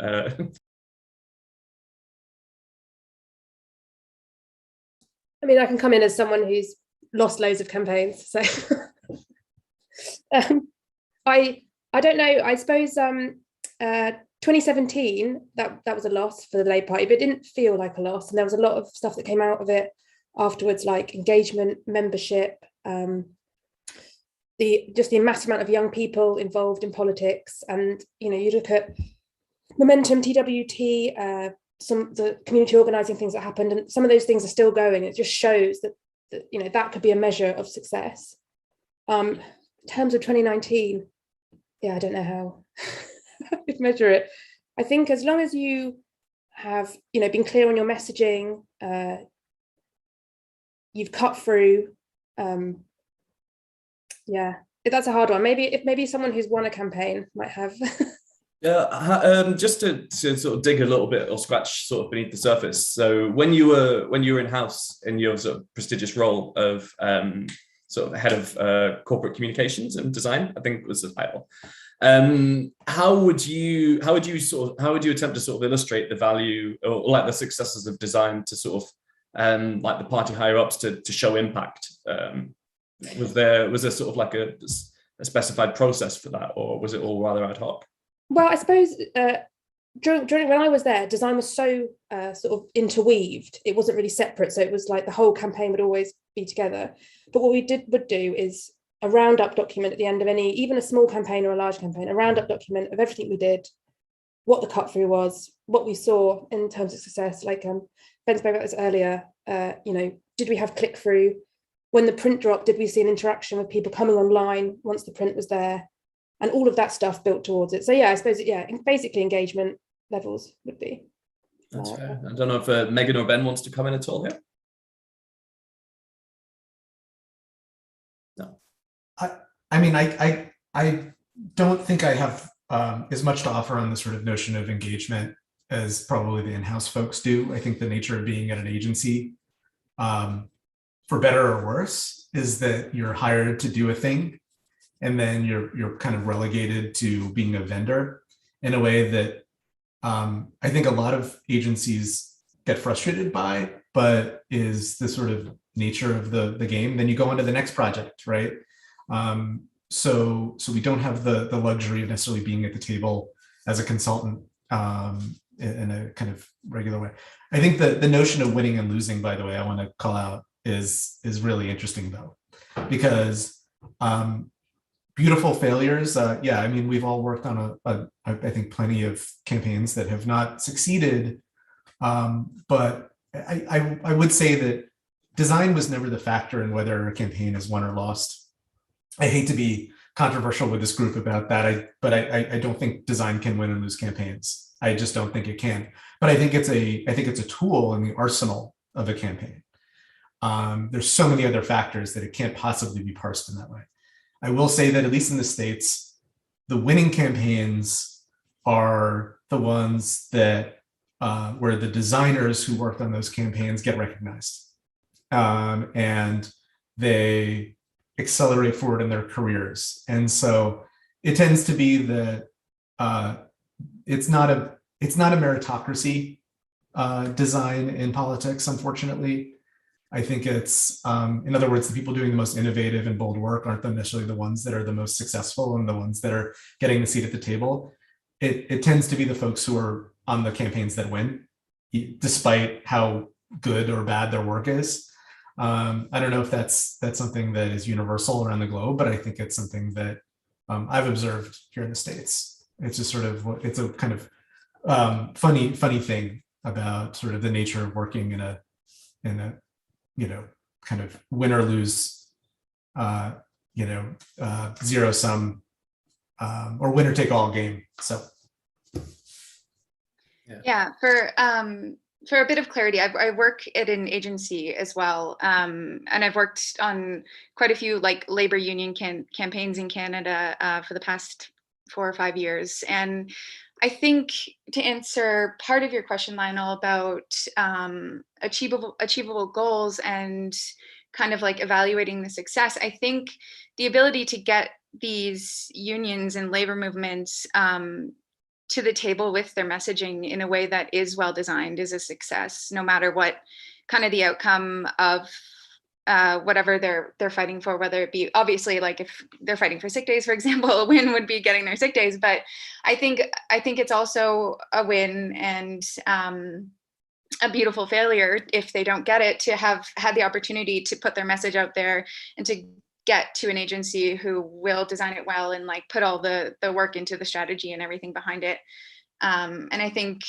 I mean, I can come in as someone who's lost loads of campaigns. So I don't know. I suppose 2017 that was a loss for the Labour Party, but it didn't feel like a loss. And there was a lot of stuff that came out of it afterwards, like engagement, membership, the massive amount of young people involved in politics. And you look at Momentum, TWT, some the community organising things that happened, and some of those things are still going. It just shows that that could be a measure of success. In terms of 2019, I don't know how you'd measure it. I think as long as you have been clear on your messaging, you've cut through. That's a hard one. Maybe someone who's won a campaign might have. Just to sort of dig a little bit or scratch sort of beneath the surface. So when you were in-house in your sort of prestigious role of sort of head of corporate communications and design, I think was the title. How would you attempt to sort of illustrate the value or like the successes of design to sort of like the party higher ups to show impact? Was there sort of like a specified process for that, or was it all rather ad hoc? Well, I suppose during when I was there, design was so sort of interweaved. It wasn't really separate, so it was like the whole campaign would always be together. But what we would do is a roundup document at the end of even a small campaign or a large campaign, a roundup document of everything we did, what the cut through was, what we saw in terms of success. Like Ben spoke about this earlier. Did we have click through? When the print dropped, did we see an interaction with people coming online once the print was there? And all of that stuff built towards it. So I suppose basically engagement levels would be. That's fair. I don't know if Megan or Ben wants to come in at all here. No. I mean, I don't think I have as much to offer on the sort of notion of engagement as probably the in-house folks do. I think the nature of being at an agency, for better or worse, is that you're hired to do a thing. and then you're kind of relegated to being a vendor in a way that I think a lot of agencies get frustrated by, but is the sort of nature of the game. Then you go on to the next project, right? So we don't have the luxury of necessarily being at the table as a consultant in a kind of regular way. I think the notion of winning and losing, by the way, I want to call out is really interesting though, because beautiful failures. Yeah, I mean, we've all worked on I think plenty of campaigns that have not succeeded, but I would say that design was never the factor in whether a campaign is won or lost. I hate to be controversial with this group about that, but I don't think design can win and lose campaigns. I just don't think it can. But I think it's a tool in the arsenal of a campaign. There's so many other factors that it can't possibly be parsed in that way. I will say that at least in the States, the winning campaigns are the ones that where the designers who worked on those campaigns get recognized, and they accelerate forward in their careers. And so it tends to be that it's not a meritocracy design in politics, unfortunately. I think it's, in other words, the people doing the most innovative and bold work aren't necessarily the ones that are the most successful and the ones that are getting the seat at the table. It tends to be the folks who are on the campaigns that win, despite how good or bad their work is. I don't know if that's something that is universal around the globe, but I think it's something that I've observed here in the States. It's just sort of, it's a kind of funny thing about sort of the nature of working in a kind of win or lose, zero sum or winner take all game. So. Yeah, for a bit of clarity, I work at an agency as well, and I've worked on quite a few like labor union campaigns in Canada for the past 4 or 5 years. And I think to answer part of your question, Lionel, about achievable goals and kind of like evaluating the success, I think the ability to get these unions and labor movements to the table with their messaging in a way that is well designed is a success, no matter what kind of the outcome of whatever they're fighting for, whether it be, obviously, like if they're fighting for sick days, for example, a win would be getting their sick days. But I think it's also a win and a beautiful failure if they don't get it, to have had the opportunity to put their message out there and to get to an agency who will design it well and like put all the work into the strategy and everything behind it. And I think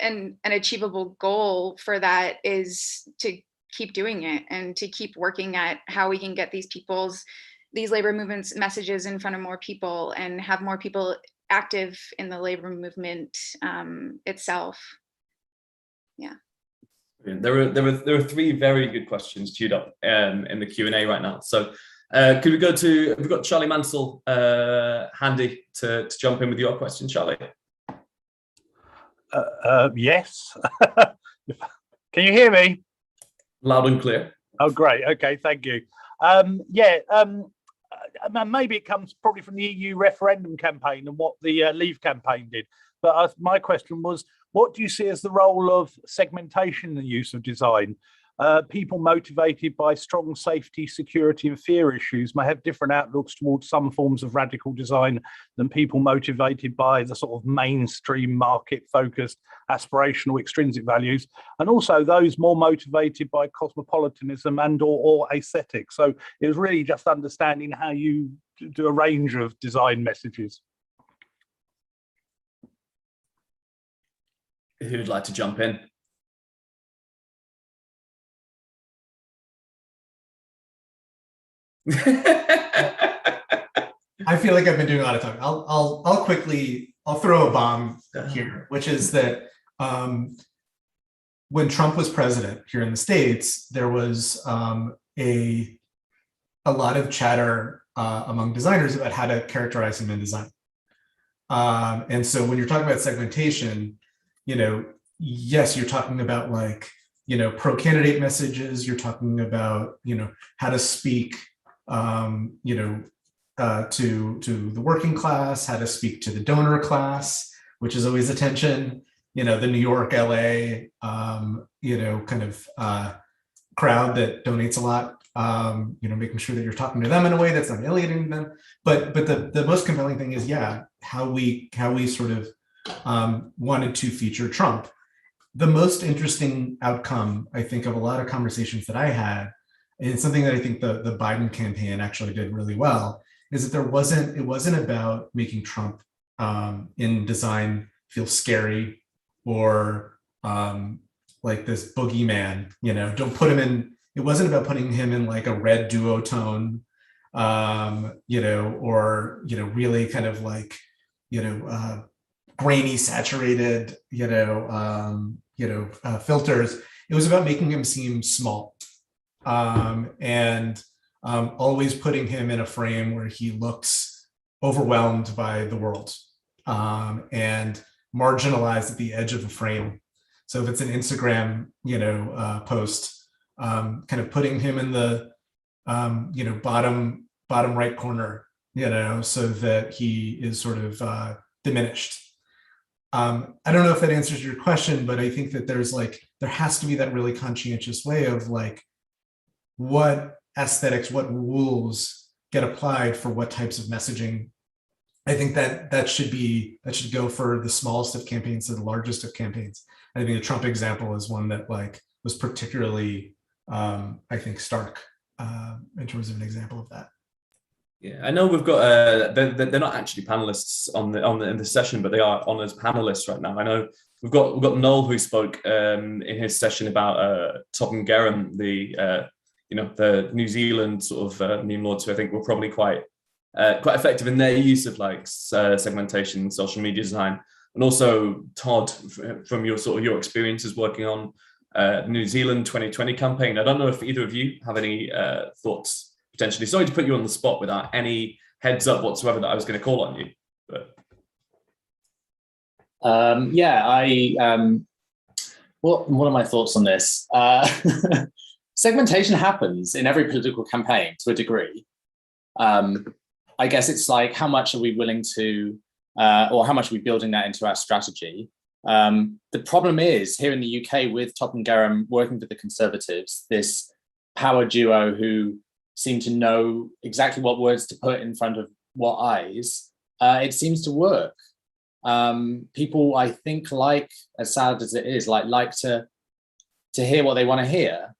an achievable goal for that is to keep doing it and to keep working at how we can get these labor movements messages in front of more people and have more people active in the labor movement itself. Yeah. There were 3 very good questions queued up in the Q&A right now. So could we go to, we've got Charlie Mansell handy to jump in with your question, Charlie? Yes. Can you hear me? Loud and clear. Oh, great. Okay, thank you. Maybe it comes probably from the EU referendum campaign and what the Leave campaign did. But my question was, what do you see as the role of segmentation in the use of design? People motivated by strong safety, security, and fear issues may have different outlooks towards some forms of radical design than people motivated by the sort of mainstream market-focused aspirational extrinsic values, and also those more motivated by cosmopolitanism and or aesthetics. So it was really just understanding how you do a range of design messages. Who'd like to jump in? I feel like I've been doing a lot of talking. I'll throw a bomb here, which is that when Trump was president here in the States, there was a lot of chatter among designers about how to characterize him in design. And so when you're talking about segmentation, yes, you're talking about like, pro-candidate messages, you're talking about, how to speak, to the working class, how to speak to the donor class, which is always a tension. The New York, LA, kind of crowd that donates a lot. Making sure that you're talking to them in a way that's not alienating them. But the most compelling thing is, how we sort of wanted to feature Trump. The most interesting outcome, I think, of a lot of conversations that I had, and something that I think the Biden campaign actually did really well, is that it wasn't about making Trump in design feel scary or like this boogeyman. Don't put him in. It wasn't about putting him in like a red duotone, or really kind of like grainy, saturated, filters. It was about making him seem small, and always putting him in a frame where he looks overwhelmed by the world, and marginalized at the edge of the frame. So if it's an Instagram, post, kind of putting him in the, bottom right corner, so that he is sort of diminished. I don't know if that answers your question, but I think that there has to be that really conscientious way of like, what aesthetics, what rules get applied for what types of messaging. I think that should go for the smallest of campaigns to the largest of campaigns. I think the Trump example is one that was particularly, I think, stark in terms of an example of that. Yeah, I know we've got they're not actually panelists in the session, but they are on as panelists right now. I know we've got Noel, who spoke in his session about Topham Garum, the New Zealand sort of meme lords, who I think were probably quite effective in their use of segmentation, social media design, and also Todd, from your experiences working on New Zealand 2020 campaign. I don't know if either of you have any thoughts. Potentially, sorry to put you on the spot without any heads up whatsoever that I was going to call on you. But what are my thoughts on this? Segmentation happens in every political campaign to a degree. I guess it's like, how much are we willing to, or how much are we building that into our strategy? The problem is, here in the UK, with Topham Garum working with the Conservatives, this power duo who seem to know exactly what words to put in front of what eyes, it seems to work. People, I think, as sad as it is, like to hear what they want to hear.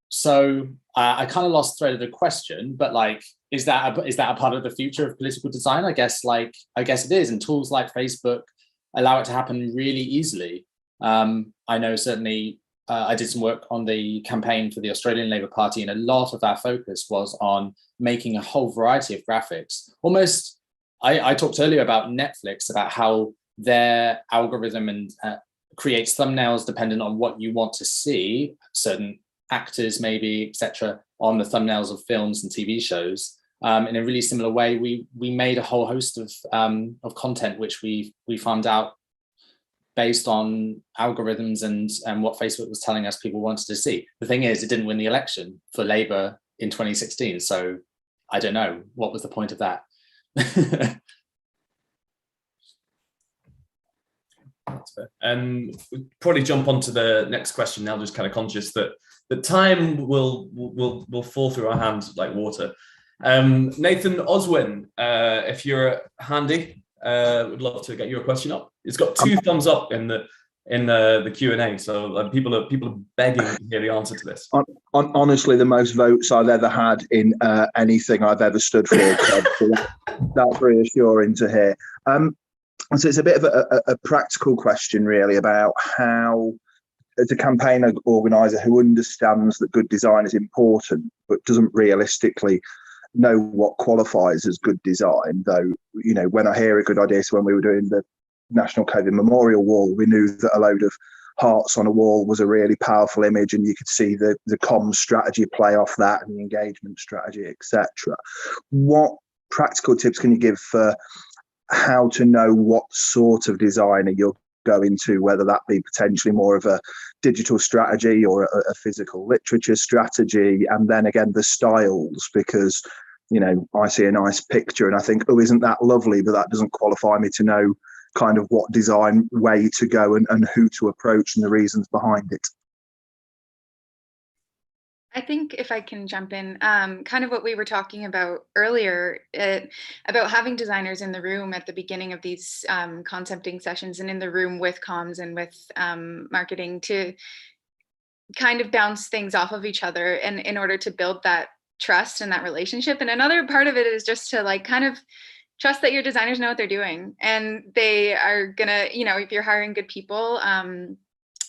So I kind of lost thread of the question, but is that a part of the future of political design? I guess it is, and tools like Facebook allow it to happen really easily. I know certainly I did some work on the campaign for the Australian Labour Party, and a lot of our focus was on making a whole variety of graphics. Almost, I talked earlier about Netflix, about how their algorithm and creates thumbnails dependent on what you want to see, certain actors maybe, etc., on the thumbnails of films and TV shows. In a really similar way, we made a whole host of content which we found out based on algorithms and what Facebook was telling us people wanted to see. The thing is, it didn't win the election for Labour in 2016. So I don't know, what was the point of that? We'll probably jump on to the next question now, just kind of conscious that the time will fall through our hands like water. Nathan Oswin, if you're handy, would love to get your question up. It's got 2 thumbs up in the Q&A, so people are begging to hear the answer to this. Honestly, the most votes I've ever had in anything I've ever stood for. So that's reassuring to hear. So it's a bit of a practical question, really, about how, as a campaign organizer who understands that good design is important, but doesn't realistically know what qualifies as good design, though, when I hear a good idea, so when we were doing the National COVID Memorial Wall, we knew that a load of hearts on a wall was a really powerful image, and you could see the comms strategy play off that and the engagement strategy, etc. What practical tips can you give for how to know what sort of designer you're going to, whether that be potentially more of a digital strategy or a physical literature strategy, and then again the styles, because you know, I see a nice picture and I think, oh, isn't that lovely? But that doesn't qualify me to know kind of what design way to go and who to approach and the reasons behind it. I think if I can jump in, kind of what we were talking about earlier, about having designers in the room at the beginning of these concepting sessions and in the room with comms and with marketing to kind of bounce things off of each other and in order to build that trust and that relationship. And another part of it is just to like kind of trust that your designers know what they're doing and they are gonna, you know, if you're hiring good people,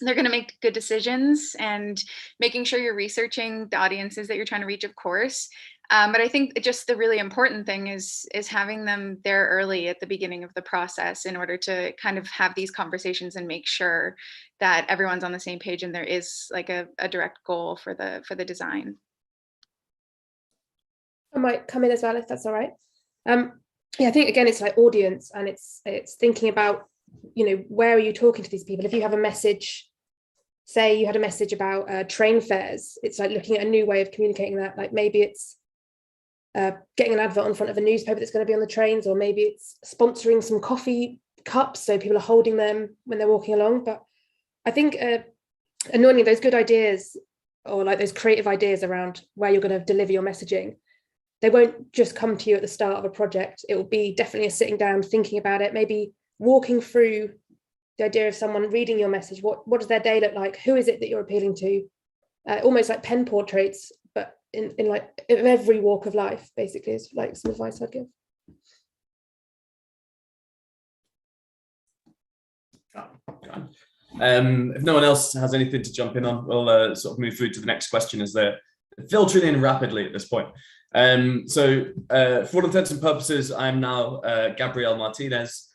they're going to make good decisions and making sure you're researching the audiences that you're trying to reach, of course. But I think just the really important thing is having them there early at the beginning of the process in order to kind of have these conversations and make sure that everyone's on the same page and there is like a direct goal for the design. I might come in as well if that's all right. Yeah, I think again it's like audience and it's thinking about, you know, where are you talking to these people? If you have a message, say you had a message about train fares, it's like looking at a new way of communicating that. Like maybe it's getting an advert on front of a newspaper that's going to be on the trains, or maybe it's sponsoring some coffee cups so people are holding them when they're walking along. But I think annoyingly those good ideas or like those creative ideas around where you're going to deliver your messaging, they won't just come to you at the start of a project. It will be definitely a sitting down, thinking about it, maybe walking through the idea of someone reading your message. What does their day look like? Who is it that you're appealing to? Almost like pen portraits, but in like in every walk of life, basically, is like some advice I'd give. If no one else has anything to jump in on, we'll sort of move through to the next question as they're filtering in rapidly at this point. So for all intents and purposes, I'm now Gabriel Martinez.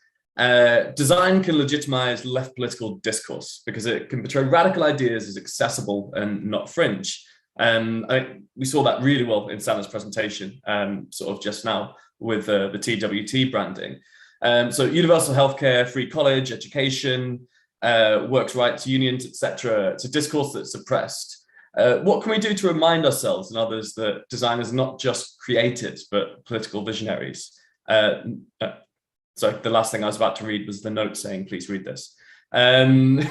Design can legitimize left political discourse because it can portray radical ideas as accessible and not fringe. I think we saw that really well in Sanna's presentation, sort of just now with the TWT branding. So universal healthcare, free college, education, works' rights, unions, etc. It's a discourse that's suppressed. What can we do to remind ourselves and others that design is not just created, but political visionaries? So the last thing I was about to read was the note saying, please read this. Great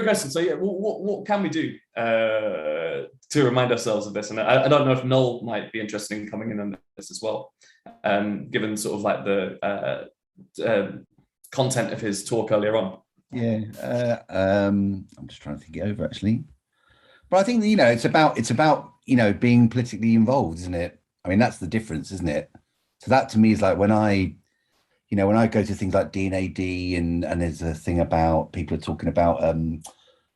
question. So yeah, what can we do to remind ourselves of this? And I don't know if Noel might be interested in coming in on this as well, given sort of like the content of his talk earlier on. Yeah, I'm just trying to think it over actually. But I think, you know, it's about, you know, being politically involved, isn't it? I mean, that's the difference, isn't it? So that to me is like when I go to things like D&AD and there's a thing about people are talking about,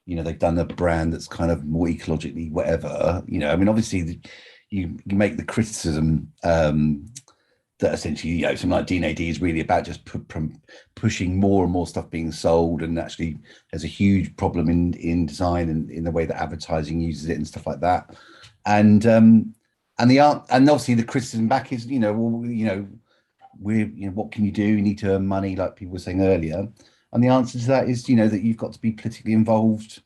you know, they've done a brand that's kind of more ecologically whatever, you know, I mean, obviously you make the criticism that essentially, you know, something like D&AD is really about just pushing more and more stuff being sold, and actually there's a huge problem in design and in the way that advertising uses it and stuff like that. And obviously the criticism back is, you know, well, you know, what can you do? You need to earn money, like people were saying earlier. And the answer to that is, you know, that you've got to be politically involved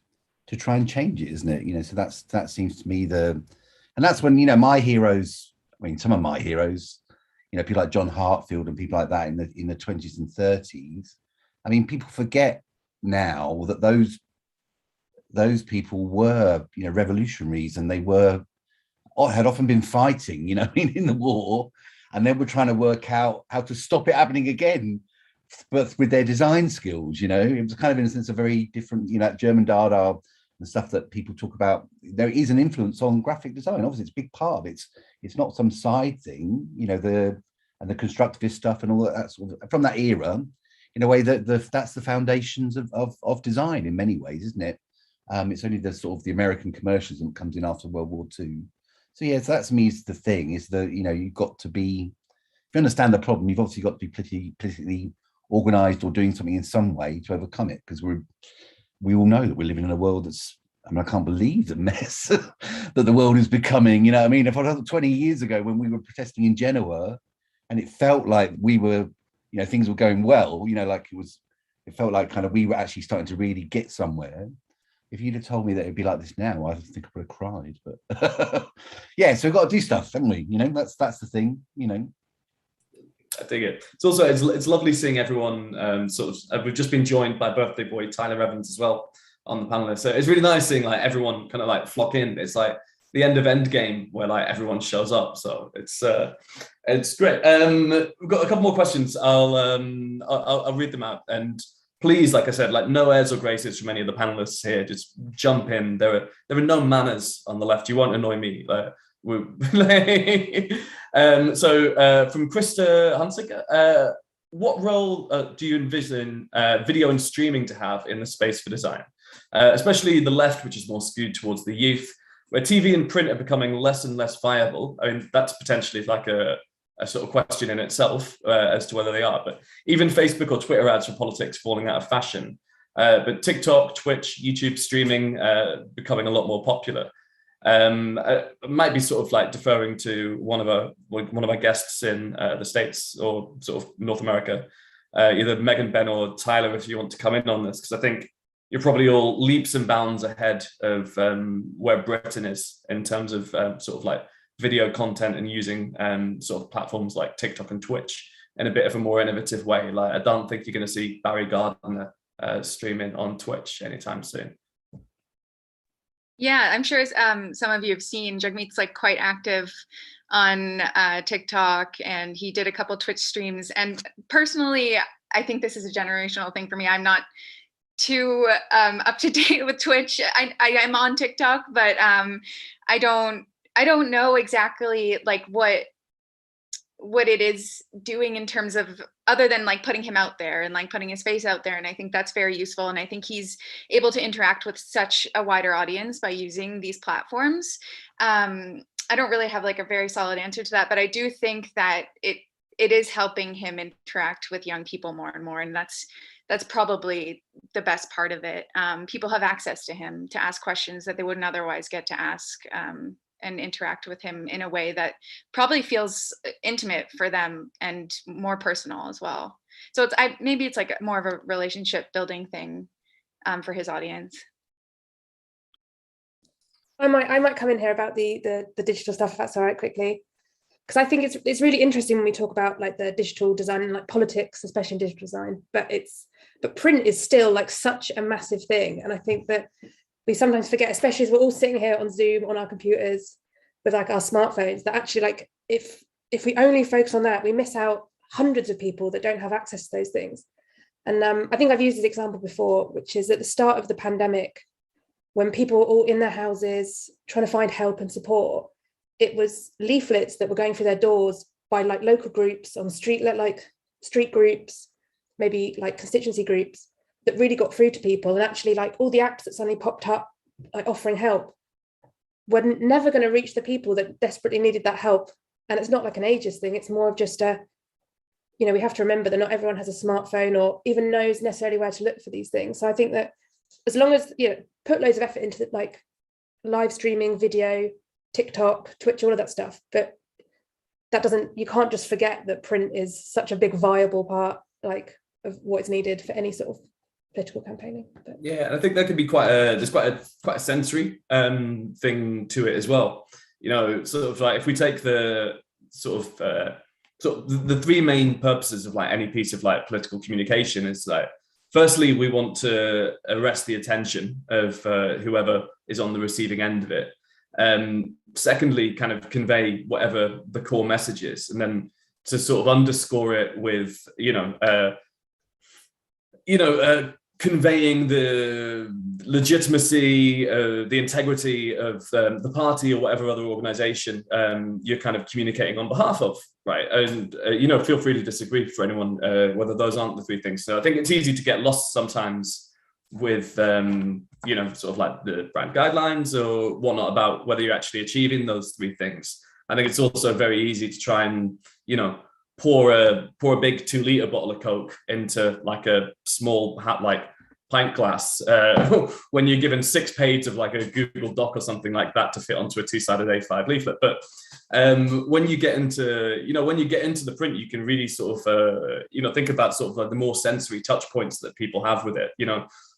to try and change it, isn't it? You know, so that seems to me and that's when, you know, my heroes, I mean, some of my heroes, you know, people like John Hartfield and people like that in the 20s and 30s. I mean, people forget now that those people were, you know, revolutionaries, and they had often been fighting, you know, in the war, and they were trying to work out how to stop it happening again, but with their design skills, you know. It was kind of, in a sense, a very different, you know, German Dada and stuff that people talk about. There is an influence on graphic design. Obviously, it's a big part of it. It's not some side thing, you know, the constructivist stuff and all that sort of, from that era, in a way that that's the foundations of design in many ways, isn't it? It's only the sort of the American commercialism that comes in after World War II. So yeah, so that's me, is the thing, is that, you know, you've got to be, if you understand the problem, you've obviously got to be politically organized or doing something in some way to overcome it, because we all know that we're living in a world that's, I mean, I can't believe the mess that the world is becoming, you know what I mean? If I was 20 years ago when we were protesting in Genoa and it felt like we were, you know, things were going well, you know, like it felt like kind of we were actually starting to really get somewhere. if you'd have told me that it'd be like this now, I think I would have cried. But yeah, so we've got to do stuff, haven't we? You know, that's the thing. You know. I dig it. It's also it's lovely seeing everyone we've just been joined by birthday boy Tyler Evans as well on the panel. So it's really nice seeing like everyone kind of like flock in. It's like the end of Endgame where like everyone shows up. So it's great. We've got a couple more questions. I'll read them out, and please, like I said, like no airs or graces from any of the panelists here. Just jump in. There are no manners on the left. You won't annoy me. So from Krista Hunsiker, what role do you envision video and streaming to have in the space for design, especially the left, which is more skewed towards the youth, where TV and print are becoming less and less viable? I mean, that's potentially like a sort of question in itself as to whether they are, but even Facebook or Twitter ads for politics falling out of fashion, but TikTok, Twitch, YouTube streaming becoming a lot more popular. I might be sort of like deferring to one of our guests in the States or sort of North America, either Megan, Ben, or Tyler, if you want to come in on this, because I think you're probably all leaps and bounds ahead of where Britain is in terms of sort of like video content and using sort of platforms like TikTok and Twitch in a bit of a more innovative way. Like I don't think you're going to see Barry Gardner streaming on Twitch anytime soon. Yeah, I'm sure some of you have seen Jagmeet's like quite active on TikTok, and he did a couple Twitch streams. And personally, I think this is a generational thing for me. I'm not too up to date with Twitch. I am on TikTok, but I don't know exactly like what it is doing in terms of, other than like putting him out there and like putting his face out there. And I think that's very useful. And I think he's able to interact with such a wider audience by using these platforms. I don't really have like a very solid answer to that, but I do think that it is helping him interact with young people more and more. And that's probably the best part of it. People have access to him to ask questions that they wouldn't otherwise get to ask, and interact with him in a way that probably feels intimate for them and more personal as well. So maybe it's like more of a relationship building thing for his audience. I might come in here about the digital stuff, if that's all right, quickly, because I think it's really interesting when we talk about like the digital design and like politics, especially in digital design. But print is still like such a massive thing, and I think that we sometimes forget, especially as we're all sitting here on Zoom on our computers with like our smartphones, that actually like if we only focus on that, we miss out hundreds of people that don't have access to those things. And I think I've used this example before, which is at the start of the pandemic, when people were all in their houses trying to find help and support, it was leaflets that were going through their doors by like local groups on street groups, maybe like constituency groups, that really got through to people. And actually like all the apps that suddenly popped up like offering help were never going to reach the people that desperately needed that help. And it's not like an ageist thing, it's more of just we have to remember that not everyone has a smartphone or even knows necessarily where to look for these things. So I think that as long as put loads of effort into like live streaming, video, TikTok, Twitch, all of that stuff, but you can't just forget that print is such a big viable part like of what is needed for any sort of political campaigning. But. Yeah, I think that could be quite a sensory thing to it as well. Sort of like if we take the the three main purposes of like any piece of like political communication is like, firstly, we want to arrest the attention of whoever is on the receiving end of it. Secondly, kind of convey whatever the core message is, and then to sort of underscore it with conveying the legitimacy, the integrity of the party or whatever other organization you're kind of communicating on behalf of, right? And, feel free to disagree for anyone whether those aren't the three things. So I think it's easy to get lost sometimes with, sort of like the brand guidelines or whatnot about whether you're actually achieving those three things. I think it's also very easy to try and, pour a big 2-liter bottle of Coke into like a small pint glass when you're given 6 pages of like a Google Doc or something like that to fit onto a 2-sided A5 leaflet. But when you get into the print, you can really sort of think about sort of like the more sensory touch points that people have with it.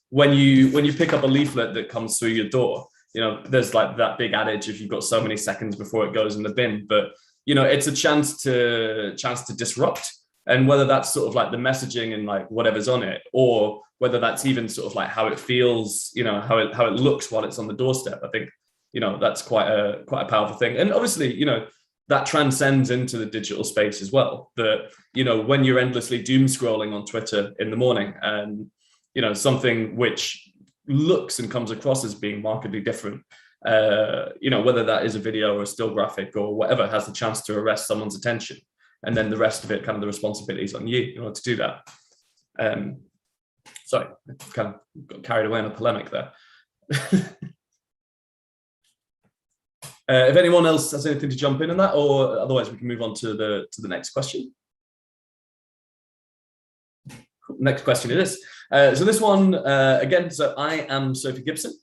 when you pick up a leaflet that comes through your door, you know, there's like that big adage, if you've got so many seconds before it goes in the bin, but you know, it's a chance to disrupt. And whether that's sort of like the messaging and like whatever's on it, or whether that's even sort of like how it feels, you know, how it looks while it's on the doorstep, I think, you know, that's quite a powerful thing. And obviously, you know, that transcends into the digital space as well. That, you know, when you're endlessly doom scrolling on Twitter in the morning, and you know, something which looks and comes across as being markedly different, you know, whether that is a video or a still graphic or whatever, has the chance to arrest someone's attention. And then the rest of it, kind of the responsibility is on you in order to do that. Sorry, I kind of got carried away in a polemic there. If anyone else has anything to jump in on that, or otherwise we can move on to the next question. Next question it is. So this one, again, so I am Sophie Gibson.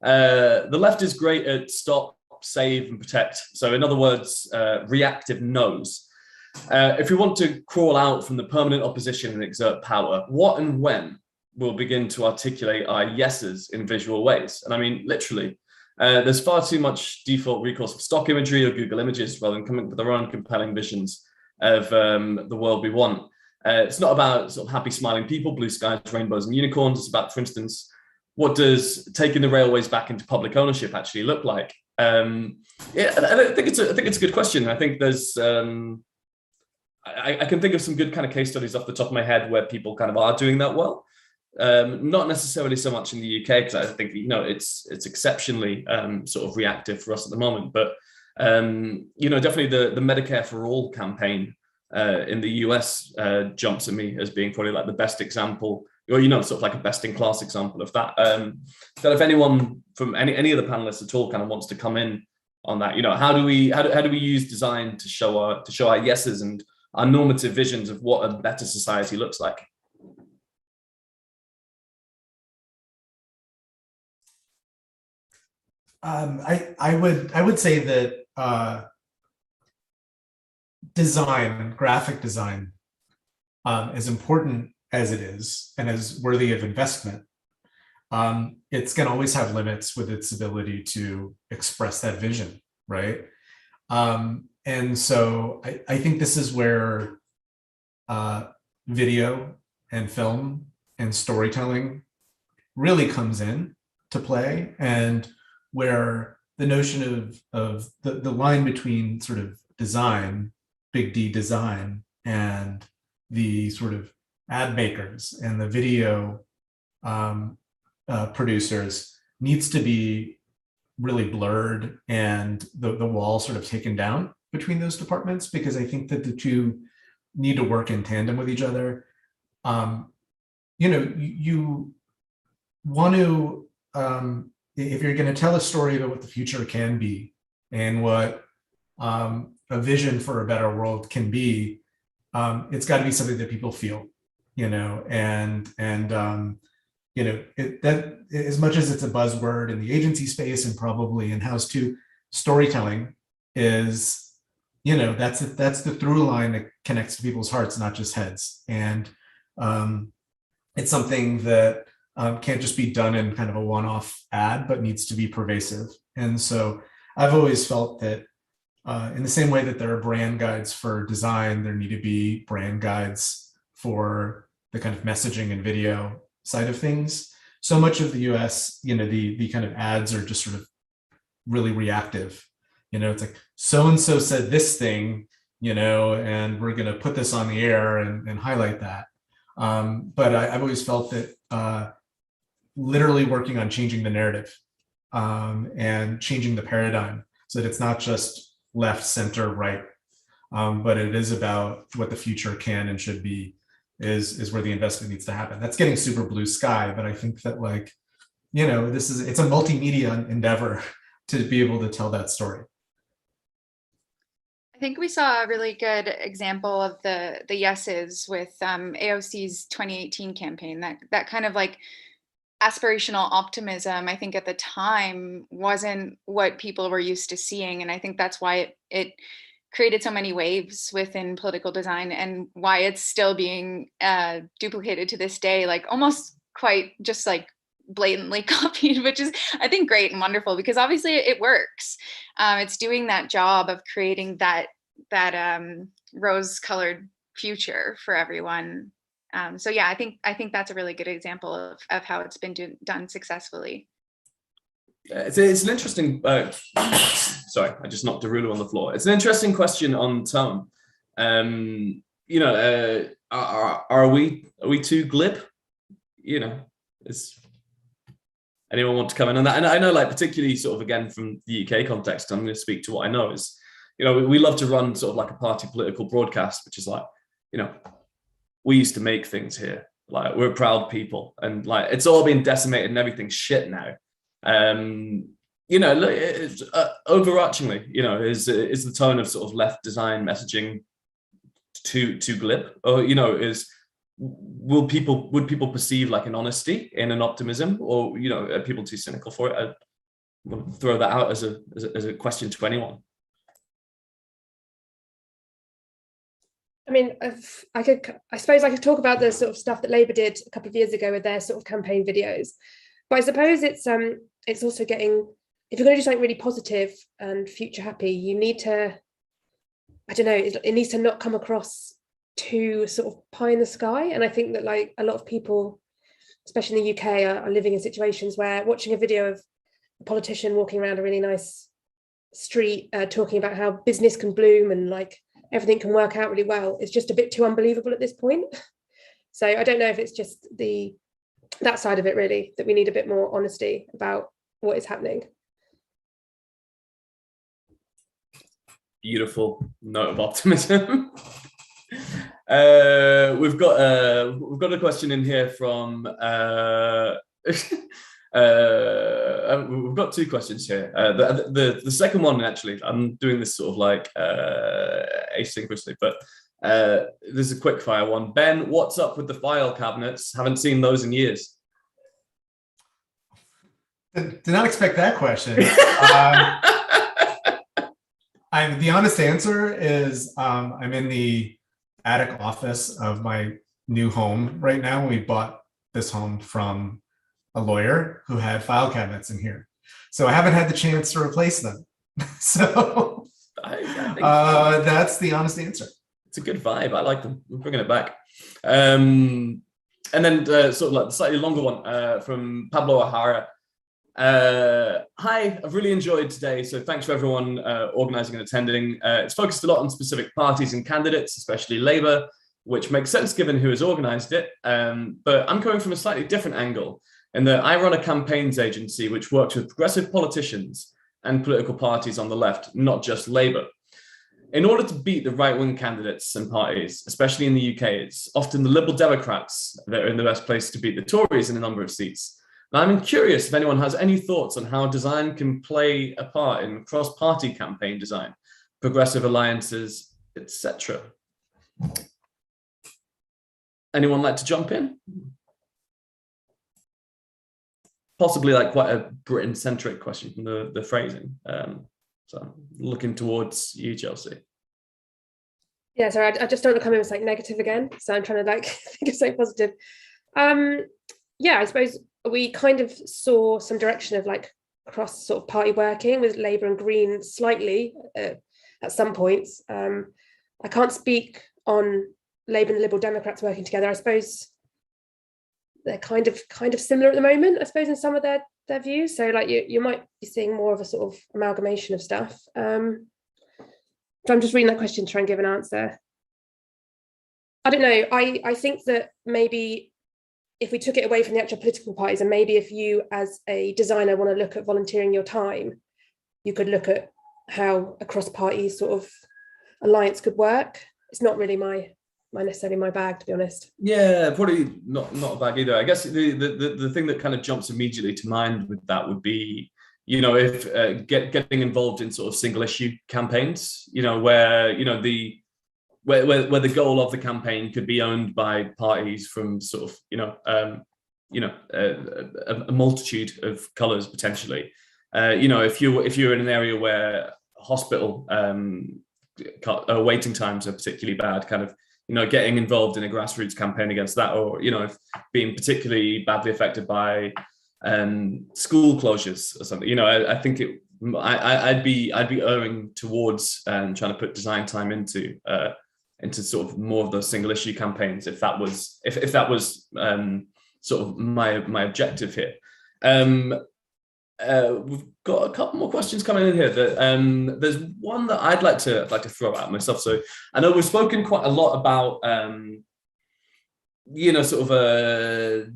The left is great at stop, save, and protect. So in other words, reactive no's. If we want to crawl out from the permanent opposition and exert power, what and when will begin to articulate our yeses in visual ways? And I mean, literally, there's far too much default recourse of stock imagery or Google Images rather than coming up with our own compelling visions of the world we want. It's not about sort of happy, smiling people, blue skies, rainbows, and unicorns. It's about, for instance, what does taking the railways back into public ownership actually look like? Yeah, I think it's a good question. I think there's I can think of some good kind of case studies off the top of my head where people kind of are doing that well. Not necessarily so much in the UK, because I think, you know, it's exceptionally sort of reactive for us at the moment. But you know, definitely the Medicare for All campaign in the US jumps at me as being probably like the best example, or, you know, sort of like a best in class example of that. That if anyone from any of the panelists at all kind of wants to come in on that, you know, how do we use design to show our yeses and our normative visions of what a better society looks like? I would say that design, graphic design, as important as it is and as worthy of investment, it's going to always have limits with its ability to express that vision, right? And so I think this is where video and film and storytelling really comes in to play, and where the notion of the line between sort of design, big D design, and the sort of ad makers and the video producers needs to be really blurred, and the wall sort of taken down between those departments, because I think that the two need to work in tandem with each other. You know, you want to, if you're going to tell a story about what the future can be and what a vision for a better world can be, it's got to be something that people feel, you know, and you know, that as much as it's a buzzword in the agency space and probably in-house too, storytelling is, you know, that's the through line that connects to people's hearts, not just heads. And it's something that can't just be done in kind of a one-off ad, but needs to be pervasive. And so I've always felt that in the same way that there are brand guides for design, there need to be brand guides for the kind of messaging and video side of things. So much of the US, you know, the kind of ads are just sort of really reactive. You know, it's like, so-and-so said this thing, you know, and we're going to put this on the air and highlight that. But I've always felt that literally working on changing the narrative and changing the paradigm so that it's not just left, center, right, but it is about what the future can and should be, is where the investment needs to happen. That's getting super blue sky, but I think that, like, you know, it's a multimedia endeavor to be able to tell that story. I think we saw a really good example of the yeses with AOC's 2018 campaign. That kind of like aspirational optimism, I think at the time wasn't what people were used to seeing, and I think that's why it created so many waves within political design, and why it's still being duplicated to this day, like almost quite just like blatantly copied, which is, I think, great and wonderful, because obviously it works. It's doing that job of creating that rose-colored future for everyone. So yeah, I think that's a really good example of how it's been done successfully. It's an interesting. Sorry, I just knocked a ruler on the floor. It's an interesting question on tone. You know, are we too glib? You know, is anyone want to come in on that? And I know, like, particularly sort of again from the UK context, I'm going to speak to what I know is, you know, we love to run sort of like a party political broadcast, which is like, you know, we used to make things here. Like, we're proud people, and like it's all been decimated and everything's shit now. You know, it's, overarchingly, you know, is the tone of sort of left design messaging too glib, or, you know, would people perceive like an honesty and an optimism, or, you know, are people too cynical for it? I want to throw that out as a question to anyone. I mean, I suppose I could talk about the sort of stuff that Labour did a couple of years ago with their sort of campaign videos, but I suppose it's also getting, if you're going to do something really positive and future happy, you need to, I don't know, it needs to not come across too sort of pie in the sky. And I think that, like, a lot of people, especially in the UK, are living in situations where watching a video of a politician walking around a really nice street talking about how business can bloom and like everything can work out really well is just a bit too unbelievable at this point. So I don't know if it's just that side of it, really, that we need a bit more honesty about what is happening. Beautiful note of optimism. We've got a question in here from we've got two questions here. The second one, actually, I'm doing this sort of like asynchronously, but there's a quick fire one. Ben, what's up with the file cabinets? Haven't seen those in years. Did not expect that question. The honest answer is I'm in the attic office of my new home right now. We bought this home from a lawyer who had file cabinets in here, so I haven't had the chance to replace them. So that's the honest answer. It's a good vibe. I like them. We're bringing it back. And then sort of like the slightly longer one from Pablo O'Hara. Hi, I've really enjoyed today, so thanks for everyone organising and attending. It's focused a lot on specific parties and candidates, especially Labour, which makes sense given who has organised it, but I'm coming from a slightly different angle in that I run a campaigns agency which works with progressive politicians and political parties on the left, not just Labour. In order to beat the right-wing candidates and parties, especially in the UK, it's often the Liberal Democrats that are in the best place to beat the Tories in a number of seats. Now, I'm curious if anyone has any thoughts on how design can play a part in cross-party campaign design, progressive alliances, etc. Anyone like to jump in? Possibly like quite a Britain-centric question from the phrasing. So looking towards you, Chelsea. Yeah, sorry, I just don't want to come in with like negative again. So I'm trying to like think of something positive. Yeah, I suppose we kind of saw some direction of like cross sort of party working with Labour and Green slightly at some points. I can't speak on Labour and the Liberal Democrats working together. I suppose they're kind of similar at the moment, I suppose, in some of their views. So like you might be seeing more of a sort of amalgamation of stuff. So I'm just reading that question to try and give an answer. I don't know. I think that maybe if we took it away from the actual political parties, and maybe if you as a designer want to look at volunteering your time, you could look at how a cross-party sort of alliance could work. It's not really necessarily my bag, to be honest. Yeah, probably not a bag either. I guess the thing that kind of jumps immediately to mind with that would be, you know, if getting involved in sort of single issue campaigns, you know, where, you know, where the goal of the campaign could be owned by parties from sort of, a multitude of colours potentially. You know, if you're in an area where hospital waiting times are particularly bad, kind of, you know, getting involved in a grassroots campaign against that, or, you know, if being particularly badly affected by school closures or something. You know, I think I'd be erring towards trying to put design time into sort of more of those single issue campaigns if that was sort of my objective here. We've got a couple more questions coming in here. There's one that I'd like to throw out myself. So I know we've spoken quite a lot about you know, sort of the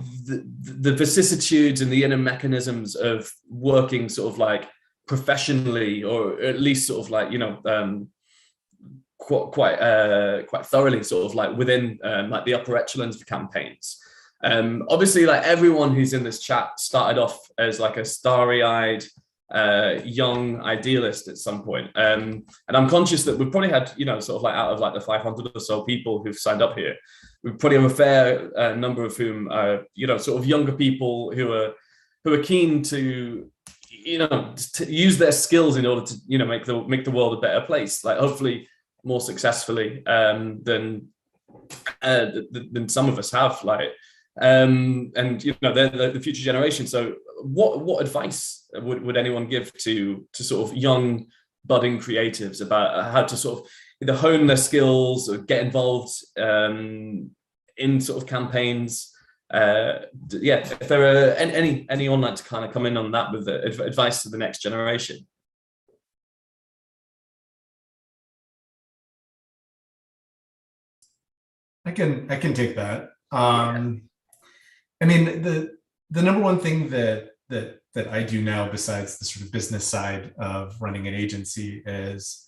vicissitudes and the inner mechanisms of working sort of like professionally, or at least sort of like, you know, quite thoroughly sort of like within like the upper echelons of campaigns. Obviously, like everyone who's in this chat started off as like a starry-eyed young idealist at some point. And I'm conscious that we've probably had, you know, sort of like out of like the 500 or so people who've signed up here, we probably have a fair number of whom are, you know, sort of younger people who are keen to, you know, to use their skills in order to, you know, make the world a better place, like hopefully more successfully than some of us have, like, and you know, they're the future generation. So what advice would anyone give to sort of young budding creatives about how to sort of either hone their skills or get involved in sort of campaigns? Yeah, if there are anyone like to kind of come in on that with the advice to the next generation. I can take that. I mean, the number one thing that I do now, besides the sort of business side of running an agency, is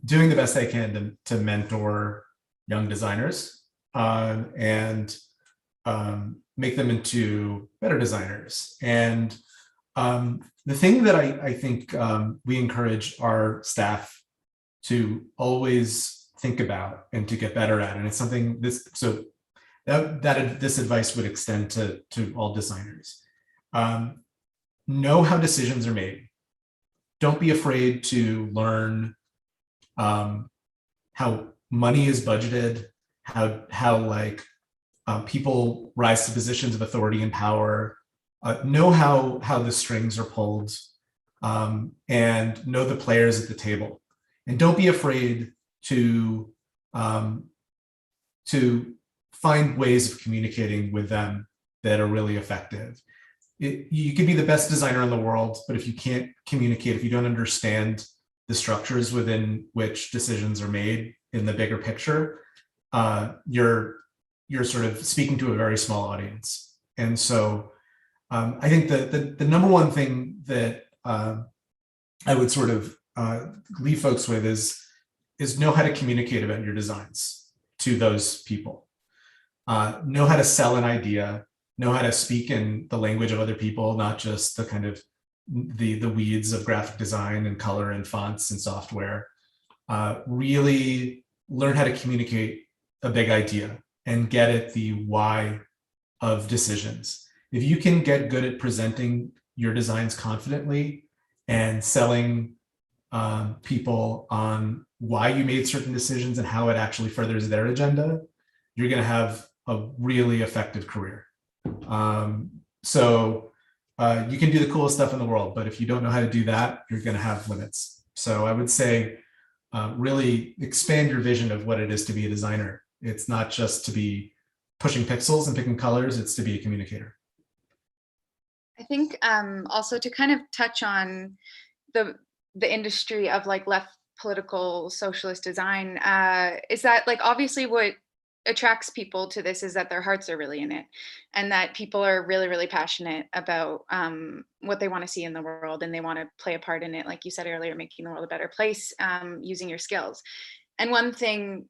doing the best I can to mentor young designers and make them into better designers. And the thing that I think we encourage our staff to always think about and to get better at, and it's something this advice would extend to all designers. Know how decisions are made. Don't be afraid to learn how money is budgeted, how like people rise to positions of authority and power. Know how the strings are pulled, and know the players at the table. And don't be afraid to find ways of communicating with them that are really effective. You can be the best designer in the world, but if you can't communicate, if you don't understand the structures within which decisions are made in the bigger picture, you're sort of speaking to a very small audience. And so I think that the number one thing that I would sort of leave folks with is know how to communicate about your designs to those people. Know how to sell an idea, know how to speak in the language of other people, not just the kind of the weeds of graphic design and color and fonts and software. Really learn how to communicate a big idea and get at the why of decisions. If you can get good at presenting your designs confidently and selling people on why you made certain decisions and how it actually furthers their agenda, you're going to have a really effective career. So you can do the coolest stuff in the world, but if you don't know how to do that, you're going to have limits. So I would say really expand your vision of what it is to be a designer. It's not just to be pushing pixels and picking colors, it's to be a communicator. I think also to kind of touch on the industry of like left political socialist design, is that like obviously what attracts people to this is that their hearts are really in it, and that people are really, really passionate about what they want to see in the world, and they want to play a part in it, like you said earlier, making the world a better place using your skills. And one thing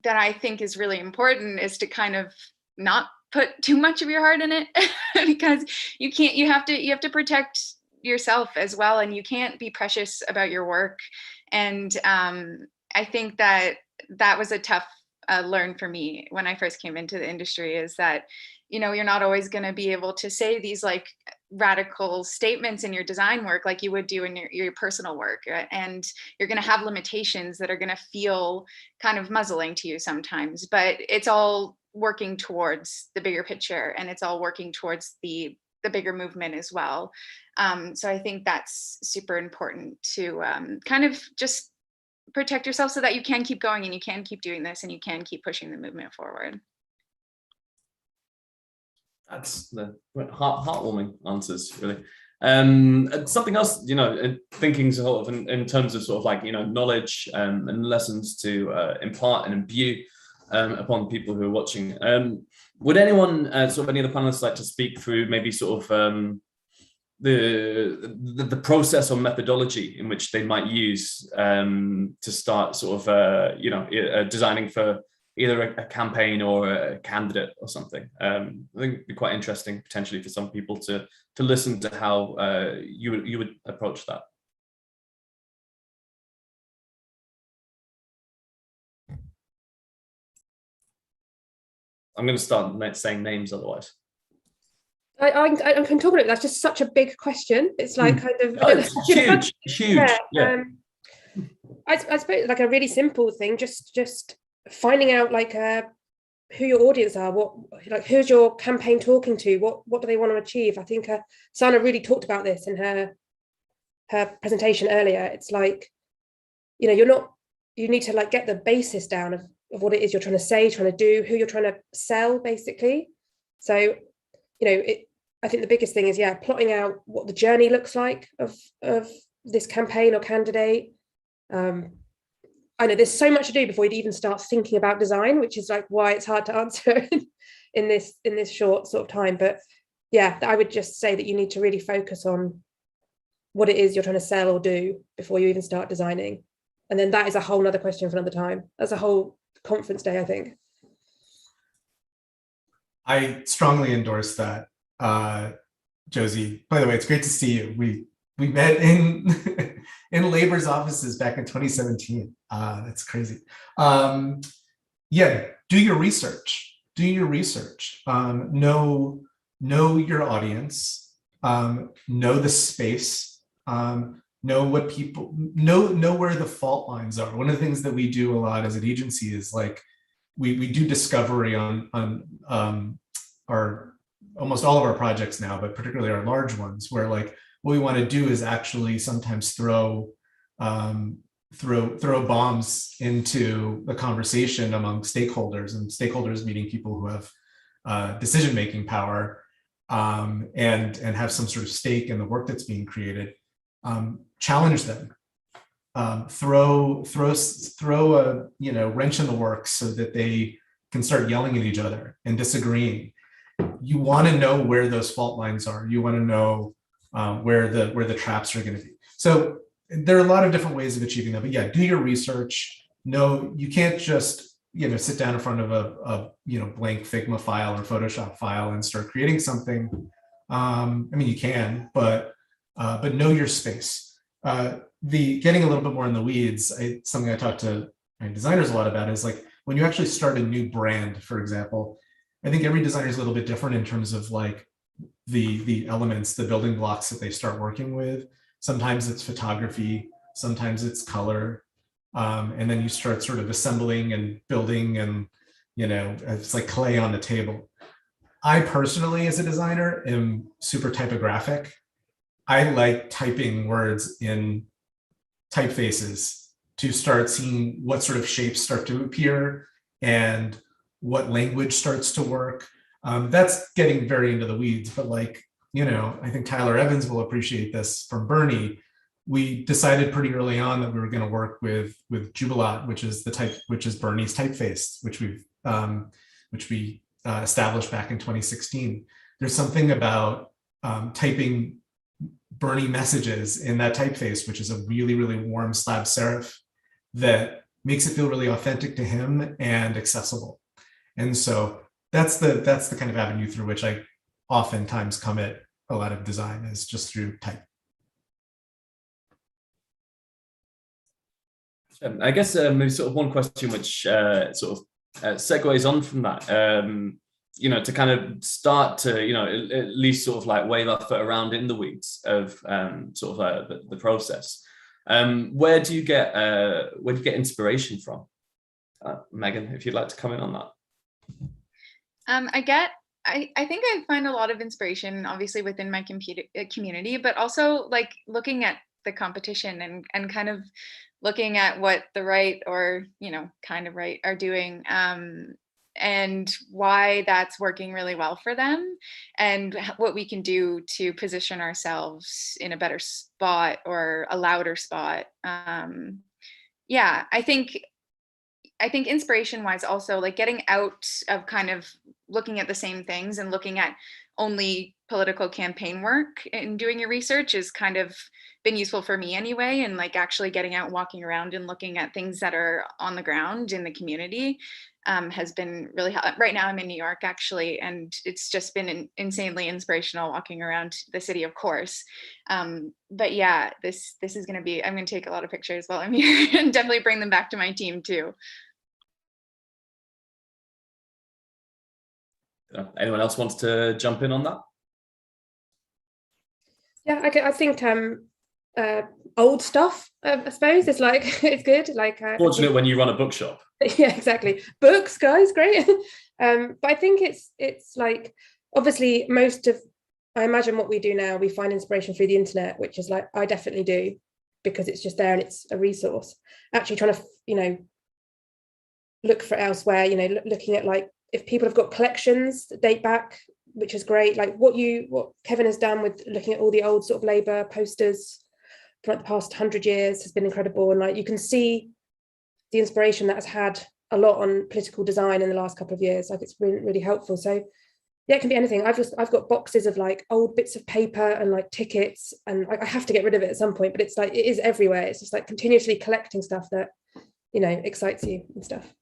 that I think is really important is to kind of not put too much of your heart in it because you have to protect yourself as well, and you can't be precious about your work. And I think that was a tough learn for me when I first came into the industry, is that, you know, you're not always going to be able to say these like radical statements in your design work like you would do in your personal work, and you're going to have limitations that are going to feel kind of muzzling to you sometimes, but it's all working towards the bigger picture, and it's all working towards the the bigger movement as well. So I think that's super important to kind of just protect yourself so that you can keep going and you can keep doing this and you can keep pushing the movement forward. That's the heartwarming answers, really. Something else, thinking sort of in terms of sort of like, knowledge and lessons to impart and imbue upon people who are watching. Would anyone, sort of any of the panelists, like to speak through maybe sort of the process or methodology in which they might use to start sort of, designing for either a campaign or a candidate or something? I think it'd be quite interesting potentially for some people to listen to how you would approach that. I'm going to start saying names otherwise. I can talk about it. That's just such a big question. It's like kind of huge. Yeah. I suppose like a really simple thing, just finding out like who your audience are, who's your campaign talking to, what do they want to achieve. I think Sana really talked about this in her presentation earlier. It's like, you need to like get the basis down of what it is you're trying to say, trying to do, who you're trying to sell, basically. So, I think the biggest thing is, plotting out what the journey looks like of this campaign or candidate. I know there's so much to do before you'd even start thinking about design, which is like why it's hard to answer in this short sort of time. But yeah, I would just say that you need to really focus on what it is you're trying to sell or do before you even start designing. And then that is a whole nother question for another time. That's a whole conference day, I think. I strongly endorse that, Josie. By the way, it's great to see you. We met in in Labor's offices back in 2017. That's crazy. Yeah, do your research. Do your research. Know your audience. Know the space. Know what people know where the fault lines are. One of the things that we do a lot as an agency is like we do discovery on our almost all of our projects now, but particularly our large ones, where like what we want to do is actually sometimes throw bombs into the conversation among stakeholders, and stakeholders meaning people who have decision-making power and have some sort of stake in the work that's being created. Challenge them. Throw a wrench in the works so that they can start yelling at each other and disagreeing. You want to know where those fault lines are. You want to know where the traps are going to be. So there are a lot of different ways of achieving that. But yeah, do your research. No, you can't just sit down in front of a blank Figma file or Photoshop file and start creating something. I mean, you can, but know your space. The getting a little bit more in the weeds, something I talk to my designers a lot about is like when you actually start a new brand, for example. I think every designer is a little bit different in terms of like the elements, the building blocks that they start working with. Sometimes it's photography, sometimes it's color, and then you start sort of assembling and building, and it's like clay on the table. I personally, as a designer, am super typographic. I like typing words in typefaces to start seeing what sort of shapes start to appear and what language starts to work. That's getting very into the weeds, but like, I think Tyler Evans will appreciate this from Bernie. We decided pretty early on that we were going to work with Jubilat, which is Bernie's typeface, which we established back in 2016. There's something about typing Bernie messages in that typeface, which is a really, really warm slab serif, that makes it feel really authentic to him and accessible. And so that's the kind of avenue through which I oftentimes come at a lot of design, is just through type. I guess maybe sort of one question which sort of segues on from that, to kind of start to, at least sort of like wave our foot around in the weeds of sort of the process. Where do you get inspiration from? Megan, if you'd like to comment on that. I get I think I find a lot of inspiration, obviously, within my community, but also like looking at the competition and kind of looking at what the right or, you know, kind of right are doing, and why that's working really well for them, and what we can do to position ourselves in a better spot or a louder spot. Yeah, I think inspiration wise also, like getting out of kind of looking at the same things and looking at only political campaign work and doing your research is kind of been useful for me anyway. And like actually getting out, walking around and looking at things that are on the ground in the community has been really helpful. Right now I'm in New York actually, and it's just been insanely inspirational walking around the city, of course. But yeah, this is going to be, I'm going to take a lot of pictures while I'm here and definitely bring them back to my team too. Anyone else wants to jump in on that? Yeah, I think old stuff, I suppose, it's like it's good. Like fortunate when you run a bookshop. Yeah, exactly. Books, guys, great. But I think it's like, obviously I imagine what we do now, we find inspiration through the internet, which is like I definitely do, because it's just there and it's a resource. Actually trying to, you know, look for elsewhere, you know, looking at like if people have got collections that date back, which is great, like what Kevin has done with looking at all the old sort of Labour posters from like the past 100 years has been incredible. And like you can see the inspiration that has had a lot on political design in the last couple of years. Like it's really, really helpful. So yeah, it can be anything. I've got boxes of like old bits of paper and like tickets, and I have to get rid of it at some point, but it's like it is everywhere. It's just like continuously collecting stuff that, you know, excites you and stuff.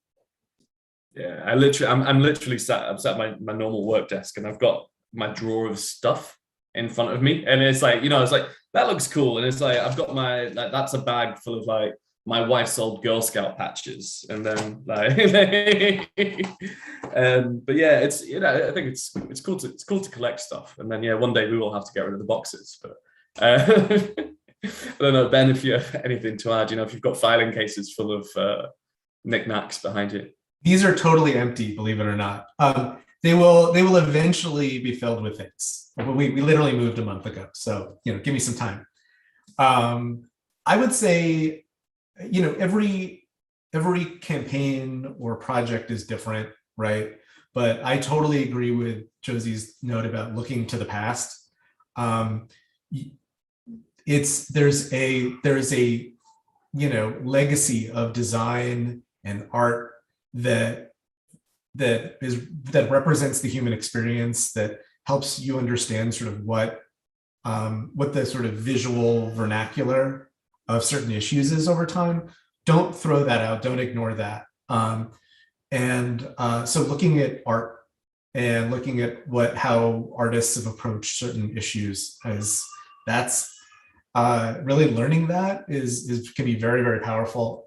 Yeah, I'm literally sat at my normal work desk, and I've got my drawer of stuff in front of me, and it's like, you know, it's like that looks cool, and it's like I've got my like that's a bag full of like my wife's old Girl Scout patches, and then like but yeah, it's, you know, I think it's cool to collect stuff, and then yeah, one day we will have to get rid of the boxes, but I don't know, Ben, if you have anything to add, you know, if you've got filing cases full of knickknacks behind you. These are totally empty, believe it or not. They will eventually be filled with things. We literally moved a month ago, so, you know, give me some time. I would say, you know, every campaign or project is different, right? But I totally agree with Josie's note about looking to the past. There's a you know, legacy of design and art that represents the human experience, that helps you understand sort of what the sort of visual vernacular of certain issues is over time. Don't throw that out, don't ignore that. So looking at art and looking at how artists have approached certain issues, that's really learning that can be very, very powerful.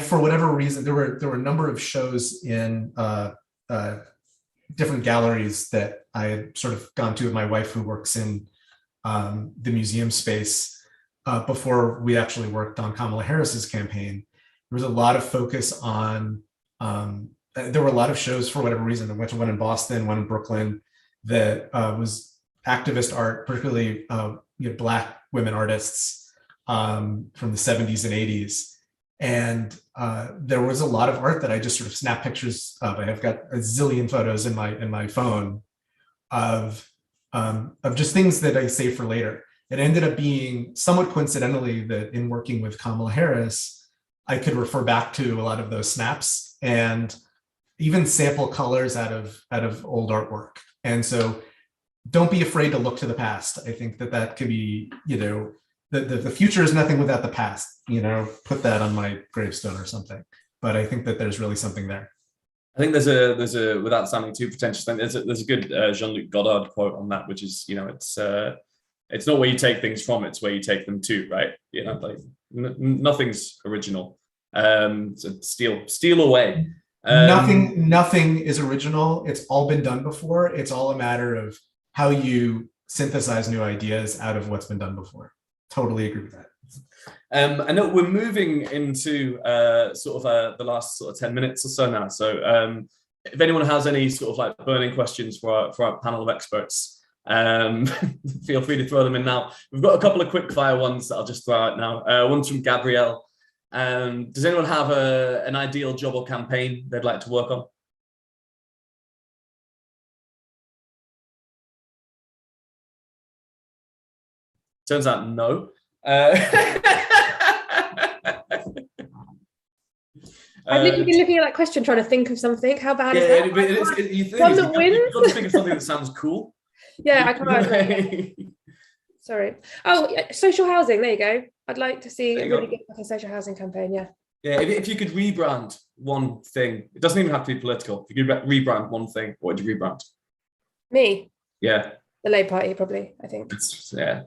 For whatever reason, there were a number of shows in different galleries that I had sort of gone to with my wife, who works in the museum space, before we actually worked on Kamala Harris's campaign. There was a lot of focus on, there were a lot of shows for whatever reason. I went to one in Boston, one in Brooklyn, that was activist art, particularly you know, Black women artists from the 70s and 80s. And there was a lot of art that I just sort of snapped pictures of. I've got a zillion photos in my phone of just things that I save for later. It ended up being somewhat coincidentally that in working with Kamala Harris, I could refer back to a lot of those snaps and even sample colors out of old artwork. And so don't be afraid to look to the past. I think that could be, you know, the future is nothing without the past, you know, put that on my gravestone or something. But I think that there's really something there. I think there's a without sounding too pretentious, there's a good Jean-Luc Godard quote on that, which is, you know, it's not where you take things from, it's where you take them to, right? You know, like nothing's original. So steal away. Nothing is original. It's all been done before. It's all a matter of how you synthesize new ideas out of what's been done before. Totally agree with that. I know we're moving into the last sort of 10 minutes or so now. So if anyone has any sort of like burning questions for our panel of experts, feel free to throw them in now. We've got a couple of quick fire ones that I'll just throw out now. One's from Gabrielle. Does anyone have an ideal job or campaign they'd like to work on? Turns out no. I've literally been looking at that question, trying to think of something. How bad is that? You've got to think of something that sounds cool. Yeah, I can't. Sorry. Oh, social housing. There you go. I'd like to see a really good like a social housing campaign. Yeah. Yeah. If you could rebrand one thing, it doesn't even have to be political. If you could rebrand one thing, what would you rebrand? Me. Yeah. The Labour Party, probably. I think. Yeah.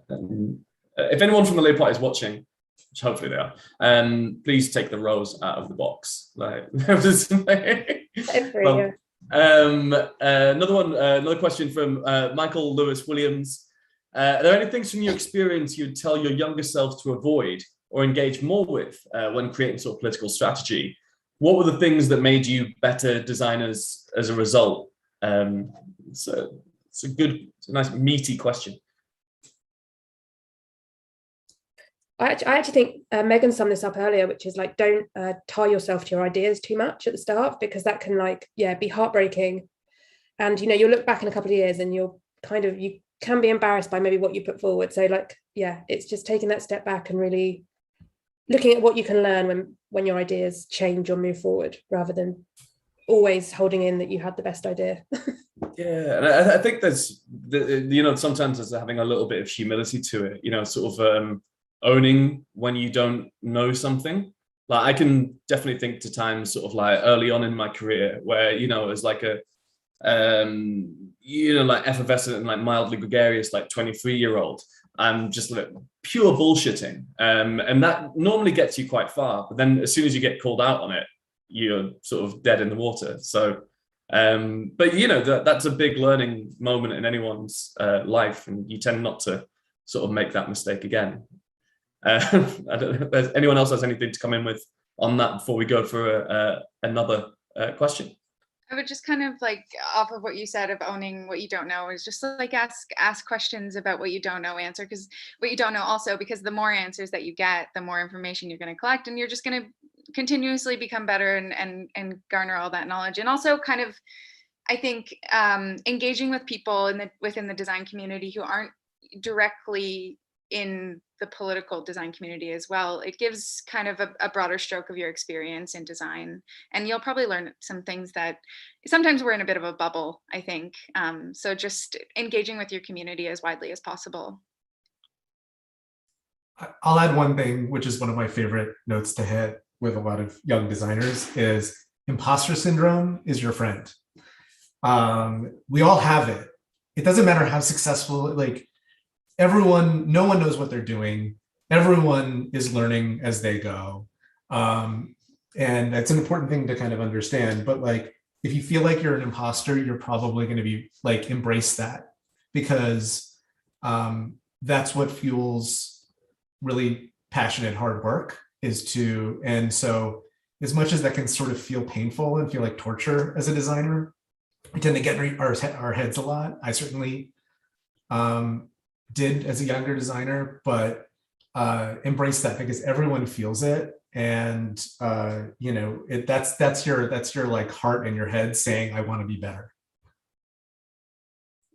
If anyone from the Labour Party is watching, which hopefully they are, please take the rose out of the box. Like, well, another question from Michael Lewis Williams. Are there any things from your experience you'd tell your younger self to avoid or engage more with when creating sort of political strategy? What were the things that made you better designers as a result? It's a nice meaty question. I actually think Megan summed this up earlier, which is like, don't tie yourself to your ideas too much at the start, because that can be heartbreaking. And, you'll look back in a couple of years and you can be embarrassed by maybe what you put forward. So it's just taking that step back and really looking at what you can learn when your ideas change or move forward, rather than always holding in that you had the best idea. Yeah, and I think there's, sometimes there's having a little bit of humility to it, sort of owning when you don't know something. Like, I can definitely think to times sort of like early on in my career where, it was like a, like effervescent and like mildly gregarious, like 23-year-old. I'm just like pure bullshitting. And that normally gets you quite far. But then as soon as you get called out on it, you're sort of dead in the water. So, but that's a big learning moment in anyone's life, and you tend not to sort of make that mistake again. I don't know if anyone else has anything to come in with on that before we go for another question. I would just kind of like, off of what you said of owning what you don't know, is just like ask questions about what you don't know, answer because what you don't know also, because the more answers that you get, the more information you're going to collect, and you're just going to continuously become better and garner all that knowledge. And also kind of, I think, engaging with people within the design community who aren't directly in the political design community as well. It gives kind of a broader stroke of your experience in design, and you'll probably learn some things that sometimes we're in a bit of a bubble, I think. So just engaging with your community as widely as possible. I'll add one thing, which is one of my favorite notes to hit with a lot of young designers, is imposter syndrome is your friend. We all have it. It doesn't matter how successful, no one knows what they're doing. Everyone is learning as they go. And that's an important thing to kind of understand. But if you feel like you're an imposter, you're probably going to be embrace that, because that's what fuels really passionate, hard work and so as much as that can sort of feel painful and feel like torture as a designer, we tend to get in our heads a lot. I certainly did as a younger designer, but embrace that, because everyone feels it, and that's your heart in your head saying, I want to be better.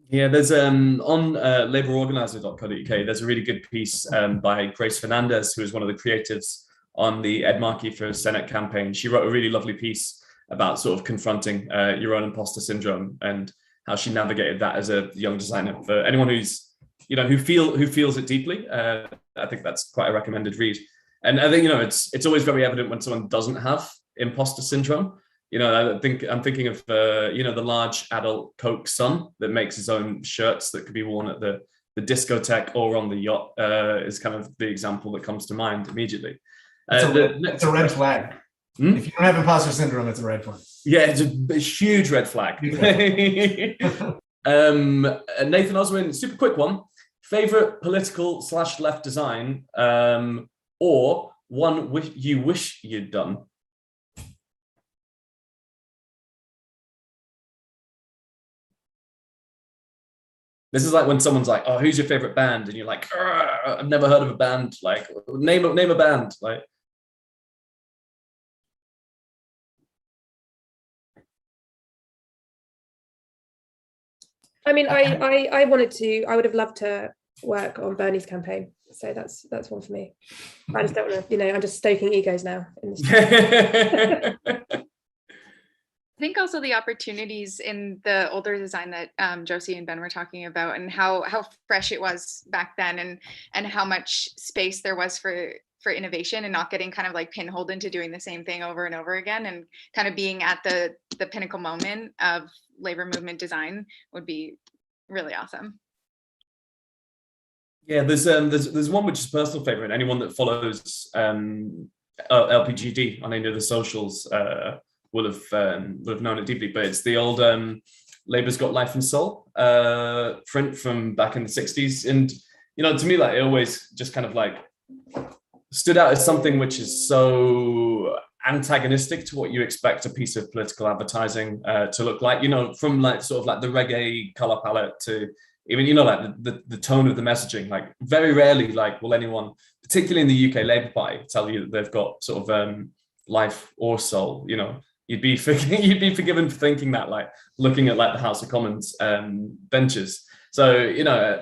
Yeah, there's on labourorganiser.co.uk, there's a really good piece by Grace Fernandez, who is one of the creatives on the Ed Markey for Senate campaign. She wrote a really lovely piece about sort of confronting your own imposter syndrome and how she navigated that as a young designer. For anyone who's who feels it deeply, I think that's quite a recommended read. And I think it's always very evident when someone doesn't have imposter syndrome. I think I'm thinking of the large adult Coke son that makes his own shirts that could be worn at the discotheque or on the yacht, is kind of the example that comes to mind immediately. It's a red flag. If you don't have imposter syndrome, it's a red flag. Yeah, it's a huge red flag. Nathan Oswin, super quick one. Favorite political / left design, or one you wish you'd done? This is like when someone's like, "Oh, who's your favorite band?" and you're like, "I've never heard of a band." Like, name a band. Like, I mean, I would have loved to work on Bernie's campaign. So that's one for me. I just don't want to, I'm just stoking egos now. In this I think also the opportunities in the older design that Josie and Ben were talking about, and how fresh it was back then, and how much space there was for innovation, and not getting kind of like pinholed into doing the same thing over and over again, and kind of being at the pinnacle moment of labor movement design would be really awesome. yeah, there's one which is personal favorite. Anyone that follows LPGD on any of the socials will have known it deeply, but it's the old Labour's Got Life and Soul print from back in the 60s. And, to me, like, it always just kind of like stood out as something which is so antagonistic to what you expect a piece of political advertising to look like, from like sort of like the reggae color palette to even, like the tone of the messaging. Like, very rarely, like, will anyone, particularly in the UK Labour Party, tell you that they've got sort of life or soul. You'd be forgiven for thinking that, like, looking at like the House of Commons benches. So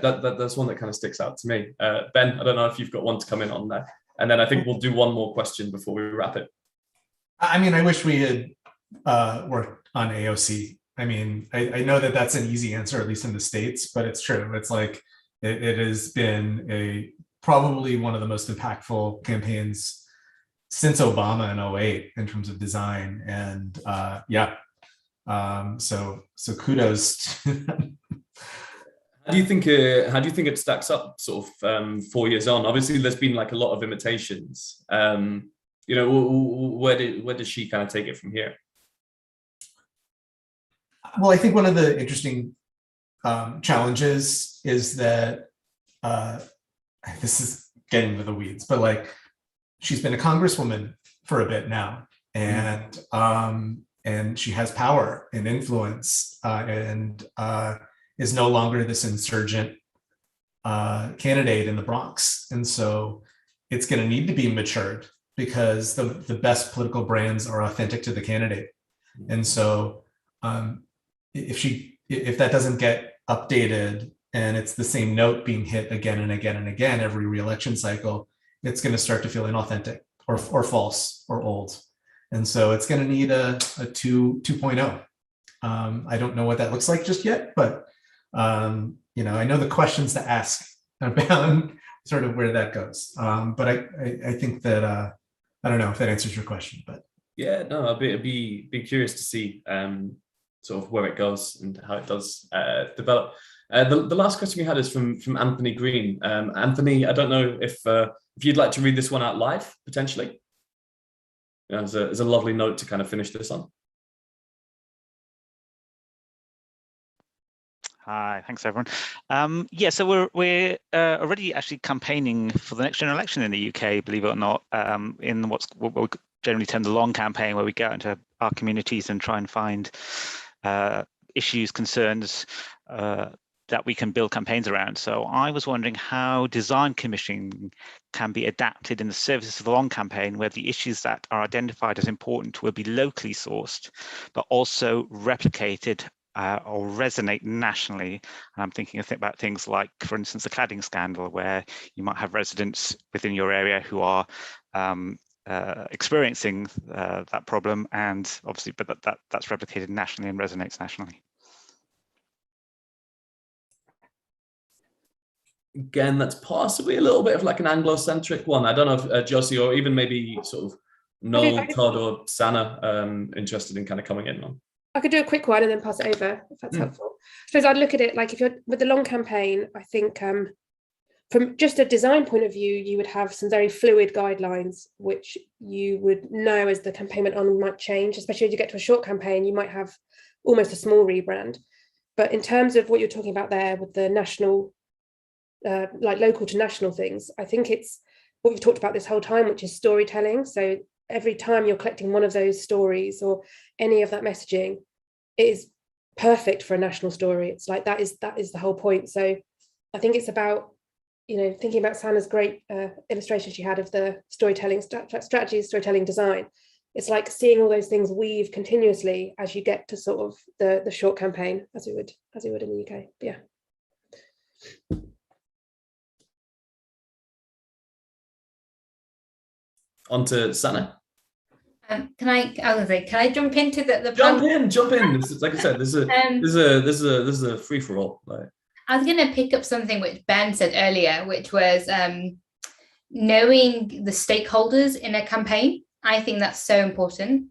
that's one that kind of sticks out to me. Ben, I don't know if you've got one to come in on there, and then I think we'll do one more question before we wrap it. I mean, I wish we had worked on AOC. I mean, I know that that's an easy answer, at least in the States, but it's true. It's like it has been probably one of the most impactful campaigns since Obama in 2008 in terms of design. And so kudos to them. How do you think it stacks up sort of 4 years on? Obviously, there's been like a lot of imitations. Where does she kind of take it from here? Well, I think one of the interesting challenges is that this is getting into the weeds, but like, she's been a congresswoman for a bit now, and she has power and influence, and is no longer this insurgent candidate in the Bronx. And so it's going to need to be matured, because the best political brands are authentic to the candidate. And so if that doesn't get updated, and it's the same note being hit again and again and again every re-election cycle, it's going to start to feel inauthentic or false or old. And so it's going to need a 2.0. I don't know what that looks like just yet, but I know the questions to ask about sort of where that goes. But I think that I don't know if that answers your question, but yeah, no, I'd be curious to see sort of where it goes and how it does develop. The last question we had is from Anthony Green. Anthony, I don't know if you'd like to read this one out live, potentially. There's a lovely note to kind of finish this on. Hi, thanks everyone. So we're already actually campaigning for the next general election in the UK, believe it or not, in what we generally term the long campaign, where we go out into our communities and try and find issues, concerns that we can build campaigns around. So I was wondering how design commissioning can be adapted in the services of the long campaign, where the issues that are identified as important will be locally sourced, but also replicated or resonate nationally. And I'm thinking about things like, for instance, the cladding scandal, where you might have residents within your area who are experiencing that problem, and obviously, but that's replicated nationally and resonates nationally. Again, that's possibly a little bit of like an Anglo-centric one. I don't know if Josie or even maybe sort of Noel, Todd, or Sana interested in kind of coming in on. I could do a quick one and then pass it over if that's helpful. So I'd look at it like, if you're with the long campaign, I think from just a design point of view, you would have some very fluid guidelines, which you would know as the campaign went on might change, especially as you get to a short campaign, you might have almost a small rebrand. But in terms of what you're talking about there with the national, like local to national things, I think it's what we've talked about this whole time, which is storytelling. So every time you're collecting one of those stories or any of that messaging, it is perfect for a national story. It's like that is the whole point. So I think it's about, you know, thinking about Sanna's great illustration she had of the storytelling strategies, storytelling design. It's like seeing all those things weave continuously as you get to sort of the short campaign, as we would in the UK. But yeah. On to Sanna. Can I jump into the jump in. This is, like I said, this is a free for all. Like, I was going to pick up something which Ben said earlier, which was knowing the stakeholders in a campaign. I think that's so important.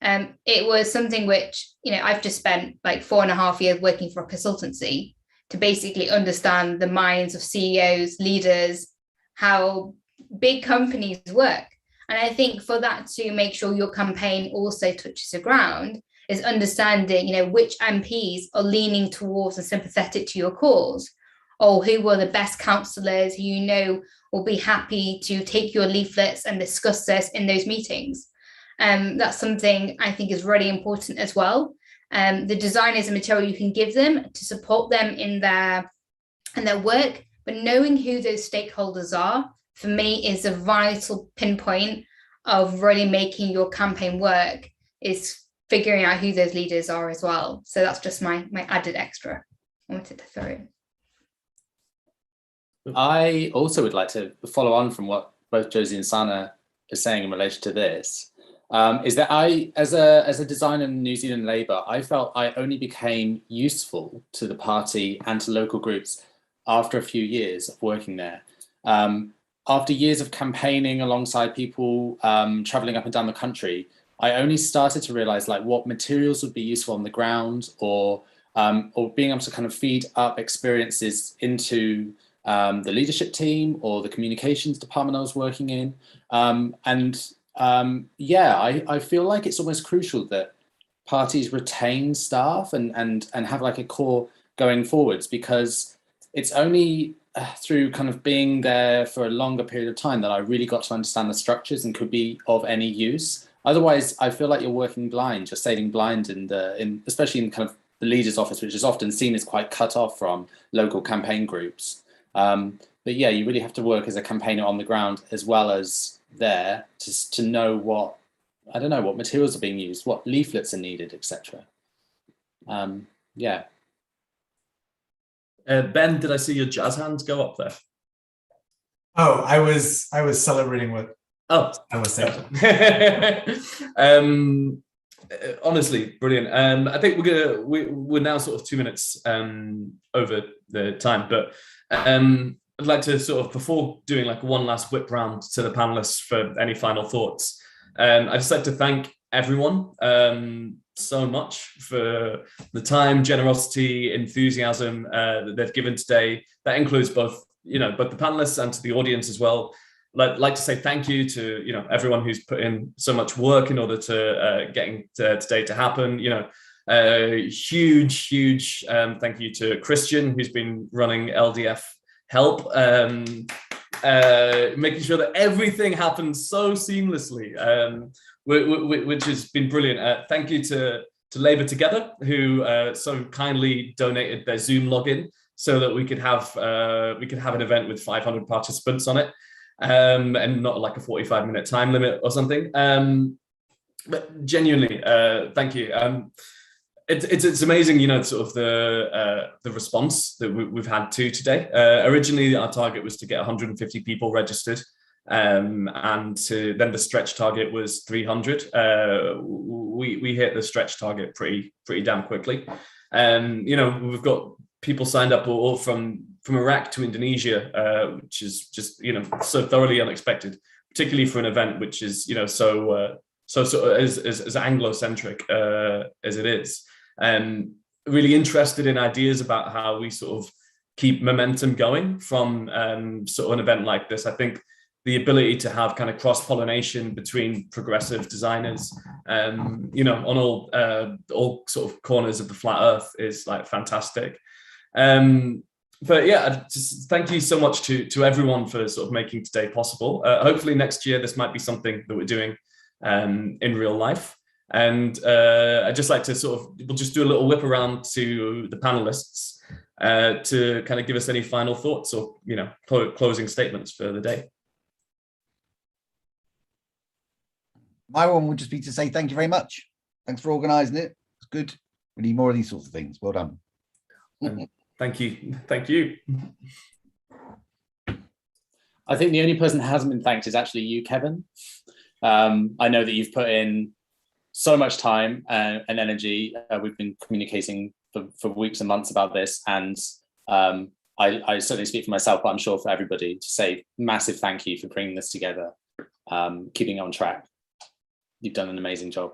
It was something which, you know, I've just spent like 4.5 years working for a consultancy to basically understand the minds of CEOs, leaders, how big companies work. And I think for that to make sure your campaign also touches the ground is understanding, you know, which MPs are leaning towards and sympathetic to your cause, or who are the best councillors who you know will be happy to take your leaflets and discuss this in those meetings. That's something I think is really important as well. The design is a material you can give them to support them in their work, but knowing who those stakeholders are, for me, is a vital pinpoint of really making your campaign work, is figuring out who those leaders are as well. So that's just my added extra I wanted to throw in. I also would like to follow on from what both Josie and Sanna are saying in relation to this, is that I, as a designer in New Zealand Labour, I felt I only became useful to the party and to local groups after a few years of working there. After years of campaigning alongside people, traveling up and down the country, I only started to realize like what materials would be useful on the ground, or being able to kind of feed up experiences into the leadership team or the communications department I was working in. I feel like it's almost crucial that parties retain staff and have like a core going forwards, because it's only through kind of being there for a longer period of time that I really got to understand the structures and could be of any use. Otherwise, I feel like you're working blind, you're sailing blind, especially in kind of the leader's office, which is often seen as quite cut off from local campaign groups. But yeah, you really have to work as a campaigner on the ground as well as there to know what materials are being used, what leaflets are needed, etc. Yeah. Ben, did I see your jazz hands go up there? Oh, I was celebrating what I was saying. Honestly, brilliant. I think we're now sort of 2 minutes over the time, but I'd like to sort of, before doing like one last whip round to the panelists for any final thoughts, I'd just like to thank everyone so much for the time, generosity, enthusiasm that they've given today. That includes both the panelists and to the audience as well. Like to say thank you to everyone who's put in so much work in order to getting today to happen. Huge thank you to Christian, who's been running LDF Help, making sure that everything happens so seamlessly, which has been brilliant. Thank you to Labour Together, who so kindly donated their Zoom login so that we could have an event with 500 participants on it, and not like a 45-minute time limit or something. But genuinely, thank you. It's amazing, sort of the response that we've had to today. Originally, our target was to get 150 people registered, and then the stretch target was 300. We hit the stretch target pretty damn quickly. We've got people signed up all from Iraq to Indonesia, which is just so thoroughly unexpected, particularly for an event which is so as Anglo-centric as it is. Really interested in ideas about how we sort of keep momentum going from sort of an event like this. I think the ability to have kind of cross-pollination between progressive designers, on all sort of corners of the flat earth is like fantastic. But yeah, just thank you so much to everyone for sort of making today possible. Hopefully next year this might be something that we're doing in real life. And I'd just like to we'll just do a little whip around to the panelists to kind of give us any final thoughts or, closing statements for the day. My one would just be to say thank you very much. Thanks for organising it. It's good. We need more of these sorts of things. Well done. Thank you. Thank you. I think the only person that hasn't been thanked is actually you, Kevin. I know that you've put in so much time and energy. We've been communicating for weeks and months about this, and I certainly speak for myself, but I'm sure for everybody, to say massive thank you for bringing this together, keeping it on track. You've done an amazing job.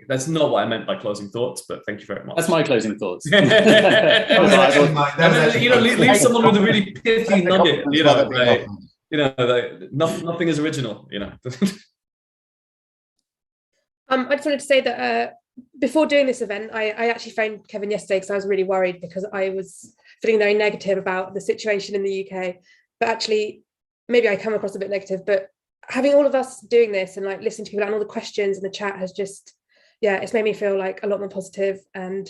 That's not what I meant by closing thoughts, but thank you very much. That's my closing thoughts. Leave someone with a really pithy nugget. Nothing is original. I just wanted to say that before doing this event, I actually phoned Kevin yesterday because I was really worried because I was feeling very negative about the situation in the UK. But actually, maybe I come across a bit negative, but having all of us doing this and like listening to people and all the questions in the chat has just, it's made me feel like a lot more positive, and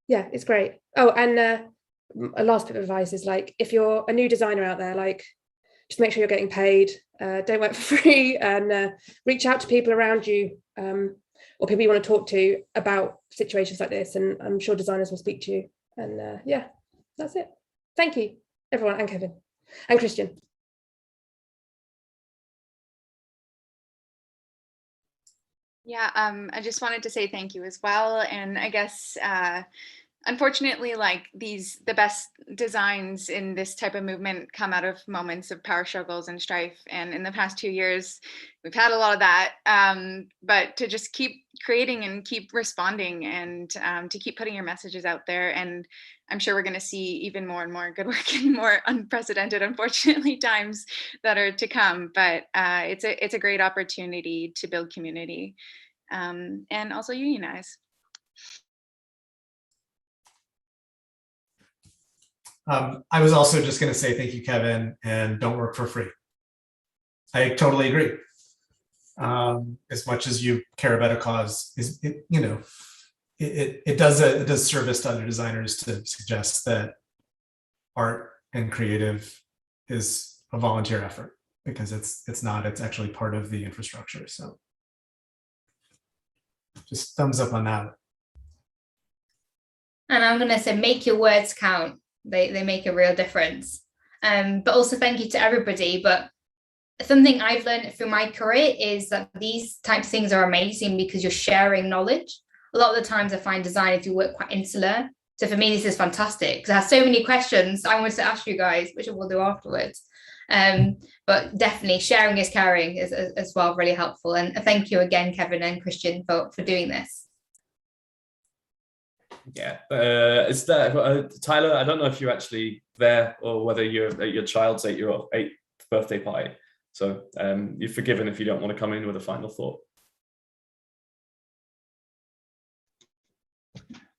it's great. Oh, and a last bit of advice is like, if you're a new designer out there, like just make sure you're getting paid, don't work for free, and reach out to people around you or people you want to talk to about situations like this, and I'm sure designers will speak to you. And that's it. Thank you, everyone, and Kevin and Christian. Yeah, I just wanted to say thank you as well. And I guess, unfortunately, like the best designs in this type of movement come out of moments of power struggles and strife. And in the past 2 years, we've had a lot of that. But to just keep creating and keep responding, and to keep putting your messages out there. And I'm sure we're going to see even more and more good work in more unprecedented, unfortunately, times that are to come. But it's a great opportunity to build community and also unionize. I was also just going to say thank you, Kevin, and don't work for free. I totally agree. As much as you care about a cause, it does service to other designers to suggest that art and creative is a volunteer effort, because it's actually part of the infrastructure. So just thumbs up on that. And I'm going to say, make your words count. They make a real difference. But also thank you to everybody. But something I've learned through my career is that these types of things are amazing because you're sharing knowledge. A lot of the times I find designers who work quite insular. So for me, this is fantastic because I have so many questions I wanted to ask you guys, which we'll do afterwards. But definitely sharing is caring is as well really helpful. And thank you again, Kevin and Christian, for doing this. Yeah, it's that Tyler. I don't know if you're actually there or whether you're at your child's 8th birthday party. So you're forgiven if you don't want to come in with a final thought.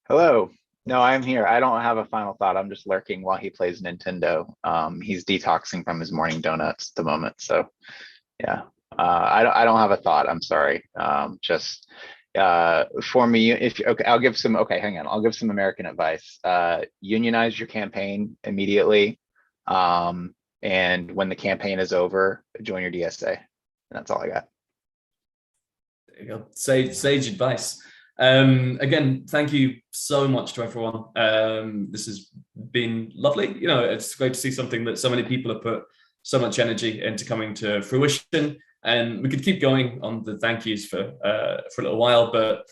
Hello. No, I'm here. I don't have a final thought. I'm just lurking while he plays Nintendo. He's detoxing from his morning donuts at the moment. So yeah, I don't have a thought. I'm sorry. Just for me, I'll give some American advice. Unionize your campaign immediately. And when the campaign is over, join your DSA. And that's all I got. There you go. Sage advice. Again, thank you so much to everyone. This has been lovely. It's great to see something that so many people have put so much energy into coming to fruition. And we could keep going on the thank yous for a little while, but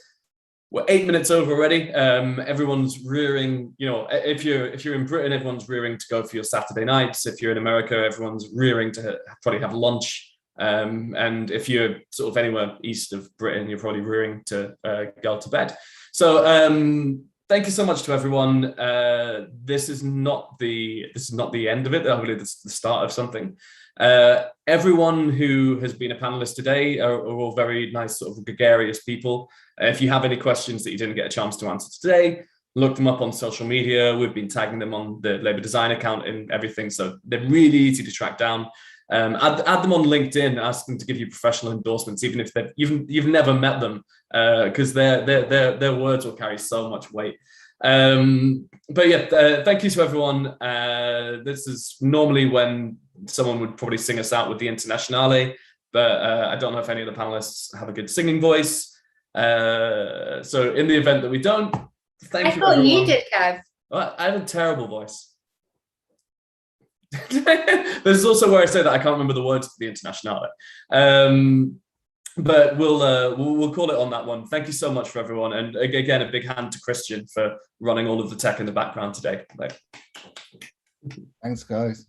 we're 8 minutes over already. Everyone's rearing, if you're in Britain, everyone's rearing to go for your Saturday nights. If you're in America, everyone's rearing to probably have lunch. And if you're sort of anywhere east of Britain, you're probably rearing to go to bed. So thank you so much to everyone. This is not the end of it. I believe this is the start of something. Everyone who has been a panelist today are all very nice, sort of gregarious people. If you have any questions that you didn't get a chance to answer today, look them up on social media. We've been tagging them on the Labour Design account and everything, so they're really easy to track down. Add them on LinkedIn, ask them to give you professional endorsements, even if you've never met them, because their words will carry so much weight. But yeah, thank you to everyone. This is normally when someone would probably sing us out with the Internationale, but I don't know if any of the panelists have a good singing voice. So in the event that we don't, thank you, everyone. You did, Kev. I have a terrible voice. This is also where I say that I can't remember the words for the Internationale. But we'll call it on that one. Thank you so much for everyone, and again, a big hand to Christian for running all of the tech in the background today. Thanks, guys.